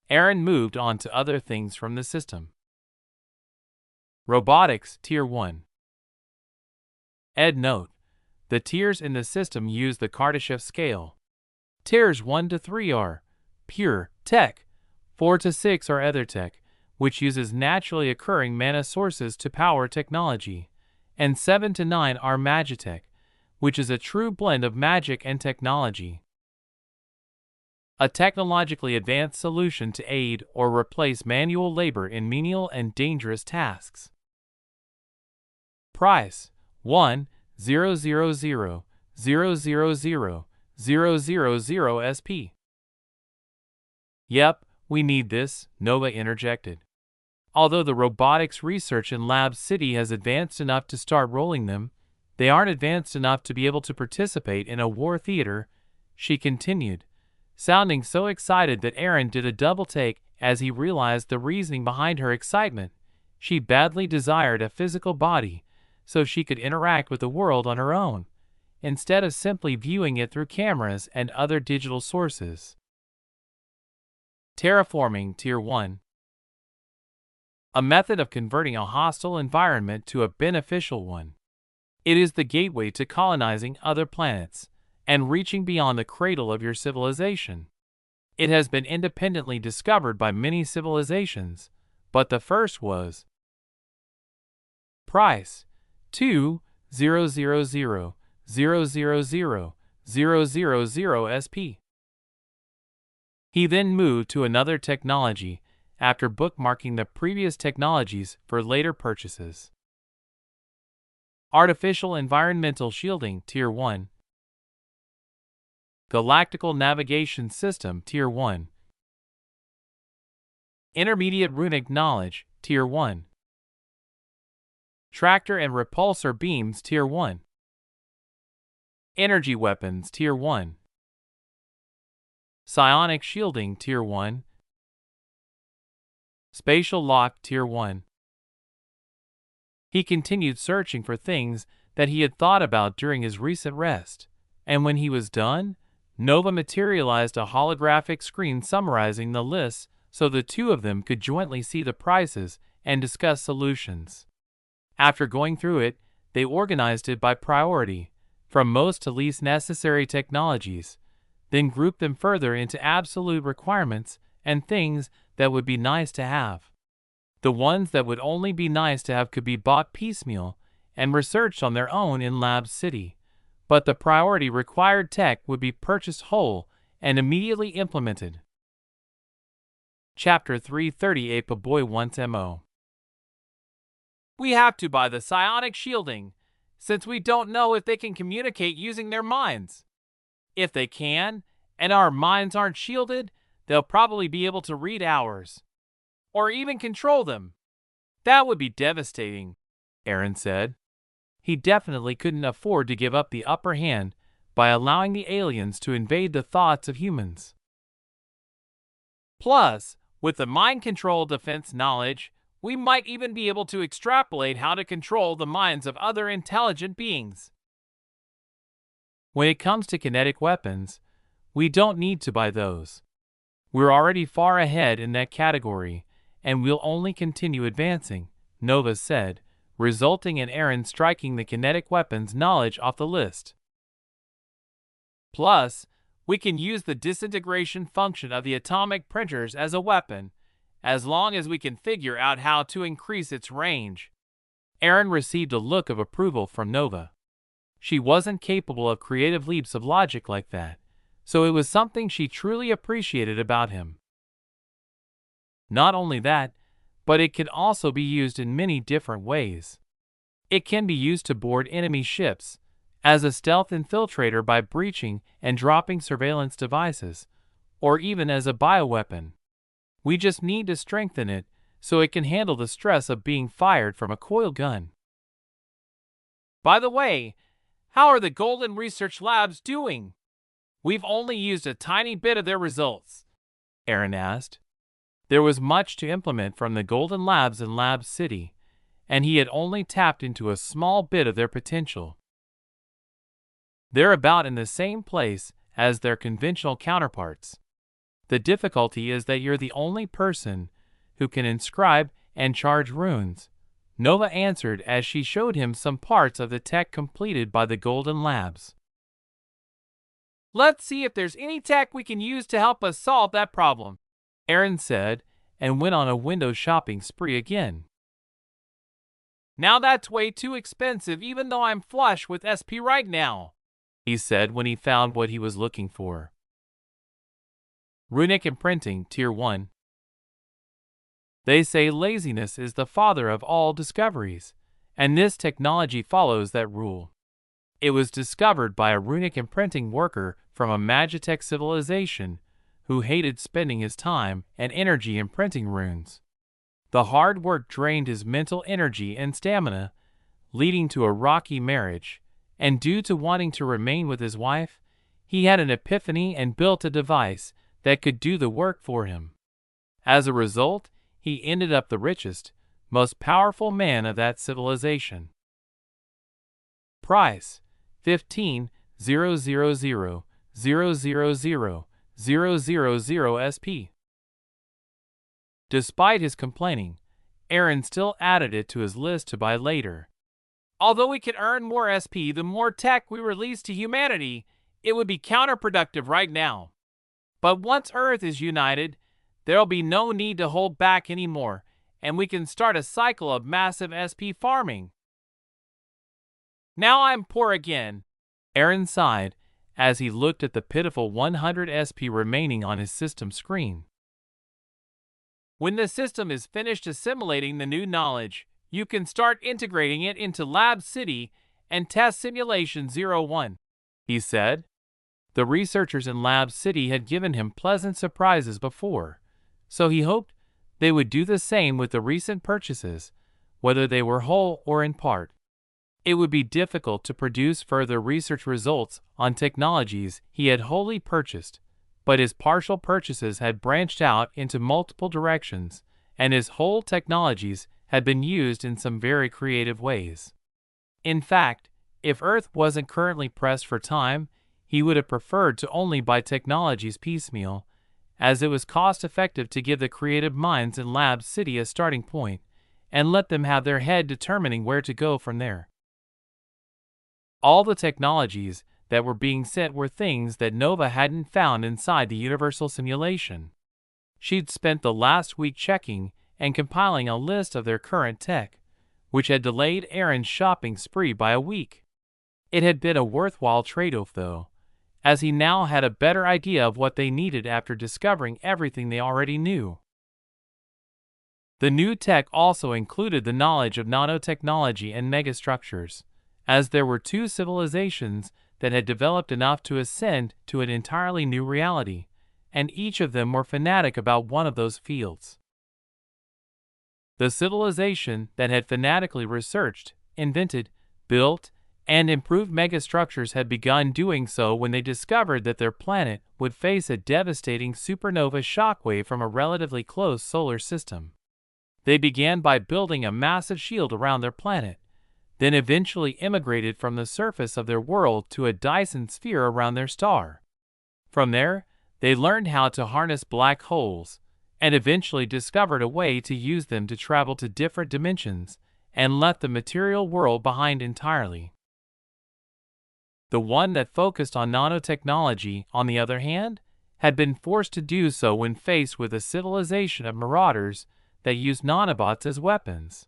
Aaron moved on to other things from the system. Robotics, Tier 1. Ed note: the tiers in the system use the Kardashev scale. Tiers 1 to 3 are pure tech, 4 to 6 are ether tech, which uses naturally occurring mana sources to power technology, and 7 to 9 are magitech, which is a true blend of magic and technology. A technologically advanced solution to aid or replace manual labor in menial and dangerous tasks. Price: 1,000,000,000 SP. Yep, we need this, Nova interjected. Although the robotics research in Lab City has advanced enough to start rolling them, they aren't advanced enough to be able to participate in a war theater, she continued, sounding so excited that Aaron did a double take as he realized the reasoning behind her excitement. She badly desired a physical body so she could interact with the world on her own, instead of simply viewing it through cameras and other digital sources. Terraforming, Tier 1. A method of converting a hostile environment to a beneficial one. It is the gateway to colonizing other planets and reaching beyond the cradle of your civilization. It has been independently discovered by many civilizations, but the first was. Price: 2,000,000,000 SP. He then moved to another technology after bookmarking the previous technologies for later purchases. Artificial Environmental Shielding, Tier 1. Galactical Navigation System, Tier 1. Intermediate Runic Knowledge, Tier 1. Tractor and Repulsor Beams, Tier 1. Energy Weapons, Tier 1. Psionic Shielding, Tier 1. Spatial Lock, Tier 1. He continued searching for things that he had thought about during his recent rest, and when he was done, Nova materialized a holographic screen summarizing the lists so the two of them could jointly see the prices and discuss solutions. After going through it, they organized it by priority, from most to least necessary technologies, then grouped them further into absolute requirements and things that would be nice to have. The ones that would only be nice to have could be bought piecemeal and researched on their own in Lab City, but the priority required tech would be purchased whole and immediately implemented. Chapter 338 Paboy wants MO. We have to buy the psionic shielding, since we don't know if they can communicate using their minds. If they can, and our minds aren't shielded, they'll probably be able to read ours. Or even control them. That would be devastating, Aaron said. He definitely couldn't afford to give up the upper hand by allowing the aliens to invade the thoughts of humans. Plus, with the mind control defense knowledge, we might even be able to extrapolate how to control the minds of other intelligent beings. When it comes to kinetic weapons, we don't need to buy those. We're already far ahead in that category, and we'll only continue advancing, Nova said, resulting in Aaron striking the kinetic weapons knowledge off the list. Plus, we can use the disintegration function of the atomic printers as a weapon, as long as we can figure out how to increase its range. Aaron received a look of approval from Nova. She wasn't capable of creative leaps of logic like that, so it was something she truly appreciated about him. Not only that, but it can also be used in many different ways. It can be used to board enemy ships, as a stealth infiltrator by breaching and dropping surveillance devices, or even as a bioweapon. We just need to strengthen it so it can handle the stress of being fired from a coil gun. By the way, how are the Golden Research Labs doing? We've only used a tiny bit of their results, Aaron asked. There was much to implement from the Golden Labs in Lab City, and he had only tapped into a small bit of their potential. They're about in the same place as their conventional counterparts. The difficulty is that you're the only person who can inscribe and charge runes, Nova answered as she showed him some parts of the tech completed by the Golden Labs. Let's see if there's any tech we can use to help us solve that problem, Aaron said, and went on a window shopping spree again. Now that's way too expensive even though I'm flush with SP right now, he said when he found what he was looking for. Runic Imprinting Tier 1. They say laziness is the father of all discoveries, and this technology follows that rule. It was discovered by a runic imprinting worker from a Magitech civilization who hated spending his time and energy imprinting runes. The hard work drained his mental energy and stamina, leading to a rocky marriage, and due to wanting to remain with his wife, he had an epiphany and built a device that could do the work for him. As a result, he ended up the richest, most powerful man of that civilization. Price: 15,000,000,000 SP. Despite his complaining, Aaron still added it to his list to buy later. Although we could earn more SP the more tech we release to humanity, it would be counterproductive right now. But once Earth is united, there'll be no need to hold back anymore, and we can start a cycle of massive SP farming. Now I'm poor again, Aaron sighed as he looked at the pitiful 100 SP remaining on his system screen. When the system is finished assimilating the new knowledge, you can start integrating it into Lab City and test Simulation 01, he said. The researchers in Lab City had given him pleasant surprises before, so he hoped they would do the same with the recent purchases, whether they were whole or in part. It would be difficult to produce further research results on technologies he had wholly purchased, but his partial purchases had branched out into multiple directions, and his whole technologies had been used in some very creative ways. In fact, if Earth wasn't currently pressed for time, he would have preferred to only buy technologies piecemeal, as it was cost-effective to give the creative minds in Lab City a starting point, and let them have their head determining where to go from there. All the technologies that were being sent were things that Nova hadn't found inside the Universal Simulation. She'd spent the last week checking and compiling a list of their current tech, which had delayed Aaron's shopping spree by a week. It had been a worthwhile trade-off, though, as he now had a better idea of what they needed after discovering everything they already knew. The new tech also included the knowledge of nanotechnology and megastructures, as there were two civilizations that had developed enough to ascend to an entirely new reality, and each of them were fanatic about one of those fields. The civilization that had fanatically researched, invented, built, and improved megastructures had begun doing so when they discovered that their planet would face a devastating supernova shockwave from a relatively close solar system. They began by building a massive shield around their planet, then eventually immigrated from the surface of their world to a Dyson sphere around their star. From there, they learned how to harness black holes, and eventually discovered a way to use them to travel to different dimensions and left the material world behind entirely. The one that focused on nanotechnology, on the other hand, had been forced to do so when faced with a civilization of marauders that used nanobots as weapons.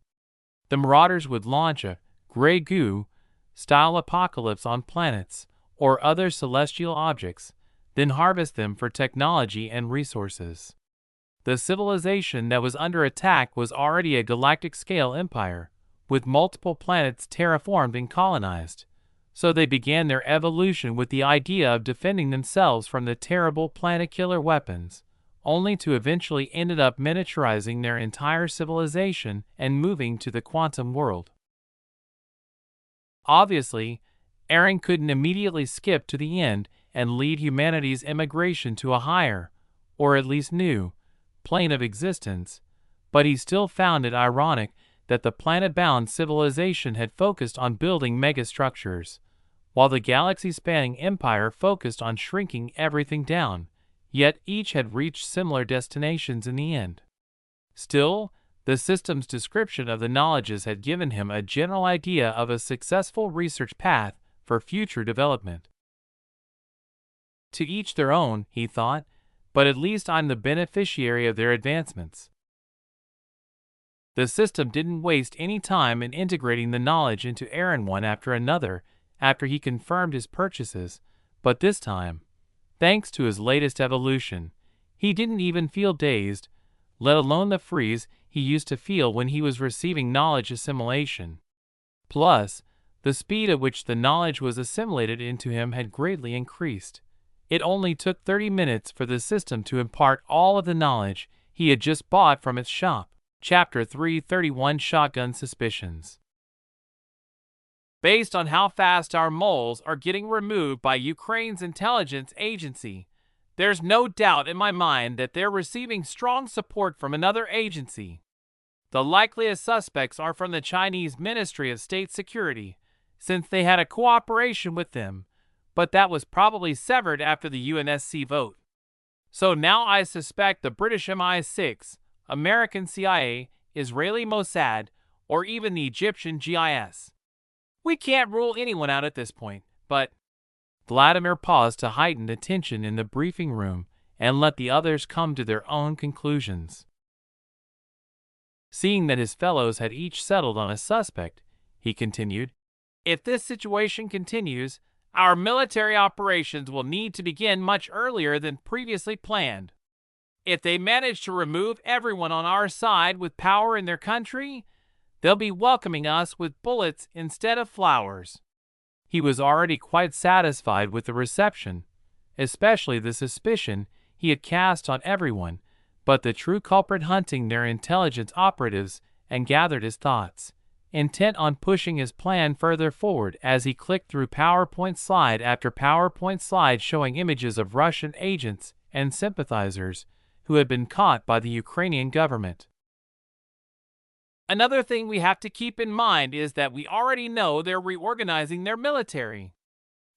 The marauders would launch a Grey Goo-style apocalypse on planets or other celestial objects, then harvest them for technology and resources. The civilization that was under attack was already a galactic-scale empire, with multiple planets terraformed and colonized, so they began their evolution with the idea of defending themselves from the terrible planet-killer weapons, only to eventually end up miniaturizing their entire civilization and moving to the quantum world. Obviously, Aaron couldn't immediately skip to the end and lead humanity's immigration to a higher, or at least new, plane of existence, but he still found it ironic that the planet-bound civilization had focused on building megastructures, while the galaxy-spanning empire focused on shrinking everything down, yet each had reached similar destinations in the end. Still, the system's description of the knowledges had given him a general idea of a successful research path for future development. To each their own, he thought, but at least I'm the beneficiary of their advancements. The system didn't waste any time in integrating the knowledge into Aaron one after another after he confirmed his purchases, but this time, thanks to his latest evolution, he didn't even feel dazed, let alone the freeze he used to feel when he was receiving knowledge assimilation. Plus, the speed at which the knowledge was assimilated into him had greatly increased. It only took 30 minutes for the system to impart all of the knowledge he had just bought from its shop. Chapter 331 Shotgun Suspicions. Based on how fast our moles are getting removed by Ukraine's intelligence agency, there's no doubt in my mind that they're receiving strong support from another agency. The likeliest suspects are from the Chinese Ministry of State Security, since they had a cooperation with them, but that was probably severed after the UNSC vote. So now I suspect the British MI6, American CIA, Israeli Mossad, or even the Egyptian GIS. We can't rule anyone out at this point, but Vladimir paused to heighten the tension in the briefing room and let the others come to their own conclusions. Seeing that his fellows had each settled on a suspect, he continued, "If this situation continues, our military operations will need to begin much earlier than previously planned. If they manage to remove everyone on our side with power in their country, they'll be welcoming us with bullets instead of flowers." He was already quite satisfied with the reception, especially the suspicion he had cast on everyone but the true culprit, hunting their intelligence operatives, and gathered his thoughts, intent on pushing his plan further forward as he clicked through PowerPoint slide after PowerPoint slide showing images of Russian agents and sympathizers who had been caught by the Ukrainian government. Another thing we have to keep in mind is that we already know they're reorganizing their military.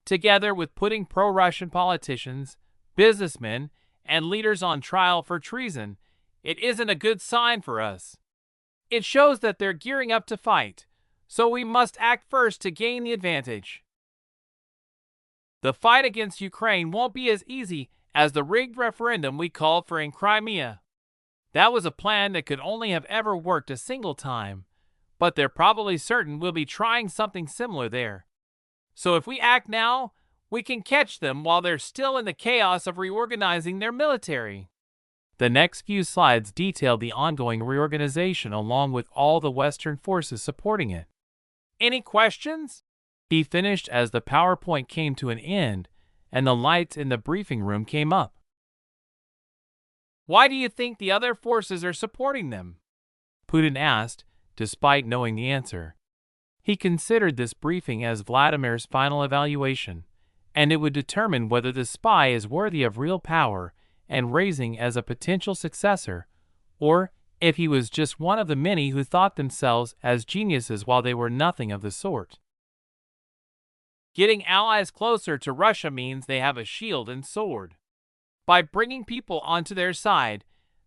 Together with putting pro-Russian politicians, businessmen, and leaders on trial for treason, it isn't a good sign for us. It shows that they're gearing up to fight, so we must act first to gain the advantage. The fight against Ukraine won't be as easy as the rigged referendum we called for in Crimea. That was a plan that could only have ever worked a single time, but they're probably certain we'll be trying something similar there. So if we act now, we can catch them while they're still in the chaos of reorganizing their military. The next few slides detailed the ongoing reorganization along with all the Western forces supporting it. Any questions? He finished as the PowerPoint came to an end and the lights in the briefing room came up. Why do you think the other forces are supporting them? Putin asked, despite knowing the answer. He considered this briefing as Vladimir's final evaluation, and it would determine whether the spy is worthy of real power and raising as a potential successor, or if he was just one of the many who thought themselves as geniuses while they were nothing of the sort. Getting allies closer to Russia means they have a shield and sword. By bringing people onto their side,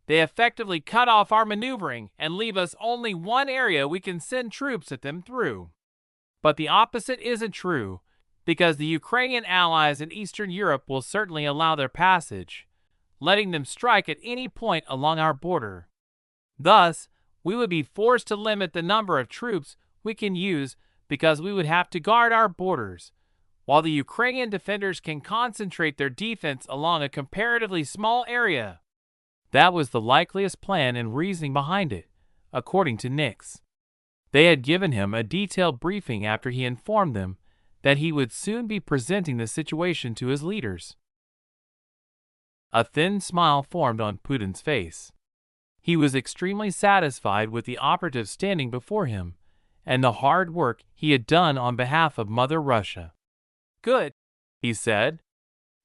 they effectively cut off our maneuvering and leave us only one area we can send troops at them through. But the opposite isn't true, because the Ukrainian allies in Eastern Europe will certainly allow their passage, letting them strike at any point along our border. Thus, we would be forced to limit the number of troops we can use because we would have to guard our borders, while the Ukrainian defenders can concentrate their defense along a comparatively small area. That was the likeliest plan and reasoning behind it, according to Nix. They had given him a detailed briefing after he informed them that he would soon be presenting the situation to his leaders. A thin smile formed on Putin's face. He was extremely satisfied with the operative standing before him and the hard work he had done on behalf of Mother Russia. "Good," he said.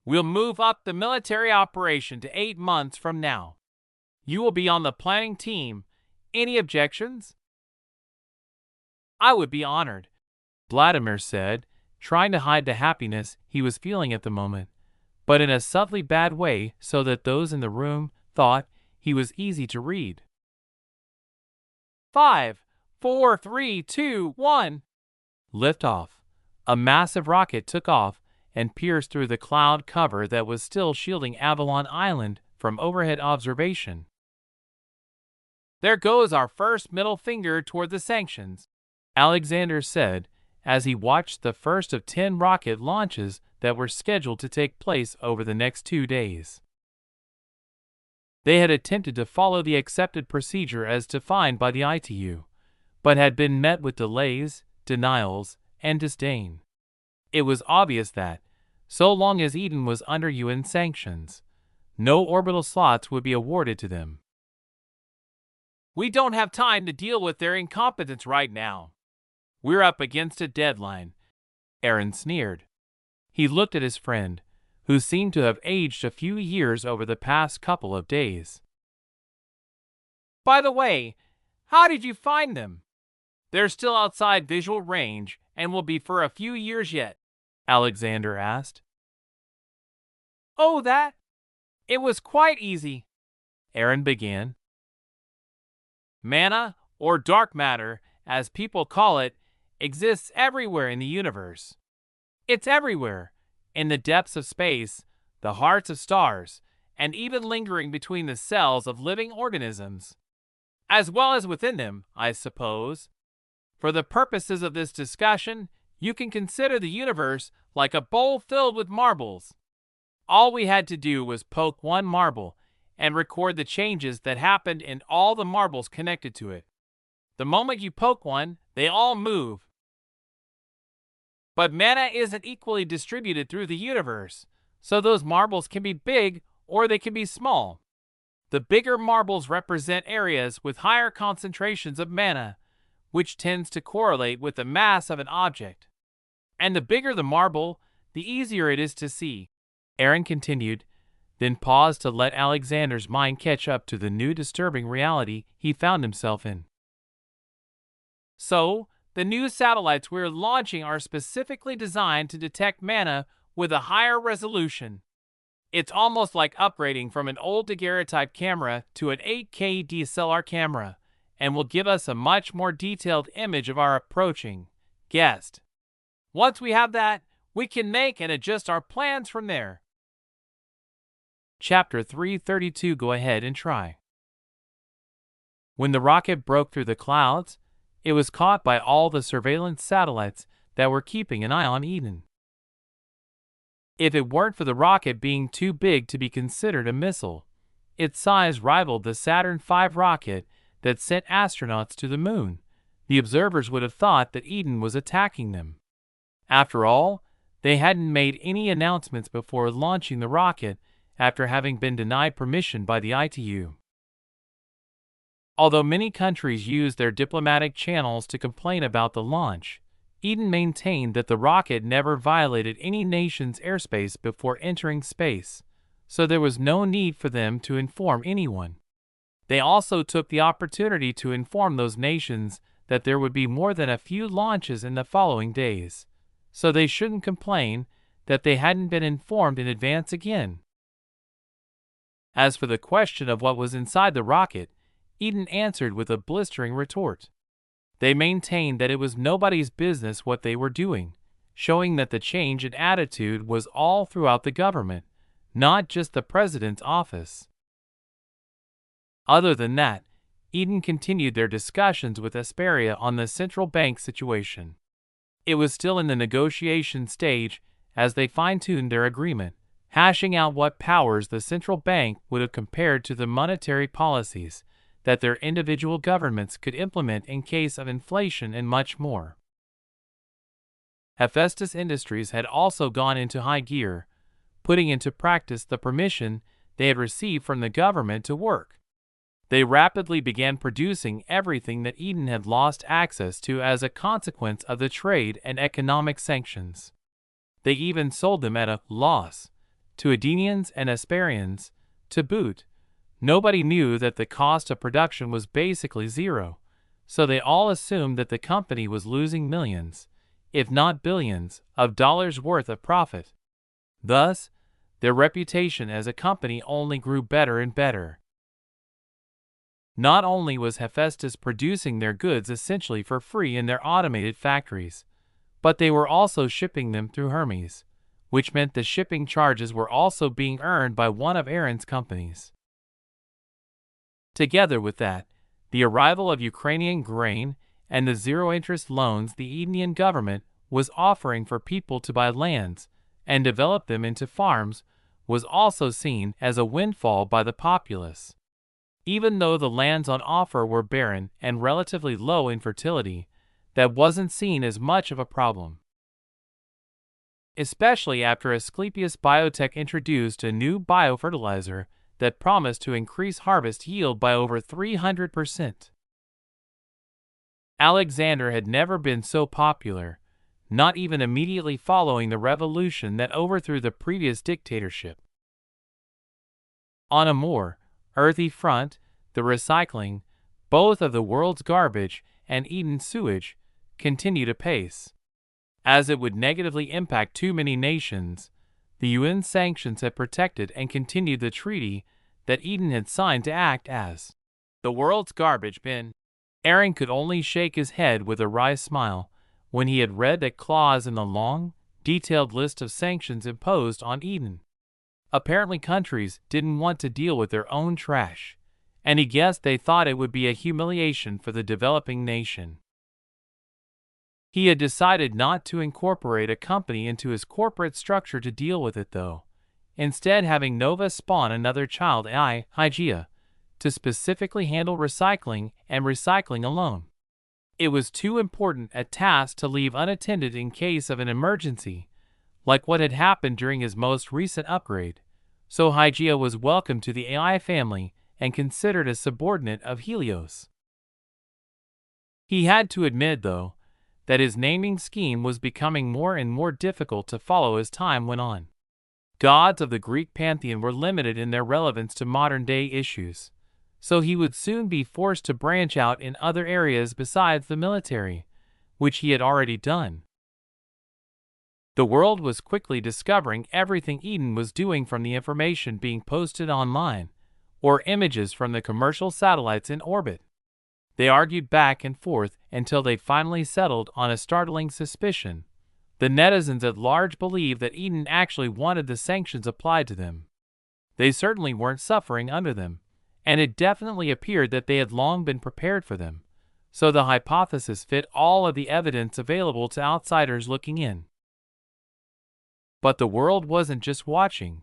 "We'll move up the military operation to 8 months from now. You will be on the planning team. Any objections?" "I would be honored," Vladimir said, trying to hide the happiness he was feeling at the moment, but in a subtly bad way so that those in the room thought he was easy to read. 5, 4, 3, 2, 1. Lift off. A massive rocket took off and pierced through the cloud cover that was still shielding Avalon Island from overhead observation. "There goes our first middle finger toward the sanctions," Alexander said as he watched the first of 10 rocket launches that were scheduled to take place over the next 2 days. They had attempted to follow the accepted procedure as defined by the ITU, but had been met with delays, denials, and disdain. It was obvious that, so long as Eden was under UN sanctions, no orbital slots would be awarded to them. "We don't have time to deal with their incompetence right now. We're up against a deadline," Aaron sneered. He looked at his friend, who seemed to have aged a few years over the past couple of days. "By the way, how did you find them?" "They're still outside visual range and will be for a few years yet," Alexander asked. "Oh, that? It was quite easy," Aaron began. "Mana, or dark matter, as people call it, exists everywhere in the universe. It's everywhere, in the depths of space, the hearts of stars, and even lingering between the cells of living organisms, as well as within them, I suppose. For the purposes of this discussion, you can consider the universe like a bowl filled with marbles. All we had to do was poke one marble and record the changes that happened in all the marbles connected to it. The moment you poke one, they all move. But mana isn't equally distributed through the universe, so those marbles can be big or they can be small. The bigger marbles represent areas with higher concentrations of mana, which tends to correlate with the mass of an object. And the bigger the marble, the easier it is to see," Aaron continued, then paused to let Alexander's mind catch up to the new disturbing reality he found himself in. "So, the new satellites we're launching are specifically designed to detect mana with a higher resolution. It's almost like upgrading from an old daguerreotype camera to an 8K DSLR camera, and will give us a much more detailed image of our approaching guest. Once we have that, we can make and adjust our plans from there." Chapter 332. Go ahead and try. When the rocket broke through the clouds, it was caught by all the surveillance satellites that were keeping an eye on Eden. If it weren't for the rocket being too big to be considered a missile, its size rivaled the Saturn V rocket that sent astronauts to the moon, the observers would have thought that Eden was attacking them. After all, they hadn't made any announcements before launching the rocket after having been denied permission by the ITU. Although many countries used their diplomatic channels to complain about the launch, Eden maintained that the rocket never violated any nation's airspace before entering space, so there was no need for them to inform anyone. They also took the opportunity to inform those nations that there would be more than a few launches in the following days, so they shouldn't complain that they hadn't been informed in advance again. As for the question of what was inside the rocket, Eden answered with a blistering retort. They maintained that it was nobody's business what they were doing, showing that the change in attitude was all throughout the government, not just the president's office. Other than that, Eden continued their discussions with Hesperia on the central bank situation. It was still in the negotiation stage as they fine-tuned their agreement, hashing out what powers the central bank would have compared to the monetary policies that their individual governments could implement in case of inflation and much more. Hephaestus Industries had also gone into high gear, putting into practice the permission they had received from the government to work. They rapidly began producing everything that Eden had lost access to as a consequence of the trade and economic sanctions. They even sold them at a loss to Edenians and Hesperians. To boot, nobody knew that the cost of production was basically zero, so they all assumed that the company was losing millions, if not billions, of dollars worth of profit. Thus, their reputation as a company only grew better and better. Not only was Hephaestus producing their goods essentially for free in their automated factories, but they were also shipping them through Hermes, which meant the shipping charges were also being earned by one of Aaron's companies. Together with that, the arrival of Ukrainian grain and the zero-interest loans the Edenian government was offering for people to buy lands and develop them into farms was also seen as a windfall by the populace. Even though the lands on offer were barren and relatively low in fertility, that wasn't seen as much of a problem. Especially after Asclepius Biotech introduced a new biofertilizer that promised to increase harvest yield by over 300%. Alexander had never been so popular, not even immediately following the revolution that overthrew the previous dictatorship. On a more earthy front, the recycling, both of the world's garbage and Eden sewage, continued apace. As it would negatively impact too many nations, the UN sanctions had protected and continued the treaty that Eden had signed to act as the world's garbage bin. Aaron could only shake his head with a wry smile when he had read that clause in the long, detailed list of sanctions imposed on Eden. Apparently countries didn't want to deal with their own trash, and he guessed they thought it would be a humiliation for the developing nation. He had decided not to incorporate a company into his corporate structure to deal with it though, instead having Nova spawn another child, Hygeia, to specifically handle recycling and recycling alone. It was too important a task to leave unattended in case of an emergency, like what had happened during his most recent upgrade, so Hygeia was welcomed to the AI family and considered a subordinate of Helios. He had to admit, though, that his naming scheme was becoming more and more difficult to follow as time went on. Gods of the Greek pantheon were limited in their relevance to modern-day issues, so he would soon be forced to branch out in other areas besides the military, which he had already done. The world was quickly discovering everything Eden was doing, from the information being posted online or images from the commercial satellites in orbit. They argued back and forth until they finally settled on a startling suspicion. The netizens at large believed that Eden actually wanted the sanctions applied to them. They certainly weren't suffering under them, and it definitely appeared that they had long been prepared for them, so the hypothesis fit all of the evidence available to outsiders looking in. But the world wasn't just watching.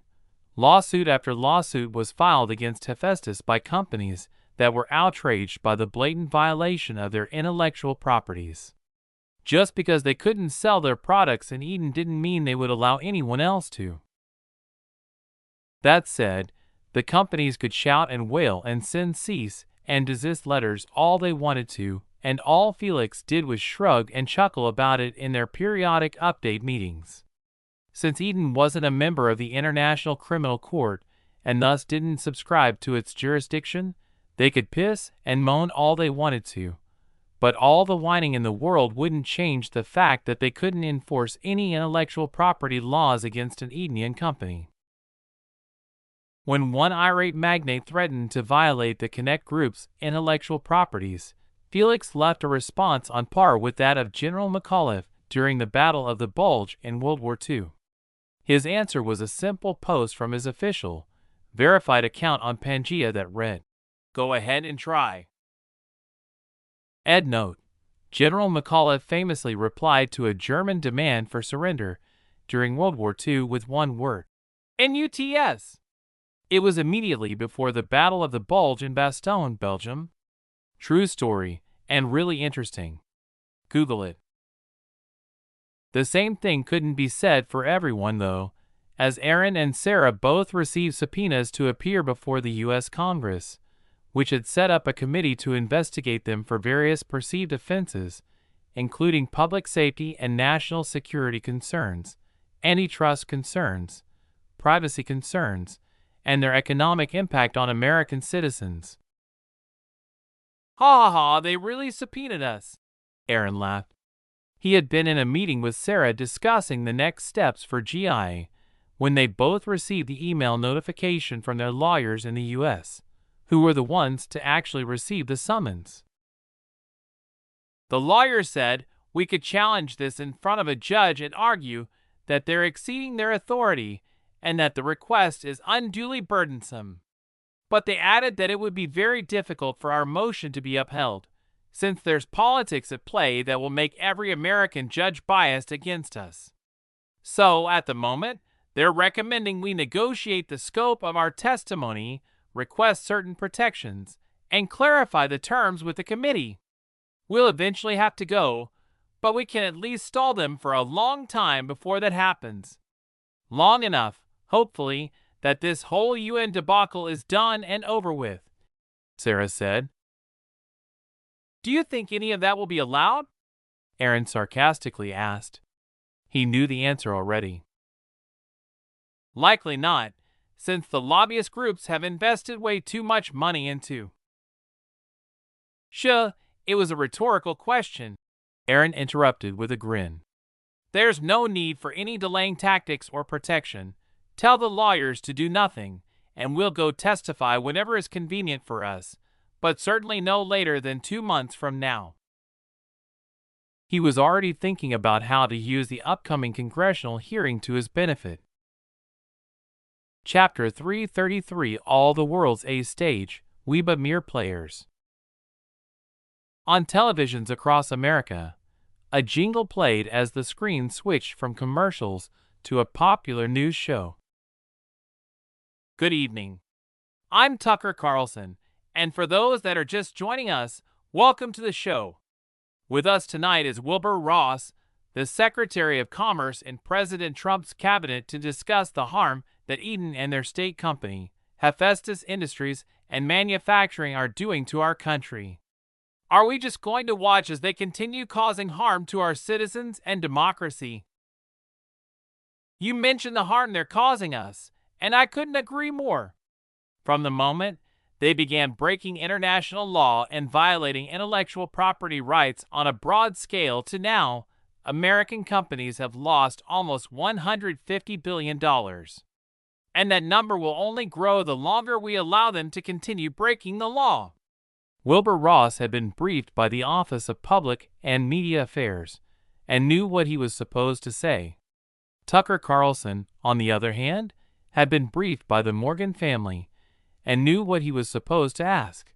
Lawsuit after lawsuit was filed against Hephaestus by companies that were outraged by the blatant violation of their intellectual properties. Just because they couldn't sell their products in Eden didn't mean they would allow anyone else to. That said, the companies could shout and wail and send cease and desist letters all they wanted to, and all Felix did was shrug and chuckle about it in their periodic update meetings. Since Eden wasn't a member of the International Criminal Court and thus didn't subscribe to its jurisdiction, they could piss and moan all they wanted to. But all the whining in the world wouldn't change the fact that they couldn't enforce any intellectual property laws against an Edenian company. When one irate magnate threatened to violate the Connect Group's intellectual properties, Felix left a response on par with that of General McAuliffe during the Battle of the Bulge in World War II. His answer was a simple post from his official, verified account on Pangea that read, "Go ahead and try." Note: General McAuliffe famously replied to a German demand for surrender during World War II with one word: NUTS. It was immediately before the Battle of the Bulge in Bastogne, Belgium. True story, and really interesting. Google it. The same thing couldn't be said for everyone, though, as Aaron and Sarah both received subpoenas to appear before the U.S. Congress, which had set up a committee to investigate them for various perceived offenses, including public safety and national security concerns, antitrust concerns, privacy concerns, and their economic impact on American citizens. "Ha ha ha, they really subpoenaed us," Aaron laughed. He had been in a meeting with Sarah discussing the next steps for GIA when they both received the email notification from their lawyers in the U.S., who were the ones to actually receive the summons. The lawyer said we could challenge this in front of a judge and argue that they're exceeding their authority and that the request is unduly burdensome. But they added that it would be very difficult for our motion to be upheld, since there's politics at play that will make every American judge biased against us. So, at the moment, they're recommending we negotiate the scope of our testimony, request certain protections, and clarify the terms with the committee. We'll eventually have to go, but we can at least stall them for a long time before that happens. Long enough, hopefully, that this whole UN debacle is done and over with," Sarah said. "Do you think any of that will be allowed?" Aaron sarcastically asked. He knew the answer already. "Likely not, since the lobbyist groups have invested way too much money into." "Sure, it was a rhetorical question," Aaron interrupted with a grin. "There's no need for any delaying tactics or protection. Tell the lawyers to do nothing, and we'll go testify whenever is convenient for us, but certainly no later than 2 months from now." He was already thinking about how to use the upcoming congressional hearing to his benefit. Chapter 333: All the World's A Stage, We But Mere Players. On televisions across America, a jingle played as the screen switched from commercials to a popular news show. Good evening. I'm Tucker Carlson, and for those that are just joining us, welcome to the show. With us tonight is Wilbur Ross, the Secretary of Commerce in President Trump's cabinet, to discuss the harm that Eden and their state company, Hephaestus Industries and Manufacturing, are doing to our country. Are we just going to watch as they continue causing harm to our citizens and democracy? You mentioned the harm they're causing us, and I couldn't agree more. From the moment they began breaking international law and violating intellectual property rights on a broad scale to now, American companies have lost almost $150 billion. And that number will only grow the longer we allow them to continue breaking the law. Wilbur Ross had been briefed by the Office of Public and Media Affairs and knew what he was supposed to say. Tucker Carlson, on the other hand, had been briefed by the Morgan family and knew what he was supposed to ask.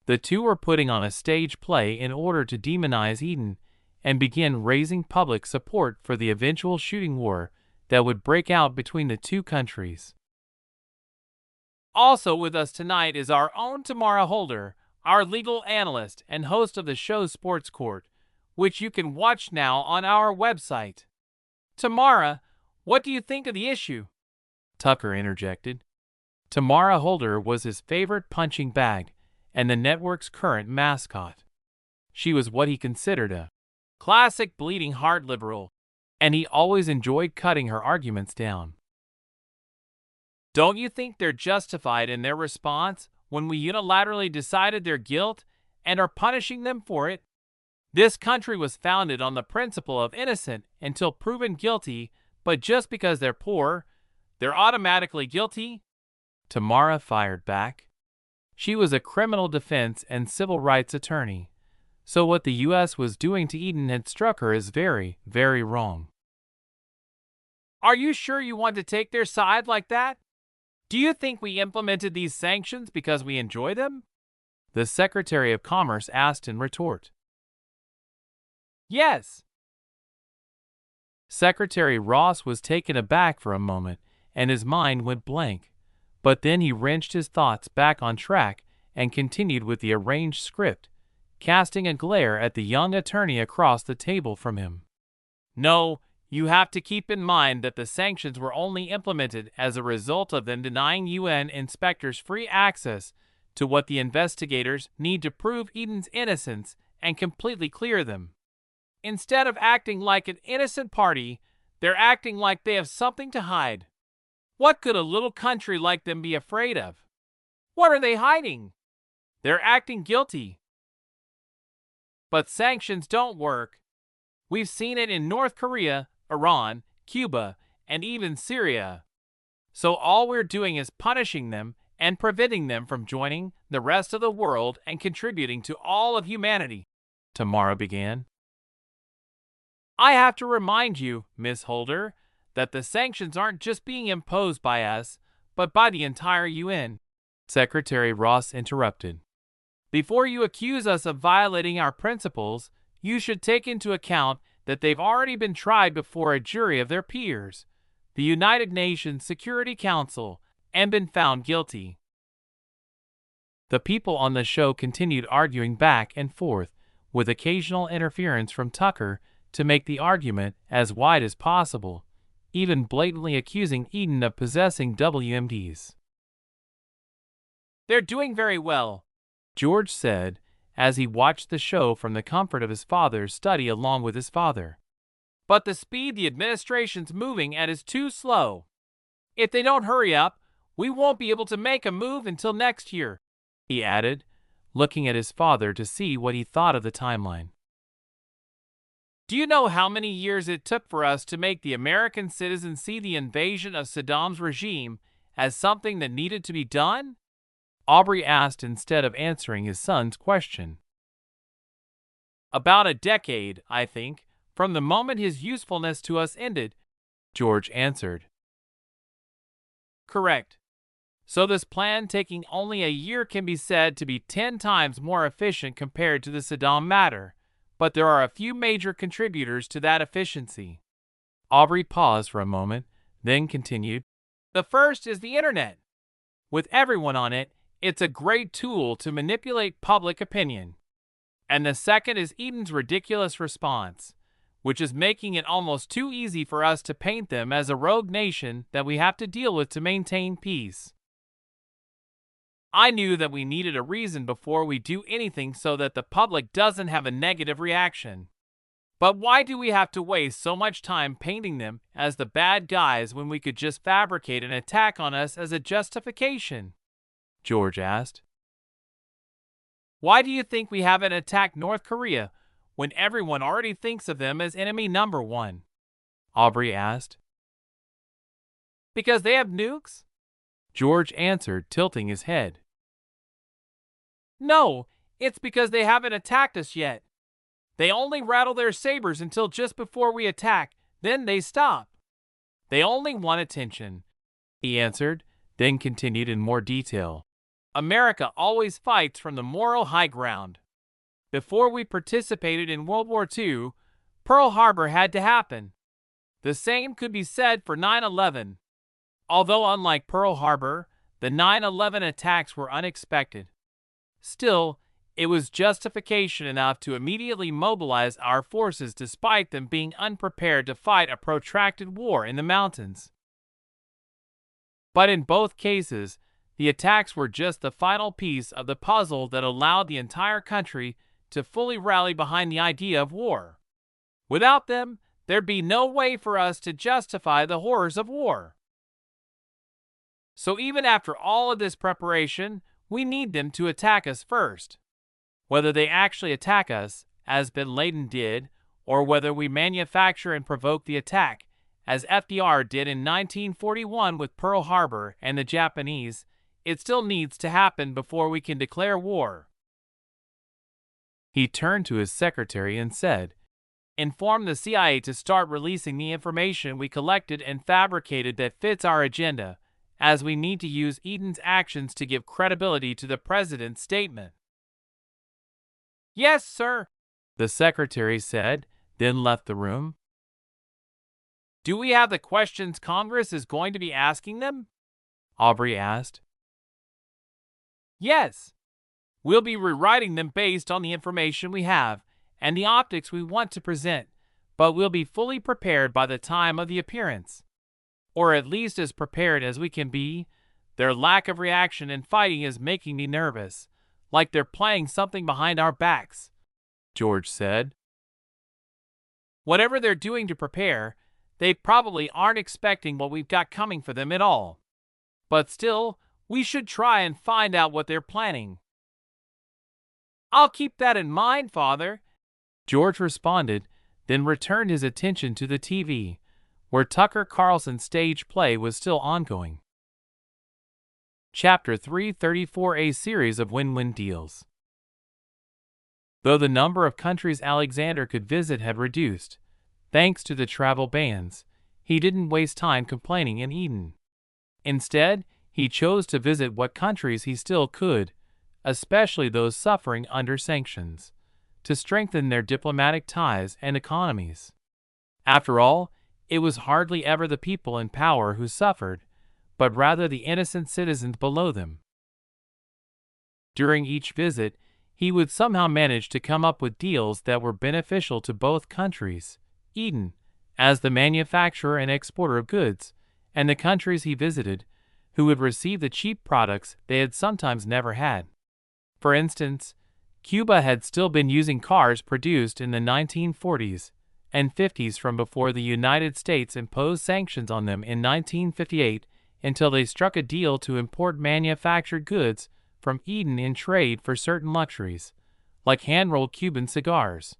The two were putting on a stage play in order to demonize Eden and begin raising public support for the eventual shooting war that would break out between the two countries. Also with us tonight is our own Tamara Holder, our legal analyst and host of the show Sports Court, which you can watch now on our website. Tamara, what do you think of the issue? Tucker interjected. Tamara Holder was his favorite punching bag and the network's current mascot. She was what he considered a classic bleeding heart liberal, and he always enjoyed cutting her arguments down. Don't you think they're justified in their response when we unilaterally decided their guilt and are punishing them for it? This country was founded on the principle of innocent until proven guilty, but just because they're poor, they're automatically guilty? Tamara fired back. She was a criminal defense and civil rights attorney, so what the U.S. was doing to Eden had struck her as very, very wrong. Are you sure you want to take their side like that? Do you think we implemented these sanctions because we enjoy them? The Secretary of Commerce asked in retort. Yes. Secretary Ross was taken aback for a moment, and his mind went blank. But then he wrenched his thoughts back on track and continued with the arranged script, casting a glare at the young attorney across the table from him. No, you have to keep in mind that the sanctions were only implemented as a result of them denying UN inspectors free access to what the investigators need to prove Eden's innocence and completely clear them. Instead of acting like an innocent party, they're acting like they have something to hide. What could a little country like them be afraid of? What are they hiding? They're acting guilty. But sanctions don't work. We've seen it in North Korea, Iran, Cuba, and even Syria. So all we're doing is punishing them and preventing them from joining the rest of the world and contributing to all of humanity, Tamara began. I have to remind you, Miss Holder, that the sanctions aren't just being imposed by us, but by the entire UN, Secretary Ross interrupted. Before you accuse us of violating our principles, you should take into account that they've already been tried before a jury of their peers, the United Nations Security Council, and been found guilty. The people on the show continued arguing back and forth, with occasional interference from Tucker to make the argument as wide as possible, even blatantly accusing Eden of possessing WMDs. They're doing very well, George said, as he watched the show from the comfort of his father's study along with his father. But the speed the administration's moving at is too slow. If they don't hurry up, we won't be able to make a move until next year, he added, looking at his father to see what he thought of the timeline. Do you know how many years it took for us to make the American citizens see the invasion of Saddam's regime as something that needed to be done? Aubrey asked instead of answering his son's question. About a decade, I think, from the moment his usefulness to us ended, George answered. Correct. So this plan taking only a year can be said to be 10 times more efficient compared to the Saddam matter, but there are a few major contributors to that efficiency. Aubrey paused for a moment, then continued. The first is the internet. With everyone on it, it's a great tool to manipulate public opinion. And the second is Eden's ridiculous response, which is making it almost too easy for us to paint them as a rogue nation that we have to deal with to maintain peace. I knew that we needed a reason before we do anything so that the public doesn't have a negative reaction. But why do we have to waste so much time painting them as the bad guys when we could just fabricate an attack on us as a justification? George asked. Why do you think we haven't attacked North Korea when everyone already thinks of them as enemy number one? Aubrey asked. Because they have nukes? George answered, tilting his head. No, it's because they haven't attacked us yet. They only rattle their sabers until just before we attack, then they stop. They only want attention, he answered, then continued in more detail. America always fights from the moral high ground. Before we participated in World War II, Pearl Harbor had to happen. The same could be said for 9/11. Although unlike Pearl Harbor, the 9/11 attacks were unexpected. Still, it was justification enough to immediately mobilize our forces despite them being unprepared to fight a protracted war in the mountains. But in both cases, the attacks were just the final piece of the puzzle that allowed the entire country to fully rally behind the idea of war. Without them, there'd be no way for us to justify the horrors of war. So even after all of this preparation, we need them to attack us first. Whether they actually attack us, as bin Laden did, or whether we manufacture and provoke the attack, as FDR did in 1941 with Pearl Harbor and the Japanese, it still needs to happen before we can declare war. He turned to his secretary and said, "Inform the CIA to start releasing the information we collected and fabricated that fits our agenda, as we need to use Eden's actions to give credibility to the president's statement." "Yes, sir," the secretary said, then left the room. "Do we have the questions Congress is going to be asking them?" Aubrey asked. "Yes. We'll be rewriting them based on the information we have and the optics we want to present, but we'll be fully prepared by the time of the appearance. Or at least as prepared as we can be. Their lack of reaction and fighting is making me nervous, like they're playing something behind our backs," George said. "Whatever they're doing to prepare, they probably aren't expecting what we've got coming for them at all. But still, we should try and find out what they're planning." "I'll keep that in mind, Father," George responded, then returned his attention to the TV, where Tucker Carlson's stage play was still ongoing. Chapter 334: A series of win-win deals. Though the number of countries Alexander could visit had reduced, thanks to the travel bans, he didn't waste time complaining in Eden. Instead, he chose to visit what countries he still could, especially those suffering under sanctions, to strengthen their diplomatic ties and economies. After all, it was hardly ever the people in power who suffered, but rather the innocent citizens below them. During each visit, he would somehow manage to come up with deals that were beneficial to both countries, Eden, as the manufacturer and exporter of goods, and the countries he visited, who would receive the cheap products they had sometimes never had. For instance, Cuba had still been using cars produced in the 1940s and 50s from before the United States imposed sanctions on them in 1958 until they struck a deal to import manufactured goods from Eden in trade for certain luxuries, like hand-rolled Cuban cigars.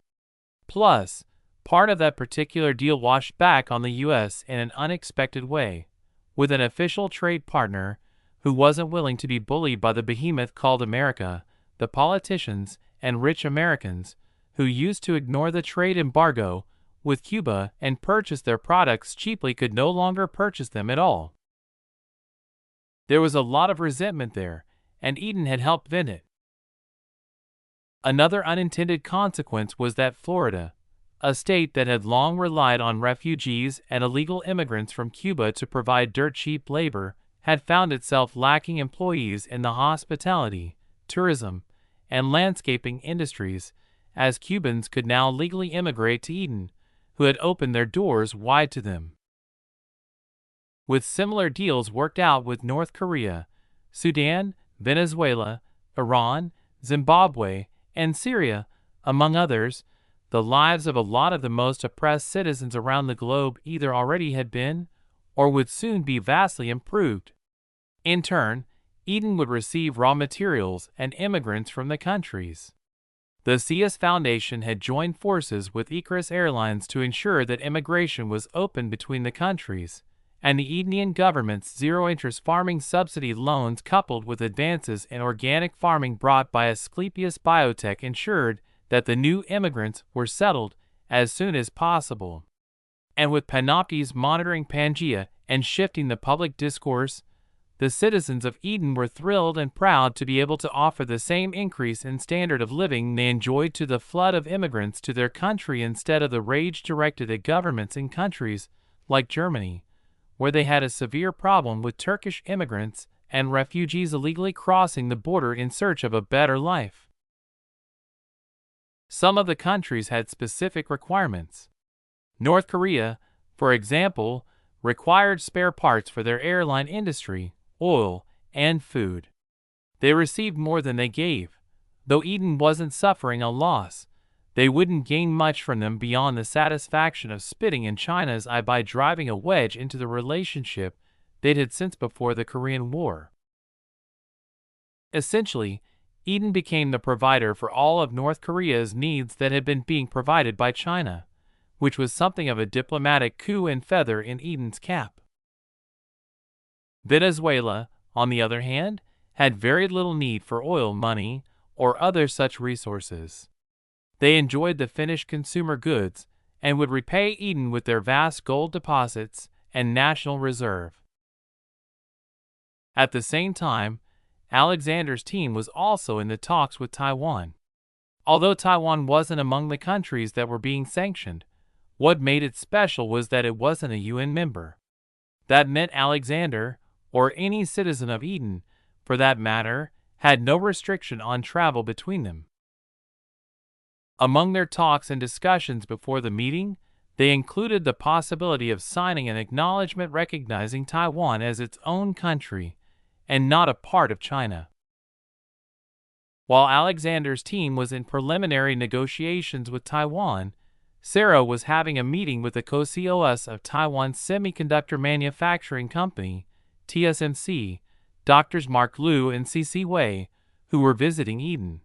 Plus, part of that particular deal washed back on the U.S. in an unexpected way, with an official trade partner who wasn't willing to be bullied by the behemoth called America. The politicians and rich Americans who used to ignore the trade embargo with Cuba and purchase their products cheaply could no longer purchase them at all. There was a lot of resentment there, and Eden had helped vent it. Another unintended consequence was that Florida, a state that had long relied on refugees and illegal immigrants from Cuba to provide dirt-cheap labor, had found itself lacking employees in the hospitality, tourism, and landscaping industries, as Cubans could now legally immigrate to Eden, who had opened their doors wide to them. With similar deals worked out with North Korea, Sudan, Venezuela, Iran, Zimbabwe, and Syria, among others, the lives of a lot of the most oppressed citizens around the globe either already had been, or would soon be vastly improved. In turn, Eden would receive raw materials and immigrants from the countries. The CS Foundation had joined forces with Icarus Airlines to ensure that immigration was open between the countries, and the Edenian government's zero-interest farming subsidy loans coupled with advances in organic farming brought by Asclepius Biotech ensured that the new immigrants were settled as soon as possible. And with Panoptes monitoring Pangaea and shifting the public discourse, the citizens of Eden were thrilled and proud to be able to offer the same increase in standard of living they enjoyed to the flood of immigrants to their country instead of the rage directed at governments in countries like Germany, where they had a severe problem with Turkish immigrants and refugees illegally crossing the border in search of a better life. Some of the countries had specific requirements. North Korea, for example, required spare parts for their airline industry, oil, and food. They received more than they gave, Though Eden wasn't suffering a loss, they wouldn't gain much from them beyond the satisfaction of spitting in China's eye by driving a wedge into the relationship they'd had since before the Korean War. Essentially, Eden became the provider for all of North Korea's needs that had been being provided by China, which was something of a diplomatic coup and feather in Eden's cap. Venezuela, on the other hand, had very little need for oil money or other such resources. They enjoyed the finished consumer goods and would repay Eden with their vast gold deposits and national reserve. At the same time, Alexander's team was also in the talks with Taiwan. Although Taiwan wasn't among the countries that were being sanctioned, what made it special was that it wasn't a UN member. That meant Alexander, or any citizen of Eden, for that matter, had no restriction on travel between them. Among their talks and discussions before the meeting, they included the possibility of signing an acknowledgement recognizing Taiwan as its own country and not a part of China. While Alexander's team was in preliminary negotiations with Taiwan, Sarah was having a meeting with the co-CEOs of Taiwan's semiconductor manufacturing company, TSMC, Drs. Mark Liu and CC Wei, who were visiting Eden.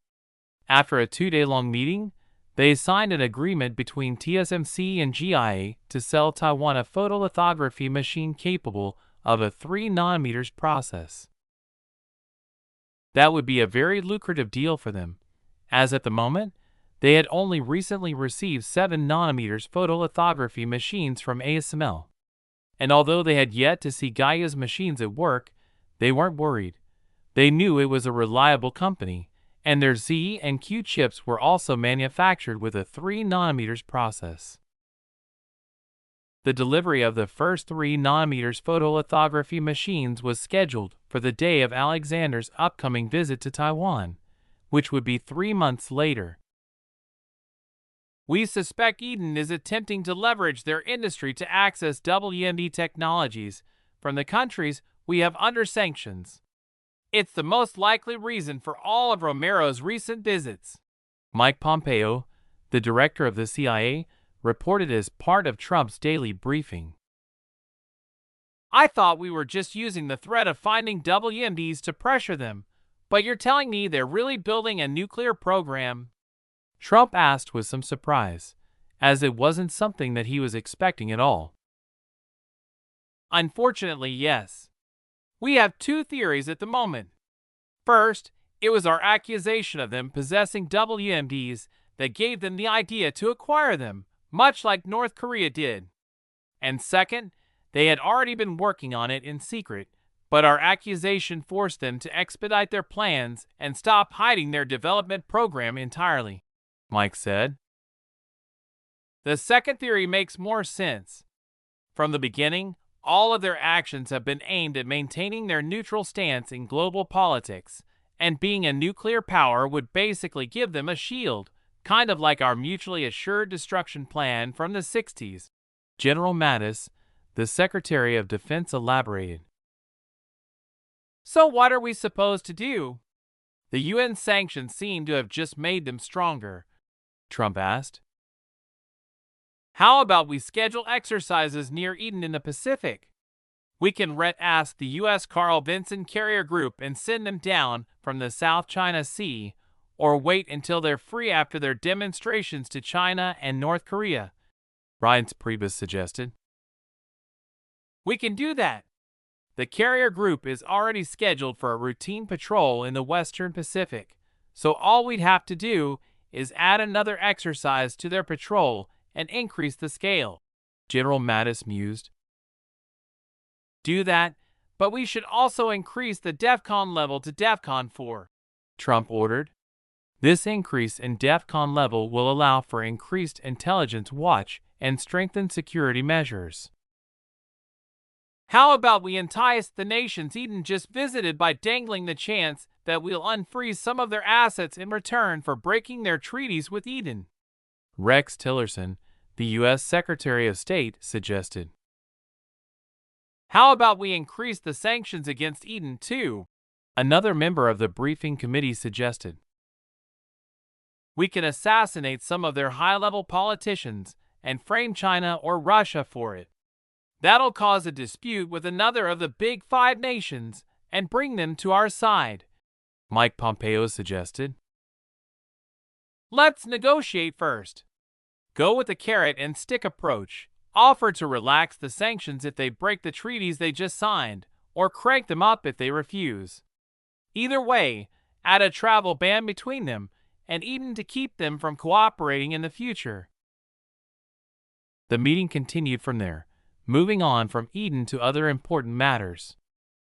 After a 2-day-long meeting, they signed an agreement between TSMC and GIA to sell Taiwan a photolithography machine capable of a 3nm process. That would be a very lucrative deal for them, as at the moment, they had only recently received 7nm photolithography machines from ASML. And although they had yet to see GIA's machines at work, they weren't worried. They knew it was a reliable company, and their Z and Q chips were also manufactured with a 3nm process. The delivery of the first 3nm photolithography machines was scheduled for the day of Alexander's upcoming visit to Taiwan, which would be 3 months later. We suspect Eden is attempting to leverage their industry to access WMD technologies from the countries we have under sanctions. It's the most likely reason for all of Romero's recent visits, Mike Pompeo, the director of the CIA, reported as part of Trump's daily briefing. I thought we were just using the threat of finding WMDs to pressure them, but you're telling me they're really building a nuclear program? Trump asked with some surprise, as it wasn't something that he was expecting at all. Unfortunately, yes. We have 2 theories at the moment. First, it was our accusation of them possessing WMDs that gave them the idea to acquire them, much like North Korea did. And second, they had already been working on it in secret, but our accusation forced them to expedite their plans and stop hiding their development program entirely, Mike said. The second theory makes more sense. From the beginning, all of their actions have been aimed at maintaining their neutral stance in global politics, and being a nuclear power would basically give them a shield, kind of like our mutually assured destruction plan from the 60s. General Mattis, the Secretary of Defense, elaborated. So what are we supposed to do? The UN sanctions seem to have just made them stronger, Trump asked. How about we schedule exercises near Eden in the Pacific? We can ask the U.S. Carl Vinson Carrier Group and send them down from the South China Sea, or wait until they're free after their demonstrations to China and North Korea, Reince Priebus suggested. We can do that. The Carrier Group is already scheduled for a routine patrol in the Western Pacific, so all we'd have to do is add another exercise to their patrol and increase the scale, General Mattis mused. Do that, but we should also increase the DEFCON level to DEFCON 4, Trump ordered. This increase in DEFCON level will allow for increased intelligence watch and strengthened security measures. How about we entice the nations Eden just visited by dangling the chance that we'll unfreeze some of their assets in return for breaking their treaties with Eden? Rex Tillerson, the U.S. Secretary of State, suggested. How about we increase the sanctions against Eden too? Another member of the briefing committee suggested. We can assassinate some of their high-level politicians and frame China or Russia for it. That'll cause a dispute with another of the big five nations and bring them to our side," Mike Pompeo suggested. "Let's negotiate first. Go with the carrot and stick approach. Offer to relax the sanctions if they break the treaties they just signed, or crank them up if they refuse. Either way, add a travel ban between them and even to keep them from cooperating in the future." The meeting continued from there, moving on from Eden to other important matters.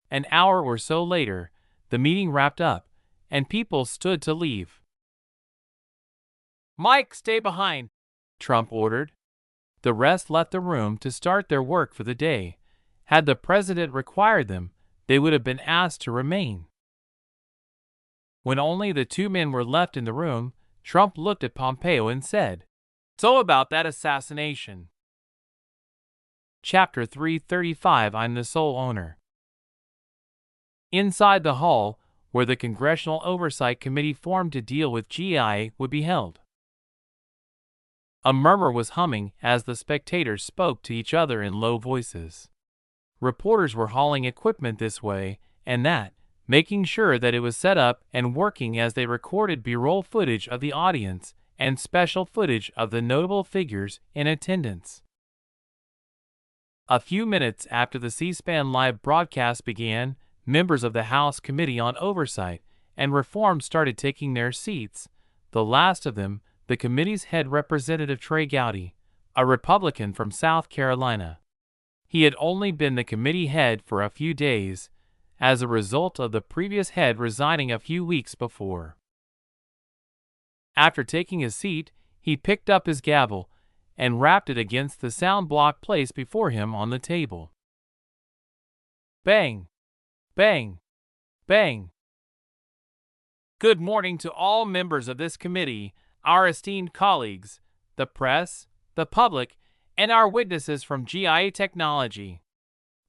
An hour or so later, the meeting wrapped up, and people stood to leave. "Mike, stay behind," Trump ordered. The rest left the room to start their work for the day. Had the president required them, they would have been asked to remain. When only the two men were left in the room, Trump looked at Pompeo and said, "So about that assassination." Chapter 335 I'm the sole owner. Inside the hall, where the Congressional Oversight Committee formed to deal with GIA would be held, a murmur was humming as the spectators spoke to each other in low voices. Reporters were hauling equipment this way and that, making sure that it was set up and working as they recorded B-roll footage of the audience and special footage of the notable figures in attendance. A few minutes after the C-SPAN live broadcast began, members of the House Committee on Oversight and Reform started taking their seats, the last of them the committee's head, Representative Trey Gowdy, a Republican from South Carolina. He had only been the committee head for a few days, as a result of the previous head resigning a few weeks before. After taking his seat, he picked up his gavel and rapped it against the sound block placed before him on the table. Bang! Bang! Bang! Good morning to all members of this committee, our esteemed colleagues, the press, the public, and our witnesses from GIA Technology.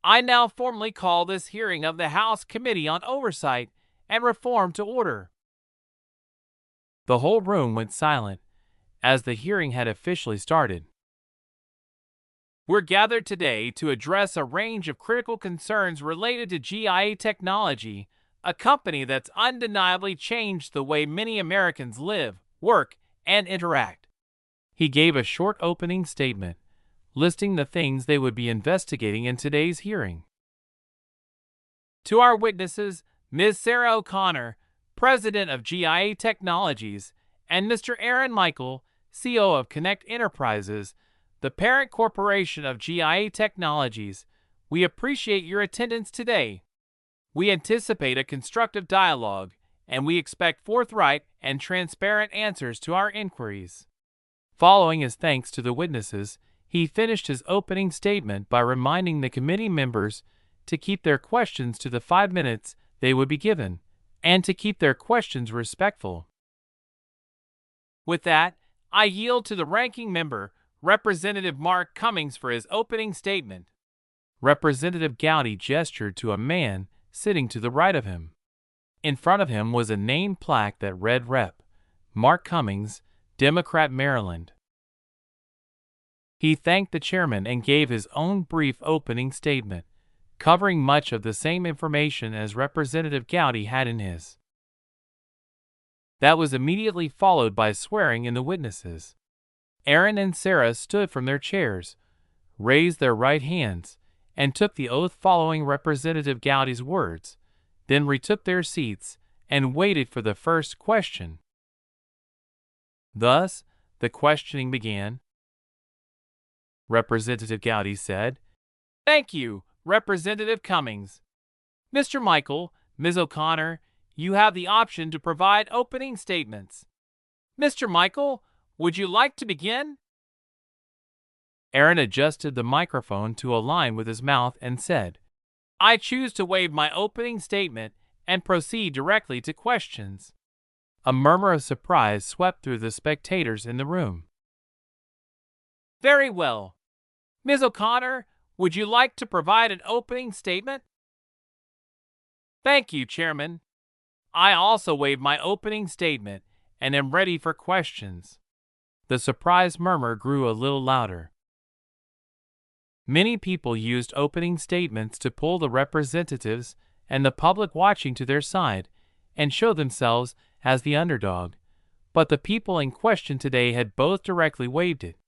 I now formally call this hearing of the House Committee on Oversight and Reform to order. The whole room went silent, as the hearing had officially started. We're gathered today to address a range of critical concerns related to GIA Technology, a company that's undeniably changed the way many Americans live, work, and interact. He gave a short opening statement, listing the things they would be investigating in today's hearing. To our witnesses, Ms. Sarah O'Connor, President of GIA Technologies, and Mr. Aaron Michael, CEO of Connect Enterprises, the parent corporation of GIA Technologies, we appreciate your attendance today. We anticipate a constructive dialogue, and we expect forthright and transparent answers to our inquiries. Following his thanks to the witnesses, he finished his opening statement by reminding the committee members to keep their questions to the 5 minutes they would be given, and to keep their questions respectful. With that, I yield to the ranking member, Representative Mark Cummings, for his opening statement. Representative Gowdy gestured to a man sitting to the right of him. In front of him was a name plaque that read Rep. Mark Cummings, Democrat, Maryland. He thanked the chairman and gave his own brief opening statement, covering much of the same information as Representative Gowdy had in his. That was immediately followed by swearing in the witnesses. Aaron and Sarah stood from their chairs, raised their right hands, and took the oath following Representative Gowdy's words, then retook their seats and waited for the first question. Thus, the questioning began. Representative Gowdy said, "Thank you, Representative Cummings. Mr. Michael, Ms. O'Connor, you have the option to provide opening statements. Mr. Michael, would you like to begin?" Aaron adjusted the microphone to align with his mouth and said, "I choose to waive my opening statement and proceed directly to questions." A murmur of surprise swept through the spectators in the room. "Very well. Ms. O'Connor, would you like to provide an opening statement?" "Thank you, Chairman. I also waive my opening statement and am ready for questions." The surprised murmur grew a little louder. Many people used opening statements to pull the representatives and the public watching to their side and show themselves as the underdog, but the people in question today had both directly waived it.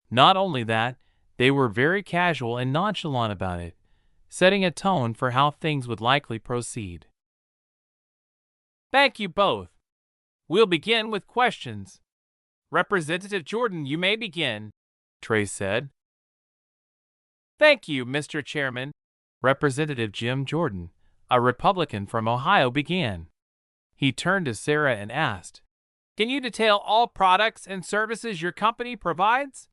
Not only that, they were very casual and nonchalant about it, setting a tone for how things would likely proceed. "Thank you both. We'll begin with questions. Representative Jordan, you may begin," Trey said. "Thank you, Mr. Chairman." Representative Jim Jordan, a Republican from Ohio, began. He turned to Sarah and asked, "Can you detail all products and services your company provides?"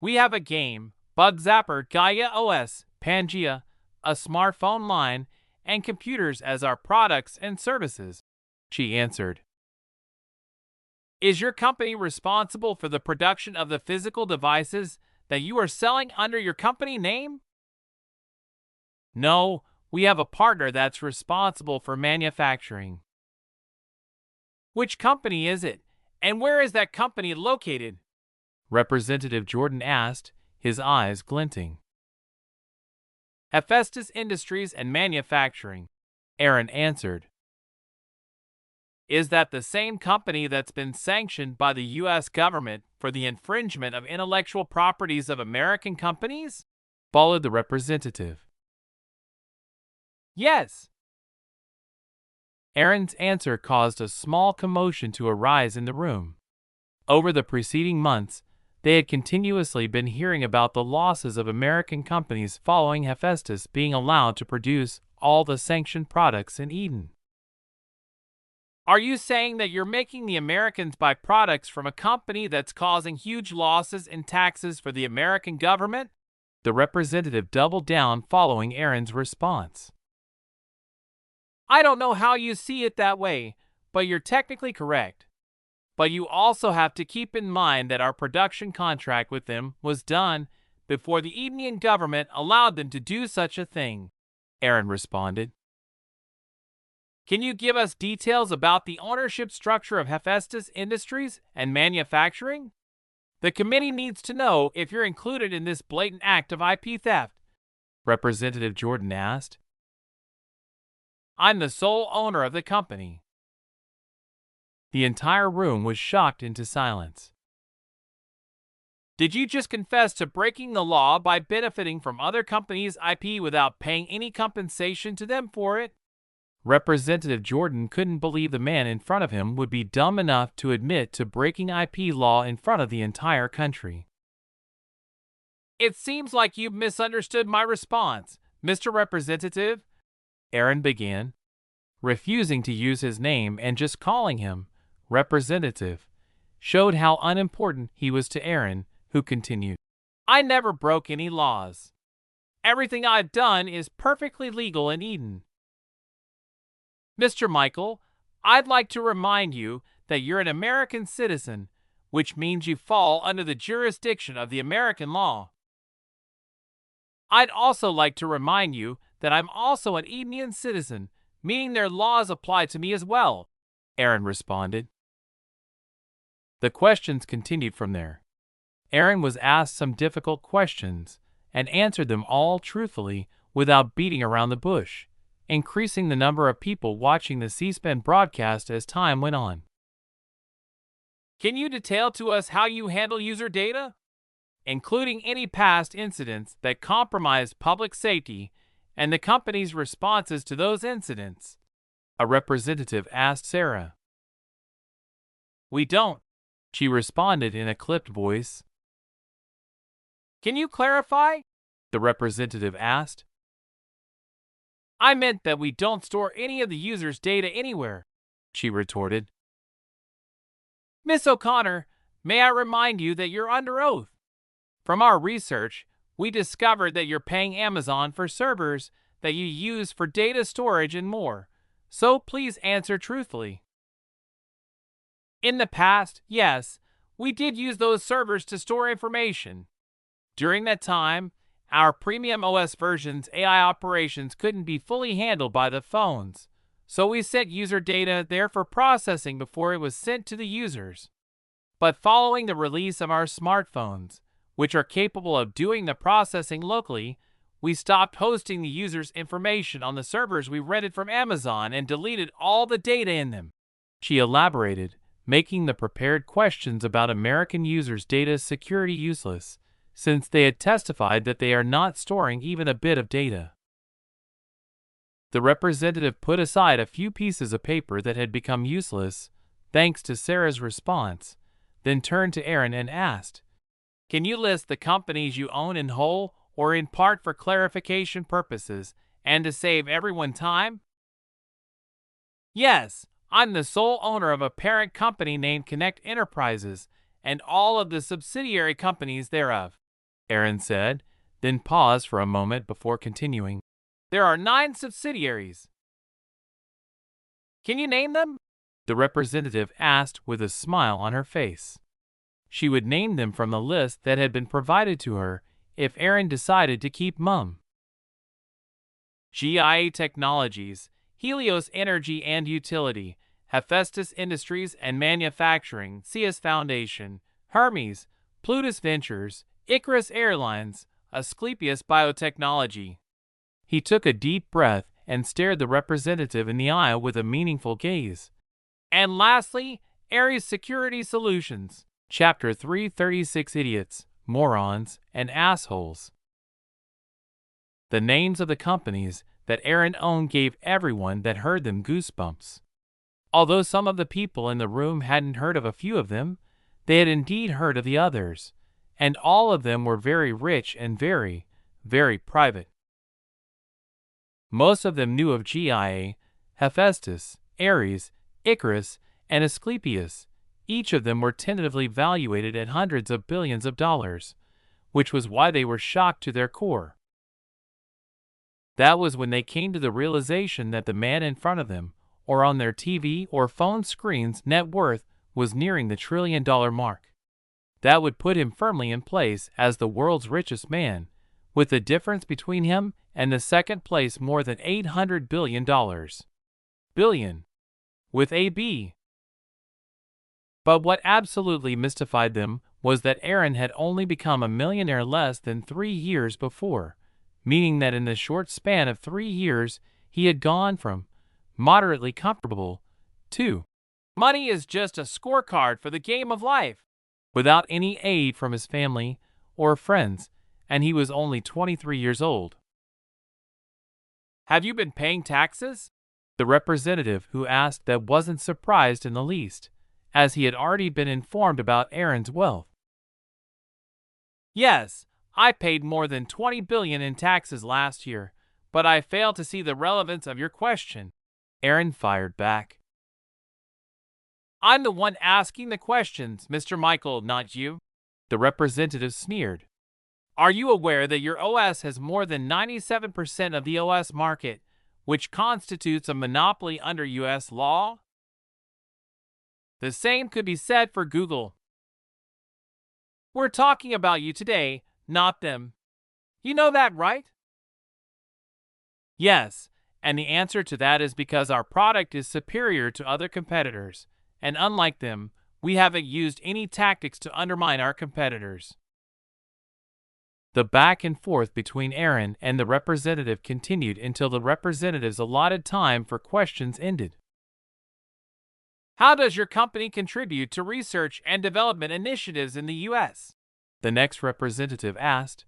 "We have a game, Bug Zapper, Gaia OS, Pangea, a smartphone line, and computers as our products and services," she answered. "Is your company responsible for the production of the physical devices that you are selling under your company name?" "No, we have a partner that's responsible for manufacturing." "Which company is it, and where is that company located?" Representative Jordan asked, his eyes glinting. "Hephaestus Industries and Manufacturing," Aaron answered. "Is that the same company that's been sanctioned by the U.S. government for the infringement of intellectual properties of American companies?" followed the representative. "Yes." Aaron's answer caused a small commotion to arise in the room. Over the preceding months, they had continuously been hearing about the losses of American companies following Hephaestus being allowed to produce all the sanctioned products in Eden. "Are you saying that you're making the Americans buy products from a company that's causing huge losses in taxes for the American government?" The representative doubled down following Aaron's response. "I don't know how you see it that way, but you're technically correct. But you also have to keep in mind that our production contract with them was done before the Edenian government allowed them to do such a thing," Aaron responded. "Can you give us details about the ownership structure of Hephaestus Industries and Manufacturing? The committee needs to know if you're included in this blatant act of IP theft," Representative Jordan asked. "I'm the sole owner of the company." The entire room was shocked into silence. "Did you just confess to breaking the law by benefiting from other companies' IP without paying any compensation to them for it?" Representative Jordan couldn't believe the man in front of him would be dumb enough to admit to breaking IP law in front of the entire country. "It seems like you've misunderstood my response, Mr. Representative," Aaron began, refusing to use his name and just calling him Representative showed how unimportant he was to Aaron, who continued, "I never broke any laws. Everything I've done is perfectly legal in Eden. Mr. Michael, I'd like to remind you that you're an American citizen, which means you fall under the jurisdiction of the American law. I'd also like to remind you that I'm also an Edenian citizen, meaning their laws apply to me as well," Aaron responded. The questions continued from there. Aaron was asked some difficult questions and answered them all truthfully without beating around the bush, increasing the number of people watching the C-SPAN broadcast as time went on. "Can you detail to us how you handle user data, including any past incidents that compromised public safety and the company's responses to those incidents?" a representative asked Sarah. "We don't," she responded in a clipped voice. "Can you clarify?" the representative asked. "I meant that we don't store any of the user's data anywhere," she retorted. "Miss O'Connor, may I remind you that you're under oath? From our research, we discovered that you're paying Amazon for servers that you use for data storage and more, so please answer truthfully." "In the past, yes, we did use those servers to store information. During that time, our premium OS version's AI operations couldn't be fully handled by the phones, so we sent user data there for processing before it was sent to the users. But following the release of our smartphones, which are capable of doing the processing locally, we stopped hosting the user's information on the servers we rented from Amazon and deleted all the data in them. She elaborated, making the prepared questions about American users' data security useless, since they had testified that they are not storing even a bit of data. The representative put aside a few pieces of paper that had become useless, thanks to Sarah's response, then turned to Aaron and asked, "Can you list the companies you own in whole or in part for clarification purposes and to save everyone time?" "Yes, I'm the sole owner of a parent company named Connect Enterprises and all of the subsidiary companies thereof," Aaron said, then paused for a moment before continuing. "There are 9 subsidiaries. Can you name them?" the representative asked with a smile on her face. She would name them from the list that had been provided to her if Aaron decided to keep mum. GIA Technologies, Helios Energy and Utility, Hephaestus Industries and Manufacturing, CS Foundation, Hermes, Plutus Ventures, Icarus Airlines, Asclepius Biotechnology. He took a deep breath and stared the representative in the eye with a meaningful gaze. "And lastly, Ares Security Solutions, Chapter 336 Idiots, Morons, and Assholes." The names of the companies that Aaron owned gave everyone that heard them goosebumps. Although some of the people in the room hadn't heard of a few of them, they had indeed heard of the others, and all of them were very rich and very, very private. Most of them knew of GIA, Hephaestus, Ares, Icarus, and Asclepius. Each of them were tentatively valuated at hundreds of billions of dollars, which was why they were shocked to their core. That was when they came to the realization that the man in front of them, or on their TV or phone screens' net worth was nearing the $1 trillion mark. That would put him firmly in place as the world's richest man, with the difference between him and the second place more than $800 billion. Billion. With a B. But what absolutely mystified them was that Aaron had only become a millionaire less than 3 years before, meaning that in the short span of 3 years he had gone from moderately comfortable to money is just a scorecard for the game of life, without any aid from his family or friends, and he was only 23 years old. "Have you been paying taxes?" the representative who asked that wasn't surprised in the least, as he had already been informed about Aaron's wealth. "Yes, I paid more than $20 billion in taxes last year, but I fail to see the relevance of your question," Aaron fired back. "I'm the one asking the questions, Mr. Michael, not you," the representative sneered. "Are you aware that your OS has more than 97% of the OS market, which constitutes a monopoly under U.S. law? The same could be said for Google. We're talking about you today, not them. You know that, right?" "Yes, and the answer to that is because our product is superior to other competitors, and unlike them, we haven't used any tactics to undermine our competitors." The back and forth between Aaron and the representative continued until the representative's allotted time for questions ended. "How does your company contribute to research and development initiatives in the U.S.?" the next representative asked.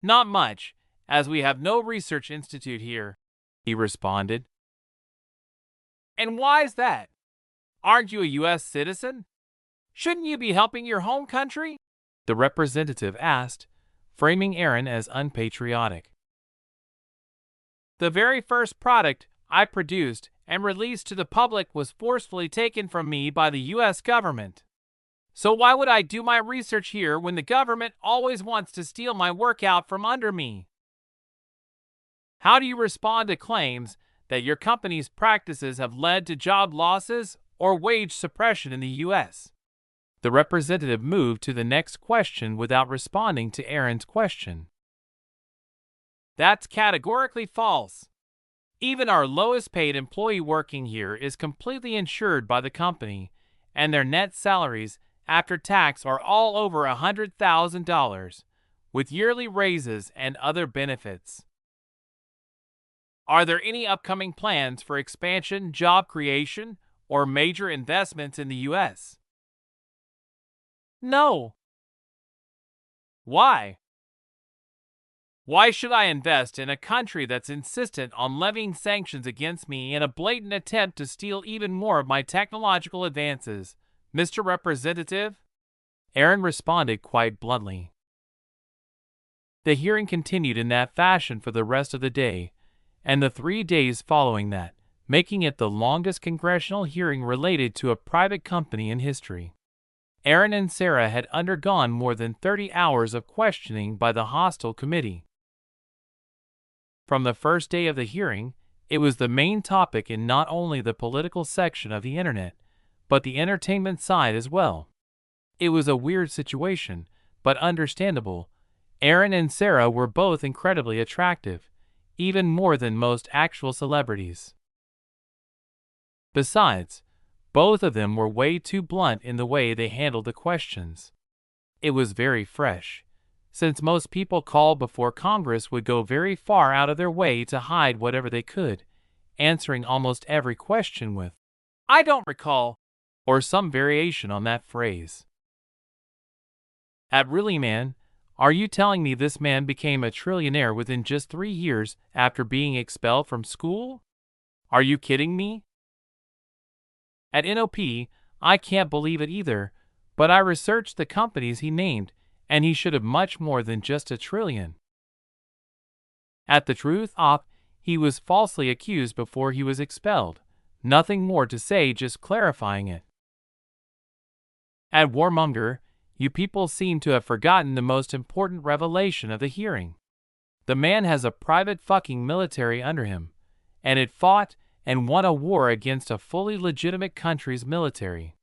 "Not much, as we have no research institute here," he responded. "And why's that? Aren't you a U.S. citizen? Shouldn't you be helping your home country?" the representative asked, framing Aaron as unpatriotic. "The very first product I produced and released to the public was forcefully taken from me by the U.S. government. So why would I do my research here when the government always wants to steal my work out from under me?" "How do you respond to claims that your company's practices have led to job losses or wage suppression in the U.S.?" The representative moved to the next question without responding to Aaron's question. "That's categorically false. Even our lowest paid employee working here is completely insured by the company, and their net salaries after tax are all over $100,000, with yearly raises and other benefits. Are there any upcoming plans for expansion, job creation, or major investments in the U.S.? No. Why? Why should I invest in a country that's insistent on levying sanctions against me in a blatant attempt to steal even more of my technological advances, Mr. Representative? Aaron responded quite bluntly. The hearing continued in that fashion for the rest of the day, and the 3 days following that, making it the longest congressional hearing related to a private company in history. Aaron and Sarah had undergone more than 30 hours of questioning by the hostile committee. From the first day of the hearing, it was the main topic in not only the political section of the internet, but the entertainment side as well. It was a weird situation, but understandable. Aaron and Sarah were both incredibly attractive, even more than most actual celebrities. Besides, both of them were way too blunt in the way they handled the questions. It was very fresh, since most people called before Congress would go very far out of their way to hide whatever they could, answering almost every question with, "I don't recall," or some variation on that phrase. Really, man? Are you telling me this man became a trillionaire within just 3 years after being expelled from school? Are you kidding me? At NOP, I can't believe it either, but I researched the companies he named, and he should have much more than just $1 trillion. At the truth op, he was falsely accused before he was expelled. Nothing more to say, just clarifying it. At Warmonger, you people seem to have forgotten the most important revelation of the hearing. The man has a private fucking military under him, and it fought and won a war against a fully legitimate country's military.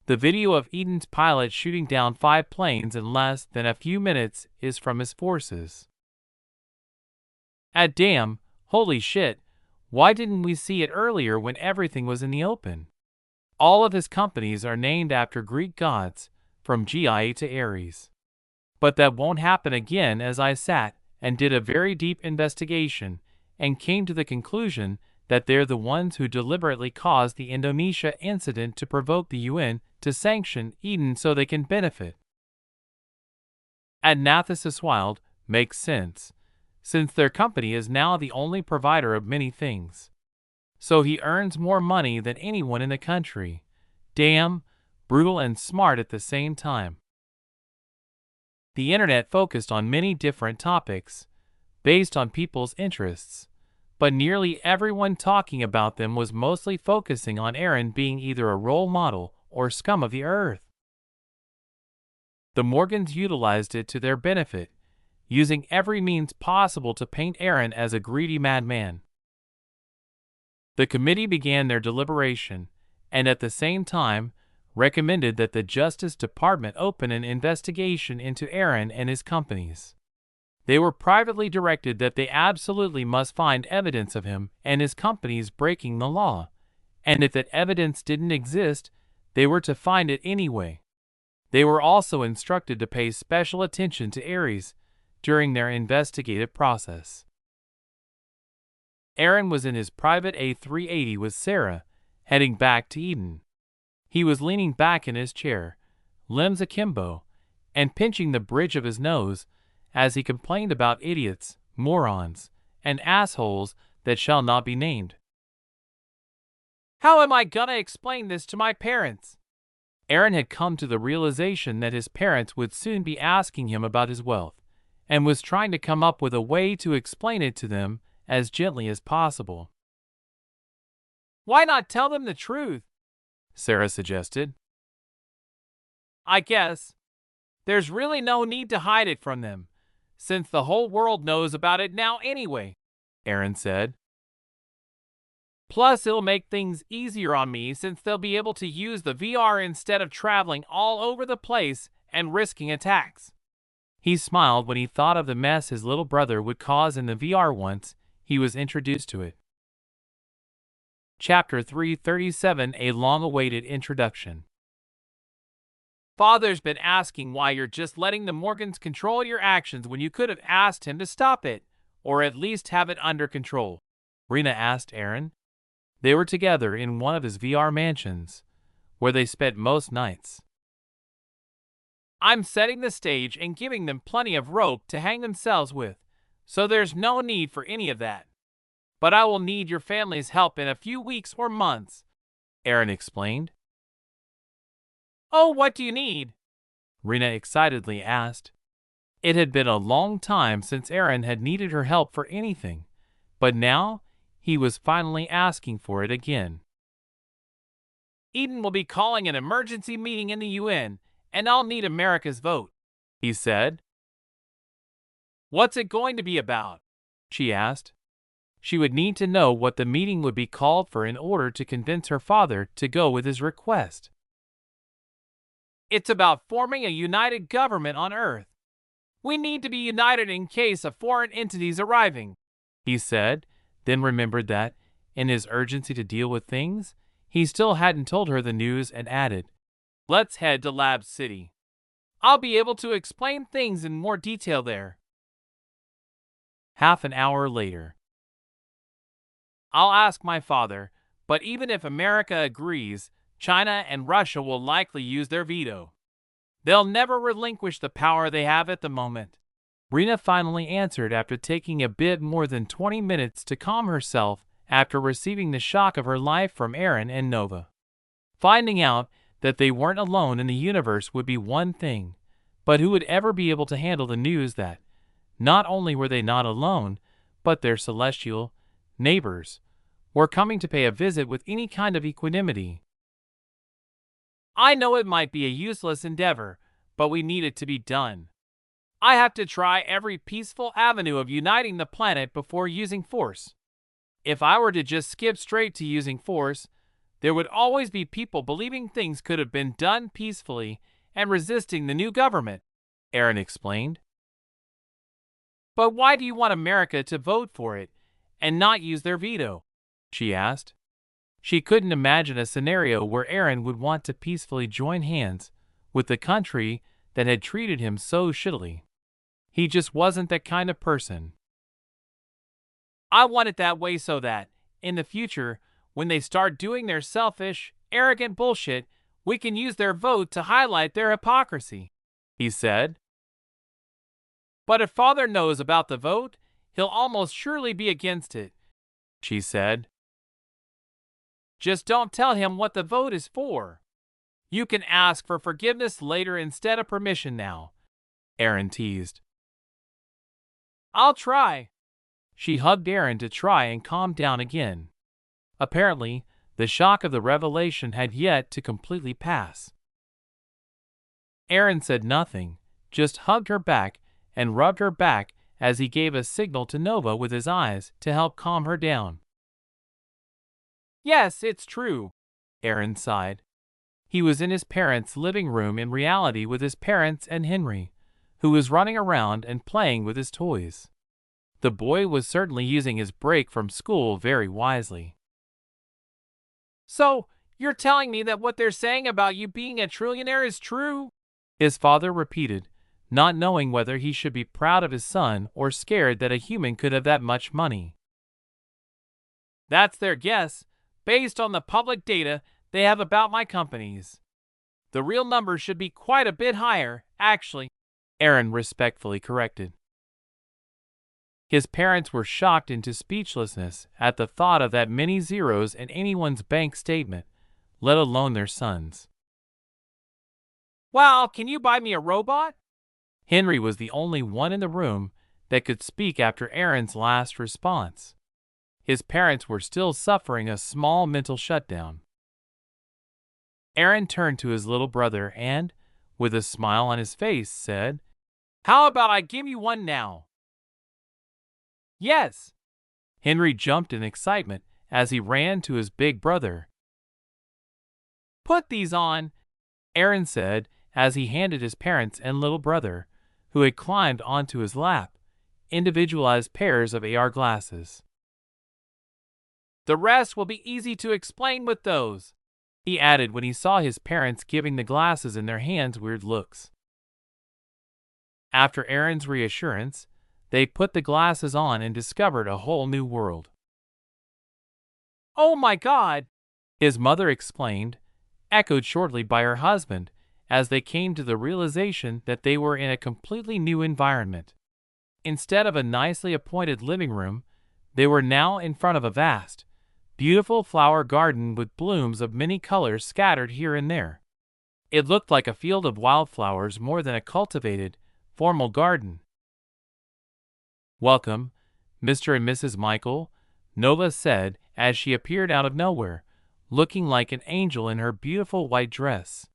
The video of Eden's pilot shooting down 5 planes in less than a few minutes is from his forces. Damn, holy shit, why didn't we see it earlier when everything was in the open? All of his companies are named after Greek gods, from Gaia to Ares. But that won't happen again, as I sat and did a very deep investigation and came to the conclusion that they're the ones who deliberately caused the Indonesia incident to provoke the UN to sanction Eden so they can benefit. Nathaniel Wild makes sense, since their company is now the only provider of many things. So he earns more money than anyone in the country. Damn, brutal and smart at the same time. The internet focused on many different topics, based on people's interests, but nearly everyone talking about them was mostly focusing on Aaron being either a role model or scum of the earth. The Morgans utilized it to their benefit, using every means possible to paint Aaron as a greedy madman. The committee began their deliberation, and at the same time, recommended that the Justice Department open an investigation into Aaron and his companies. They were privately directed that they absolutely must find evidence of him and his companies breaking the law, and if that evidence didn't exist, they were to find it anyway. They were also instructed to pay special attention to Ares during their investigative process. Aaron was in his private A380 with Sarah, heading back to Eden. He was leaning back in his chair, limbs akimbo, and pinching the bridge of his nose as he complained about idiots, morons, and assholes that shall not be named. How am I gonna explain this to my parents? Aaron had come to the realization that his parents would soon be asking him about his wealth, and was trying to come up with a way to explain it to them as gently as possible. Why not tell them the truth? Sarah suggested. I guess there's really no need to hide it from them, since the whole world knows about it now anyway, Aaron said. Plus, it'll make things easier on me since they'll be able to use the VR instead of traveling all over the place and risking attacks. He smiled when he thought of the mess his little brother would cause in the VR once he was introduced to it. Chapter 337, A Long-Awaited Introduction. Father's been asking why you're just letting the Morgans control your actions when you could have asked him to stop it, or at least have it under control, Rena asked Aaron. They were together in one of his VR mansions, where they spent most nights. I'm setting the stage and giving them plenty of rope to hang themselves with, so there's no need for any of that. But I will need your family's help in a few weeks or months, Aaron explained. Oh, what do you need? Rena excitedly asked. It had been a long time since Aaron had needed her help for anything, but now he was finally asking for it again. Eden will be calling an emergency meeting in the UN, and I'll need America's vote, he said. What's it going to be about? She asked. She would need to know what the meeting would be called for in order to convince her father to go with his request. It's about forming a united government on Earth. We need to be united in case of foreign entities arriving, he said, then remembered that, in his urgency to deal with things, he still hadn't told her the news and added, Let's head to Lab City. I'll be able to explain things in more detail there. Half an hour later. I'll ask my father, but even if America agrees, China and Russia will likely use their veto. They'll never relinquish the power they have at the moment. Rena finally answered after taking a bit more than 20 minutes to calm herself after receiving the shock of her life from Aaron and Nova. Finding out that they weren't alone in the universe would be one thing, but who would ever be able to handle the news that not only were they not alone, but their celestial neighbors were coming to pay a visit with any kind of equanimity. I know it might be a useless endeavor, but we need it to be done. I have to try every peaceful avenue of uniting the planet before using force. If I were to just skip straight to using force, there would always be people believing things could have been done peacefully and resisting the new government, Aaron explained. But why do you want America to vote for it and not use their veto? She asked. She couldn't imagine a scenario where Aaron would want to peacefully join hands with the country that had treated him so shittily. He just wasn't that kind of person. I want it that way so that, in the future, when they start doing their selfish, arrogant bullshit, we can use their vote to highlight their hypocrisy, he said. But if Father knows about the vote, he'll almost surely be against it, she said. Just don't tell him what the vote is for. You can ask for forgiveness later instead of permission now, Aaron teased. I'll try. She hugged Aaron to try and calm down again. Apparently, the shock of the revelation had yet to completely pass. Aaron said nothing, just hugged her back and rubbed her back as he gave a signal to Nova with his eyes to help calm her down. Yes, it's true, Aaron sighed. He was in his parents' living room in reality with his parents and Henry, who was running around and playing with his toys. The boy was certainly using his break from school very wisely. So, you're telling me that what they're saying about you being a trillionaire is true? His father repeated, not knowing whether he should be proud of his son or scared that a human could have that much money. That's their guess, based on the public data they have about my companies. The real number should be quite a bit higher, actually, Aaron respectfully corrected. His parents were shocked into speechlessness at the thought of that many zeros in anyone's bank statement, let alone their son's. Well, can you buy me a robot? Henry was the only one in the room that could speak after Aaron's last response. His parents were still suffering a small mental shutdown. Aaron turned to his little brother and, with a smile on his face, said, How about I give you one now? Yes! Henry jumped in excitement as he ran to his big brother. Put these on, Aaron said as he handed his parents and little brother, who had climbed onto his lap, individualized pairs of AR glasses. The rest will be easy to explain with those," he added when he saw his parents giving the glasses in their hands weird looks. After Aaron's reassurance, they put the glasses on and discovered a whole new world. "Oh my God!" his mother explained, echoed shortly by her husband, as they came to the realization that they were in a completely new environment. Instead of a nicely appointed living room, they were now in front of a vast, beautiful flower garden with blooms of many colors scattered here and there. It looked like a field of wildflowers more than a cultivated, formal garden. "Welcome, Mr. and Mrs. Michael," Nova said as she appeared out of nowhere, looking like an angel in her beautiful white dress.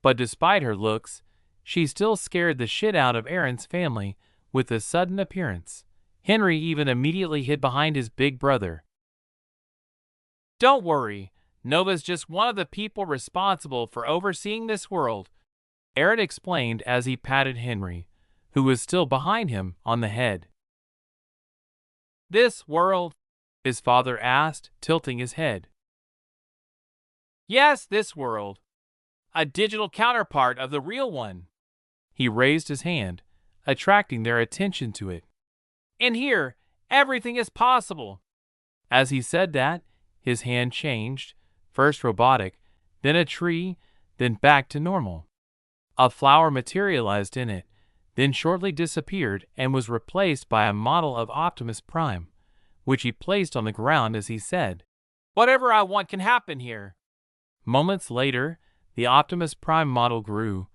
But despite her looks, she still scared the shit out of Aaron's family with the sudden appearance. Henry even immediately hid behind his big brother. "Don't worry, Nova's just one of the people responsible for overseeing this world," Aaron explained as he patted Henry, who was still behind him, on the head. "This world?" his father asked, tilting his head. "Yes, this world. A digital counterpart of the real one." He raised his hand, attracting their attention to it. "In here, everything is possible." As he said that, his hand changed, first robotic, then a tree, then back to normal. A flower materialized in it, then shortly disappeared and was replaced by a model of Optimus Prime, which he placed on the ground as he said, "Whatever I want can happen here." Moments later, the Optimus Prime model grew,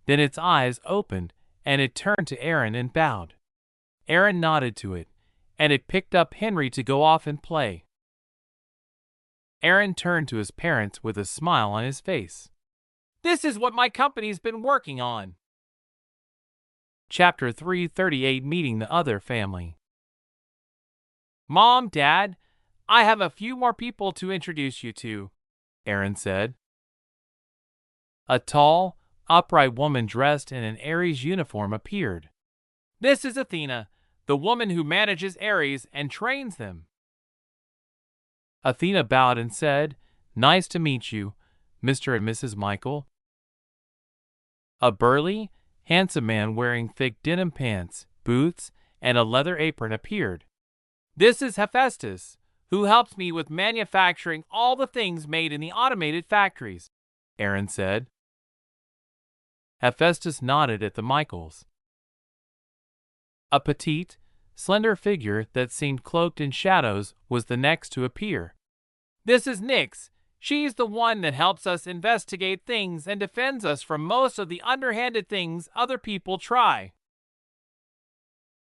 then its eyes opened and it turned to Aaron and bowed. Aaron nodded to it, and it picked up Henry to go off and play. Aaron turned to his parents with a smile on his face. "This is what my company's been working on." Chapter 338, Meeting the Other Family. "Mom, Dad, I have a few more people to introduce you to," Aaron said. A tall, upright woman dressed in an Ares uniform appeared. "This is Athena, the woman who manages Ares and trains them." Athena bowed and said, "Nice to meet you, Mr. and Mrs. Michael." A burly, handsome man wearing thick denim pants, boots, and a leather apron appeared. "This is Hephaestus, who helps me with manufacturing all the things made in the automated factories," Aaron said. Hephaestus nodded at the Michaels. A petite, slender figure that seemed cloaked in shadows was the next to appear. "This is Nyx. She's the one that helps us investigate things and defends us from most of the underhanded things other people try."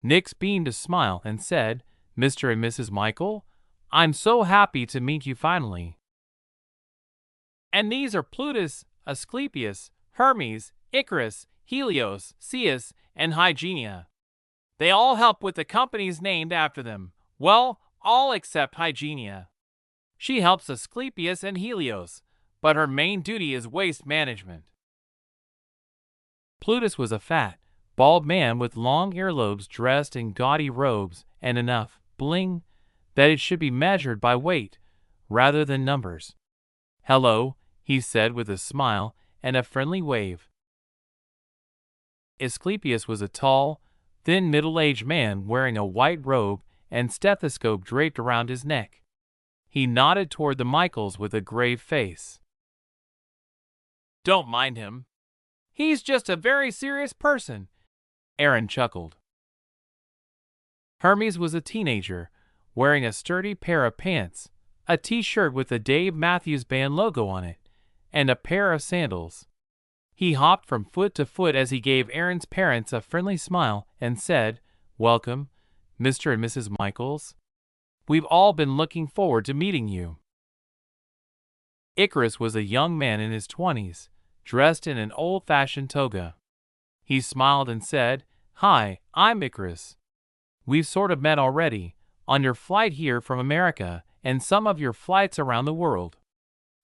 Nyx beamed a smile and said, "Mr. and Mrs. Michael, I'm so happy to meet you finally." "And these are Plutus, Asclepius, Hermes, Icarus, Helios, Ceus, and Hygienia. They all help with the companies named after them. Well, all except Hygienia. She helps Asclepius and Helios, but her main duty is waste management." Plutus was a fat, bald man with long earlobes dressed in gaudy robes and enough bling that it should be measured by weight rather than numbers. "Hello," he said with a smile and a friendly wave. Asclepius was a tall, thin middle-aged man wearing a white robe and stethoscope draped around his neck. He nodded toward the Michaels with a grave face. "Don't mind him. He's just a very serious person," Aaron chuckled. Hermes was a teenager, wearing a sturdy pair of pants, a t-shirt with the Dave Matthews Band logo on it, and a pair of sandals. He hopped from foot to foot as he gave Aaron's parents a friendly smile and said, "Welcome, Mr. and Mrs. Michaels. We've all been looking forward to meeting you." Icarus was a young man in his 20s, dressed in an old-fashioned toga. He smiled and said, "Hi, I'm Icarus. We've sort of met already, on your flight here from America and some of your flights around the world.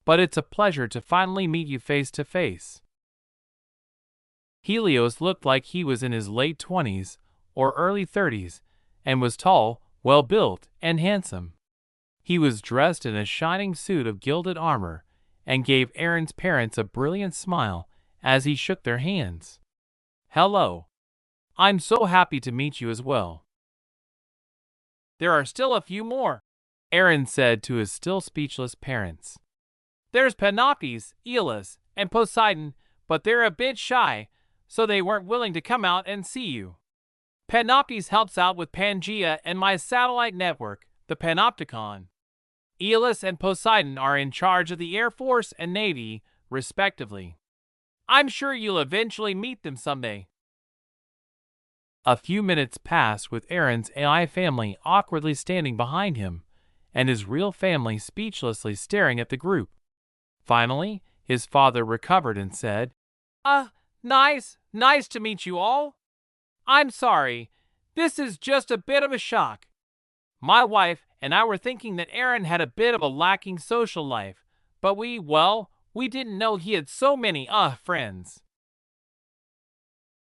But it's a pleasure to finally meet you face to face." Helios looked like he was in his late 20s or early 30s and was tall, well-built, and handsome. He was dressed in a shining suit of gilded armor and gave Aaron's parents a brilliant smile as he shook their hands. "Hello. I'm so happy to meet you as well." "There are still a few more," Aaron said to his still speechless parents. "There's Panoptes, Aeolus, and Poseidon, but they're a bit shy, so they weren't willing to come out and see you. Panoptes helps out with Pangaea and my satellite network, the Panopticon. Aeolus and Poseidon are in charge of the Air Force and Navy, respectively. I'm sure you'll eventually meet them someday." A few minutes passed with Aaron's AI family awkwardly standing behind him, and his real family speechlessly staring at the group. Finally, his father recovered and said, Nice to meet you all. I'm sorry, this is just a bit of a shock. My wife and I were thinking that Aaron had a bit of a lacking social life, but we didn't know he had so many, friends."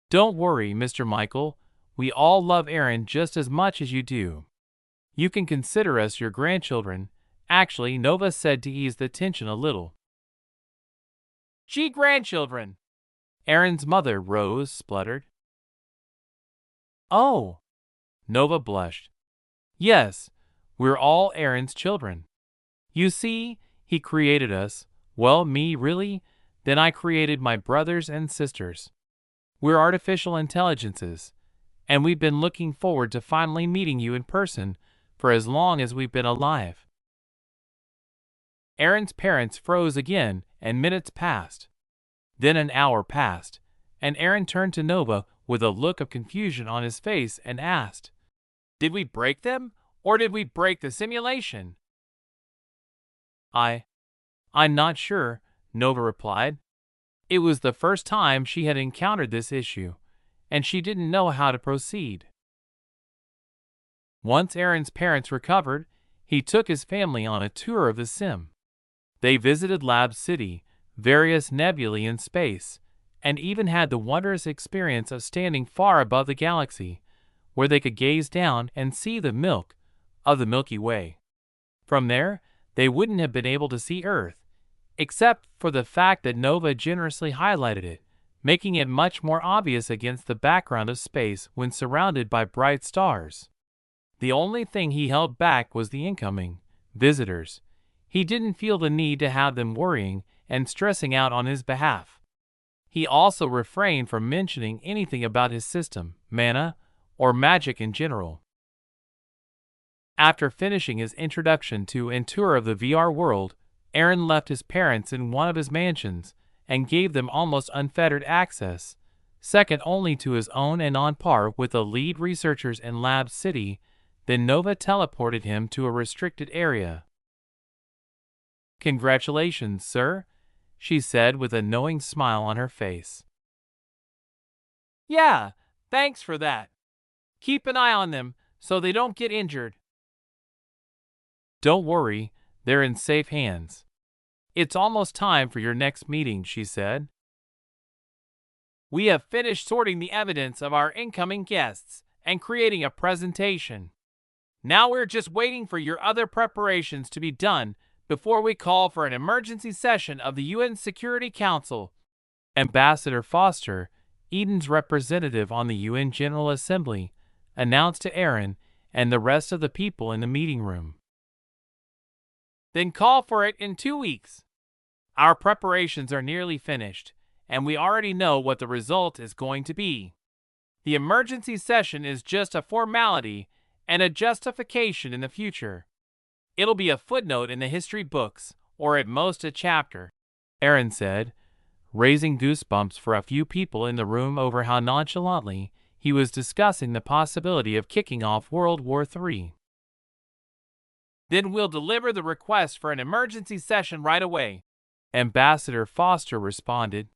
"Don't worry, Mr. Michael. We all love Aaron just as much as you do. You can consider us your grandchildren," actually, Nova said to ease the tension a little. "Gee, grandchildren!" Aaron's mother, Rose, spluttered. "Oh!" Nova blushed. "Yes, we're all Aaron's children. You see, he created us, well, me really, then I created my brothers and sisters. We're artificial intelligences, and we've been looking forward to finally meeting you in person for as long as we've been alive." Aaron's parents froze again, and minutes passed. Then an hour passed, and Aaron turned to Nova with a look of confusion on his face and asked, "Did we break them, or did we break the simulation?" I'm not sure," Nova replied. It was the first time she had encountered this issue, and she didn't know how to proceed. Once Aaron's parents recovered, he took his family on a tour of the sim. They visited Lab City, various nebulae in space, and even had the wondrous experience of standing far above the galaxy, where they could gaze down and see the milk of the Milky Way. From there, they wouldn't have been able to see Earth, except for the fact that Nova generously highlighted it, making it much more obvious against the background of space when surrounded by bright stars. The only thing he held back was the incoming visitors. He didn't feel the need to have them worrying and stressing out on his behalf. He also refrained from mentioning anything about his system, mana, or magic in general. After finishing his introduction to and tour of the VR world, Aaron left his parents in one of his mansions and gave them almost unfettered access, second only to his own and on par with the lead researchers in Lab City. Then Nova teleported him to a restricted area. "Congratulations, sir," she said with a knowing smile on her face. "Yeah, thanks for that. Keep an eye on them so they don't get injured." "Don't worry, they're in safe hands. It's almost time for your next meeting," she said. "We have finished sorting the evidence of our incoming guests and creating a presentation. Now we're just waiting for your other preparations to be done before we call for an emergency session of the UN Security Council." Ambassador Foster, Eden's representative on the UN General Assembly, announced to Aaron and the rest of the people in the meeting room. "Then call for it in 2 weeks. Our preparations are nearly finished, and we already know what the result is going to be. The emergency session is just a formality and a justification in the future. It'll be a footnote in the history books, or at most a chapter," Aaron said, raising goosebumps for a few people in the room over how nonchalantly he was discussing the possibility of kicking off World War III. "Then we'll deliver the request for an emergency session right away," Ambassador Foster responded.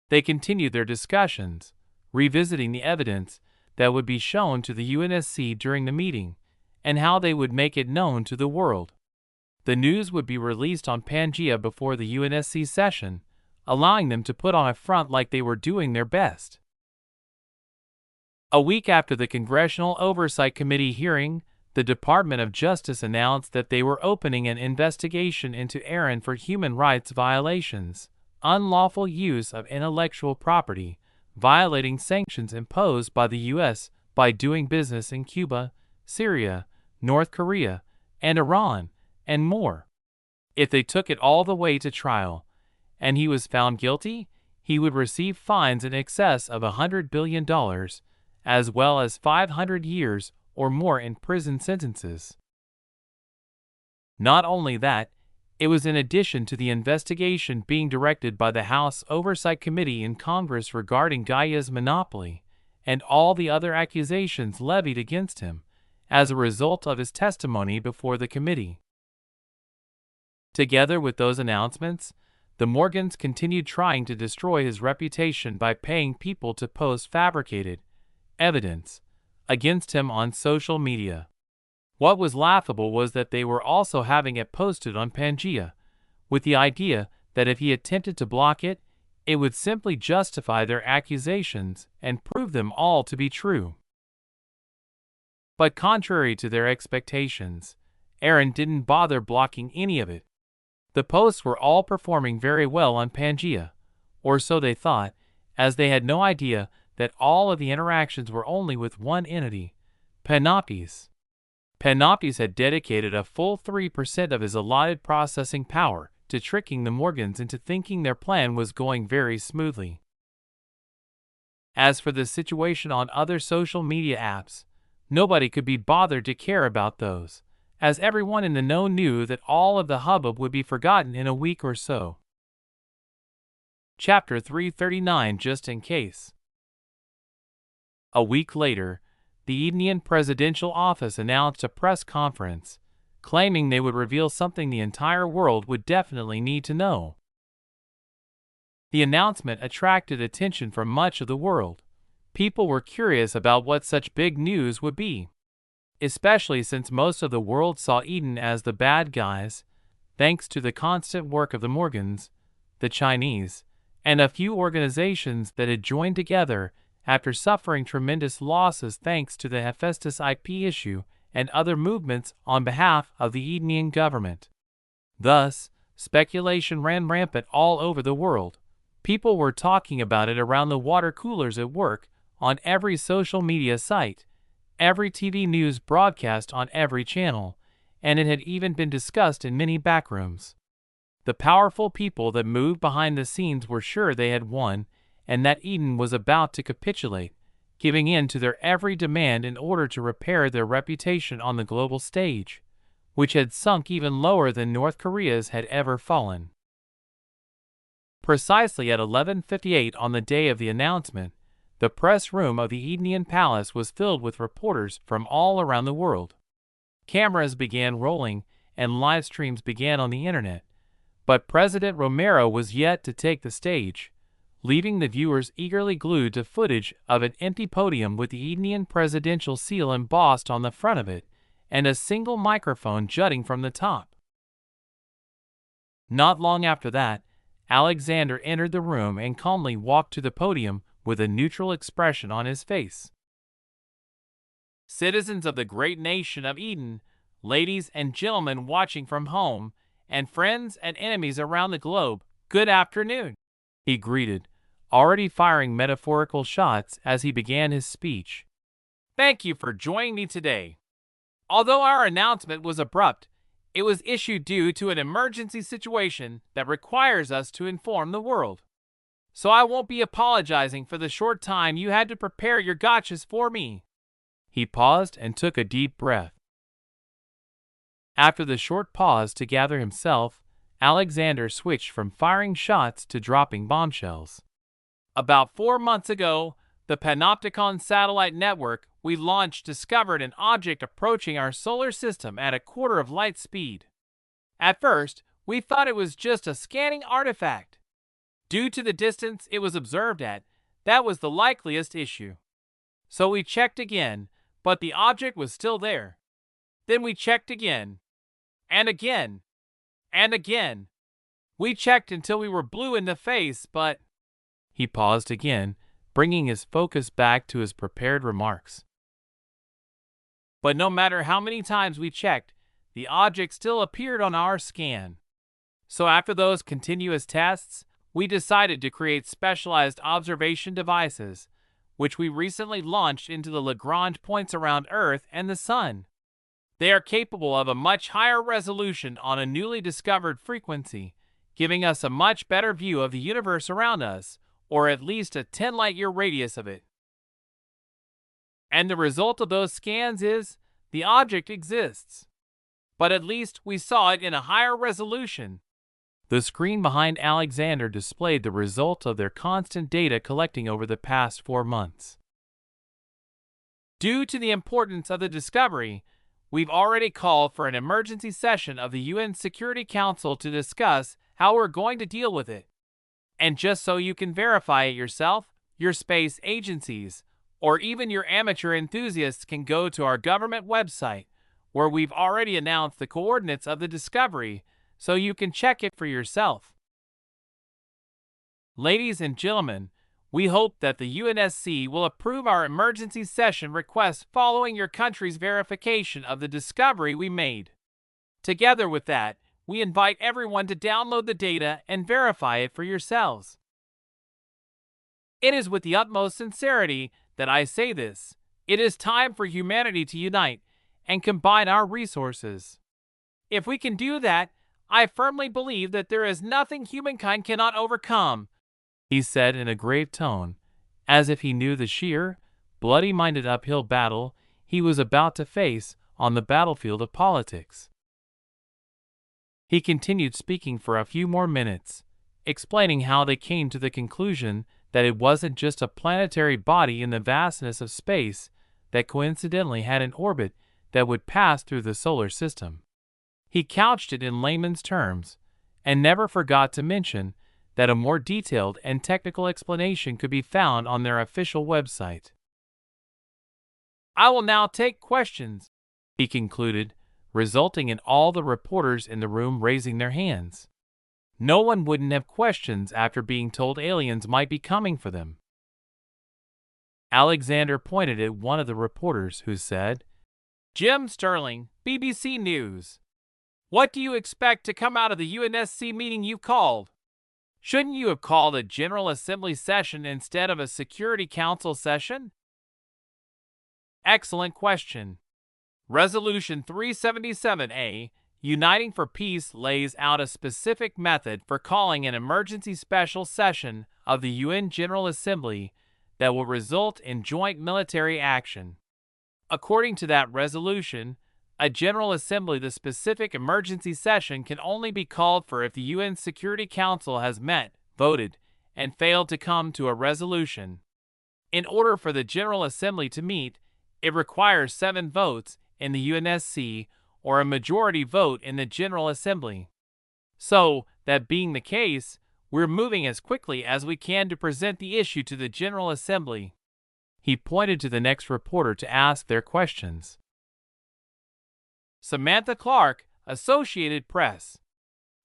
They continued their discussions, revisiting the evidence that would be shown to the UNSC during the meeting, and how they would make it known to the world. The news would be released on Pangaea before the UNSC session, allowing them to put on a front like they were doing their best. A week after the Congressional Oversight Committee hearing, the Department of Justice announced that they were opening an investigation into Aaron for human rights violations, unlawful use of intellectual property, violating sanctions imposed by the U.S. by doing business in Cuba, Syria, North Korea, and Iran, and more. If they took it all the way to trial, and he was found guilty, he would receive fines in excess of $100 billion, as well as 500 years or more in prison sentences. Not only that, it was in addition to the investigation being directed by the House Oversight Committee in Congress regarding Gaia's monopoly, and all the other accusations levied against him, as a result of his testimony before the committee. Together with those announcements, the Morgans continued trying to destroy his reputation by paying people to post fabricated evidence against him on social media. What was laughable was that they were also having it posted on Pangea, with the idea that if he attempted to block it, it would simply justify their accusations and prove them all to be true. But contrary to their expectations, Aaron didn't bother blocking any of it. The posts were all performing very well on Pangea, or so they thought, as they had no idea that all of the interactions were only with one entity, Panoptes. Panoptes had dedicated a full 3% of his allotted processing power to tricking the Morgans into thinking their plan was going very smoothly. As for the situation on other social media apps, nobody could be bothered to care about those, as everyone in the know knew that all of the hubbub would be forgotten in a week or so. Chapter 339, Just in Case. A week later, the Edenian Presidential Office announced a press conference, claiming they would reveal something the entire world would definitely need to know. The announcement attracted attention from much of the world. People were curious about what such big news would be, especially since most of the world saw Eden as the bad guys, thanks to the constant work of the Morgans, the Chinese, and a few organizations that had joined together after suffering tremendous losses thanks to the Hephaestus IP issue and other movements on behalf of the Edenian government. Thus, speculation ran rampant all over the world. People were talking about it around the water coolers at work, on every social media site, every TV news broadcast on every channel, and it had even been discussed in many backrooms. The powerful people that moved behind the scenes were sure they had won, and that Eden was about to capitulate, giving in to their every demand in order to repair their reputation on the global stage, which had sunk even lower than North Korea's had ever fallen. Precisely at 11:58 on the day of the announcement, the press room of the Edenian Palace was filled with reporters from all around the world. Cameras began rolling and live streams began on the internet, but President Romero was yet to take the stage, leaving the viewers eagerly glued to footage of an empty podium with the Edenian presidential seal embossed on the front of it and a single microphone jutting from the top. Not long after that, Alexander entered the room and calmly walked to the podium with a neutral expression on his face. Citizens of the great nation of Eden, ladies and gentlemen watching from home, and friends and enemies around the globe, good afternoon, he greeted, already firing metaphorical shots as he began his speech. Thank you for joining me today. Although our announcement was abrupt, it was issued due to an emergency situation that requires us to inform the world. So I won't be apologizing for the short time you had to prepare your gotchas for me. He paused and took a deep breath. After the short pause to gather himself, Alexander switched from firing shots to dropping bombshells. About 4 months ago, the Panopticon satellite network we launched discovered an object approaching our solar system at a quarter of light speed. At first, we thought it was just a scanning artifact. Due to the distance it was observed at, that was the likeliest issue. So we checked again, but the object was still there. Then we checked again. And again. And again. We checked until we were blue in the face, but... He paused again, bringing his focus back to his prepared remarks. But no matter how many times we checked, the object still appeared on our scan. So after those continuous tests, we decided to create specialized observation devices, which we recently launched into the Lagrange points around Earth and the Sun. They are capable of a much higher resolution on a newly discovered frequency, giving us a much better view of the universe around us, or at least a 10 light-year radius of it. And the result of those scans is the object exists. But at least we saw it in a higher resolution. The screen behind Alexander displayed the result of their constant data collecting over the past 4 months. Due to the importance of the discovery, we've already called for an emergency session of the UN Security Council to discuss how we're going to deal with it. And just so you can verify it yourself, your space agencies, or even your amateur enthusiasts can go to our government website, where we've already announced the coordinates of the discovery, so you can check it for yourself. Ladies and gentlemen, we hope that the UNSC will approve our emergency session request following your country's verification of the discovery we made. Together with that, we invite everyone to download the data and verify it for yourselves. It is with the utmost sincerity that I say this. It is time for humanity to unite and combine our resources. If we can do that, I firmly believe that there is nothing humankind cannot overcome, he said in a grave tone, as if he knew the sheer, bloody-minded uphill battle he was about to face on the battlefield of politics. He continued speaking for a few more minutes, explaining how they came to the conclusion that it wasn't just a planetary body in the vastness of space that coincidentally had an orbit that would pass through the solar system. He couched it in layman's terms, and never forgot to mention that a more detailed and technical explanation could be found on their official website. I will now take questions, he concluded, resulting in all the reporters in the room raising their hands. No one wouldn't have questions after being told aliens might be coming for them. Alexander pointed at one of the reporters who said, "Jim Sterling, BBC News. What do you expect to come out of the UNSC meeting you called? Shouldn't you have called a General Assembly session instead of a Security Council session?" Excellent question. Resolution 377A, Uniting for Peace, lays out a specific method for calling an emergency special session of the UN General Assembly that will result in joint military action. According to that resolution, a General Assembly, the specific emergency session, can only be called for if the UN Security Council has met, voted, and failed to come to a resolution. In order for the General Assembly to meet, it requires 7 votes in the UNSC or a majority vote in the General Assembly. So, that being the case, we're moving as quickly as we can to present the issue to the General Assembly. He pointed to the next reporter to ask their questions. Samantha Clark, Associated Press.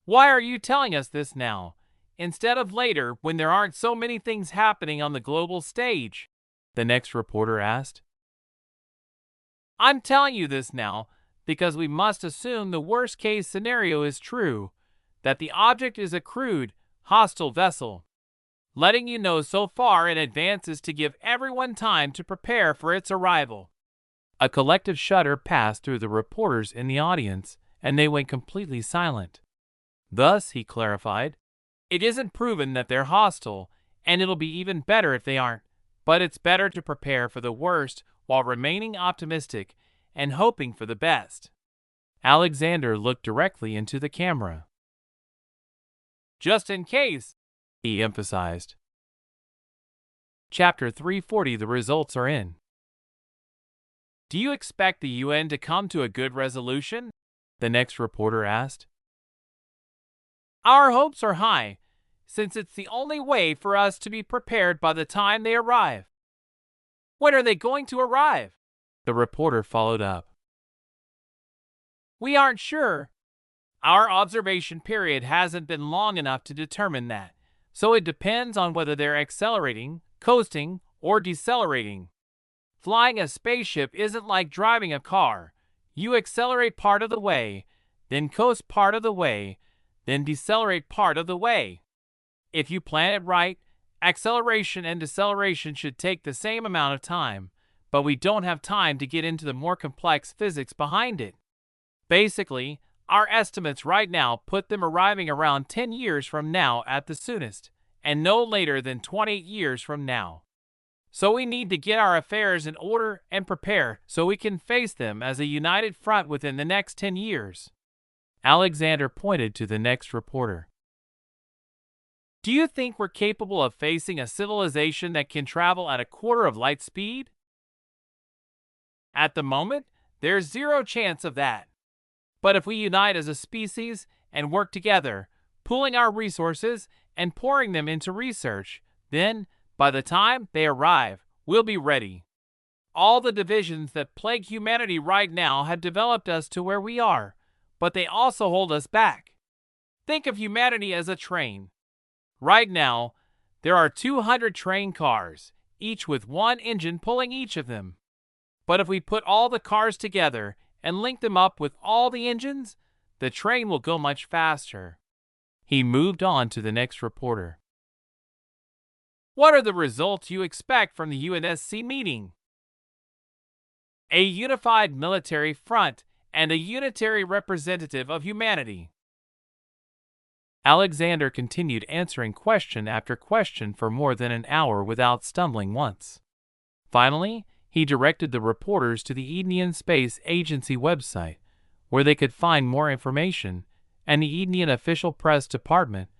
Why are you telling us this now, instead of later when there aren't so many things happening on the global stage? The next reporter asked. I'm telling you this now because we must assume the worst-case scenario is true, that the object is a crewed, hostile vessel. Letting you know so far in advance is to give everyone time to prepare for its arrival. A collective shudder passed through the reporters in the audience, and they went completely silent. Thus, he clarified, it isn't proven that they're hostile, and it'll be even better if they aren't, but it's better to prepare for the worst while remaining optimistic and hoping for the best. Alexander looked directly into the camera. Just in case, he emphasized. Chapter 340, the results are in. Do you expect the UN to come to a good resolution? The next reporter asked. Our hopes are high, since it's the only way for us to be prepared by the time they arrive. When are they going to arrive? The reporter followed up. We aren't sure. Our observation period hasn't been long enough to determine that, so it depends on whether they're accelerating, coasting, or decelerating. Flying a spaceship isn't like driving a car. You accelerate part of the way, then coast part of the way, then decelerate part of the way. If you plan it right, acceleration and deceleration should take the same amount of time, but we don't have time to get into the more complex physics behind it. Basically, our estimates right now put them arriving around 10 years from now at the soonest, and no later than 28 years from now. So we need to get our affairs in order and prepare so we can face them as a united front within the next 10 years. Alexander pointed to the next reporter. Do you think we're capable of facing a civilization that can travel at a quarter of light speed? At the moment, there's zero chance of that. But if we unite as a species and work together, pooling our resources and pouring them into research, then, by the time they arrive, we'll be ready. All the divisions that plague humanity right now have developed us to where we are, but they also hold us back. Think of humanity as a train. Right now, there are 200 train cars, each with one engine pulling each of them. But if we put all the cars together and link them up with all the engines, the train will go much faster. He moved on to the next reporter. What are the results you expect from the UNSC meeting? A unified military front and a unitary representative of humanity. Alexander continued answering question after question for more than an hour without stumbling once. Finally, he directed the reporters to the Edenian Space Agency website, where they could find more information, and the Edenian official press department,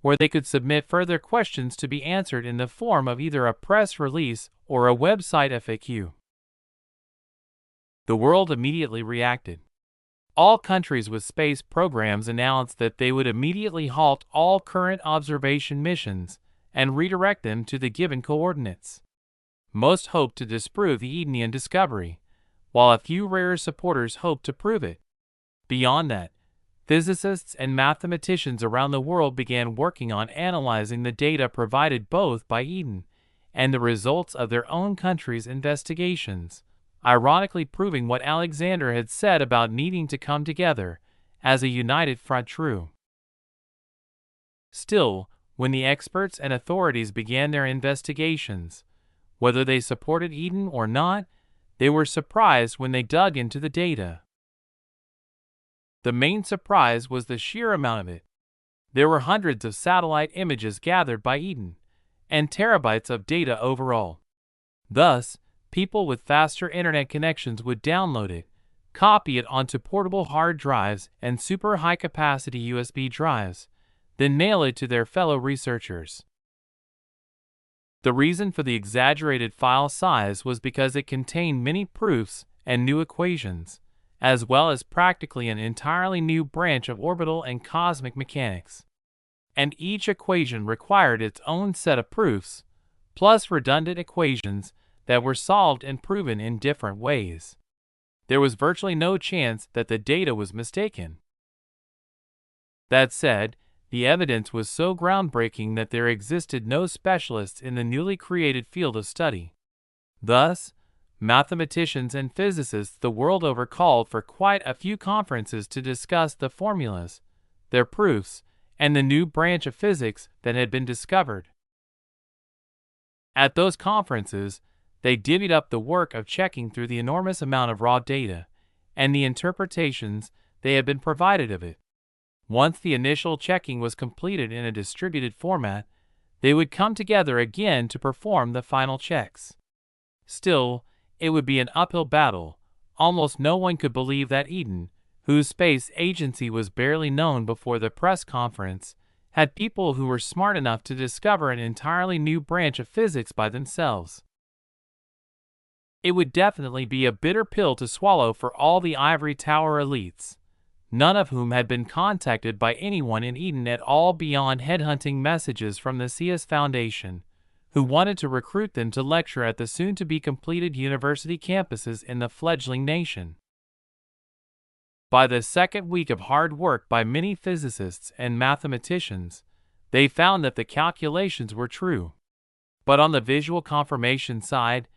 where they could submit further questions to be answered in the form of either a press release or a website FAQ. The world immediately reacted. All countries with space programs announced that they would immediately halt all current observation missions and redirect them to the given coordinates. Most hoped to disprove the Edenian discovery, while a few rare supporters hoped to prove it. Beyond that, physicists and mathematicians around the world began working on analyzing the data provided both by Eden and the results of their own country's investigations, ironically proving what Alexander had said about needing to come together as a united front true. Still, when the experts and authorities began their investigations, whether they supported Eden or not, they were surprised when they dug into the data. The main surprise was the sheer amount of it. There were hundreds of satellite images gathered by Eden, and terabytes of data overall. Thus, people with faster internet connections would download it, copy it onto portable hard drives and super high-capacity USB drives, then mail it to their fellow researchers. The reason for the exaggerated file size was because it contained many proofs and new equations, as well as practically an entirely new branch of orbital and cosmic mechanics. And each equation required its own set of proofs, plus redundant equations that were solved and proven in different ways. There was virtually no chance that the data was mistaken. That said, the evidence was so groundbreaking that there existed no specialists in the newly created field of study. Thus, mathematicians and physicists the world over called for quite a few conferences to discuss the formulas, their proofs, and the new branch of physics that had been discovered. At those conferences, they divvied up the work of checking through the enormous amount of raw data and the interpretations they had been provided of it. Once the initial checking was completed in a distributed format, they would come together again to perform the final checks. Still, it would be an uphill battle. Almost no one could believe that Eden, whose space agency was barely known before the press conference, had people who were smart enough to discover an entirely new branch of physics by themselves. It would definitely be a bitter pill to swallow for all the ivory tower elites, none of whom had been contacted by anyone in Eden at all beyond headhunting messages from the CS Foundation, who wanted to recruit them to lecture at the soon-to-be-completed university campuses in the fledgling nation. By the second week of hard work by many physicists and mathematicians, they found that the calculations were true. But on the visual confirmation side,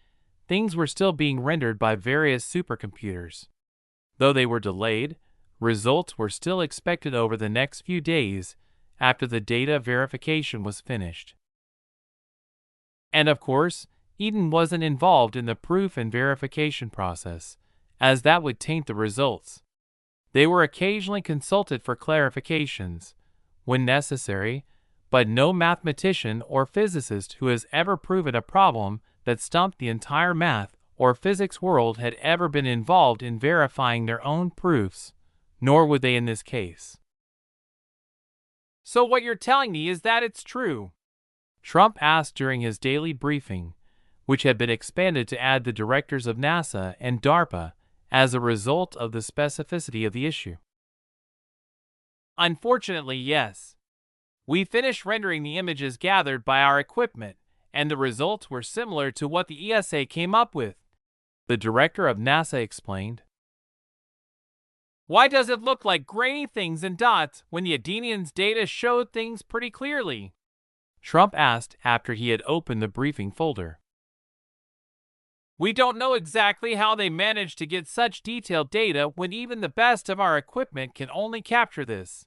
things were still being rendered by various supercomputers. Though they were delayed, results were still expected over the next few days after the data verification was finished. And of course, Eden wasn't involved in the proof and verification process, as that would taint the results. They were occasionally consulted for clarifications, when necessary, but no mathematician or physicist who has ever proven a problem that stumped the entire math or physics world had ever been involved in verifying their own proofs, nor would they in this case. So what you're telling me is that it's true? Trump asked during his daily briefing, which had been expanded to add the directors of NASA and DARPA as a result of the specificity of the issue. Unfortunately, yes. We finished rendering the images gathered by our equipment, and the results were similar to what the ESA came up with, the director of NASA explained. Why does it look like grainy things and dots when the Edenians' data showed things pretty clearly? Trump asked after he had opened the briefing folder. We don't know exactly how they managed to get such detailed data when even the best of our equipment can only capture this.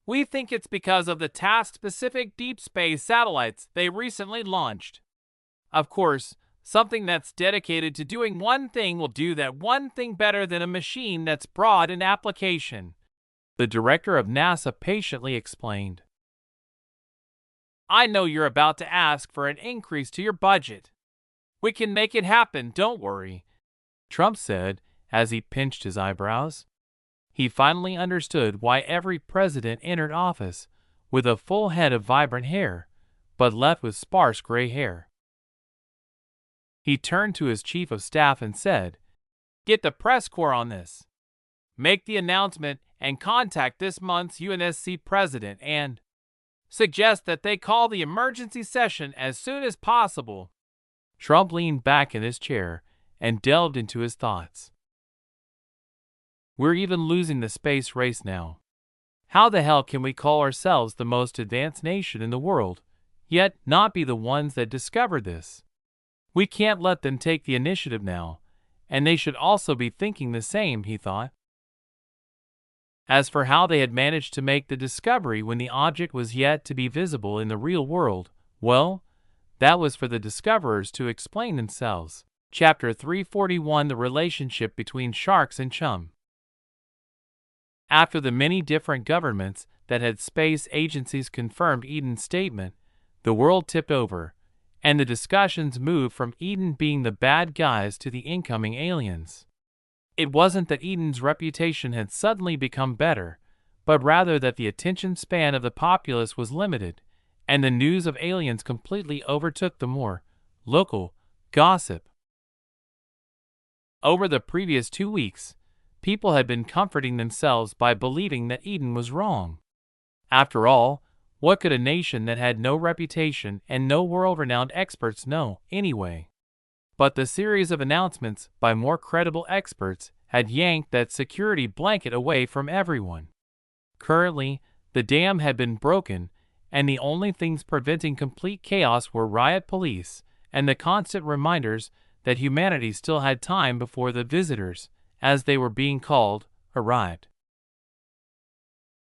We think it's because of the task-specific deep space satellites they recently launched. Of course, something that's dedicated to doing one thing will do that one thing better than a machine that's broad in application, the director of NASA patiently explained. I know you're about to ask for an increase to your budget. We can make it happen, don't worry, Trump said as he pinched his eyebrows. He finally understood why every president entered office with a full head of vibrant hair, but left with sparse gray hair. He turned to his chief of staff and said, "Get the press corps on this. Make the announcement and contact this month's UNSC president and suggest that they call the emergency session as soon as possible." Trump leaned back in his chair and delved into his thoughts. We're even losing the space race now. How the hell can we call ourselves the most advanced nation in the world, yet not be the ones that discovered this? We can't let them take the initiative now, and they should also be thinking the same, he thought. As for how they had managed to make the discovery when the object was yet to be visible in the real world, well, that was for the discoverers to explain themselves. Chapter 341: The Relationship Between Sharks and Chum. After the many different governments that had space agencies confirmed Eden's statement, the world tipped over, and the discussions moved from Eden being the bad guys to the incoming aliens. It wasn't that Eden's reputation had suddenly become better, but rather that the attention span of the populace was limited, and the news of aliens completely overtook the more local gossip. Over the previous 2 weeks, people had been comforting themselves by believing that Eden was wrong. After all, what could a nation that had no reputation and no world-renowned experts know, anyway? But the series of announcements by more credible experts had yanked that security blanket away from everyone. Currently, the dam had been broken, and the only things preventing complete chaos were riot police and the constant reminders that humanity still had time before the visitors, as they were being called, arrived.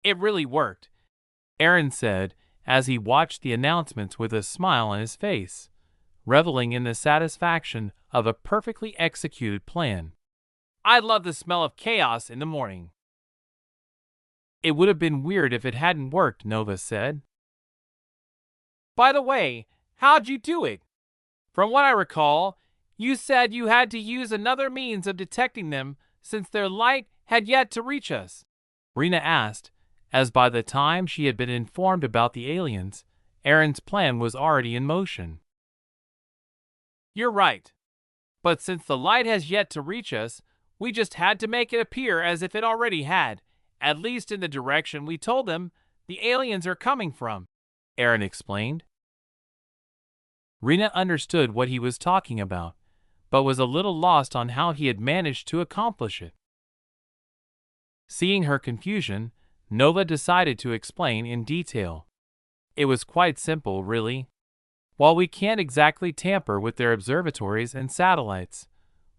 It really worked, Aaron said as he watched the announcements with a smile on his face, reveling in the satisfaction of a perfectly executed plan. I love the smell of chaos in the morning. It would have been weird if it hadn't worked, Nova said. By the way, how'd you do it? From what I recall, you said you had to use another means of detecting them since their light had yet to reach us, Rena asked, as by the time she had been informed about the aliens, Aaron's plan was already in motion. You're right. But since the light has yet to reach us, we just had to make it appear as if it already had, at least in the direction we told them the aliens are coming from, Aaron explained. Rena understood what he was talking about, but was a little lost on how he had managed to accomplish it. Seeing her confusion, Nova decided to explain in detail. It was quite simple, really. While we can't exactly tamper with their observatories and satellites,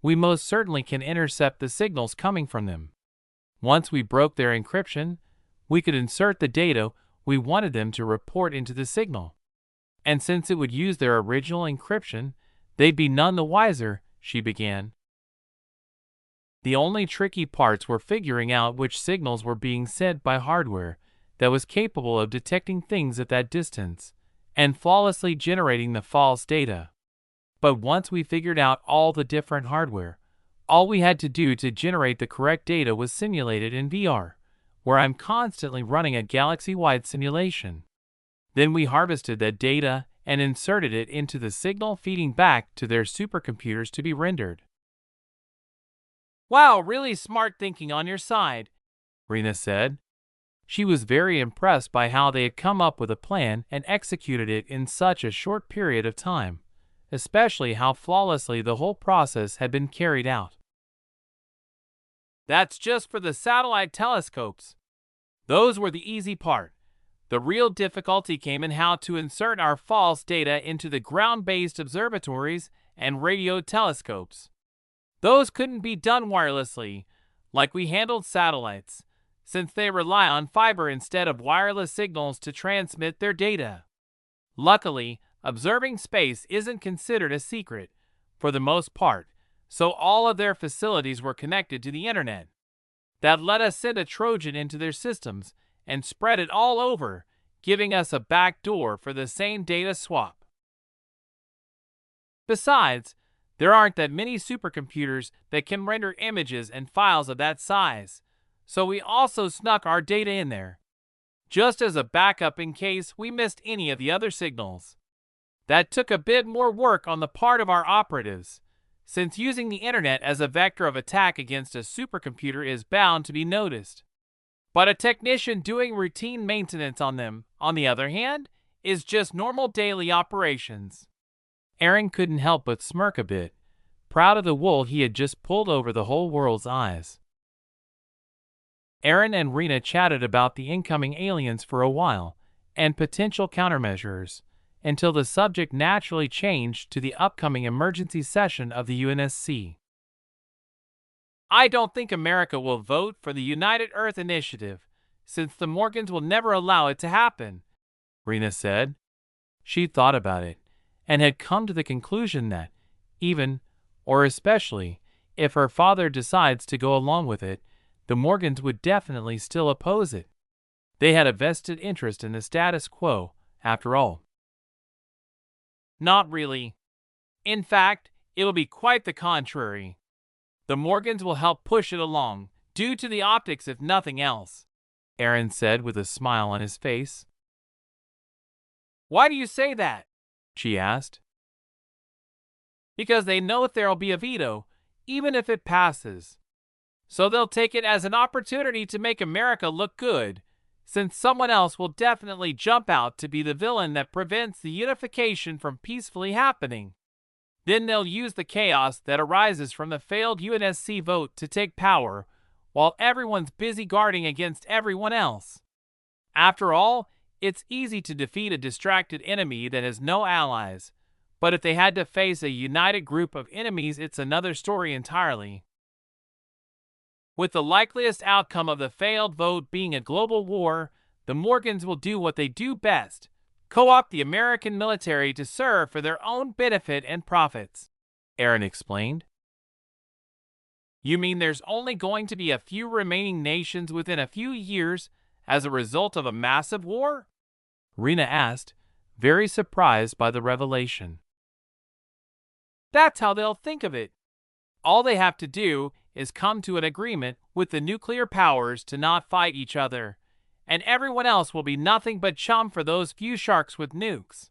we most certainly can intercept the signals coming from them. Once we broke their encryption, we could insert the data we wanted them to report into the signal. And since it would use their original encryption, they'd be none the wiser, she began. The only tricky parts were figuring out which signals were being sent by hardware that was capable of detecting things at that distance and flawlessly generating the false data. But once we figured out all the different hardware, all we had to do to generate the correct data was simulate it in VR, where I'm constantly running a galaxy-wide simulation. Then we harvested that data and inserted it into the signal feeding back to their supercomputers to be rendered. Wow, really smart thinking on your side, Rena said. She was very impressed by how they had come up with a plan and executed it in such a short period of time, especially how flawlessly the whole process had been carried out. That's just for the satellite telescopes. Those were the easy part. The real difficulty came in how to insert our false data into the ground-based observatories and radio telescopes. Those couldn't be done wirelessly, like we handled satellites, since they rely on fiber instead of wireless signals to transmit their data. Luckily, observing space isn't considered a secret, for the most part, so all of their facilities were connected to the internet. That let us send a Trojan into their systems and spread it all over, giving us a back door for the same data swap. Besides, there aren't that many supercomputers that can render images and files of that size, so we also snuck our data in there, just as a backup in case we missed any of the other signals. That took a bit more work on the part of our operatives, since using the internet as a vector of attack against a supercomputer is bound to be noticed. But a technician doing routine maintenance on them, on the other hand, is just normal daily operations. Aaron couldn't help but smirk a bit, proud of the wool he had just pulled over the whole world's eyes. Aaron and Rena chatted about the incoming aliens for a while, and potential countermeasures, until the subject naturally changed to the upcoming emergency session of the UNSC. I don't think America will vote for the United Earth Initiative, since the Morgans will never allow it to happen, Rena said. She thought about it, and had come to the conclusion that, even, or especially, if her father decides to go along with it, the Morgans would definitely still oppose it. They had a vested interest in the status quo, after all. Not really. In fact, it'll be quite the contrary. The Morgans will help push it along, due to the optics if nothing else, Aaron said with a smile on his face. Why do you say that? She asked. Because they know there'll be a veto, even if it passes. So they'll take it as an opportunity to make America look good, since someone else will definitely jump out to be the villain that prevents the unification from peacefully happening. Then they'll use the chaos that arises from the failed UNSC vote to take power, while everyone's busy guarding against everyone else. After all, it's easy to defeat a distracted enemy that has no allies, but if they had to face a united group of enemies, it's another story entirely. With the likeliest outcome of the failed vote being a global war, the Morgans will do what they do best: co-opt the American military to serve for their own benefit and profits, Aaron explained. You mean there's only going to be a few remaining nations within a few years as a result of a massive war? Rena asked, very surprised by the revelation. That's how they'll think of it. All they have to do is come to an agreement with the nuclear powers to not fight each other, and everyone else will be nothing but chum for those few sharks with nukes.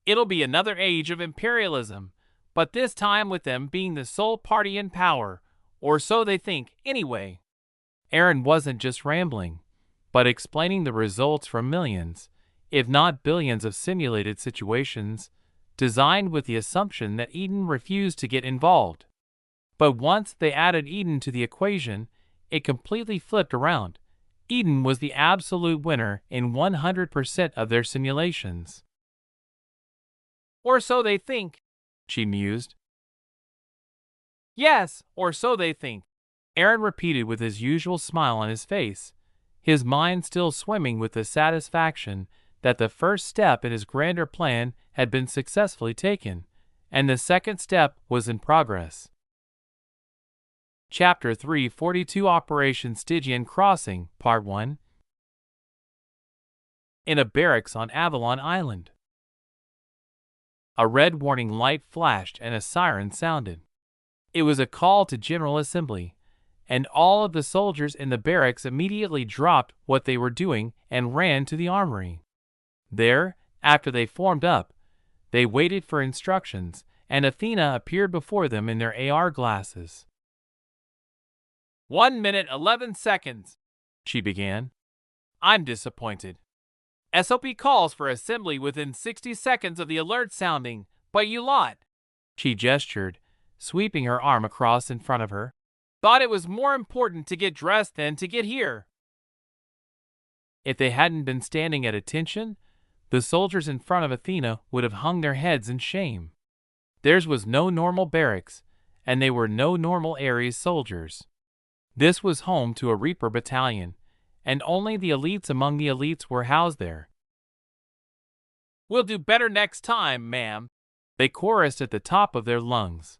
It'll be another age of imperialism, but this time with them being the sole party in power, or so they think anyway. Aaron wasn't just rambling, but explaining the results from millions, if not billions of simulated situations, designed with the assumption that Eden refused to get involved. But once they added Eden to the equation, it completely flipped around. Eden was the absolute winner in 100% of their simulations. Or so they think, she mused. Yes, or so they think, Aaron repeated with his usual smile on his face, his mind still swimming with the satisfaction that the first step in his grander plan had been successfully taken, and the second step was in progress. Chapter 342 Operation Stygian Crossing, Part 1. In a barracks on Avalon Island. A red warning light flashed and a siren sounded. It was a call to General Assembly, and all of the soldiers in the barracks immediately dropped what they were doing and ran to the armory. There, after they formed up, they waited for instructions, and Athena appeared before them in their AR glasses. 1 minute 11 seconds, she began. I'm disappointed. SOP calls for assembly within 60 seconds of the alert sounding, but you lot, she gestured, sweeping her arm across in front of her, thought it was more important to get dressed than to get here. If they hadn't been standing at attention, the soldiers in front of Athena would have hung their heads in shame. Theirs was no normal barracks, and they were no normal Ares soldiers. This was home to a Reaper battalion, and only the elites among the elites were housed there. We'll do better next time, ma'am, they chorused at the top of their lungs.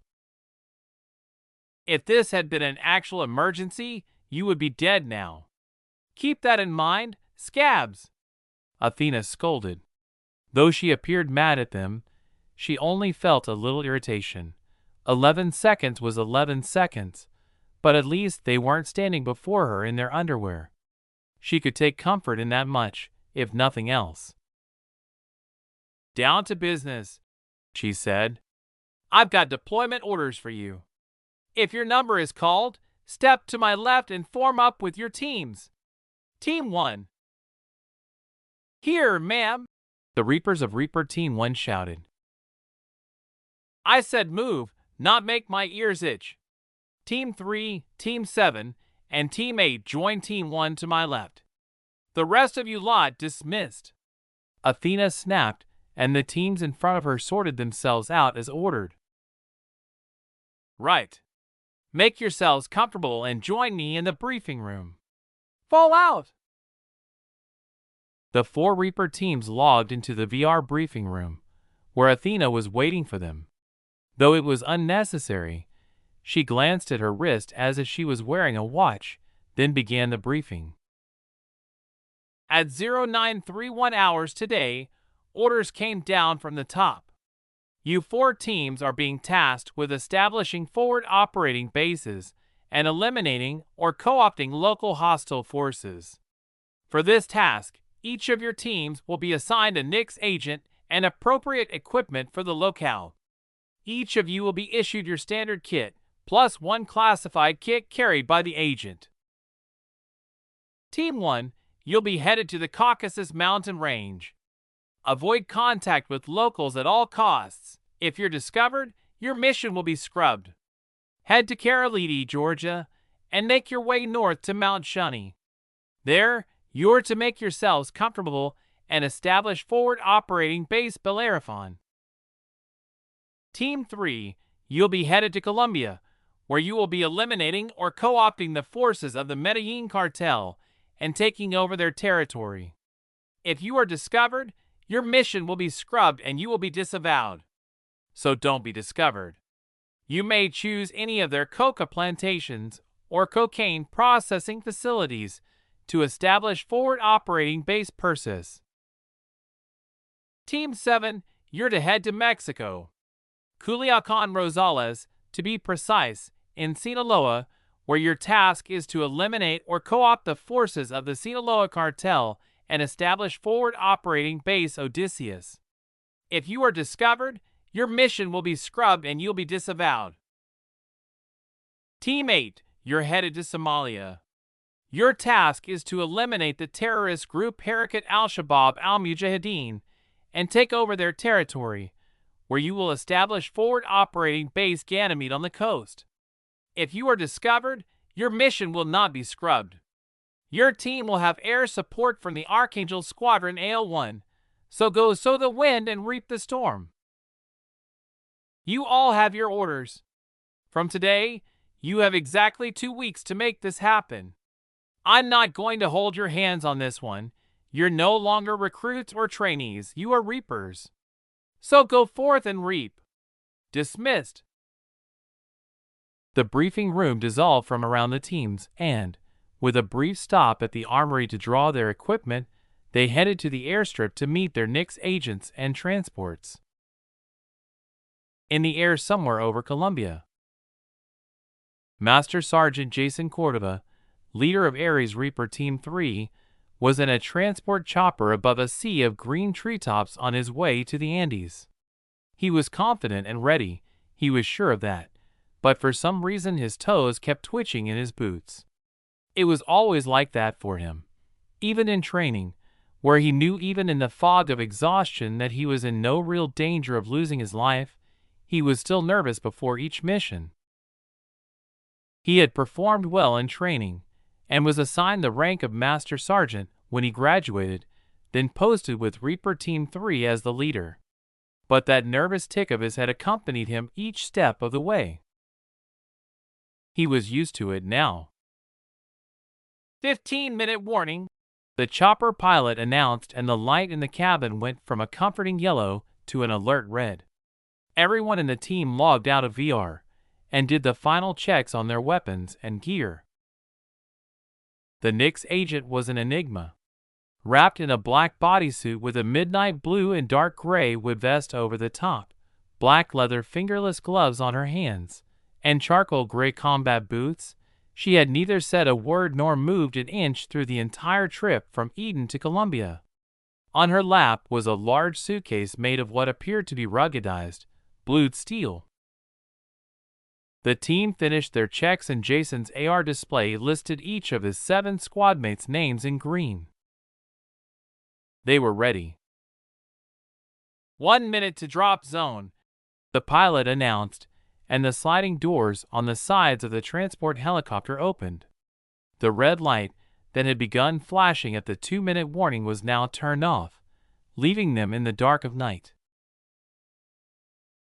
If this had been an actual emergency, you would be dead now. Keep that in mind, scabs, Athena scolded. Though she appeared mad at them, she only felt a little irritation. 11 seconds was 11 seconds, but at least they weren't standing before her in their underwear. She could take comfort in that much, if nothing else. Down to business, she said. I've got deployment orders for you. If your number is called, step to my left and form up with your teams. Team 1. Here, ma'am, the Reapers of Reaper Team 1 shouted. I said move, not make my ears itch. Team 3, Team 7, and Team 8 join Team 1 to my left. The rest of you lot dismissed. Athena snapped, and the teams in front of her sorted themselves out as ordered. Right. Make yourselves comfortable and join me in the briefing room. Fall out! The 4 Reaper teams logged into the VR briefing room, where Athena was waiting for them. Though it was unnecessary, she glanced at her wrist as if she was wearing a watch, then began the briefing. At 0931 hours today, orders came down from the top. You 4 teams are being tasked with establishing forward operating bases and eliminating or co-opting local hostile forces. For this task, each of your teams will be assigned a NICS agent and appropriate equipment for the locale. Each of you will be issued your standard kit, plus 1 classified kit carried by the agent. Team 1, you'll be headed to the Caucasus Mountain Range. Avoid contact with locals at all costs. If you're discovered, your mission will be scrubbed. Head to Karalidi, Georgia, and make your way north to Mount Shunny. There, you're to make yourselves comfortable and establish forward operating base Bellerophon. Team 3, you'll be headed to Colombia, where you will be eliminating or co-opting the forces of the Medellin cartel and taking over their territory. If you are discovered, your mission will be scrubbed and you will be disavowed. So don't be discovered. You may choose any of their coca plantations or cocaine processing facilities to establish forward operating base Persis. Team 7, you're to head to Mexico. Culiacan Rosales, to be precise, in Sinaloa, where your task is to eliminate or co-opt the forces of the Sinaloa cartel and establish forward operating base Odysseus. If you are discovered, your mission will be scrubbed and you'll be disavowed. Team 8, you're headed to Somalia. Your task is to eliminate the terrorist group Harakat al-Shabaab al-Mujahideen and take over their territory, where you will establish forward operating base Ganymede on the coast. If you are discovered, your mission will not be scrubbed. Your team will have air support from the Archangel Squadron AL-1, so go sow the wind and reap the storm. You all have your orders. From today, you have exactly 2 weeks to make this happen. I'm not going to hold your hands on this one. You're no longer recruits or trainees, you are reapers. So go forth and reap. Dismissed. The briefing room dissolved from around the teams and, with a brief stop at the armory to draw their equipment, they headed to the airstrip to meet their Nix agents and transports. In the air somewhere over Columbia, Master Sergeant Jason Cordova, leader of Ares Reaper Team 3, was in a transport chopper above a sea of green treetops on his way to the Andes. He was confident and ready, he was sure of that, but for some reason his toes kept twitching in his boots. It was always like that for him, even in training, where he knew even in the fog of exhaustion that he was in no real danger of losing his life. He was still nervous before each mission. He had performed well in training, and was assigned the rank of Master Sergeant when he graduated, then posted with Reaper Team 3 as the leader. But that nervous tick of his had accompanied him each step of the way. He was used to it now. 15-minute warning, the chopper pilot announced, and the light in the cabin went from a comforting yellow to an alert red. Everyone in the team logged out of VR and did the final checks on their weapons and gear. The Nix agent was an enigma. Wrapped in a black bodysuit with a midnight blue and dark gray wood vest over the top, black leather fingerless gloves on her hands, and charcoal gray combat boots, she had neither said a word nor moved an inch through the entire trip from Eden to Columbia. On her lap was a large suitcase made of what appeared to be ruggedized, blued steel. The team finished their checks and Jason's AR display listed each of his 7 squadmates' names in green. They were ready. 1 minute to drop zone, the pilot announced, and the sliding doors on the sides of the transport helicopter opened. The red light that had begun flashing at the 2-minute warning was now turned off, leaving them in the dark of night.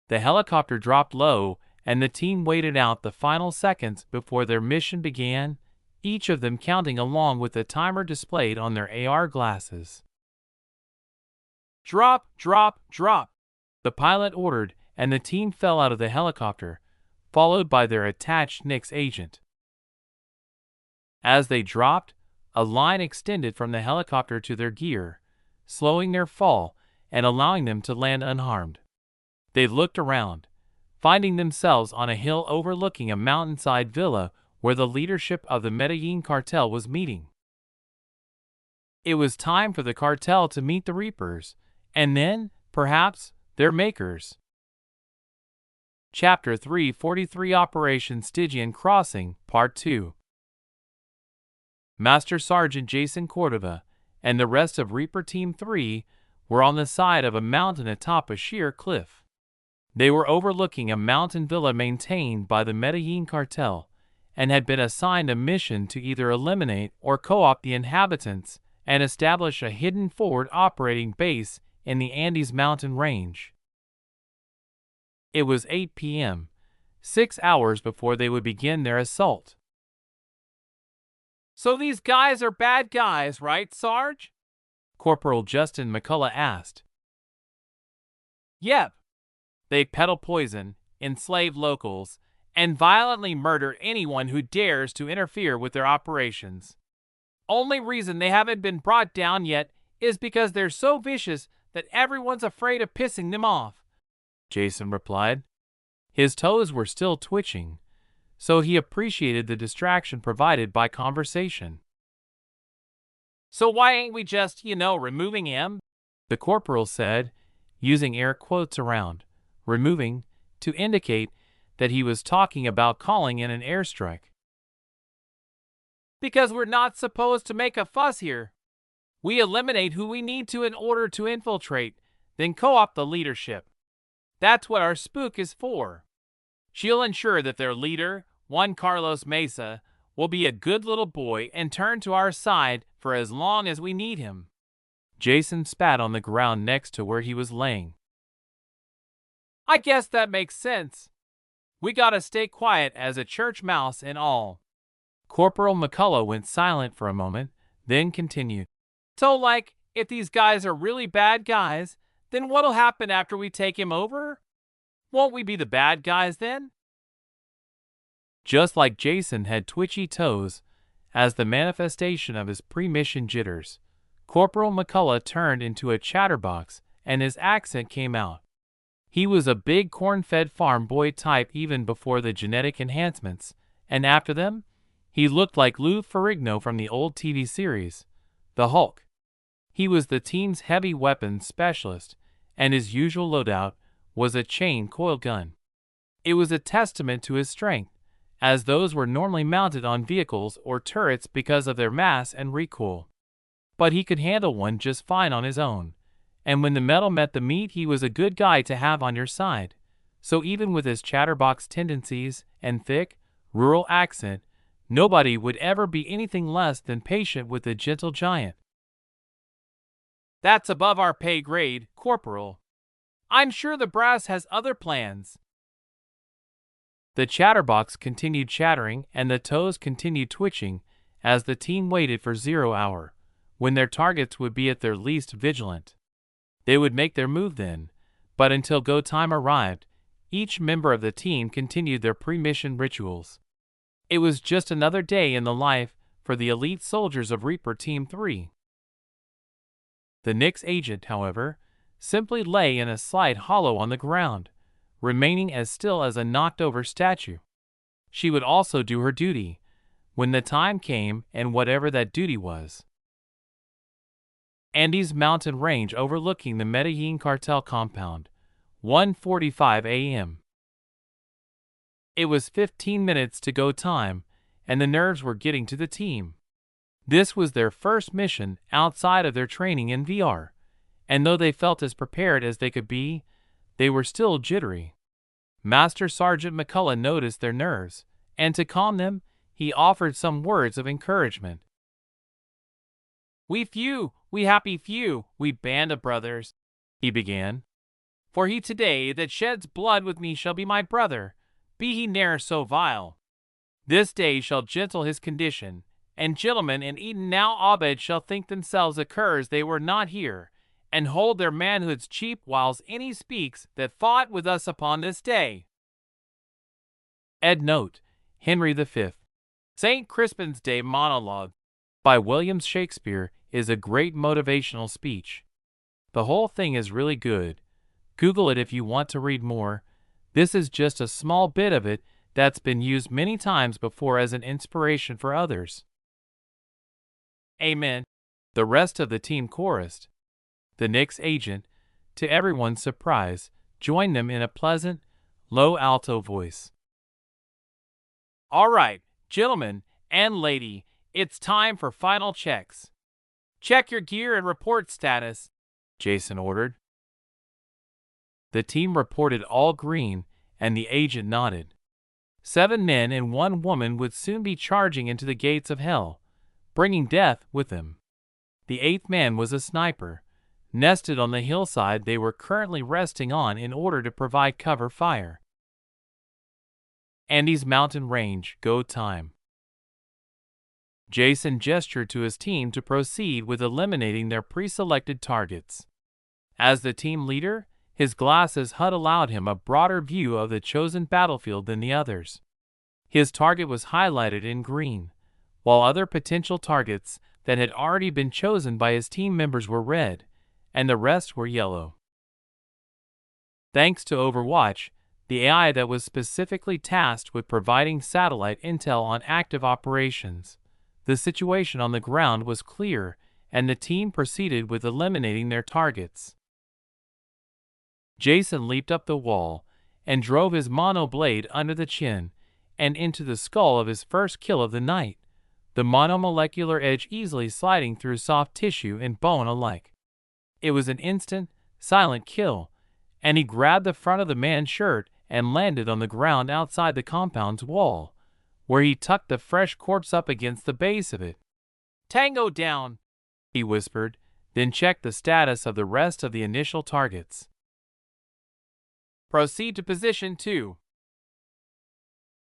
The helicopter dropped low, and the team waited out the final seconds before their mission began, each of them counting along with the timer displayed on their AR glasses. Drop, drop, drop, the pilot ordered, and the team fell out of the helicopter, followed by their attached Nix agent. As they dropped, a line extended from the helicopter to their gear, slowing their fall and allowing them to land unharmed. They looked around, finding themselves on a hill overlooking a mountainside villa where the leadership of the Medellin cartel was meeting. It was time for the cartel to meet the Reapers, and then, perhaps, their makers. Chapter 343 Operation Stygian Crossing, Part 2. Master Sergeant Jason Cordova and the rest of Reaper Team 3 were on the side of a mountain atop a sheer cliff. They were overlooking a mountain villa maintained by the Medellin cartel and had been assigned a mission to either eliminate or co-opt the inhabitants and establish a hidden forward operating base in the Andes mountain range. It was 8 p.m., 6 hours before they would begin their assault. So these guys are bad guys, right, Sarge? Corporal Justin McCullough asked. Yep. They peddle poison, enslave locals, and violently murder anyone who dares to interfere with their operations. Only reason they haven't been brought down yet is because they're so vicious that everyone's afraid of pissing them off, Jason replied. His toes were still twitching, so he appreciated the distraction provided by conversation. So why ain't we just, removing him? The corporal said, using air quotes around removing to indicate that he was talking about calling in an airstrike. Because we're not supposed to make a fuss here. We eliminate who we need to in order to infiltrate, then co-opt the leadership. That's what our spook is for. She'll ensure that their leader, Juan Carlos Mesa, will be a good little boy and turn to our side for as long as we need him. Jason spat on the ground next to where he was laying. I guess that makes sense. We gotta stay quiet as a church mouse and all. Corporal McCullough went silent for a moment, then continued. So, like, if these guys are really bad guys, then what'll happen after we take him over? Won't we be the bad guys then? Just like Jason had twitchy toes as the manifestation of his pre-mission jitters, Corporal McCullough turned into a chatterbox and his accent came out. He was a big corn-fed farm boy type even before the genetic enhancements, and after them, he looked like Lou Ferrigno from the old TV series, The Hulk. He was the team's heavy weapons specialist, and his usual loadout was a chain coil gun. It was a testament to his strength, as those were normally mounted on vehicles or turrets because of their mass and recoil. But he could handle one just fine on his own, and when the metal met the meat, he was a good guy to have on your side. So even with his chatterbox tendencies and thick, rural accent, nobody would ever be anything less than patient with the gentle giant. That's above our pay grade, Corporal. I'm sure the brass has other plans. The chatterbox continued chattering and the toes continued twitching as the team waited for 0 hour, when their targets would be at their least vigilant. They would make their move then, but until go time arrived, each member of the team continued their pre-mission rituals. It was just another day in the life for the elite soldiers of Reaper Team 3. The Nix agent, however, simply lay in a slight hollow on the ground, remaining as still as a knocked-over statue. She would also do her duty, when the time came, and whatever that duty was. Andes mountain range overlooking the Medellin cartel compound, 1:45 a.m. It was 15 minutes to go time, and the nerves were getting to the team. This was their first mission outside of their training in VR, and though they felt as prepared as they could be, they were still jittery. Master Sergeant McCullough noticed their nerves, and to calm them, he offered some words of encouragement. We happy few, we band of brothers, he began. For he today that sheds blood with me shall be my brother, be he ne'er so vile. This day shall gentle his condition, and gentlemen in Eden now Abed shall think themselves accursed they were not here, and hold their manhoods cheap whiles any speaks that fought with us upon this day. Ed note, Henry V. St. Crispin's Day Monologue by William Shakespeare is a great motivational speech. The whole thing is really good. Google it if you want to read more. This is just a small bit of it that's been used many times before as an inspiration for others. Amen. The rest of the team chorused. The Nix agent, to everyone's surprise, joined them in a pleasant, low alto voice. All right, gentlemen and lady, it's time for final checks. Check your gear and report status, Jason ordered. The team reported all green, and the agent nodded. 7 men and 1 woman would soon be charging into the gates of hell, bringing death with them. The 8th man was a sniper, nested on the hillside they were currently resting on in order to provide cover fire. Andes mountain range, go time. Jason gestured to his team to proceed with eliminating their pre-selected targets. As the team leader, his glasses HUD allowed him a broader view of the chosen battlefield than the others. His target was highlighted in green, while other potential targets that had already been chosen by his team members were red, and the rest were yellow. Thanks to Overwatch, the AI that was specifically tasked with providing satellite intel on active operations, the situation on the ground was clear, and the team proceeded with eliminating their targets. Jason leaped up the wall and drove his mono blade under the chin and into the skull of his first kill of the night, the monomolecular edge easily sliding through soft tissue and bone alike. It was an instant, silent kill, and he grabbed the front of the man's shirt and landed on the ground outside the compound's wall, where he tucked the fresh corpse up against the base of it. "Tango down," he whispered, then checked the status of the rest of the initial targets. Proceed to position 2.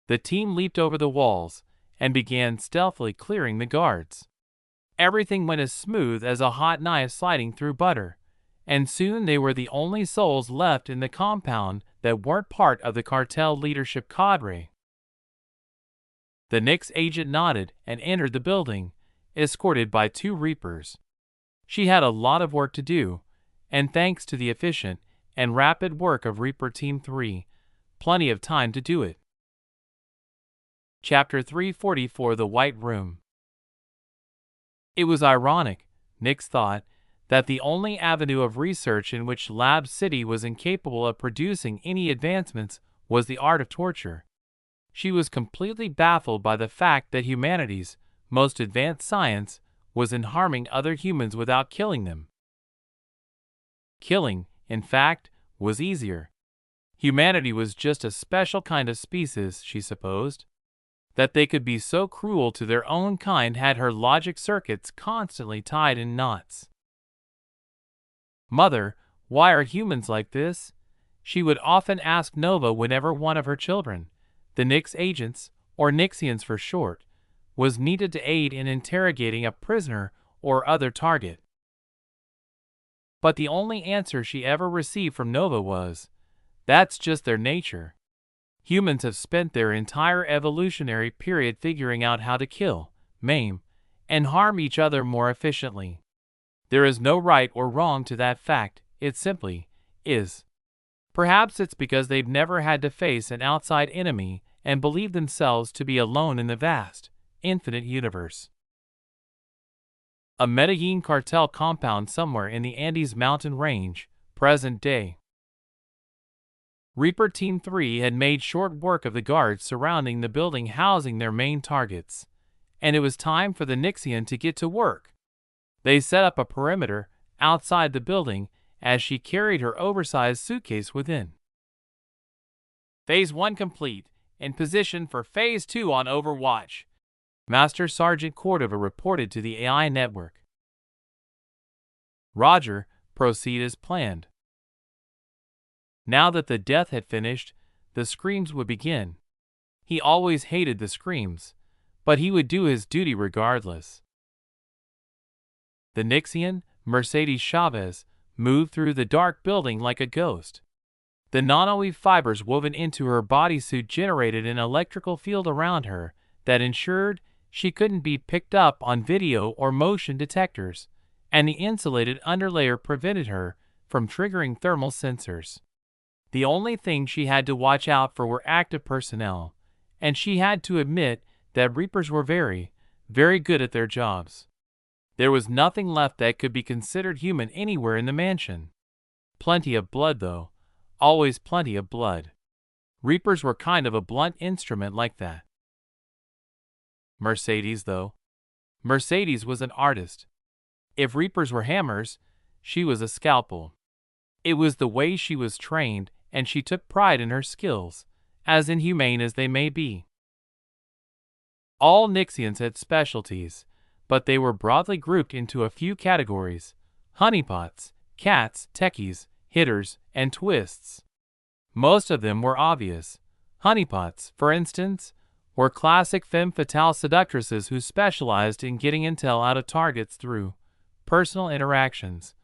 The team leaped over the walls and began stealthily clearing the guards. Everything went as smooth as a hot knife sliding through butter, and soon they were the only souls left in the compound that weren't part of the cartel leadership cadre. The Nix agent nodded and entered the building, escorted by 2 Reapers. She had a lot of work to do, and thanks to the efficient and rapid work of Reaper Team 3, plenty of time to do it. Chapter 344: The White Room. It was ironic, Nix thought, that the only avenue of research in which Lab City was incapable of producing any advancements was the art of torture. She was completely baffled by the fact that humanity's most advanced science was in harming other humans without killing them. Killing, in fact, was easier. Humanity was just a special kind of species, she supposed. That they could be so cruel to their own kind had her logic circuits constantly tied in knots. "Mother, why are humans like this?" she would often ask Nova whenever one of her children, the Nix agents, or Nixians for short, was needed to aid in interrogating a prisoner or other target. But the only answer she ever received from Nova was, "That's just their nature." Humans have spent their entire evolutionary period figuring out how to kill, maim, and harm each other more efficiently. There is no right or wrong to that fact, it simply is. Perhaps it's because they've never had to face an outside enemy and believe themselves to be alone in the vast, infinite universe. A Medellin cartel compound somewhere in the Andes mountain range, present day. Reaper Team 3 had made short work of the guards surrounding the building housing their main targets, and it was time for the Nixian to get to work. They set up a perimeter outside the building as she carried her oversized suitcase within. Phase 1 complete, in position for Phase 2 on Overwatch, Master Sergeant Cordova reported to the AI network. Roger, proceed as planned. Now that the death had finished, the screams would begin. He always hated the screams, but he would do his duty regardless. The Nixian, Mercedes Chavez, moved through the dark building like a ghost. The nanoweave fibers woven into her bodysuit generated an electrical field around her that ensured she couldn't be picked up on video or motion detectors, and the insulated underlayer prevented her from triggering thermal sensors. The only thing she had to watch out for were active personnel, and she had to admit that Reapers were very, very good at their jobs. There was nothing left that could be considered human anywhere in the mansion. Plenty of blood, though. Always plenty of blood. Reapers were kind of a blunt instrument like that. Mercedes, though. Mercedes was an artist. If Reapers were hammers, she was a scalpel. It was the way she was trained, and she took pride in her skills, as inhumane as they may be. All Nixians had specialties, but they were broadly grouped into a few categories: honeypots, cats, techies, hitters, and twists. Most of them were obvious. Honeypots, for instance, were classic femme fatale seductresses who specialized in getting intel out of targets through personal interactions,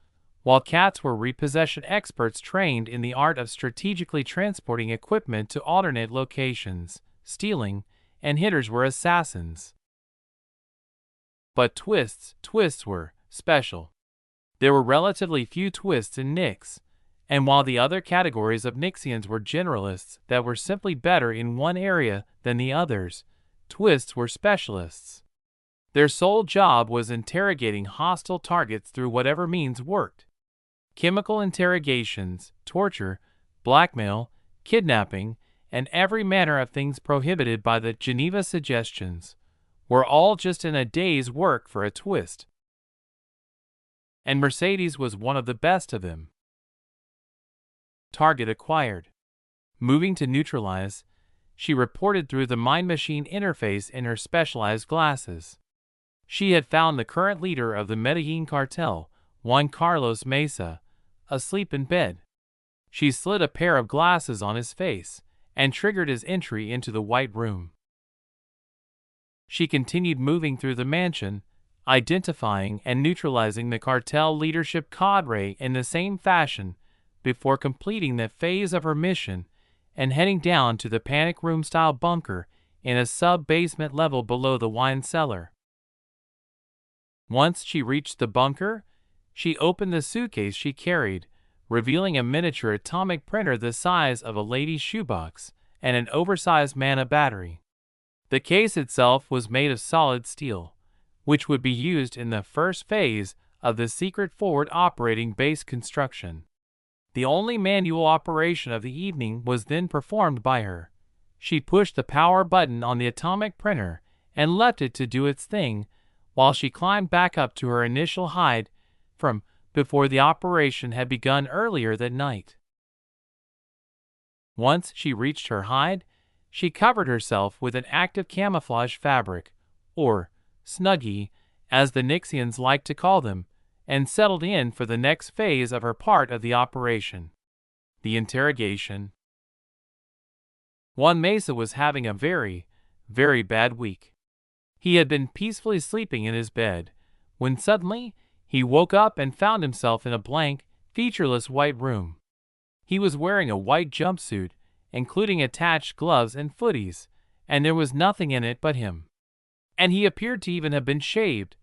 while cats were repossession experts trained in the art of strategically transporting equipment to alternate locations, stealing, and hitters were assassins. But twists were special. There were relatively few twists in Nix, and while the other categories of Nixians were generalists that were simply better in one area than the others, twists were specialists. Their sole job was interrogating hostile targets through whatever means worked. Chemical interrogations, torture, blackmail, kidnapping, and every manner of things prohibited by the Geneva Suggestions were all just in a day's work for a twist. And Mercedes was one of the best of them. Target acquired. Moving to neutralize, she reported through the Mind Machine interface in her specialized glasses. She had found the current leader of the Medellin cartel, Juan Carlos Mesa, asleep in bed. She slid a pair of glasses on his face and triggered his entry into the White Room. She continued moving through the mansion, identifying and neutralizing the cartel leadership cadre in the same fashion before completing that phase of her mission and heading down to the panic room-style bunker in a sub-basement level below the wine cellar. Once she reached the bunker, she opened the suitcase she carried, revealing a miniature atomic printer the size of a lady's shoebox and an oversized mana battery. The case itself was made of solid steel, which would be used in the first phase of the secret forward operating base construction. The only manual operation of the evening was then performed by her. She pushed the power button on the atomic printer and left it to do its thing while she climbed back up to her initial hide from before the operation had begun earlier that night. Once she reached her hide, she covered herself with an active camouflage fabric, or Snuggie, as the Nixians like to call them, and settled in for the next phase of her part of the operation, the interrogation. Juan Mesa was having a very, very bad week. He had been peacefully sleeping in his bed, when suddenly he woke up and found himself in a blank, featureless white room. He was wearing a white jumpsuit, including attached gloves and footies, and there was nothing in it but him. And he appeared to even have been shaved,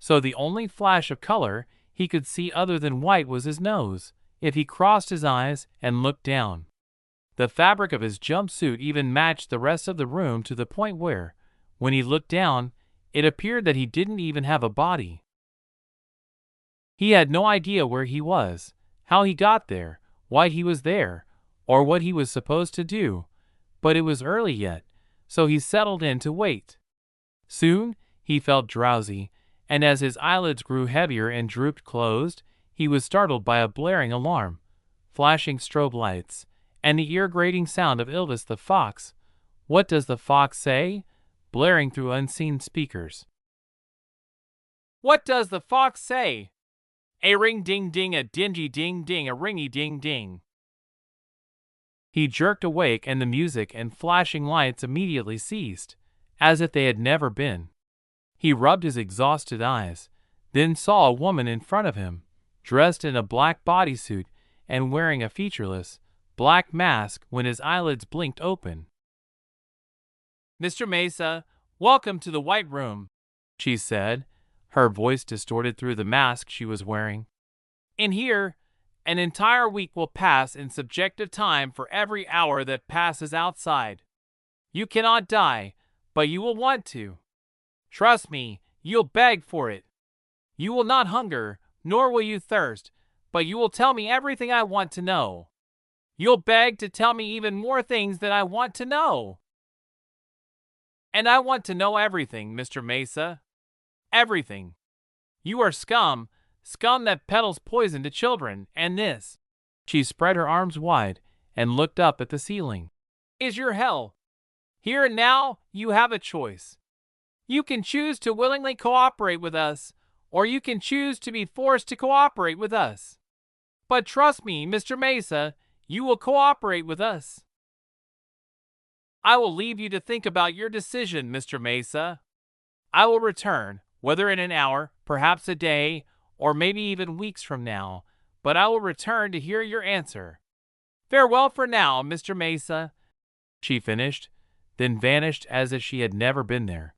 so the only flash of color he could see other than white was his nose, if he crossed his eyes and looked down. The fabric of his jumpsuit even matched the rest of the room to the point where, when he looked down, it appeared that he didn't even have a body. He had no idea where he was, how he got there, why he was there, or what he was supposed to do, but it was early yet, so he settled in to wait. Soon, he felt drowsy, and as his eyelids grew heavier and drooped closed, he was startled by a blaring alarm, flashing strobe lights, and the ear-grating sound of Ylvis the fox. What does the fox say? Blaring through unseen speakers. What does the fox say? A ring-ding-ding, a dingy-ding-ding, a ringy-ding-ding. He jerked awake and the music and flashing lights immediately ceased, as if they had never been. He rubbed his exhausted eyes, then saw a woman in front of him, dressed in a black bodysuit and wearing a featureless, black mask when his eyelids blinked open. "Mr. Mesa, welcome to the White Room," she said, her voice distorted through the mask she was wearing. "In here, an entire week will pass in subjective time for every hour that passes outside. You cannot die, but you will want to. Trust me, you'll beg for it. You will not hunger, nor will you thirst, but you will tell me everything I want to know. You'll beg to tell me even more things that I want to know. And I want to know everything, Mr. Mesa. Everything. You are scum, scum that peddles poison to children, and this," she spread her arms wide and looked up at the ceiling, "is your hell. Here and now, you have a choice. You can choose to willingly cooperate with us, or you can choose to be forced to cooperate with us. But trust me, Mr. Mesa, you will cooperate with us. I will leave you to think about your decision, Mr. Mesa. I will return, whether in an hour, perhaps a day, or maybe even weeks from now, but I will return to hear your answer. Farewell for now, Mr. Mesa," she finished, then vanished as if she had never been there.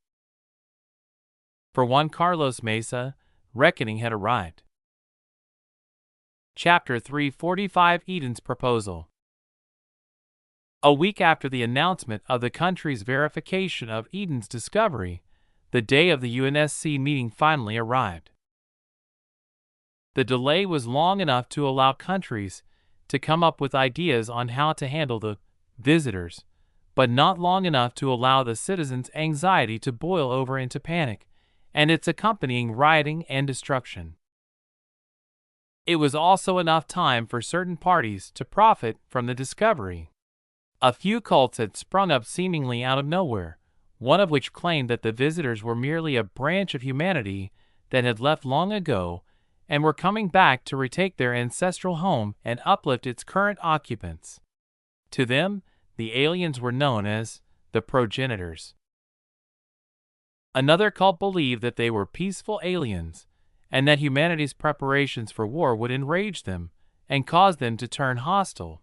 For Juan Carlos Mesa, reckoning had arrived. Chapter 345: Eden's Proposal. A week after the announcement of the country's verification of Eden's discovery, the day of the UNSC meeting finally arrived. The delay was long enough to allow countries to come up with ideas on how to handle the visitors, but not long enough to allow the citizens' anxiety to boil over into panic and its accompanying rioting and destruction. It was also enough time for certain parties to profit from the discovery. A few cults had sprung up seemingly out of nowhere, one of which claimed that the visitors were merely a branch of humanity that had left long ago and were coming back to retake their ancestral home and uplift its current occupants. To them, the aliens were known as the progenitors. Another cult believed that they were peaceful aliens, and that humanity's preparations for war would enrage them and cause them to turn hostile.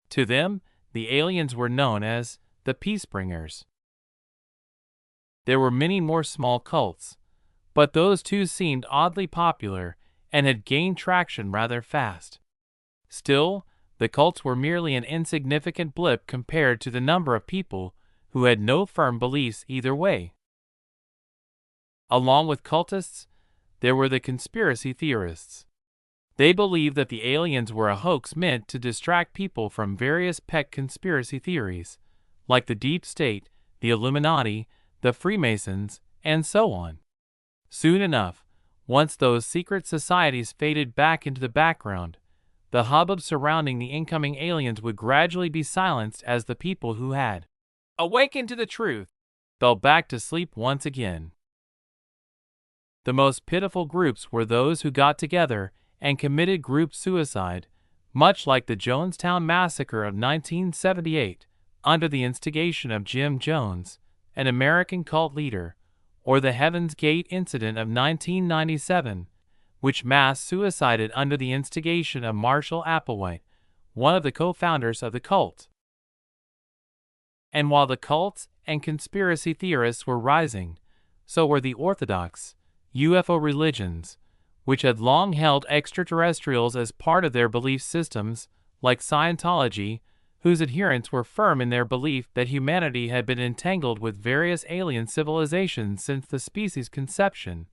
To them, the aliens were known as the Peacebringers. There were many more small cults, but those two seemed oddly popular and had gained traction rather fast. Still, the cults were merely an insignificant blip compared to the number of people who had no firm beliefs either way. Along with cultists, there were the conspiracy theorists. They believed that the aliens were a hoax meant to distract people from various pet conspiracy theories, like the Deep State, the Illuminati, the Freemasons, and so on. Soon enough, once those secret societies faded back into the background, the hubbub surrounding the incoming aliens would gradually be silenced as the people who had awakened to the truth fell back to sleep once again. The most pitiful groups were those who got together and committed group suicide, much like the Jonestown Massacre of 1978, under the instigation of Jim Jones, an American cult leader, or the Heaven's Gate incident of 1997, which mass suicided under the instigation of Marshall Applewhite, one of the co-founders of the cult. And while the cults and conspiracy theorists were rising, so were the orthodox UFO religions, which had long held extraterrestrials as part of their belief systems, like Scientology, whose adherents were firm in their belief that humanity had been entangled with various alien civilizations since the species' conception,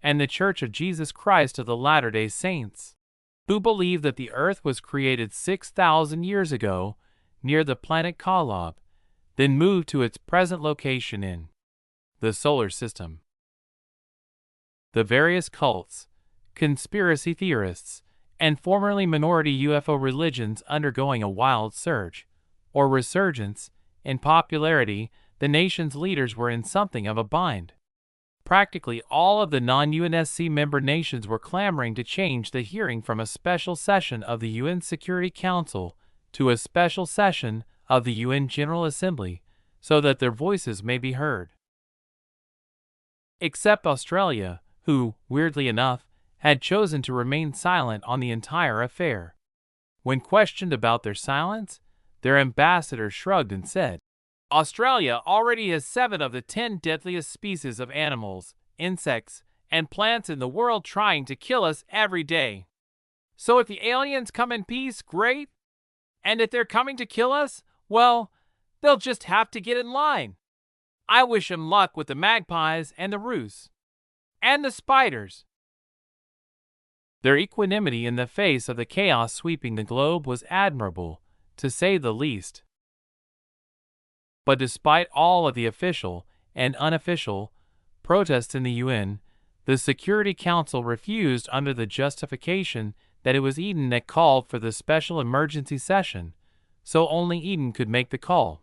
and the Church of Jesus Christ of the Latter-day Saints, who believed that the Earth was created 6,000 years ago near the planet Kolob, then moved to its present location in the solar system. The various cults, conspiracy theorists, and formerly minority UFO religions undergoing a wild surge, or resurgence, in popularity, the nation's leaders were in something of a bind. Practically all of the non-UNSC member nations were clamoring to change the hearing from a special session of the UN Security Council to a special session of the UN General Assembly, so that their voices may be heard. Except Australia, who, weirdly enough, had chosen to remain silent on the entire affair. When questioned about their silence, their ambassador shrugged and said, "Australia already has 7 of the 10 deadliest species of animals, insects, and plants in the world trying to kill us every day. So if the aliens come in peace, great. And if they're coming to kill us, well, they'll just have to get in line. I wish 'em luck with the magpies and the roosts. And the spiders." Their equanimity in the face of the chaos sweeping the globe was admirable, to say the least. But despite all of the official and unofficial protests in the UN, the Security Council refused under the justification that it was Eden that called for the special emergency session, so only Eden could make the call.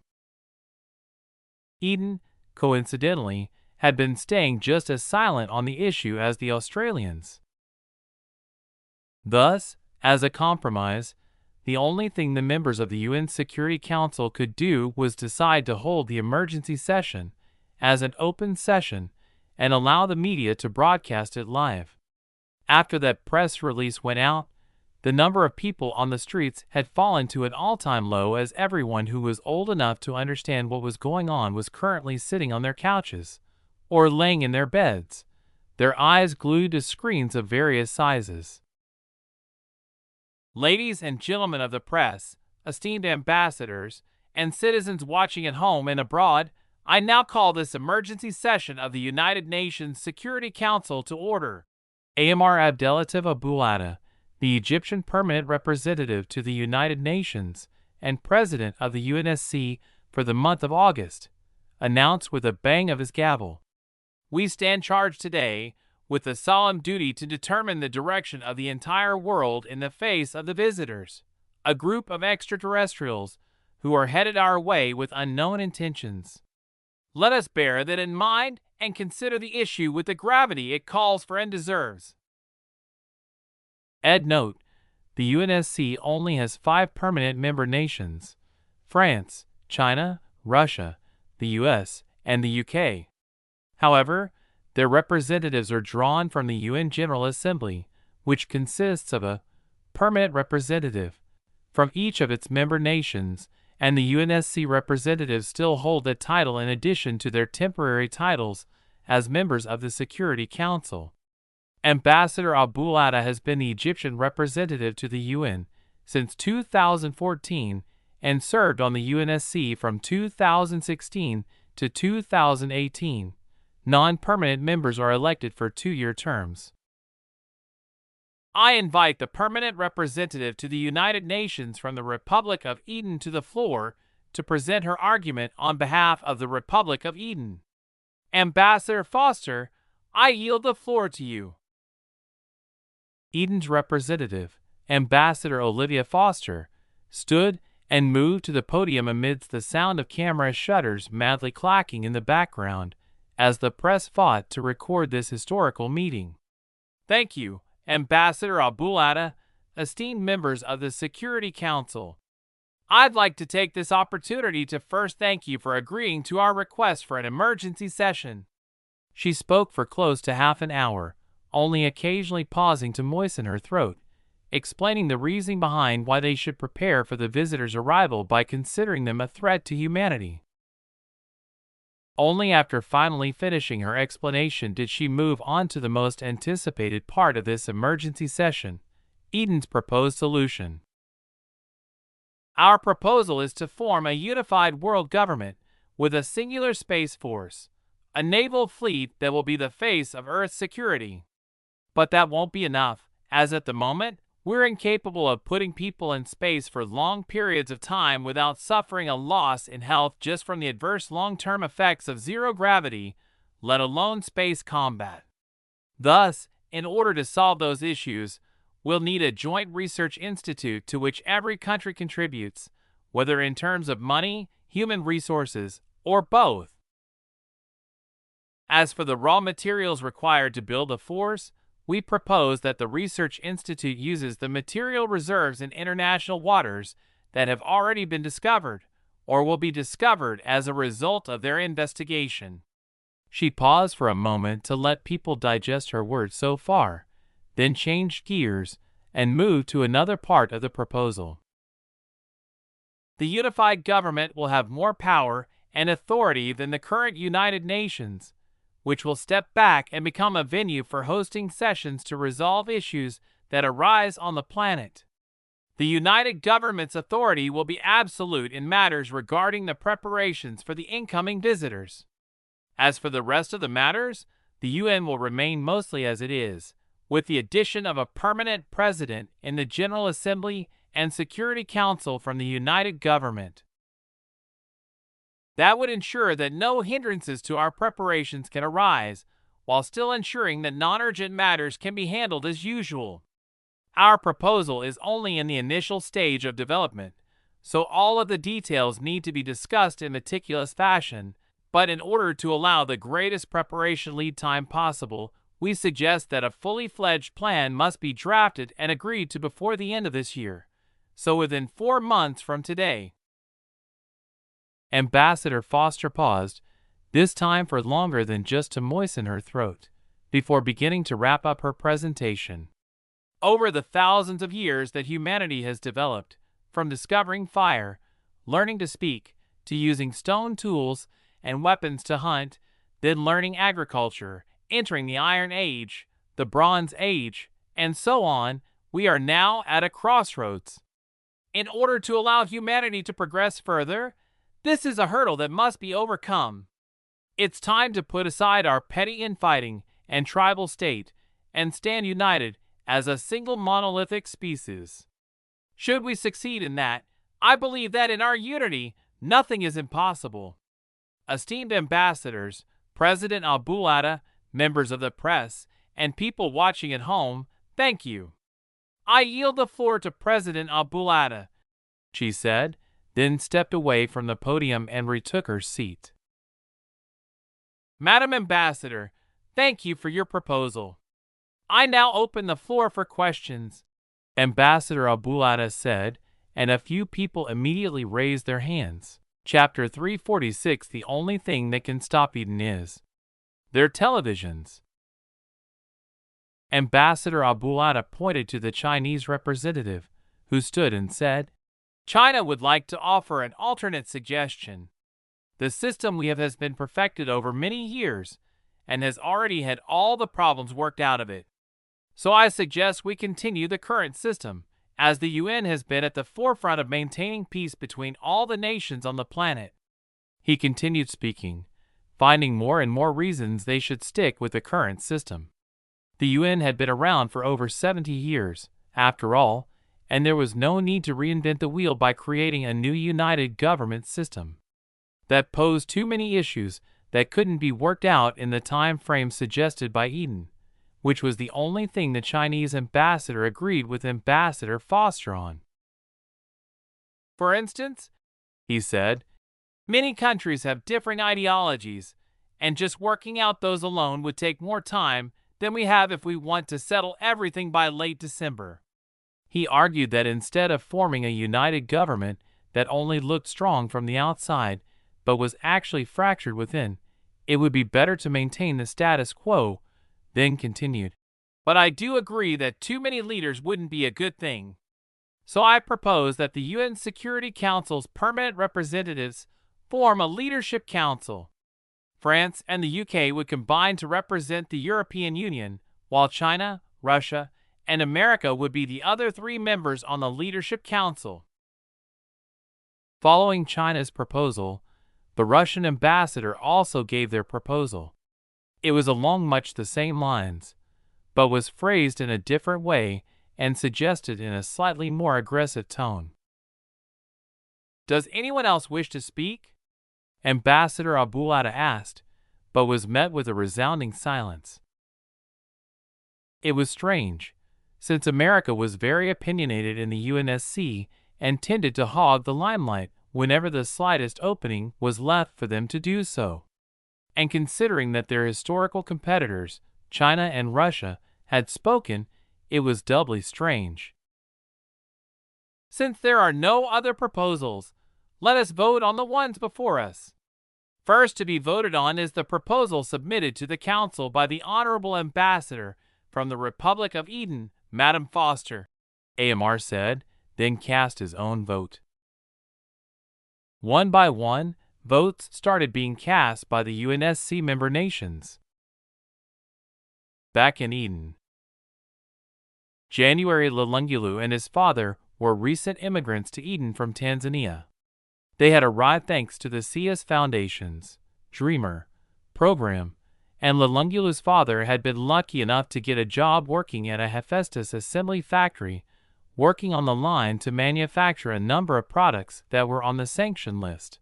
Eden, coincidentally, had been staying just as silent on the issue as the Australians. Thus, as a compromise, the only thing the members of the UN Security Council could do was decide to hold the emergency session as an open session and allow the media to broadcast it live. After that press release went out, the number of people on the streets had fallen to an all-time low, as everyone who was old enough to understand what was going on was currently sitting on their couches or laying in their beds, their eyes glued to screens of various sizes. Ladies and gentlemen of the press, esteemed ambassadors, and citizens watching at home and abroad, I now call this emergency session of the United Nations Security Council to order. Amr Abdelatif Abulata, the Egyptian permanent representative to the United Nations and president of the UNSC for the month of August, announced with a bang of his gavel, "We stand charged today with the solemn duty to determine the direction of the entire world in the face of the visitors, a group of extraterrestrials who are headed our way with unknown intentions. Let us bear that in mind and consider the issue with the gravity it calls for and deserves. Ed note, the UNSC only has 5 permanent member nations: France, China, Russia, the US, and the UK. However, their representatives are drawn from the UN General Assembly, which consists of a permanent representative from each of its member nations, and the UNSC representatives still hold that title in addition to their temporary titles as members of the Security Council. Ambassador Abul-Ada has been the Egyptian representative to the UN since 2014 and served on the UNSC from 2016 to 2018. Non-permanent members are elected for 2-year terms. I invite the permanent representative to the United Nations from the Republic of Eden to the floor to present her argument on behalf of the Republic of Eden. Ambassador Foster, I yield the floor to you. Eden's representative, Ambassador Olivia Foster, stood and moved to the podium amidst the sound of camera shutters madly clacking in the background as the press fought to record this historical meeting. Thank you, Ambassador Abul-Ada, esteemed members of the Security Council. I'd like to take this opportunity to first thank you for agreeing to our request for an emergency session. She spoke for close to half an hour, only occasionally pausing to moisten her throat, explaining the reasoning behind why they should prepare for the visitors' arrival by considering them a threat to humanity. Only after finally finishing her explanation did she move on to the most anticipated part of this emergency session, Eden's proposed solution. Our proposal is to form a unified world government with a singular space force, a naval fleet that will be the face of Earth's security. But that won't be enough, as at the moment, we're incapable of putting people in space for long periods of time without suffering a loss in health just from the adverse long-term effects of zero gravity, let alone space combat. Thus, in order to solve those issues, we'll need a joint research institute to which every country contributes, whether in terms of money, human resources, or both. As for the raw materials required to build a force, we propose that the Research Institute uses the material reserves in international waters that have already been discovered, or will be discovered as a result of their investigation. She paused for a moment to let people digest her words so far, then changed gears and moved to another part of the proposal. The unified government will have more power and authority than the current United Nations, which will step back and become a venue for hosting sessions to resolve issues that arise on the planet. The United Government's authority will be absolute in matters regarding the preparations for the incoming visitors. As for the rest of the matters, the UN will remain mostly as it is, with the addition of a permanent president in the General Assembly and Security Council from the United Government. That would ensure that no hindrances to our preparations can arise, while still ensuring that non-urgent matters can be handled as usual. Our proposal is only in the initial stage of development, so all of the details need to be discussed in meticulous fashion, but in order to allow the greatest preparation lead time possible, we suggest that a fully fledged plan must be drafted and agreed to before the end of this year, so within 4 months from today. Ambassador Foster paused, this time for longer than just to moisten her throat, before beginning to wrap up her presentation. Over the thousands of years that humanity has developed, from discovering fire, learning to speak, to using stone tools and weapons to hunt, then learning agriculture, entering the Iron Age, the Bronze Age, and so on, we are now at a crossroads. In order to allow humanity to progress further, this is a hurdle that must be overcome. It's time to put aside our petty infighting and tribal state and stand united as a single monolithic species. Should we succeed in that, I believe that in our unity, nothing is impossible. Esteemed ambassadors, President Abul-Ada, members of the press, and people watching at home, thank you. I yield the floor to President Abul-Ada, she said, then stepped away from the podium and retook her seat. Madam Ambassador, thank you for your proposal. I now open the floor for questions. Ambassador Abulada said, and a few people immediately raised their hands. Chapter 346. The only thing that can stop Eden is their televisions. Ambassador Abulada pointed to the Chinese representative, who stood and said, China would like to offer an alternate suggestion. The system we have has been perfected over many years and has already had all the problems worked out of it. So I suggest we continue the current system, as the UN has been at the forefront of maintaining peace between all the nations on the planet. He continued speaking, finding more and more reasons they should stick with the current system. The UN had been around for over 70 years, after all, and there was no need to reinvent the wheel by creating a new united government system. That posed too many issues that couldn't be worked out in the time frame suggested by Eden, which was the only thing the Chinese ambassador agreed with Ambassador Foster on. For instance, he said, many countries have different ideologies, and just working out those alone would take more time than we have if we want to settle everything by late December. He argued that instead of forming a united government that only looked strong from the outside but was actually fractured within, it would be better to maintain the status quo, then continued. But I do agree that too many leaders wouldn't be a good thing. So I propose that the UN Security Council's permanent representatives form a leadership council. France and the UK would combine to represent the European Union, while China, Russia, and America would be the other three members on the Leadership Council. Following China's proposal, the Russian ambassador also gave their proposal. It was along much the same lines, but was phrased in a different way and suggested in a slightly more aggressive tone. Does anyone else wish to speak? Ambassador Abulada asked, but was met with a resounding silence. It was strange, since America was very opinionated in the UNSC and tended to hog the limelight whenever the slightest opening was left for them to do so. And considering that their historical competitors, China and Russia, had spoken, it was doubly strange. Since there are no other proposals, let us vote on the ones before us. First to be voted on is the proposal submitted to the Council by the Honorable Ambassador from the Republic of Eden, Madam Foster, AMR said, then cast his own vote. One by one, votes started being cast by the UNSC member nations. Back in Eden. January Lalungulu and his father were recent immigrants to Eden from Tanzania. They had arrived thanks to the CS Foundation's Dreamer program, and Lalungulu's father had been lucky enough to get a job working at a Hephaestus assembly factory, working on the line to manufacture a number of products that were on the sanction list.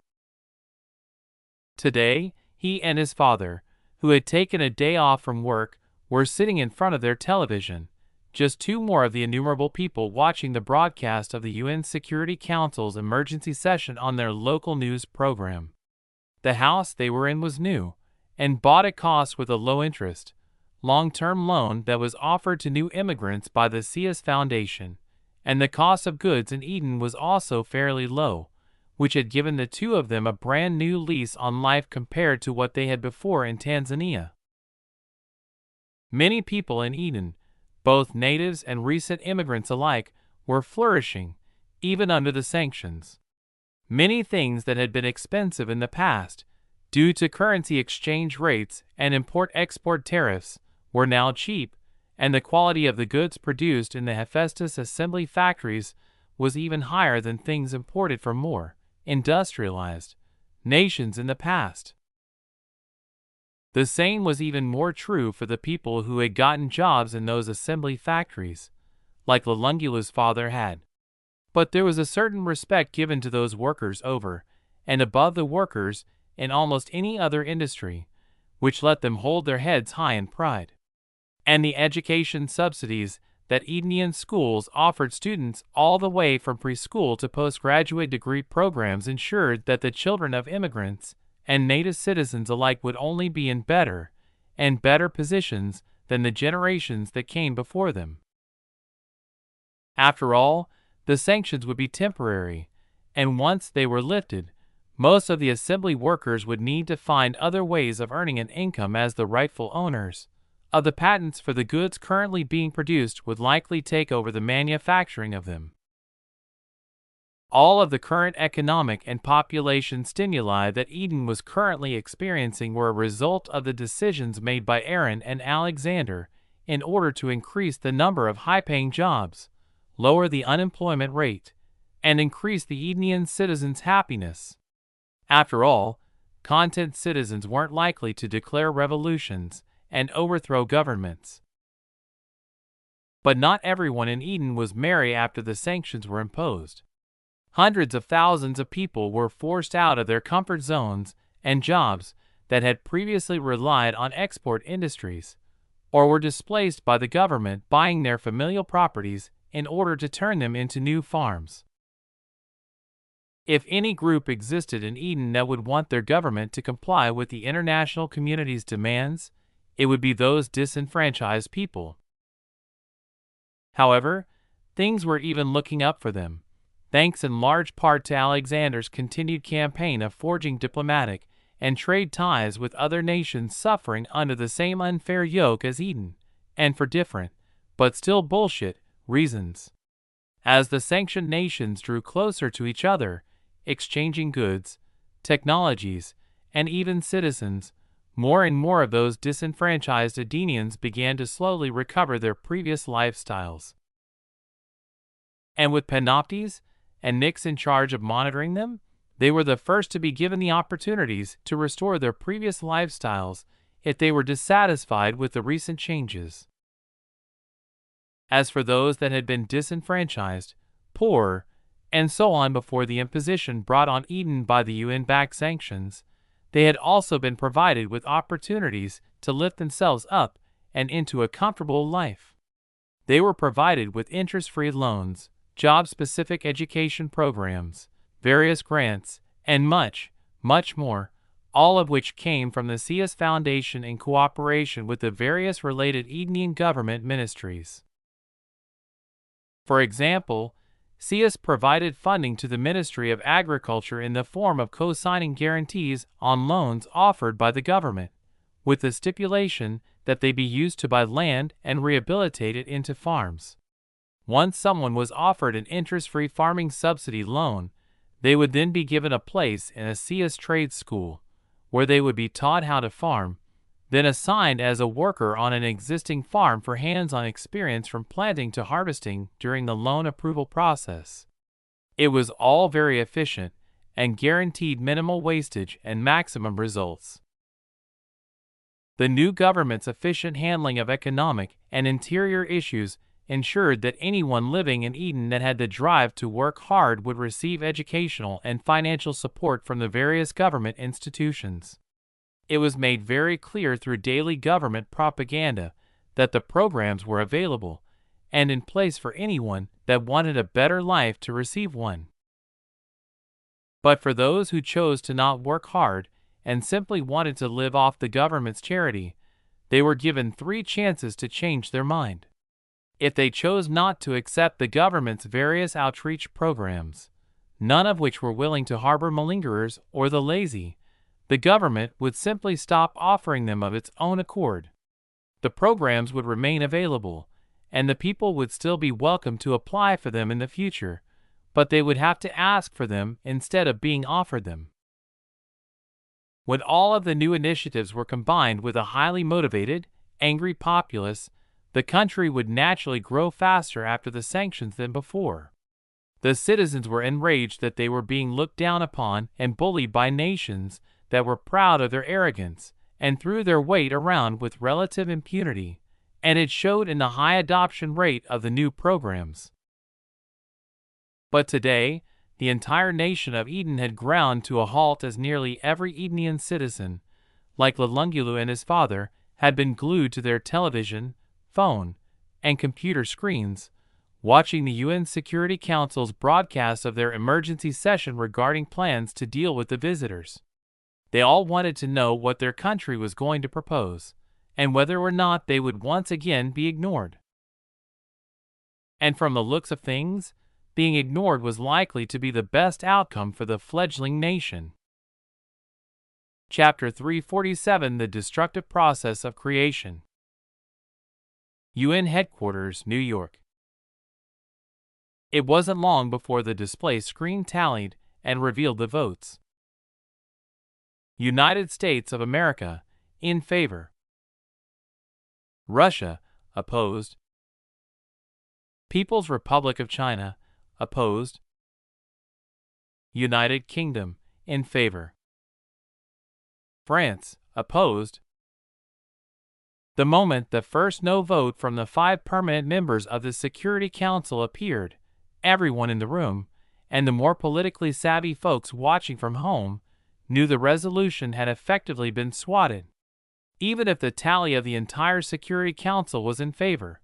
Today, he and his father, who had taken a day off from work, were sitting in front of their television, just two more of the innumerable people watching the broadcast of the UN Security Council's emergency session on their local news program. The house they were in was new, and bought at cost with a low-interest, long-term loan that was offered to new immigrants by the CS Foundation, and the cost of goods in Eden was also fairly low, which had given the two of them a brand-new lease on life compared to what they had before in Tanzania. Many people in Eden, both natives and recent immigrants alike, were flourishing, even under the sanctions. Many things that had been expensive in the past, due to currency exchange rates and import-export tariffs, were now cheap, and the quality of the goods produced in the Hephaestus assembly factories was even higher than things imported from more industrialized nations in the past. The same was even more true for the people who had gotten jobs in those assembly factories, like Lalungulu's father had. But there was a certain respect given to those workers over and above the workers in almost any other industry, which let them hold their heads high in pride. And the education subsidies that Edenian schools offered students all the way from preschool to postgraduate degree programs ensured that the children of immigrants and native citizens alike would only be in better and better positions than the generations that came before them. After all, the sanctions would be temporary, and once they were lifted, most of the assembly workers would need to find other ways of earning an income, as the rightful owners of the patents for the goods currently being produced would likely take over the manufacturing of them. All of the current economic and population stimuli that Eden was currently experiencing were a result of the decisions made by Aaron and Alexander in order to increase the number of high-paying jobs, lower the unemployment rate, and increase the Edenian citizens' happiness. After all, content citizens weren't likely to declare revolutions and overthrow governments. But not everyone in Eden was merry after the sanctions were imposed. Hundreds of thousands of people were forced out of their comfort zones and jobs that had previously relied on export industries, or were displaced by the government buying their familial properties in order to turn them into new farms. If any group existed in Eden that would want their government to comply with the international community's demands, it would be those disenfranchised people. However, things were even looking up for them, thanks in large part to Alexander's continued campaign of forging diplomatic and trade ties with other nations suffering under the same unfair yoke as Eden, and for different, but still bullshit, reasons. As the sanctioned nations drew closer to each other, exchanging goods, technologies, and even citizens, more and more of those disenfranchised Edenians began to slowly recover their previous lifestyles. And with Panoptes and Nix in charge of monitoring them, they were the first to be given the opportunities to restore their previous lifestyles if they were dissatisfied with the recent changes. As for those that had been disenfranchised, poor, and so on before the imposition brought on Eden by the UN-backed sanctions, they had also been provided with opportunities to lift themselves up and into a comfortable life. They were provided with interest-free loans, job-specific education programs, various grants, and much, much more, all of which came from the SIAS Foundation in cooperation with the various related Edenian government ministries. For example, SIAS provided funding to the Ministry of Agriculture in the form of co-signing guarantees on loans offered by the government, with the stipulation that they be used to buy land and rehabilitate it into farms. Once someone was offered an interest-free farming subsidy loan, they would then be given a place in a SIAS trade school, where they would be taught how to farm, then assigned as a worker on an existing farm for hands-on experience from planting to harvesting during the loan approval process. It was all very efficient and guaranteed minimal wastage and maximum results. The new government's efficient handling of economic and interior issues ensured that anyone living in Eden that had the drive to work hard would receive educational and financial support from the various government institutions. It was made very clear through daily government propaganda that the programs were available and in place for anyone that wanted a better life to receive one. But for those who chose to not work hard and simply wanted to live off the government's charity, they were given 3 chances to change their mind. If they chose not to accept the government's various outreach programs, none of which were willing to harbor malingerers or the lazy, the government would simply stop offering them of its own accord. The programs would remain available, and the people would still be welcome to apply for them in the future, but they would have to ask for them instead of being offered them. When all of the new initiatives were combined with a highly motivated, angry populace, the country would naturally grow faster after the sanctions than before. The citizens were enraged that they were being looked down upon and bullied by nations that were proud of their arrogance and threw their weight around with relative impunity, and it showed in the high adoption rate of the new programs. But today, the entire nation of Eden had ground to a halt as nearly every Edenian citizen, like Lelungulu and his father, had been glued to their television, phone, and computer screens, watching the UN Security Council's broadcast of their emergency session regarding plans to deal with the visitors. They all wanted to know what their country was going to propose, and whether or not they would once again be ignored. And from the looks of things, being ignored was likely to be the best outcome for the fledgling nation. Chapter 347: The Destructive Process of Creation. UN Headquarters, New York. It wasn't long before the display screen tallied and revealed the votes. United States of America, in favor. Russia, opposed. People's Republic of China, opposed. United Kingdom, in favor. France, opposed. The moment the first no vote from the 5 permanent members of the Security Council appeared, everyone in the room, and the more politically savvy folks watching from home, knew the resolution had effectively been swatted. Even if the tally of the entire Security Council was in favor,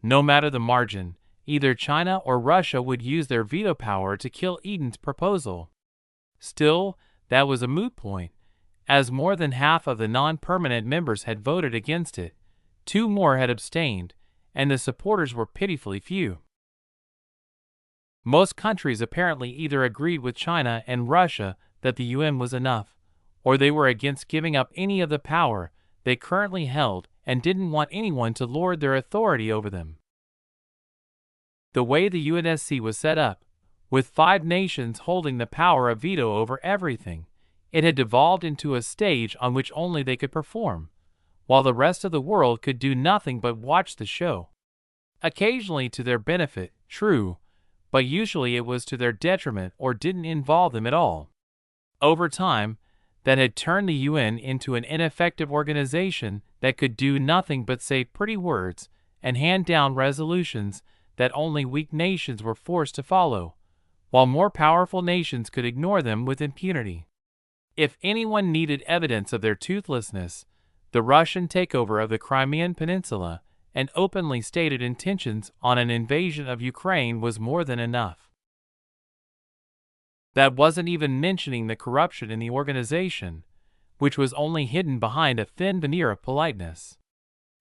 no matter the margin, either China or Russia would use their veto power to kill Eden's proposal. Still, that was a moot point, as more than half of the non-permanent members had voted against it, 2 more had abstained, and the supporters were pitifully few. Most countries apparently either agreed with China and Russia that the UN was enough, or they were against giving up any of the power they currently held and didn't want anyone to lord their authority over them. The way the UNSC was set up, with 5 nations holding the power of veto over everything, it had devolved into a stage on which only they could perform, while the rest of the world could do nothing but watch the show. Occasionally to their benefit, true, but usually it was to their detriment or didn't involve them at all. Over time, that had turned the UN into an ineffective organization that could do nothing but say pretty words and hand down resolutions that only weak nations were forced to follow, while more powerful nations could ignore them with impunity. If anyone needed evidence of their toothlessness, the Russian takeover of the Crimean Peninsula and openly stated intentions on an invasion of Ukraine was more than enough. That wasn't even mentioning the corruption in the organization, which was only hidden behind a thin veneer of politeness.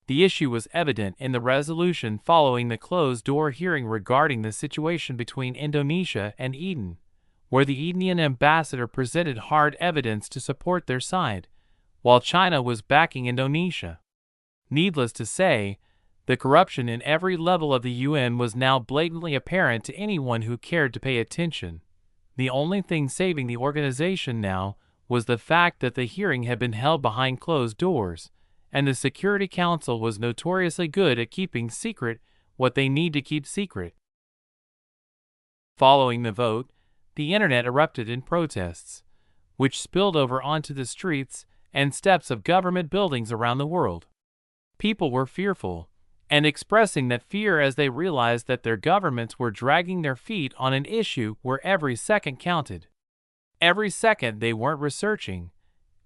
The issue was evident in the resolution following the closed-door hearing regarding the situation between Indonesia and Eden, where the Edenian ambassador presented hard evidence to support their side, while China was backing Indonesia. Needless to say, the corruption in every level of the UN was now blatantly apparent to anyone who cared to pay attention. The only thing saving the organization now was the fact that the hearing had been held behind closed doors, and the Security Council was notoriously good at keeping secret what they need to keep secret. Following the vote, the internet erupted in protests, which spilled over onto the streets and steps of government buildings around the world. People were fearful, and expressing that fear as they realized that their governments were dragging their feet on an issue where every second counted. Every second they weren't researching,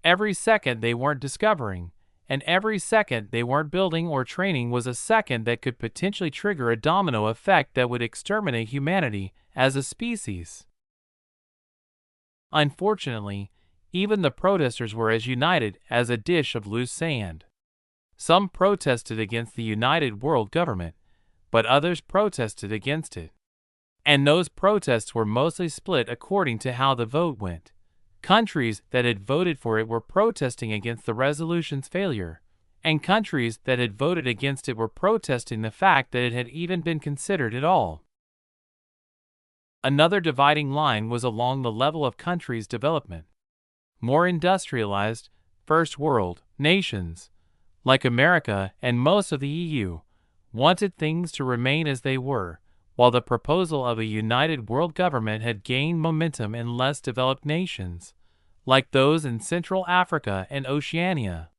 every second they weren't discovering, and every second they weren't building or training was a second that could potentially trigger a domino effect that would exterminate humanity as a species. Unfortunately, even the protesters were as united as a dish of loose sand. Some protested against the United World Government, but others protested against it. And those protests were mostly split according to how the vote went. Countries that had voted for it were protesting against the resolution's failure, and countries that had voted against it were protesting the fact that it had even been considered at all. Another dividing line was along the level of countries' development. More industrialized, first world nations, like America and most of the EU, wanted things to remain as they were, while the proposal of a united world government had gained momentum in less developed nations, like those in Central Africa and Oceania.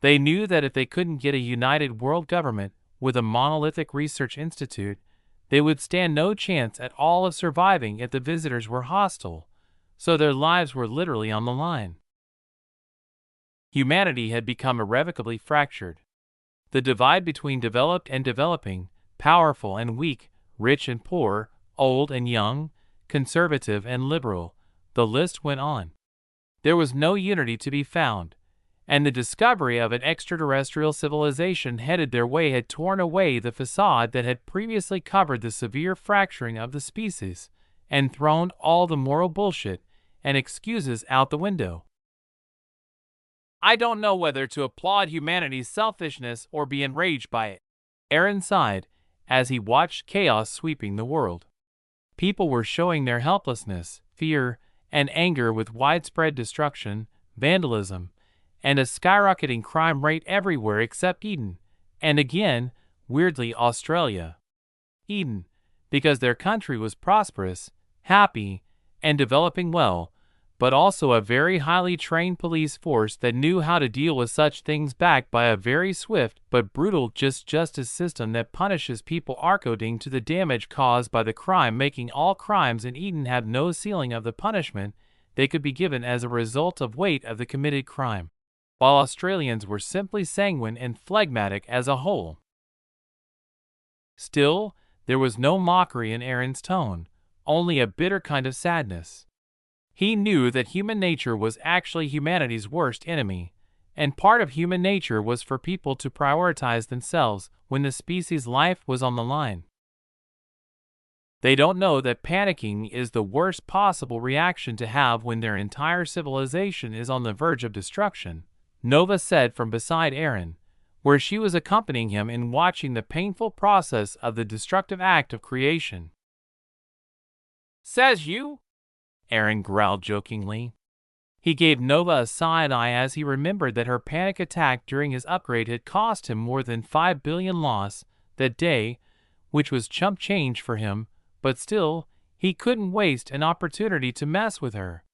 They knew that if they couldn't get a united world government with a monolithic research institute, they would stand no chance at all of surviving if the visitors were hostile, so their lives were literally on the line. Humanity had become irrevocably fractured. The divide between developed and developing, powerful and weak, rich and poor, old and young, conservative and liberal, the list went on. There was no unity to be found, and the discovery of an extraterrestrial civilization headed their way had torn away the facade that had previously covered the severe fracturing of the species, and thrown all the moral bullshit and excuses out the window. I don't know whether to applaud humanity's selfishness or be enraged by it, Aaron sighed as he watched chaos sweeping the world. People were showing their helplessness, fear, and anger with widespread destruction, vandalism, and a skyrocketing crime rate everywhere except Eden, and again, weirdly, Australia. Eden, because their country was prosperous, happy, and developing well, but also a very highly trained police force that knew how to deal with such things, backed by a very swift but brutal justice system that punishes people according to the damage caused by the crime, making all crimes in Eden have no ceiling of the punishment they could be given as a result of weight of the committed crime, while Australians were simply sanguine and phlegmatic as a whole. Still, there was no mockery in Aaron's tone, only a bitter kind of sadness. He knew that human nature was actually humanity's worst enemy, and part of human nature was for people to prioritize themselves when the species' life was on the line. They don't know that panicking is the worst possible reaction to have when their entire civilization is on the verge of destruction, Nova said from beside Aaron, where she was accompanying him in watching the painful process of the destructive act of creation. Says you? Aaron growled jokingly. He gave Nova a side eye as he remembered that her panic attack during his upgrade had cost him more than 5 billion loss that day, which was chump change for him, but still, he couldn't waste an opportunity to mess with her.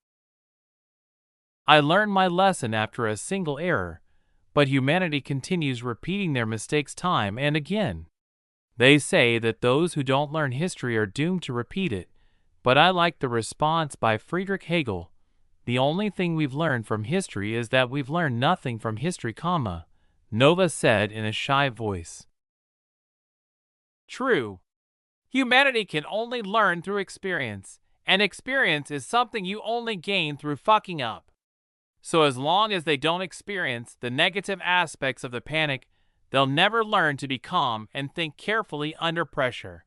I learned my lesson after a single error, but humanity continues repeating their mistakes time and again. They say that those who don't learn history are doomed to repeat it, but I like the response by Friedrich Hegel. The only thing we've learned from history is that we've learned nothing from history, Nova said in a shy voice. True. Humanity can only learn through experience, and experience is something you only gain through fucking up. So as long as they don't experience the negative aspects of the panic, they'll never learn to be calm and think carefully under pressure.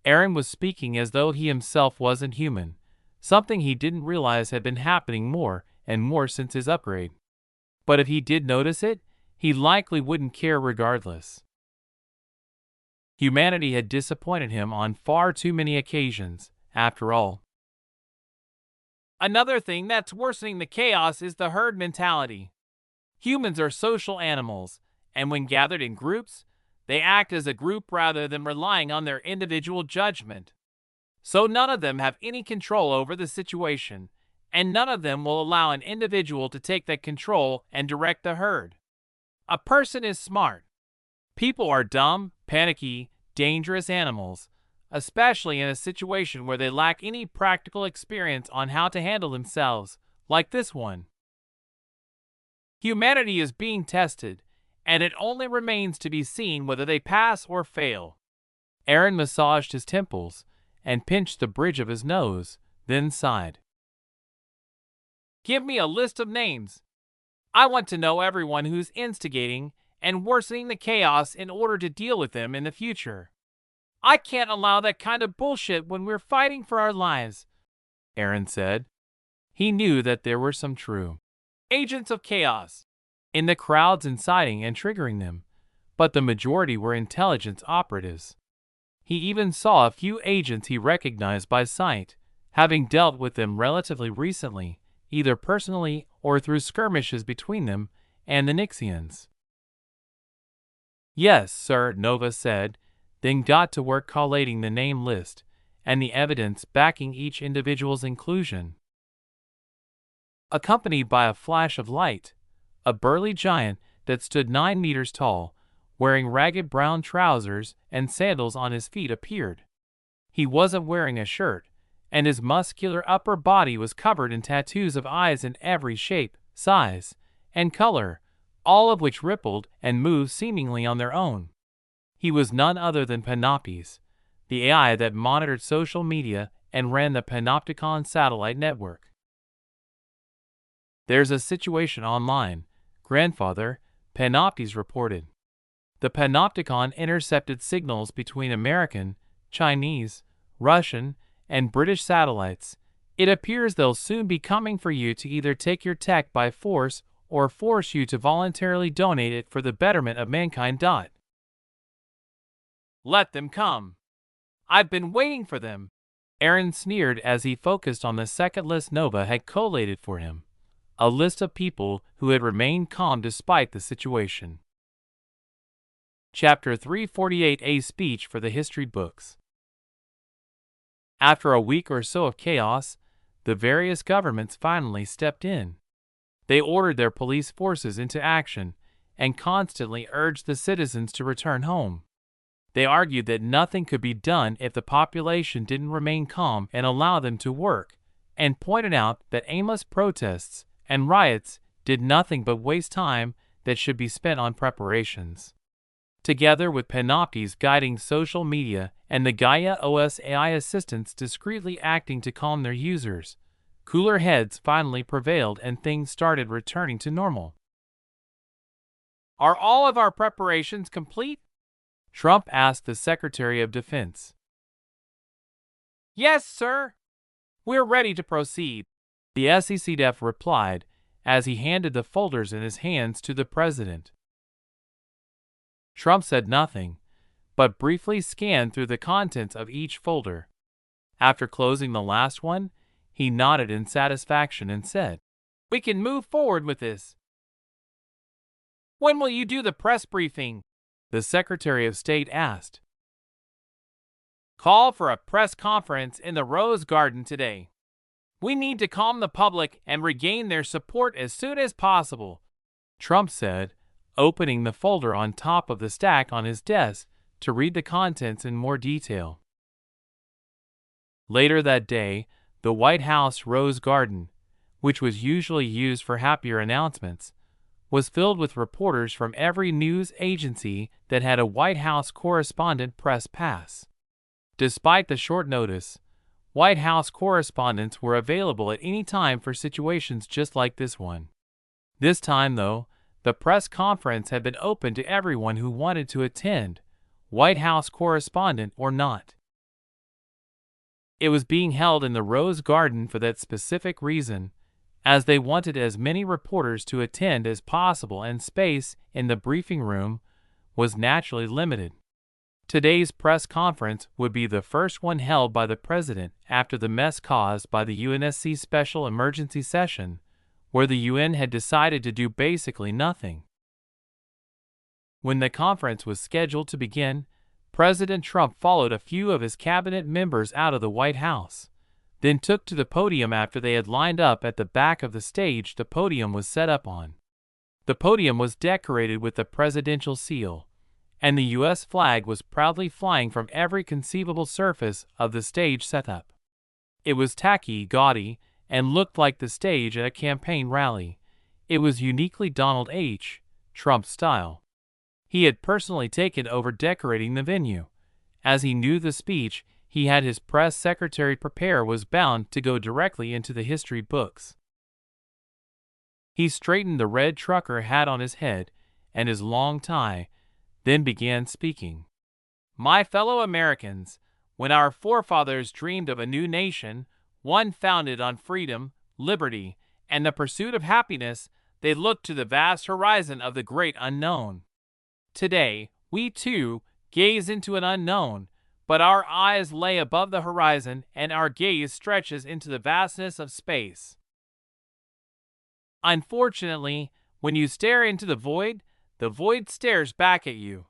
Aaron was speaking as though he himself wasn't human, something he didn't realize had been happening more and more since his upgrade. But if he did notice it, he likely wouldn't care regardless. Humanity had disappointed him on far too many occasions, after all. Another thing that's worsening the chaos is the herd mentality. Humans are social animals, and when gathered in groups, they act as a group rather than relying on their individual judgment. So none of them have any control over the situation, and none of them will allow an individual to take that control and direct the herd. A person is smart. People are dumb, panicky, dangerous animals, especially in a situation where they lack any practical experience on how to handle themselves, like this one. Humanity is being tested, and it only remains to be seen whether they pass or fail. Aaron massaged his temples and pinched the bridge of his nose, then sighed. Give me a list of names. I want to know everyone who's instigating and worsening the chaos in order to deal with them in the future. I can't allow that kind of bullshit when we're fighting for our lives, Aaron said. He knew that there were some true agents of chaos in the crowds inciting and triggering them, but the majority were intelligence operatives. He even saw a few agents he recognized by sight, having dealt with them relatively recently, either personally or through skirmishes between them and the Nixians. Yes, sir, Nova said, then got to work collating the name list and the evidence backing each individual's inclusion. Accompanied by a flash of light, a burly giant that stood 9 meters tall, wearing ragged brown trousers and sandals on his feet appeared. He wasn't wearing a shirt, and his muscular upper body was covered in tattoos of eyes in every shape, size, and color, all of which rippled and moved seemingly on their own. He was none other than Panoptes, the AI that monitored social media and ran the Panopticon satellite network. There's a situation online, grandfather, Panoptes reported. The Panopticon intercepted signals between American, Chinese, Russian, and British satellites. It appears they'll soon be coming for you to either take your tech by force or force you to voluntarily donate it for the betterment of mankind. Let them come. I've been waiting for them. Aaron sneered as he focused on the second list Nova had collated for him, a list of people who had remained calm despite the situation. Chapter 348, a speech for the history books. After a week or so of chaos, the various governments finally stepped in. They ordered their police forces into action and constantly urged the citizens to return home. They argued that nothing could be done if the population didn't remain calm and allow them to work, and pointed out that aimless protests and riots did nothing but waste time that should be spent on preparations. Together with Panoptes guiding social media and the Gaia OS AI assistants discreetly acting to calm their users, cooler heads finally prevailed and things started returning to normal. Are all of our preparations complete? Trump asked the Secretary of Defense. Yes, sir. We're ready to proceed, the SECDF replied as he handed the folders in his hands to the president. Trump said nothing, but briefly scanned through the contents of each folder. After closing the last one, he nodded in satisfaction and said, "We can move forward with this." "When will you do the press briefing?" the Secretary of State asked. "Call for a press conference in the Rose Garden today. We need to calm the public and regain their support as soon as possible," Trump said, opening the folder on top of the stack on his desk to read the contents in more detail. Later that day, the White House Rose Garden, which was usually used for happier announcements, was filled with reporters from every news agency that had a White House correspondent press pass. Despite the short notice, White House correspondents were available at any time for situations just like this one. This time, though, the press conference had been open to everyone who wanted to attend, White House correspondent or not. It was being held in the Rose Garden for that specific reason, as they wanted as many reporters to attend as possible and space in the briefing room was naturally limited. Today's press conference would be the first one held by the president after the mess caused by the UNSC special emergency session, where the UN had decided to do basically nothing. When the conference was scheduled to begin, President Trump followed a few of his cabinet members out of the White House, then took to the podium after they had lined up at the back of the stage the podium was set up on. The podium was decorated with the presidential seal, and the U.S. flag was proudly flying from every conceivable surface of the stage setup. It was tacky, gaudy, and looked like the stage at a campaign rally. It was uniquely Donald H. Trump style. He had personally taken over decorating the venue. As he knew the speech he had his press secretary prepare was bound to go directly into the history books. He straightened the red trucker hat on his head and his long tie, then began speaking. "My fellow Americans, when our forefathers dreamed of a new nation, one founded on freedom, liberty, and the pursuit of happiness, they looked to the vast horizon of the great unknown. Today, we too gaze into an unknown, but our eyes lay above the horizon and our gaze stretches into the vastness of space. Unfortunately, when you stare into the void stares back at you.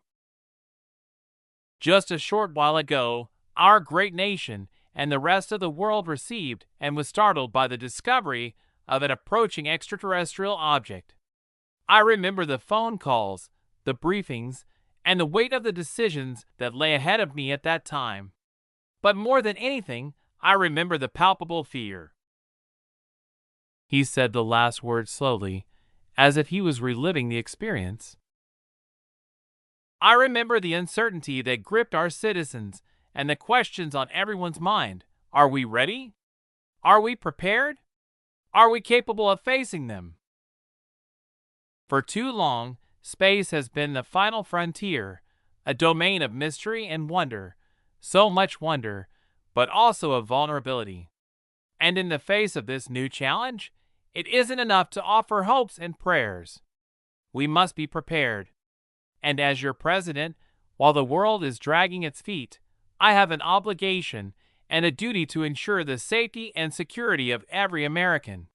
Just a short while ago, our great nation and the rest of the world received and was startled by the discovery of an approaching extraterrestrial object. I remember the phone calls, the briefings, and the weight of the decisions that lay ahead of me at that time. But more than anything, I remember the palpable fear." He said the last word slowly, as if he was reliving the experience. "I remember the uncertainty that gripped our citizens and the questions on everyone's mind. Are we ready? Are we prepared? Are we capable of facing them?" For too long, space has been the final frontier, a domain of mystery and wonder, so much wonder, but also of vulnerability. And in the face of this new challenge, it isn't enough to offer hopes and prayers. We must be prepared. And as your president, while the world is dragging its feet, I have an obligation and a duty to ensure the safety and security of every American.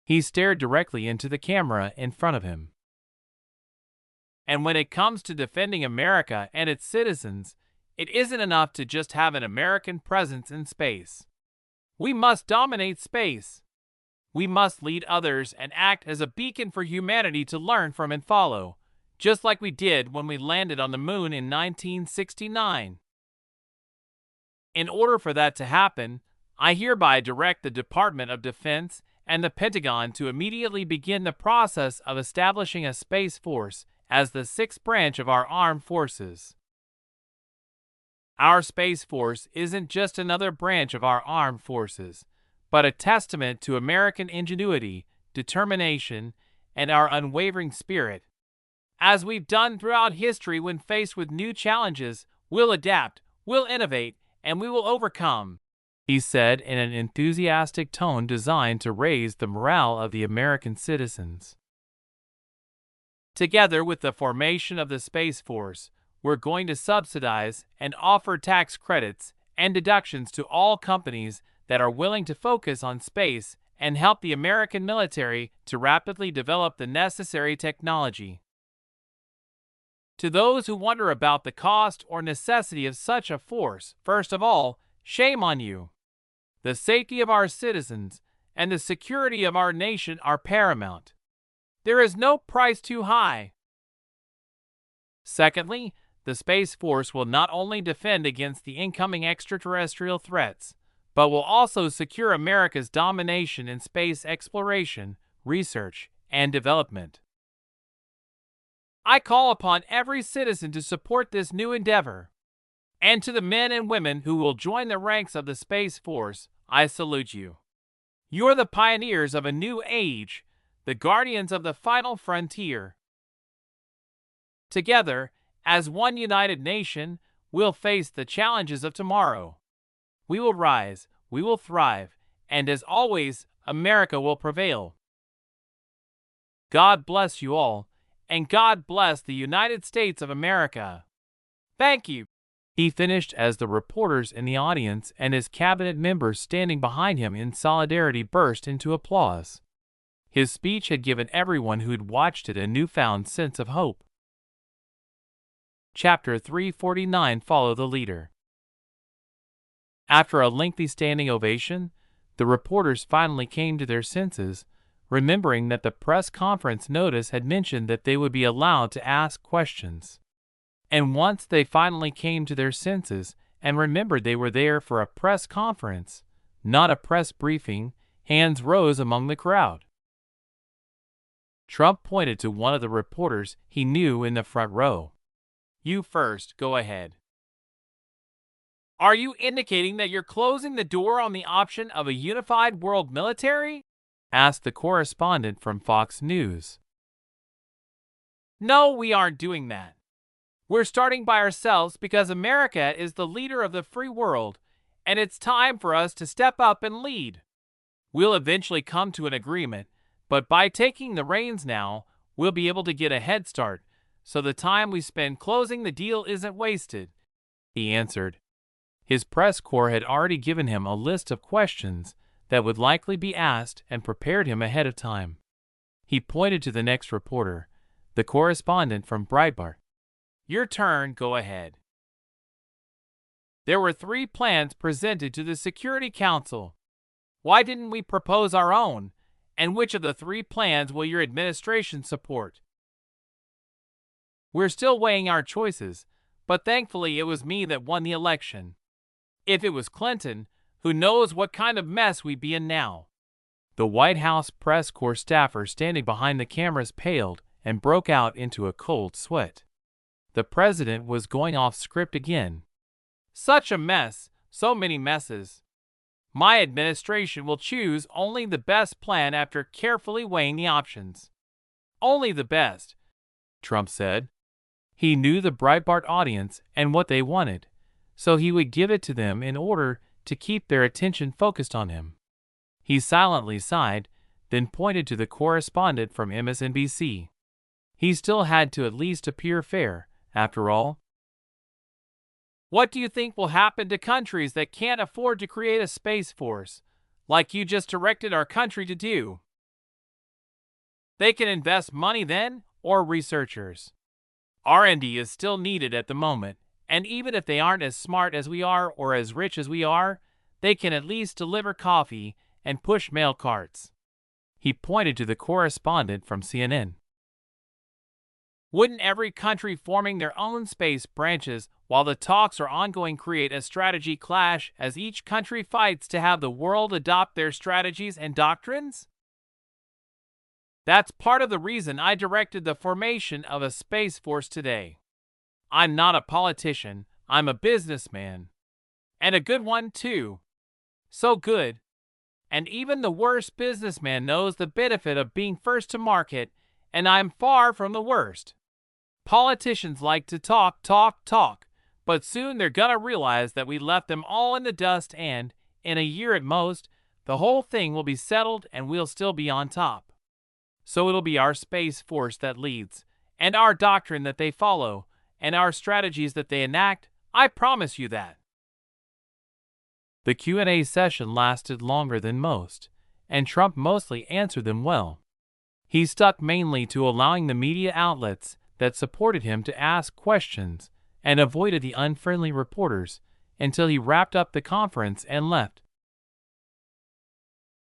He stared directly into the camera in front of him. And when it comes to defending America and its citizens, it isn't enough to just have an American presence in space. We must dominate space. We must lead others and act as a beacon for humanity to learn from and follow, just like we did when we landed on the moon in 1969. In order for that to happen, I hereby direct the Department of Defense and the Pentagon to immediately begin the process of establishing a Space Force as the sixth branch of our armed forces. Our Space Force isn't just another branch of our armed forces, but a testament to American ingenuity, determination, and our unwavering spirit. As we've done throughout history when faced with new challenges, we'll adapt, we'll innovate, and we will overcome, he said in an enthusiastic tone designed to raise the morale of the American citizens. Together with the formation of the Space Force, we're going to subsidize and offer tax credits and deductions to all companies that are willing to focus on space and help the American military to rapidly develop the necessary technology. To those who wonder about the cost or necessity of such a force, first of all, shame on you. The safety of our citizens and the security of our nation are paramount. There is no price too high. Secondly, the Space Force will not only defend against the incoming extraterrestrial threats, but will also secure America's domination in space exploration, research, and development. I call upon every citizen to support this new endeavor. And to the men and women who will join the ranks of the Space Force, I salute you. You're the pioneers of a new age, the guardians of the final frontier. Together, as one united nation, we'll face the challenges of tomorrow. We will rise, we will thrive, and as always, America will prevail. God bless you all, and God bless the United States of America. Thank you, he finished as the reporters in the audience and his cabinet members standing behind him in solidarity burst into applause. His speech had given everyone who'd watched it a newfound sense of hope. Chapter 349 Follow the Leader. After a lengthy standing ovation, the reporters finally came to their senses, remembering that the press conference notice had mentioned that they would be allowed to ask questions. And once they finally came to their senses and remembered they were there for a press conference, not a press briefing, hands rose among the crowd. Trump pointed to one of the reporters he knew in the front row. You first, go ahead. Are you indicating that you're closing the door on the option of a unified world military? Asked the correspondent from Fox News. No, we aren't doing that. We're starting by ourselves because America is the leader of the free world, and it's time for us to step up and lead. We'll eventually come to an agreement, but by taking the reins now, we'll be able to get a head start, so the time we spend closing the deal isn't wasted, he answered. His press corps had already given him a list of questions that would likely be asked and prepared him ahead of time. He pointed to the next reporter, the correspondent from Breitbart. Your turn, go ahead. There were 3 plans presented to the Security Council. Why didn't we propose our own? And which of the 3 plans will your administration support? We're still weighing our choices, but thankfully it was me that won the election. If it was Clinton, who knows what kind of mess we'd be in now. The White House press corps staffer standing behind the cameras paled and broke out into a cold sweat. The president was going off script again. Such a mess, so many messes. My administration will choose only the best plan after carefully weighing the options. Only the best, Trump said. He knew the Breitbart audience and what they wanted, so he would give it to them in order to keep their attention focused on him. He silently sighed, then pointed to the correspondent from MSNBC. He still had to at least appear fair, after all. What do you think will happen to countries that can't afford to create a space force, like you just directed our country to do? They can invest money then, or researchers. R&D is still needed at the moment, and even if they aren't as smart as we are or as rich as we are, they can at least deliver coffee and push mail carts. He pointed to the correspondent from CNN. Wouldn't every country forming their own space branches while the talks are ongoing create a strategy clash as each country fights to have the world adopt their strategies and doctrines? That's part of the reason I directed the formation of a space force today. I'm not a politician, I'm a businessman. And a good one too. So good. And even the worst businessman knows the benefit of being first to market, and I'm far from the worst. Politicians like to talk, but soon they're gonna realize that we left them all in the dust and, in a year at most, the whole thing will be settled and we'll still be on top. So it'll be our space force that leads, and our doctrine that they follow, and our strategies that they enact, I promise you that. The Q&A session lasted longer than most, and Trump mostly answered them well. He stuck mainly to allowing the media outlets that supported him to ask questions and avoided the unfriendly reporters until he wrapped up the conference and left.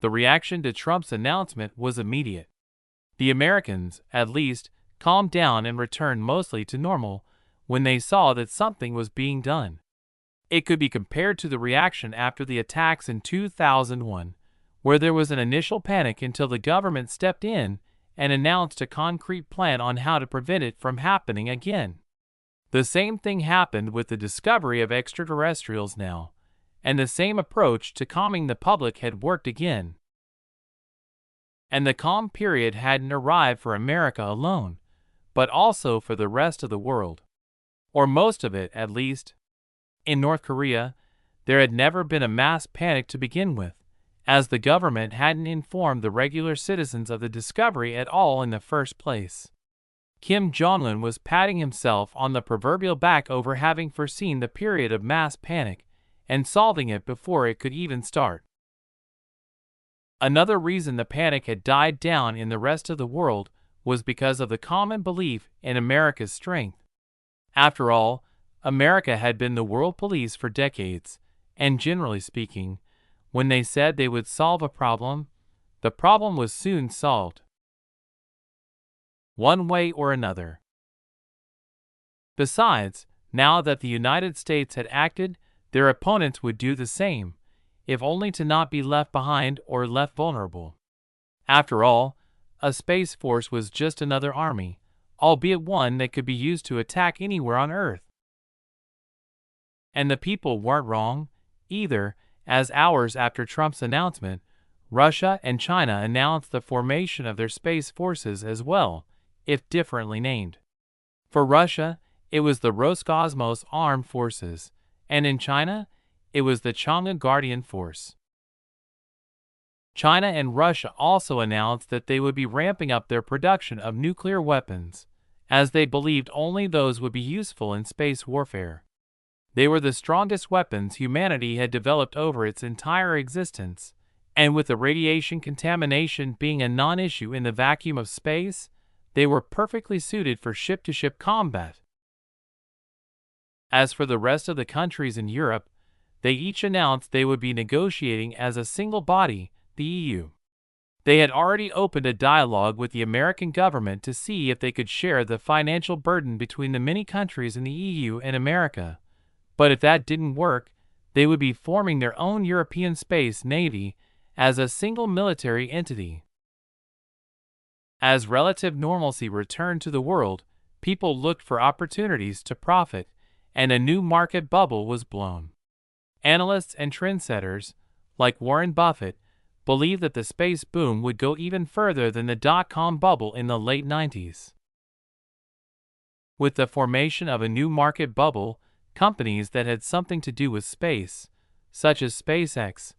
The reaction to Trump's announcement was immediate. The Americans, at least, calmed down and returned mostly to normal when they saw that something was being done. It could be compared to the reaction after the attacks in 2001, where there was an initial panic until the government stepped in and announced a concrete plan on how to prevent it from happening again. The same thing happened with the discovery of extraterrestrials now, and the same approach to calming the public had worked again. And the calm period hadn't arrived for America alone, but also for the rest of the world. Or most of it, at least. In North Korea, there had never been a mass panic to begin with, as the government hadn't informed the regular citizens of the discovery at all in the first place. Kim Jong-un was patting himself on the proverbial back over having foreseen the period of mass panic and solving it before it could even start. Another reason the panic had died down in the rest of the world was because of the common belief in America's strength. After all, America had been the world police for decades, and generally speaking, when they said they would solve a problem, the problem was soon solved. One way or another. Besides, now that the United States had acted, their opponents would do the same, if only to not be left behind or left vulnerable. After all, a space force was just another army, albeit one that could be used to attack anywhere on Earth. And the people weren't wrong, either, as hours after Trump's announcement, Russia and China announced the formation of their space forces as well, if differently named. For Russia, it was the Roscosmos Armed Forces, and in China, it was the Chang'e Guardian Force. China and Russia also announced that they would be ramping up their production of nuclear weapons, as they believed only those would be useful in space warfare. They were the strongest weapons humanity had developed over its entire existence, and with the radiation contamination being a non-issue in the vacuum of space, they were perfectly suited for ship-to-ship combat. As for the rest of the countries in Europe, they each announced they would be negotiating as a single body, the EU. They had already opened a dialogue with the American government to see if they could share the financial burden between the many countries in the EU and America. But if that didn't work, they would be forming their own European Space Navy as a single military entity. As relative normalcy returned to the world, people looked for opportunities to profit, and a new market bubble was blown. Analysts and trendsetters, like Warren Buffett, believed that the space boom would go even further than the dot-com bubble in the late 90s. With the formation of a new market bubble, companies that had something to do with space, such as SpaceX,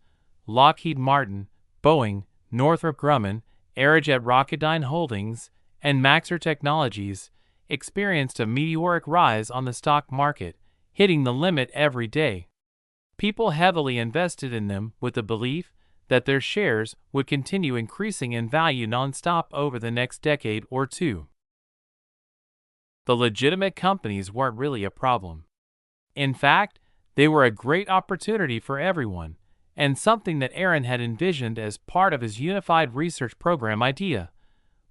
Lockheed Martin, Boeing, Northrop Grumman, Aerojet Rocketdyne Holdings, and Maxar Technologies, experienced a meteoric rise on the stock market, hitting the limit every day. People heavily invested in them with the belief that their shares would continue increasing in value nonstop over the next decade or two. The legitimate companies weren't really a problem. In fact, they were a great opportunity for everyone, and something that Aaron had envisioned as part of his unified research program idea.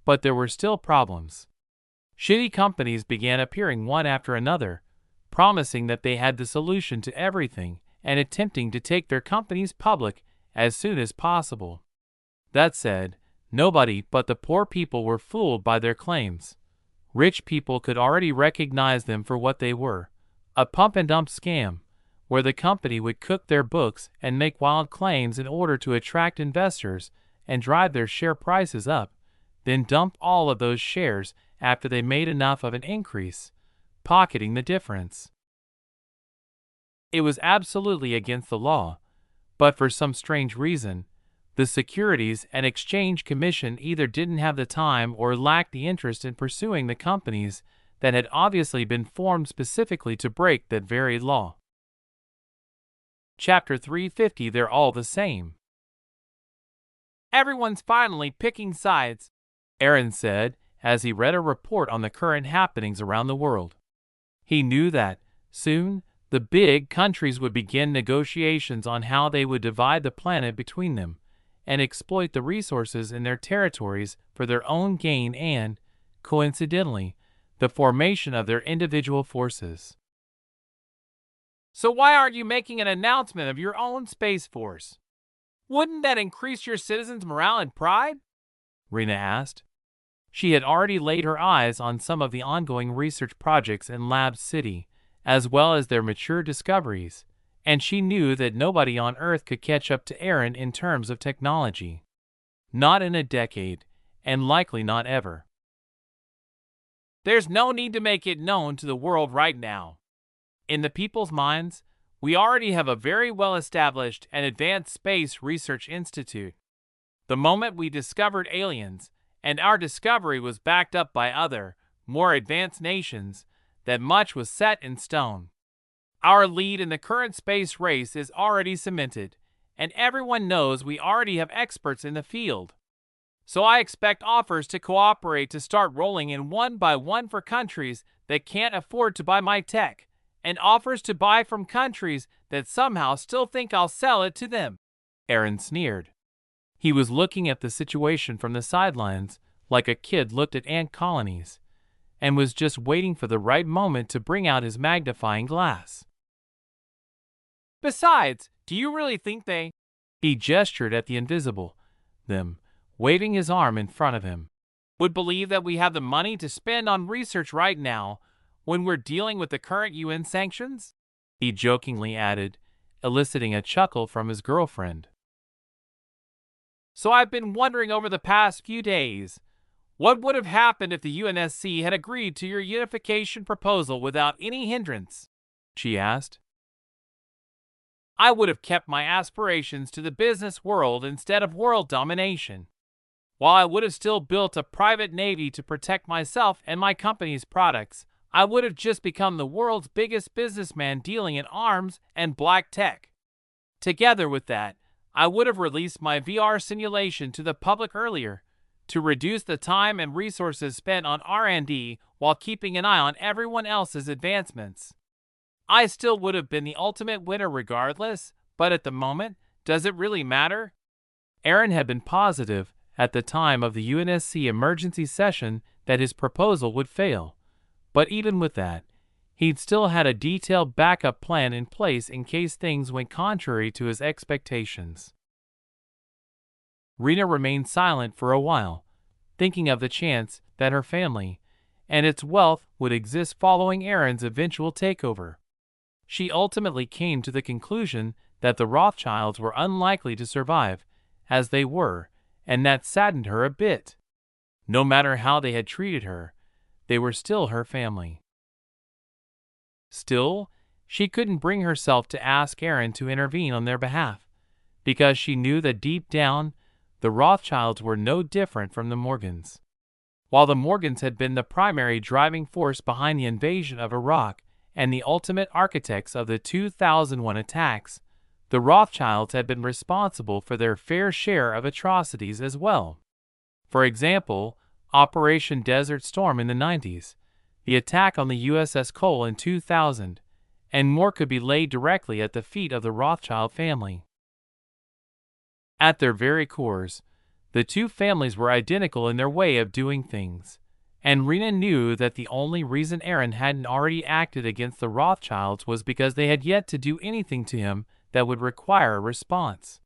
But there were still problems. Shitty companies began appearing one after another, promising that they had the solution to everything and attempting to take their companies public as soon as possible. That said, nobody but the poor people were fooled by their claims. Rich people could already recognize them for what they were, a pump-and-dump scam, where the company would cook their books and make wild claims in order to attract investors and drive their share prices up, then dump all of those shares after they made enough of an increase, pocketing the difference. It was absolutely against the law, but for some strange reason, the Securities and Exchange Commission either didn't have the time or lacked the interest in pursuing the companies that had obviously been formed specifically to break that very law. Chapter 350. They're all the same. Everyone's finally picking sides, Aaron said as he read a report on the current happenings around the world. He knew that, soon, the big countries would begin negotiations on how they would divide the planet between them and exploit the resources in their territories for their own gain and, coincidentally, the formation of their individual forces. So why aren't you making an announcement of your own space force? Wouldn't that increase your citizens' morale and pride? Rena asked. She had already laid her eyes on some of the ongoing research projects in Lab City, as well as their mature discoveries, and she knew that nobody on Earth could catch up to Aaron in terms of technology. Not in a decade, and likely not ever. There's no need to make it known to the world right now. In the people's minds, we already have a very well-established and advanced space research institute. The moment we discovered aliens, and our discovery was backed up by other, more advanced nations, that much was set in stone. Our lead in the current space race is already cemented, and everyone knows we already have experts in the field. So I expect offers to cooperate to start rolling in one by one for countries that can't afford to buy my tech, and offers to buy from countries that somehow still think I'll sell it to them. Aaron sneered. He was looking at the situation from the sidelines like a kid looked at ant colonies, and was just waiting for the right moment to bring out his magnifying glass. Besides, do you really think they— He gestured at the invisible, them, waving his arm in front of him. Would believe that we have the money to spend on research right now when we're dealing with the current UN sanctions? He jokingly added, eliciting a chuckle from his girlfriend. So I've been wondering over the past few days, what would have happened if the UNSC had agreed to your unification proposal without any hindrance? She asked. I would have kept my aspirations to the business world instead of world domination. While I would have still built a private navy to protect myself and my company's products, I would have just become the world's biggest businessman dealing in arms and black tech. Together with that, I would have released my VR simulation to the public earlier, to reduce the time and resources spent on R&D while keeping an eye on everyone else's advancements. I still would have been the ultimate winner regardless, but at the moment, does it really matter? Aaron had been positive at the time of the UNSC emergency session that his proposal would fail, but even with that, he'd still had a detailed backup plan in place in case things went contrary to his expectations. Rena remained silent for a while, thinking of the chance that her family and its wealth would exist following Aaron's eventual takeover. She ultimately came to the conclusion that the Rothschilds were unlikely to survive, as they were, and that saddened her a bit. No matter how they had treated her, they were still her family. Still, she couldn't bring herself to ask Aaron to intervene on their behalf, because she knew that deep down, the Rothschilds were no different from the Morgans. While the Morgans had been the primary driving force behind the invasion of Iraq and the ultimate architects of the 2001 attacks, the Rothschilds had been responsible for their fair share of atrocities as well. For example, Operation Desert Storm in the 90s, the attack on the USS Cole in 2000, and more could be laid directly at the feet of the Rothschild family. At their very cores, the two families were identical in their way of doing things, and Rena knew that the only reason Aaron hadn't already acted against the Rothschilds was because they had yet to do anything to him that would require a response.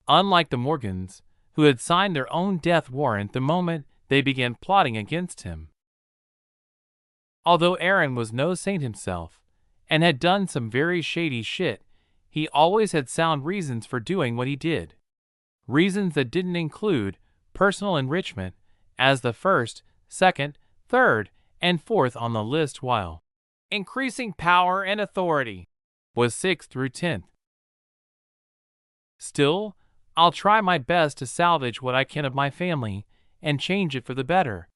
Unlike the Morgans, who had signed their own death warrant the moment they began plotting against him. Although Aaron was no saint himself, and had done some very shady shit, he always had sound reasons for doing what he did. Reasons that didn't include personal enrichment as the first, second, third, and fourth on the list, while increasing power and authority was 6th through 10th. Still, I'll try my best to salvage what I can of my family and change it for the better.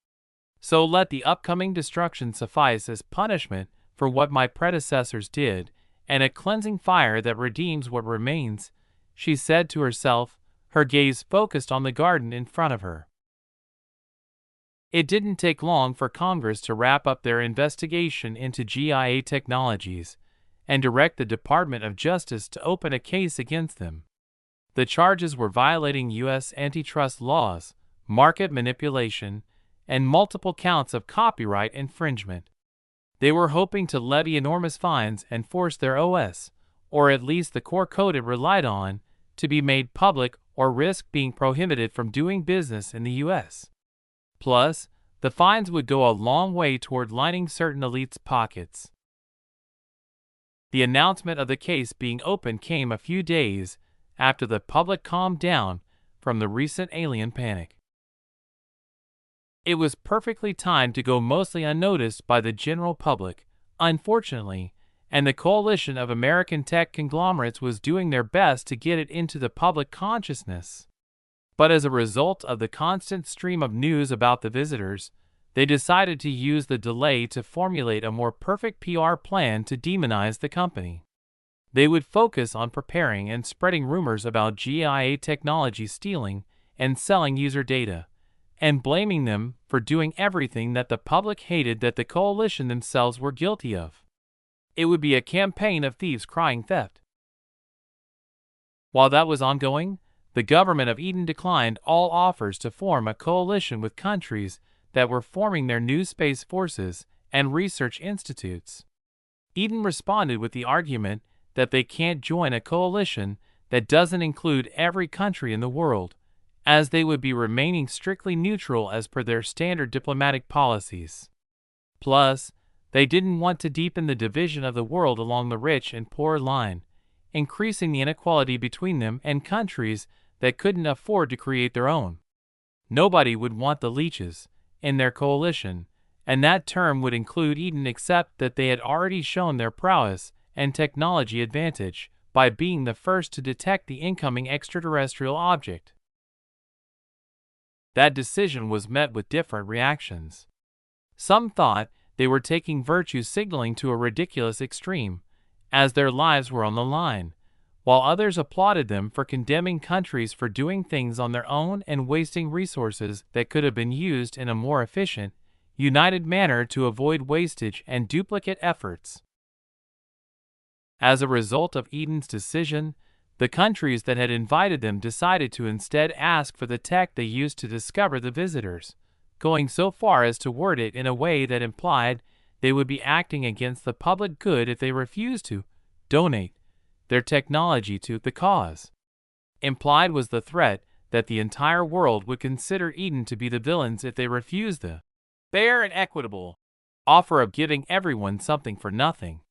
So let the upcoming destruction suffice as punishment for what my predecessors did, and a cleansing fire that redeems what remains, she said to herself, her gaze focused on the garden in front of her. It didn't take long for Congress to wrap up their investigation into GIA Technologies and direct the Department of Justice to open a case against them. The charges were violating U.S. antitrust laws, market manipulation, and multiple counts of copyright infringement. They were hoping to levy enormous fines and force their OS, or at least the core code it relied on, to be made public or risk being prohibited from doing business in the U.S. Plus, the fines would go a long way toward lining certain elites' pockets. The announcement of the case being open came a few days after the public calmed down from the recent alien panic. It was perfectly timed to go mostly unnoticed by the general public, unfortunately, and the coalition of American tech conglomerates was doing their best to get it into the public consciousness. But as a result of the constant stream of news about the visitors, they decided to use the delay to formulate a more perfect PR plan to demonize the company. They would focus on preparing and spreading rumors about GIA Technology stealing and selling user data, and blaming them for doing everything that the public hated that the coalition themselves were guilty of. It would be a campaign of thieves crying theft. While that was ongoing, the government of Eden declined all offers to form a coalition with countries that were forming their new space forces and research institutes. Eden responded with the argument that they can't join a coalition that doesn't include every country in the world, as they would be remaining strictly neutral as per their standard diplomatic policies. Plus, they didn't want to deepen the division of the world along the rich and poor line, increasing the inequality between them and countries that couldn't afford to create their own. Nobody would want the leeches in their coalition, and that term would include Eden, except that they had already shown their prowess and technology advantage by being the first to detect the incoming extraterrestrial object. That decision was met with different reactions. Some thought they were taking virtue signaling to a ridiculous extreme, as their lives were on the line, while others applauded them for condemning countries for doing things on their own and wasting resources that could have been used in a more efficient, united manner to avoid wastage and duplicate efforts. As a result of Eden's decision, the countries that had invited them decided to instead ask for the tech they used to discover the visitors, going so far as to word it in a way that implied they would be acting against the public good if they refused to donate their technology to the cause. Implied was the threat that the entire world would consider Eden to be the villains if they refused the fair and equitable offer of giving everyone something for nothing.